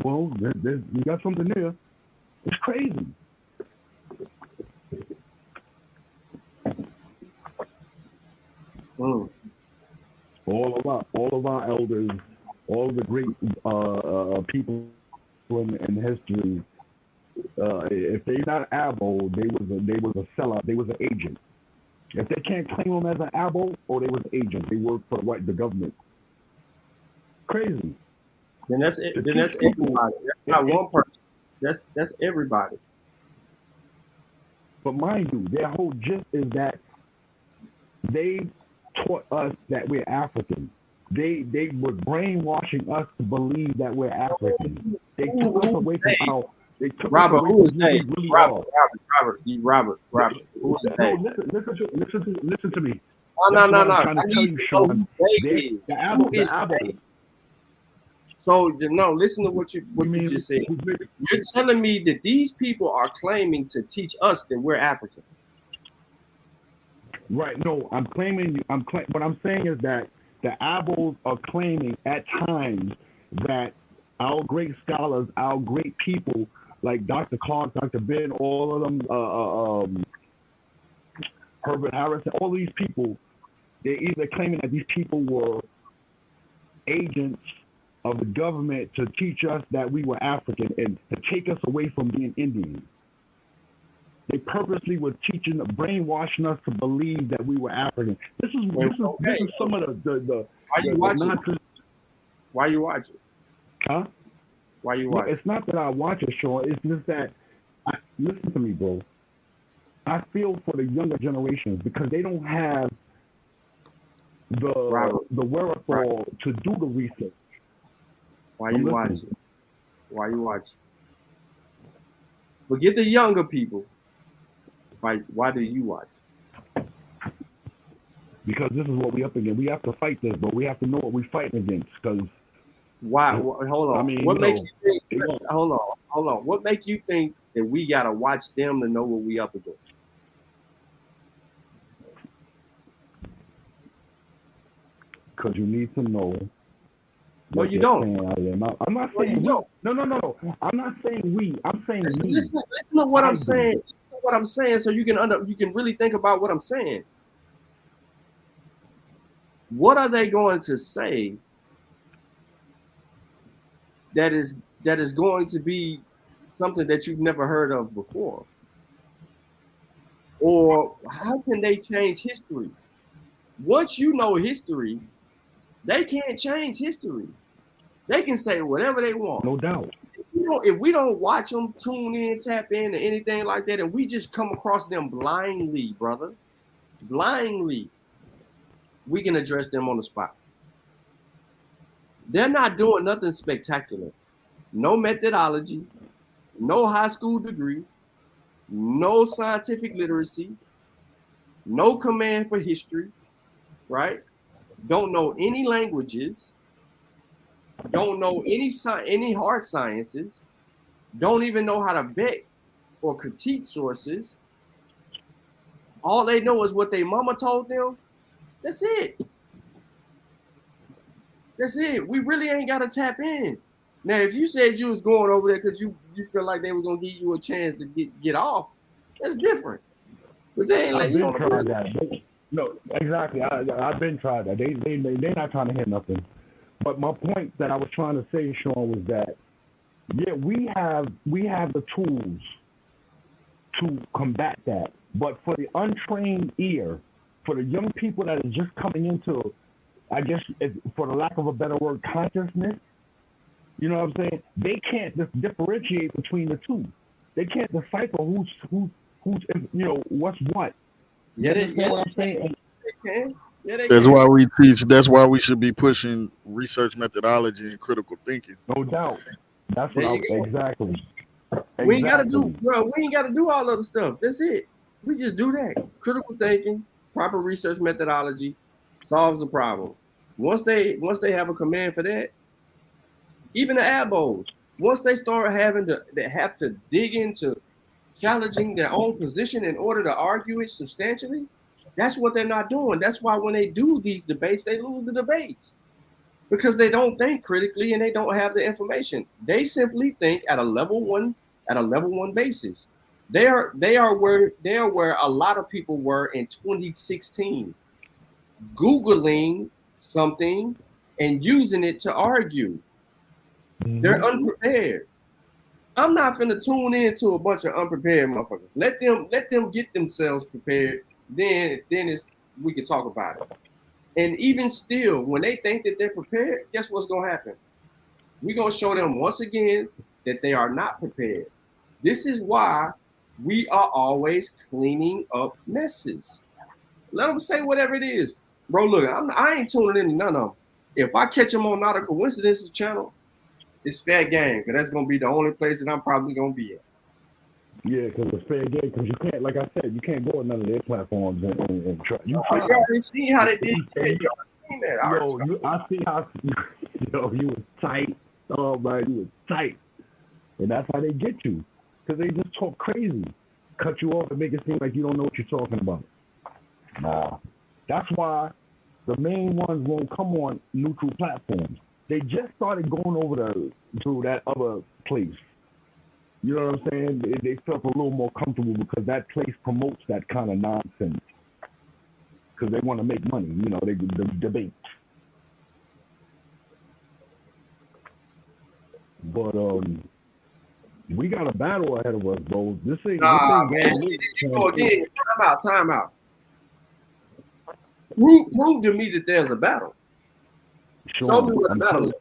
well, we got something there. It's crazy. All of our elders, all of the great people in history, if they're not Abo, they was a sellout. They was an agent. If they can't claim them as an Abo, or they was an agent, they work for the government. Crazy. Then that's it. Then that's everybody. That's not one person. That's everybody. But mind you, their whole gist is that they taught us that we're African. They were brainwashing us to believe that we're African. They took us away from our. They took Robert, us away who is from that? really Robert. Who is that? Listen to me. No. I'm trying to tell you, Sean. The Abos. So no, listen to what you just said. You're telling me that these people are claiming to teach us that we're African. Right. No, what I'm saying is that the Abos are claiming at times that our great scholars, our great people, like Dr. Clark, Dr. Ben, all of them, Herbert Harris, all these people, they're either claiming that these people were agents of the government to teach us that we were African and to take us away from being Indian. They purposely were brainwashing us to believe that we were African. This is some of the Why you watching? Why you watching? Huh? Why you watching? It's not that I watch it, Sean. It's just that, listen to me, bro. I feel for the younger generations because they don't have the wherewithal to do the research. Why you watching? Forget the younger people. Why do you watch? Because this is what we up against. We have to fight this, but we have to know what we're fighting against. Because why? Hold on. I mean, what makes you think? Hold on. What makes you think that we gotta watch them to know what we up against? Because you need to know. No, you don't. I'm not saying no. I'm not saying we. I'm saying me. Listen to what I'm saying. Listen to what I'm saying, so you can really think about what I'm saying. What are they going to say that is going to be something that you've never heard of before? Or how can they change history? Once you know history, they can't change history. They can say whatever they want. No doubt. If we don't watch them, tune in, tap in, or anything like that, and we just come across them blindly, brother, we can address them on the spot. They're not doing nothing spectacular. No methodology, no high school degree, no scientific literacy, no command for history, right? Don't know any languages, don't know any hard sciences, don't even know how to vet or critique sources. All they know is what their mama told them. That's it. We really ain't got to tap in. Now, if you said you was going over there because you feel like they were going to give you a chance to get off, that's different. But they ain't like you on the that. No, exactly. I've been tried that. They're not trying to hear nothing. But my point that I was trying to say, Sean, was that we have the tools to combat that. But for the untrained ear, for the young people that are just coming into, I guess, for the lack of a better word, consciousness, you know what I'm saying? They can't just differentiate between the two. They can't decipher who's what's what. Yeah, you know what I'm saying? They can. Yeah, that's why we teach. That's why we should be pushing research methodology and critical thinking. No doubt. That's what exactly. We ain't gotta do all other stuff. That's it. We just do that. Critical thinking, proper research methodology solves the problem. Once they have a command for that, even the Abos, once they start having they have to dig into challenging their own position in order to argue it substantially, that's what they're not doing. That's why when they do these debates, they lose the debates because they don't think critically and they don't have the information. They simply think at a level one basis. They are where a lot of people were in 2016, Googling something and using it to argue. They're unprepared. I'm not finna tune into a bunch of unprepared motherfuckers. Let them get themselves prepared. Then we can talk about it. And even still, when they think that they're prepared, guess what's gonna happen? We're gonna show them once again that they are not prepared. This is why we are always cleaning up messes. Let them say whatever it is. Bro, look, I ain't tuning into none of them. If I catch them on Not a Coincidences channel, it's fair game, because that's going to be the only place that I'm probably going to be at. Yeah, because it's fair game, because you can't, like I said, you can't go on none of their platforms and try. You already seen how they did that. I see how, you was tight. Oh, man, you was tight. And that's how they get you, because they just talk crazy. Cut you off and make it seem like you don't know what you're talking about. Nah. That's why the main ones won't come on neutral platforms. They just started going over to that other place. You know what I'm saying? They felt a little more comfortable because that place promotes that kind of nonsense. Because they want to make money, they debate. But we got a battle ahead of us, bro. This ain't man. Again, time out. Prove to me that there's a battle. Show me what a battle is.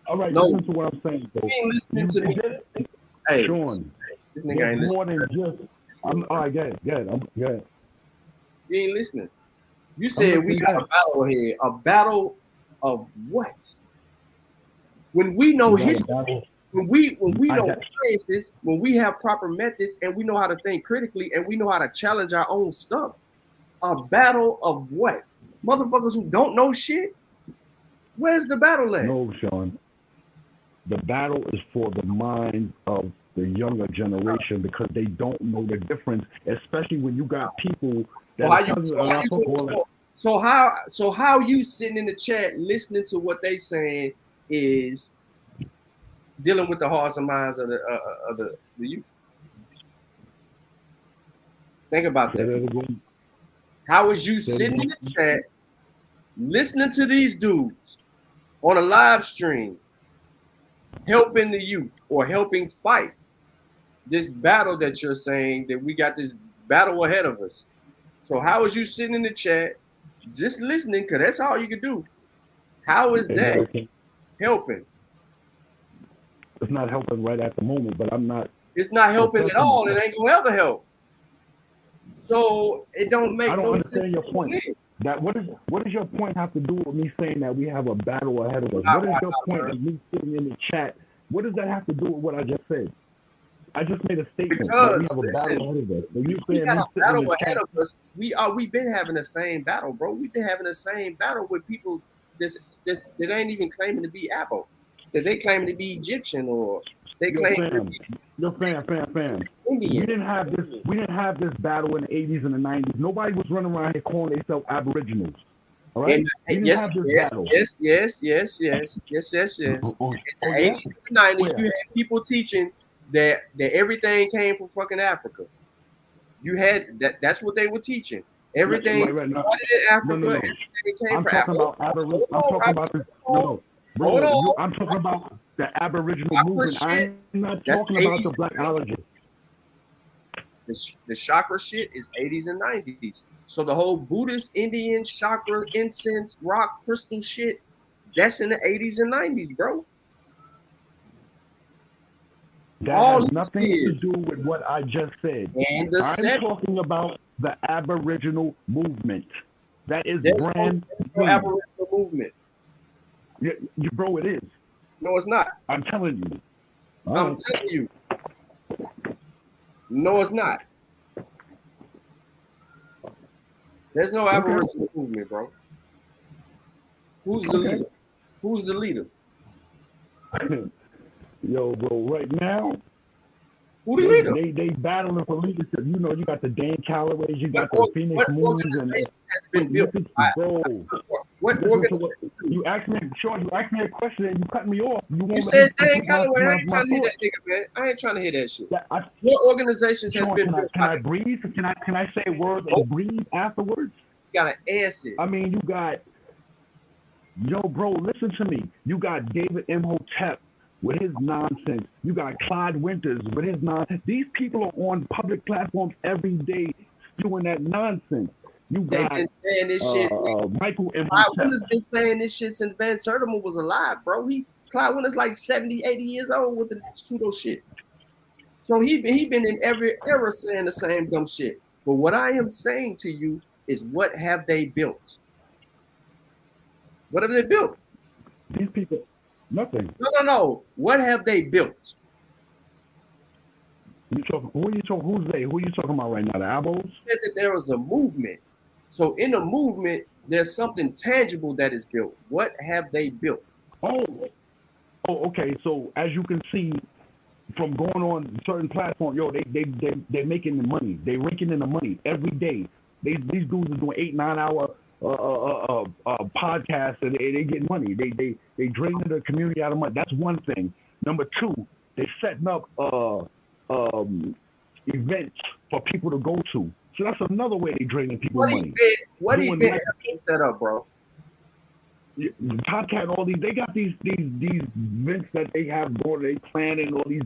All right, listen to what I'm saying, bro. You ain't listening to me. Hey, Sean, this nigga ain't more listening. than just. All right, go ahead. You ain't listening. You said we got a battle here. A battle of what? When we know history, when we know sciences, when we have proper methods and we know how to think critically and we know how to challenge our own stuff. A battle of what? Motherfuckers who don't know shit? Where's the battle at? No, Sean. The battle is for the mind of the younger generation because they don't know the difference, especially when you got people that So how you sitting in the chat listening to what they saying is dealing with the hearts and minds of the youth? Think about that. How is you sitting in the chat listening to these dudes on a live stream helping the youth or helping fight this battle that you're saying that we got this battle ahead of us? So how is you sitting in the chat just listening, because that's all you can do? How is that helping? It's not helping right at the moment, but I'm not. It's not helping at all. It ain't gonna ever help. So it don't make. I don't understand your point. That what does your point have to do with me saying that we have a battle ahead of us? What is your point of me sitting in the chat? What does that have to do with what I just said? I just made a statement that we have a battle ahead of us. We got a battle ahead of us. We've been having the same battle, bro. We've been having the same battle with people that ain't even claiming to be Abos, that they claim to be Egyptian or they claim to be fam. Indian. We didn't have this battle in the 80s and the 90s. Nobody was running around here calling themselves Aboriginals. All right? Yes. In the 80s and 90s, you had people teaching that everything came from fucking Africa. You had that's what they were teaching. Everything started in Africa. No. Everything came from Africa. I'm talking about the Aboriginal movement. I'm not talking about the Blackologist. The chakra shit is 80s and 90s. So the whole Buddhist, Indian, chakra, incense, rock, crystal shit, that's in the 80s and 90s, bro. That has nothing to do with what I just said. I'm talking about the Aboriginal movement. That is brand new. Aboriginal movement. Bro, it is. No, it's not. I'm telling you. I'm telling you. No, it's not. There's no Aboriginal movement, bro. Who's the leader? Who's the leader? Yo, bro, right now, who the leader? They battling for leadership. You know, you got the Dan Callaways, you got the Phoenix Moons, and has been built. Bro, what organization? You asked me, Sean, you asked me a question and you cut me off. You said Dan Callaway. I ain't trying to hear that nigga, man. I ain't trying to hear that shit. What organizations has been built? Can I breathe? Can I say words and breathe afterwards? You gotta answer. I mean, you got, yo, bro, listen to me. You got David Imhotep with his nonsense. You got Clyde Winters with his nonsense. These people are on public platforms every day doing that nonsense. You got been saying this shit. Michael Clyde Winters been saying this shit since Van Sertima was alive, bro. Clyde Winters like 70, 80 years old with the pseudo shit. So he been in every era saying the same dumb shit. But what I am saying to you is, what have they built? What have they built? These people, nothing. No. What have they built? Who are you talking about right now? The Abos? Said that there was a movement. So in a movement, there's something tangible that is built. What have they built? Oh, okay. So as you can see from going on certain platforms, yo, they're making the money. They're raking in the money every day. These dudes are doing 8-9 hour podcasts, and they get money. They draining the community out of money. That's one thing. Number two, they setting up events for people to go to. So that's another way they draining people money. What event have they set up, bro? Podcast, all these, they got these events that they have going. They planning all these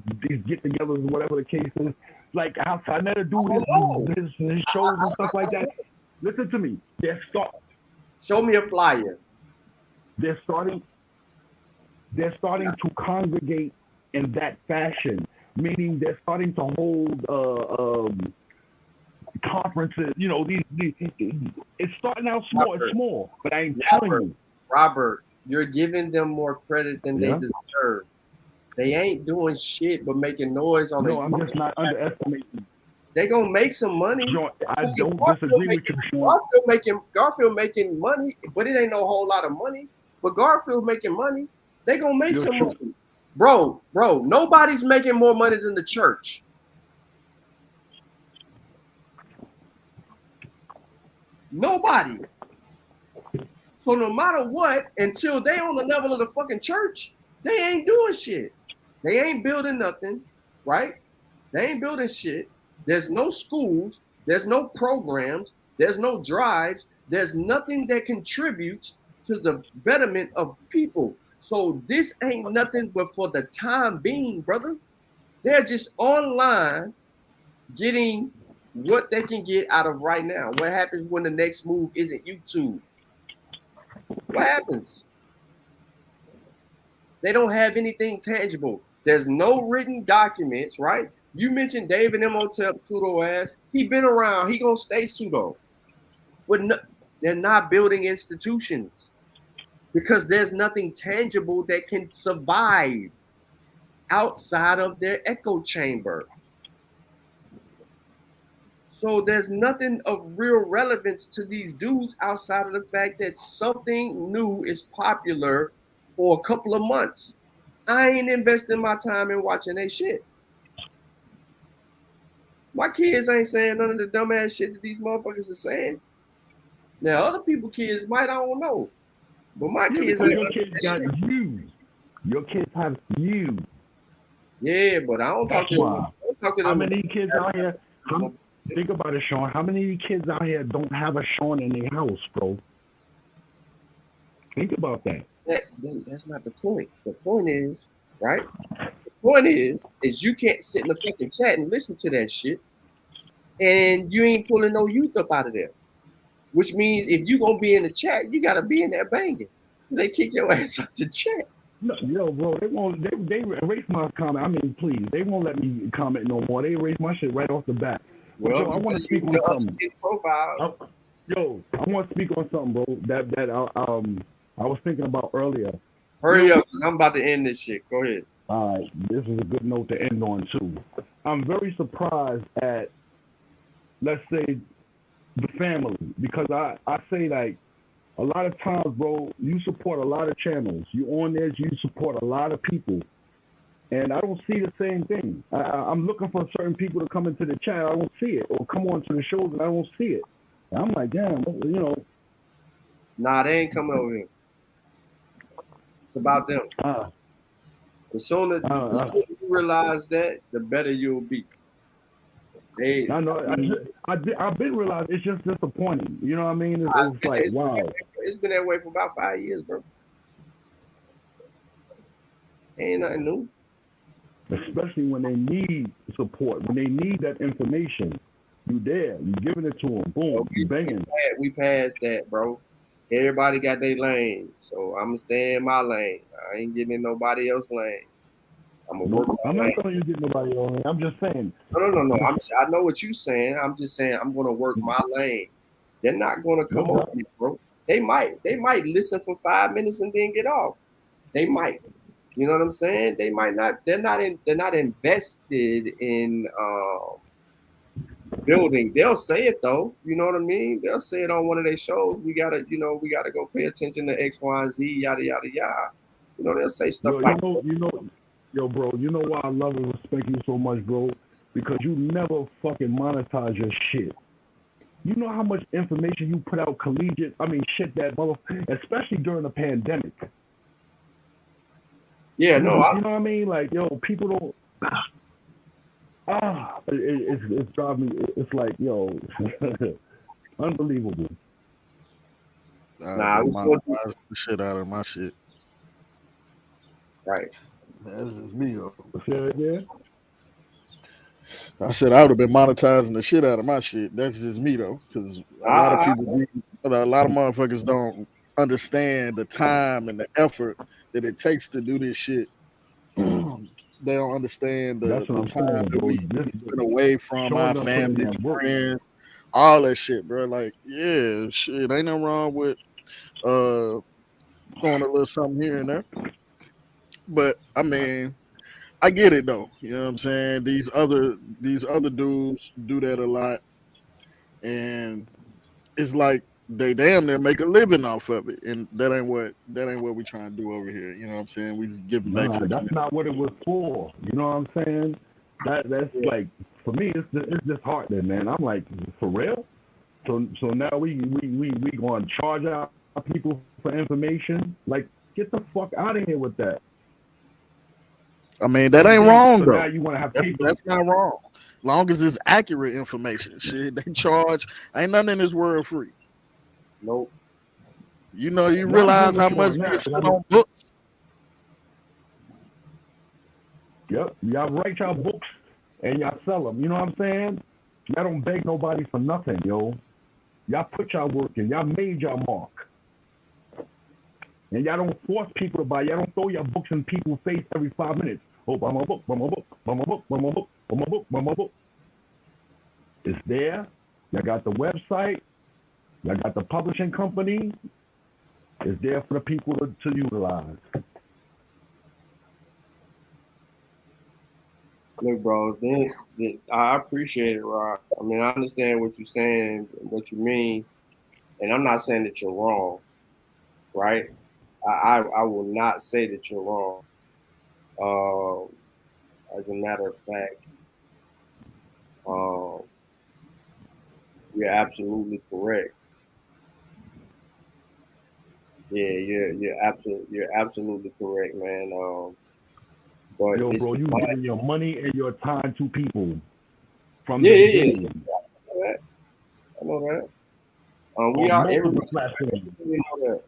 get-togethers, whatever the case is. Like I met a dude his shows and stuff like that. Listen to me. Show me a flyer. They're starting to congregate in that fashion, meaning they're starting to hold conferences. You know, these it's starting out small. It's small, but I ain't telling you. Robert, you're giving them more credit than they deserve. They ain't doing shit but making noise on No, I'm just not underestimating. They gonna make some money. I don't disagree with you, Sean. Garfield making money, but it ain't no whole lot of money. But Garfield making money. They gonna make some money. Bro, nobody's making more money than the church. Nobody. So no matter what, until they on the level of the fucking church, they ain't doing shit. They ain't building nothing, right? They ain't building shit. There's no schools. There's no programs. There's no drives. There's nothing that contributes to the betterment of people. So this ain't nothing but for the time being, brother. They're just online getting what they can get out of right now. What happens when the next move isn't YouTube? What happens? They don't have anything tangible. There's no written documents, right? You mentioned David Imhotep, pseudo ass. He been around. He gonna stay pseudo. But no, they're not building institutions because there's nothing tangible that can survive outside of their echo chamber. So there's nothing of real relevance to these dudes outside of the fact that something new is popular for a couple of months. I ain't investing my time in watching that shit. My kids ain't saying none of the dumbass shit that these motherfuckers are saying. Now, other people's kids might, I don't know. But my kids ain't. Your kids got you. Your kids have you. Yeah, but I don't talk to them. How many kids out here? Think about it, Sean. How many kids out here don't have a Sean in their house, bro? Think about that. That's not the point. The point is, right? The point is you can't sit in the fucking chat and listen to that shit, and you ain't pulling no youth up out of there. Which means if you gonna be in the chat, you gotta be in there banging. So they kick your ass out the chat. No, yo, bro, they erase my comment. I mean, please, they won't let me comment no more. They erase my shit right off the bat. Well, yo, I want to speak on something. I want to speak on something, bro. That I was thinking about earlier. Hurry up, because I'm about to end this shit. Go ahead. All right, this is a good note to end on too. I'm very surprised at, let's say, the family, because I say like a lot of times, bro, you support a lot of channels. You on there, you support a lot of people. And I don't see the same thing. I'm looking for certain people to come into the chat. I don't see it. Or come on to the shows and I don't see it. And I'm like, damn, you know. Nah, they ain't coming over here. It's about them. The sooner you realize that, the better you'll be. I know. I've been realizing it's just disappointing. You know what I mean? It's like, wow. It's been that way for about 5 years, bro. Ain't nothing new. Especially when they need support, when they need that information. You there, you giving it to them. Boom, you banging. We passed that, bro. Everybody got their lane, so I'm gonna stay in my lane. I ain't getting in nobody else's lane. I'm gonna work. I'm not telling you to get nobody on. I'm just saying. No. I know what you're saying. I'm just saying I'm gonna work my lane. They're not gonna come over me, bro. They might listen for 5 minutes and then get off. They might. You know what I'm saying? They might not. They're not invested in building. They'll say it though. You know what I mean? They'll say it on one of their shows. We gotta go pay attention to X, Y, and Z, yada yada yada. You know, they'll say stuff like yo, bro, you know why I love and respect you so much, bro? Because you never fucking monetize your shit. You know how much information you put out shit that especially during the pandemic. Yeah, you know what I mean? Like, yo, people don't. It's driving me. It's like, yo, unbelievable. I monetize the shit out of my shit. Right. That's just me, though. Yeah. I said I would have been monetizing the shit out of my shit. That's just me, though, because a lot of motherfuckers don't understand the time and the effort that it takes to do this shit. They don't understand the time that we've been away from our family, friends, all that shit, bro. Like, yeah, shit, ain't nothing wrong with throwing a little something here and there. But I mean, I get it though. You know what I'm saying? These other dudes do that a lot, and it's like they damn near make a living off of it, and that ain't what we trying to do over here. You know what I'm saying? We just giving back to the that's not what it was for. You know what I'm saying? That's like, for me, it's disheartening, man. I'm like, for real? So now we going to charge our people for information? Like, get the fuck out of here with that. I mean, that ain't wrong, though. Now you want to have that's not wrong. Long as it's accurate information. Shit, they charge. Ain't nothing in this world free. Nope. You know, you realize how much they spend on books. Yep. Y'all write y'all books and y'all sell them. You know what I'm saying? Y'all don't beg nobody for nothing, yo. Y'all put y'all work in. Y'all made y'all mark. And y'all don't force people to buy. Y'all don't throw your books in people's face every 5 minutes. Oh, buy my book, buy my book, buy my book, buy my book, buy my book, buy my book. It's there. Y'all got the website. Y'all got the publishing company. It's there for the people to utilize. Look, bro, I appreciate it, Rod. I mean, I understand what you're saying, what you mean, and I'm not saying that you're wrong, right? I will not say that you're wrong. As a matter of fact, you're absolutely correct. Yeah, you're absolutely correct, man. But yo, bro, you giving your money and your time to people from the beginning. Yeah. I know that. We are everybody know that.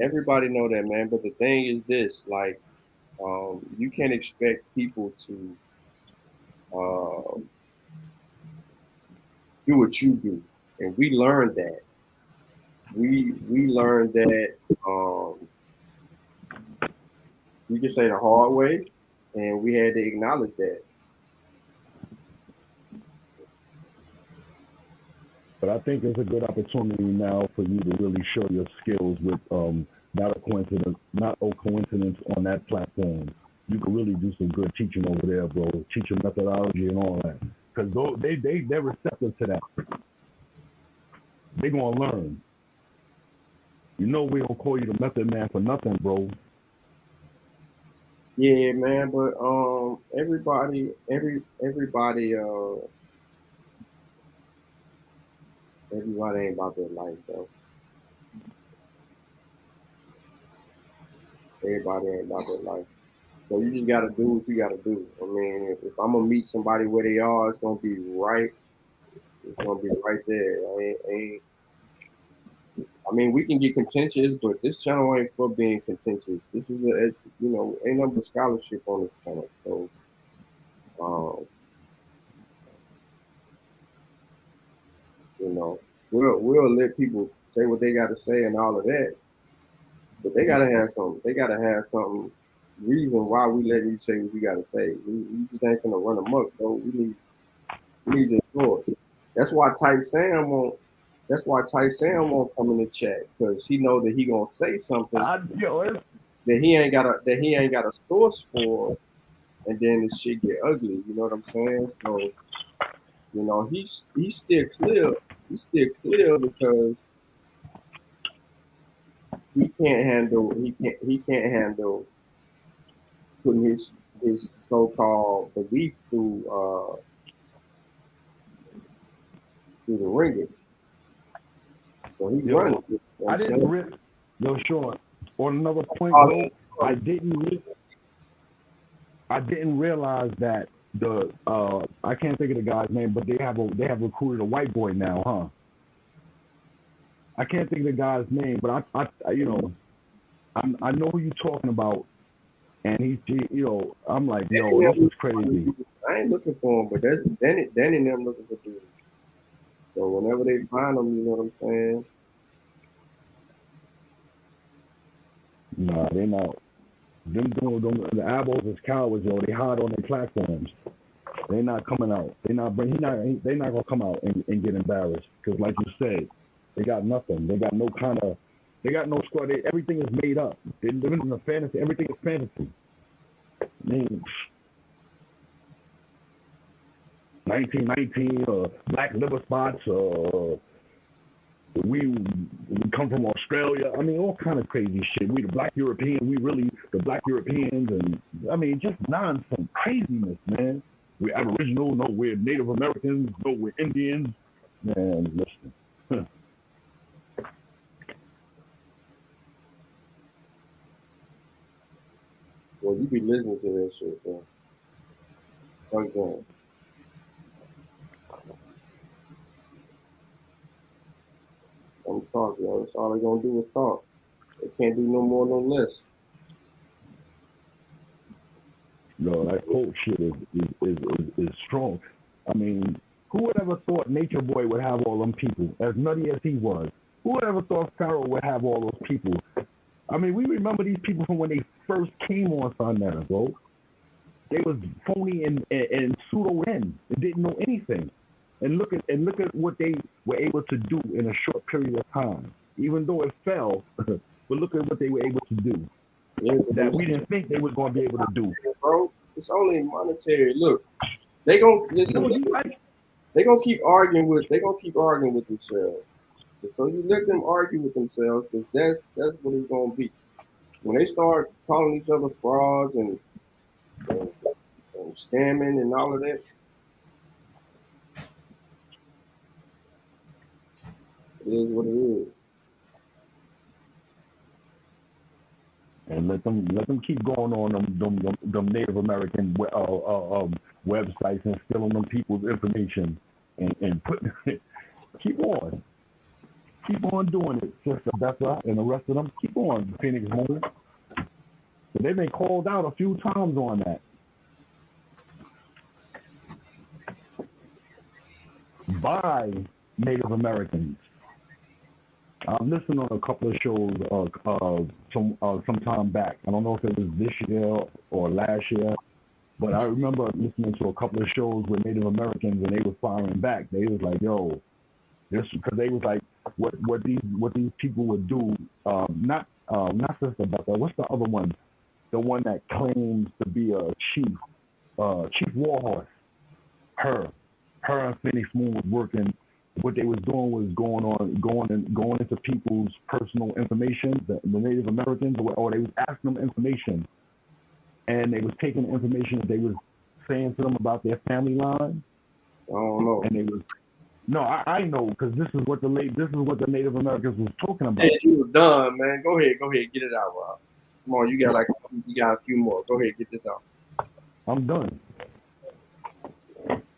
Everybody know that, man. But the thing is this, like, you can't expect people to do what you do, and we learned that. We learned that you can say the hard way, and we had to acknowledge that. But I think it's a good opportunity now for you to really show your skills with not a coincidence on that platform. You can really do some good teaching over there, bro. Teaching methodology and all that, because they're receptive to that. They gonna learn. You know we don't call you the method man for nothing, bro. Yeah, man, but everybody ain't about their life, though. Everybody ain't about their life. So you just gotta do what you gotta do. I mean, if I'm gonna meet somebody where they are, it's gonna be right. It's gonna be right there. I mean, we can get contentious, but this channel ain't for being contentious. This is ain't no but scholarship on this channel. So, we'll let people say what they got to say and all of that, but they gotta have some. They gotta have some reason why we let you say what you gotta say. We just ain't gonna run amok, though. We need your source. That's why Ty Sam won't. That's why Ty Sam won't come in the chat, because he know that he gonna say something that he ain't got a source for, and then the shit get ugly. You know what I'm saying? So, he's still clear. He's still clear because he can't handle putting his so-called beliefs through the ringer. So he's running. You know I didn't rip. Yo, Sean. On another point, bro, I didn't realize that the I can't think of the guy's name, but they have recruited a white boy now, huh? I can't think of the guy's name, but I know who you're talking about, and he's I'm like, yo, this is crazy. I ain't looking for him, but that's Danny and them looking for dudes. So whenever they find them, you know what I'm saying? Nah, they not. The Abos is cowards, yo. They hide on their platforms. They not coming out. They not gonna come out and get embarrassed, because, like you said, they got nothing. They got no squad. Everything is made up. They're living in a fantasy. Everything is fantasy. I mean, 1919, black liver spots, we come from Australia. I mean, all kind of crazy shit. We the black European. We really the black Europeans, and I mean, just nonsense, craziness, man. We're Aboriginal. No, we're Native Americans. No, we're Indians. Man, listen. Well, you be listening to that shit, bro. Okay. I'm talking, yo. That's all they gonna do is talk. They can't do no more, no less. No, that quote shit is strong. I mean, who would ever thought Nature Boy would have all them people, as nutty as he was? Who would ever thought Pharaoh would have all those people? I mean, we remember these people from when they first came on Sunnet, bro. They was phony and pseudo-in. They didn't know anything. And look at what they were able to do in a short period of time. Even though it fell, but look at what they were able to do. That we didn't think they were going to be able to do. Bro, it's only monetary. Look, they gonna listen. They gonna keep arguing with themselves. So you let them argue with themselves, because that's what it's gonna be. When they start calling each other frauds and scamming and all of that, it is what it is. And let them keep going on them Native American websites and stealing them people's information and putting keep on doing it, Sister Becca and the rest of them. Keep on, Phoenix Moon. But they've been called out a few times on that. By Native Americans. I've listened on a couple of shows some time back. I don't know if it was this year or last year, but I remember listening to a couple of shows with Native Americans, and they were firing back. They was like, "Yo, this," because they was like, "What these people would do." Not Sister Becca. What's the other one? The one that claims to be a chief Warhorse. Her and Phoenix Moon was working what they was doing was going into people's personal information, the Native Americans, or they was asking them information, and they was taking the information that they was saying to them about their family line. Oh no! And they was I know, because this is what the Native Americans was talking about. Yeah, you was done, man. Go ahead, get it out, Rob. Come on, you got a few more. Go ahead, get this out. I'm done.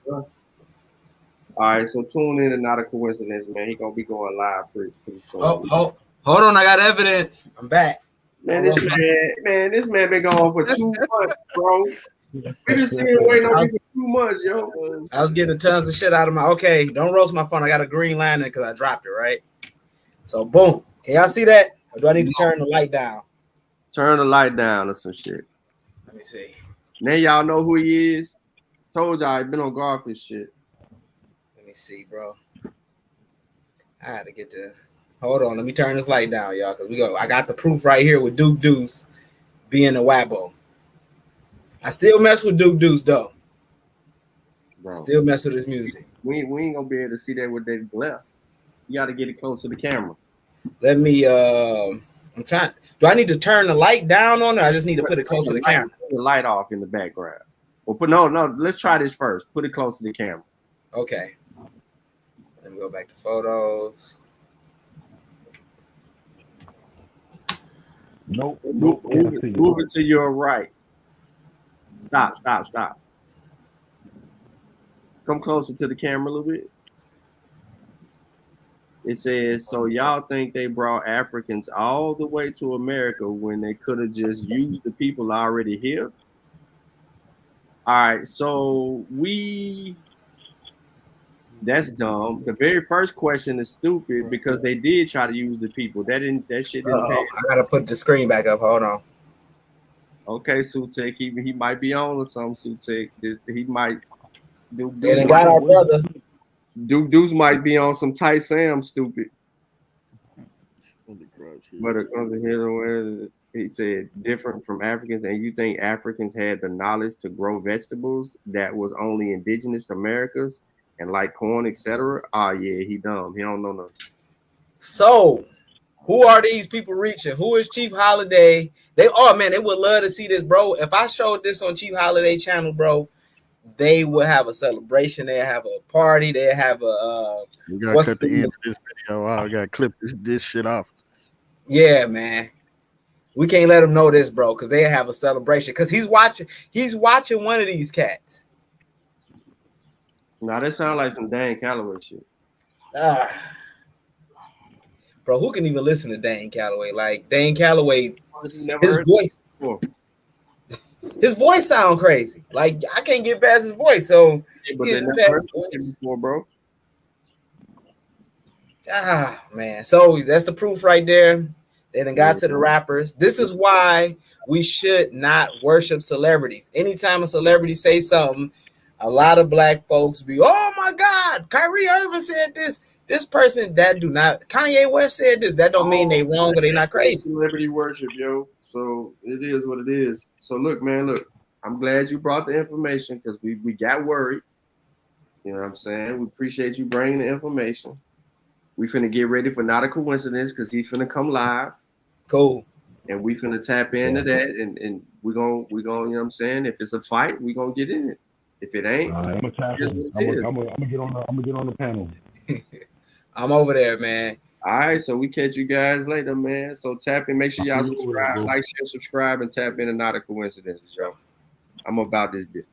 All right, so tune in and not a coincidence, man. He gonna be going live pretty soon. Oh, hold on, I got evidence. I'm back. Man, this man been gone for 2 months, bro. We just seen waiting on this for 2 months, yo. I was getting tons of shit out of my. Okay, don't roast my phone. I got a green line in because I dropped it, right? So boom. Can y'all see that? Or do I need to turn the light down? Turn the light down or some shit. Let me see. Now y'all know who he is. Told y'all he been on guard for shit. Let me see, bro. I had to get the. Hold on, let me turn this light down, y'all, because I got the proof right here with Duke Deuce being a Wabo. I still mess with Duke Deuce though. Bro. Still mess with his music. We ain't gonna be able to see that with that glare. You gotta get it close to the camera. Let me I'm trying. Do I need to turn the light down on it? Or I just need to put it close to the camera. Put the light off in the background. Well, no. Let's try this first. Put it close to the camera. Okay. Let me go back to photos. Nope. Move it to your right. Stop. Come closer to the camera a little bit. It says, so y'all think they brought Africans all the way to America when they could have just used the people already here? All right, so that's dumb. The very first question is stupid because they did try to use the people. That shit didn't pay. I gotta put the screen back up. Hold on. Okay, Sutek, he might be on or something. Sutek, he might. They got our brother. Duke Deuce might be on some Ty Sam stupid. But he said different from Africans, and you think Africans had the knowledge to grow vegetables that was only indigenous to Americas and like corn, etc. Oh yeah, he dumb. He don't know nothing. So, who are these people reaching? Who is Chief Holiday? They would love to see this, bro. If I showed this on Chief Holiday channel, bro, they will have a celebration. They have a party. They have a. We gotta cut the end of this video. I gotta clip this shit off. Yeah, man. We can't let them know this, bro, because they have a celebration. Because he's watching one of these cats. Now that sounds like some Dan Calloway shit. Bro, who can even listen to Dan Calloway? Like Dan Calloway, his voice sound crazy. Like I can't get past his voice. So yeah, but they never heard it before, bro. Man. So that's the proof right there. They done got to the rappers. This is why we should not worship celebrities. Anytime a celebrity say something, a lot of black folks be, oh my God, Kyrie Irving said this. This person that do not, Kanye West said this. That don't mean they wrong or they not crazy. Celebrity worship, yo. So it is what it is. So look, man, I'm glad you brought the information because we got worried. You know what I'm saying? We appreciate you bringing the information. We finna get ready for Not a Coincidence because he's finna come live. Cool. And we finna tap into that and we're gonna, you know what I'm saying? If it's a fight, we're gonna get in it. If it ain't, I'm gonna tap in. I'm gonna get on the panel. I'm over there, man. All right, so we catch you guys later, man. So tap in, make sure y'all subscribe, like, share, subscribe, and tap in and Not a Coincidence, y'all. I'm about this bitch.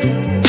Bye.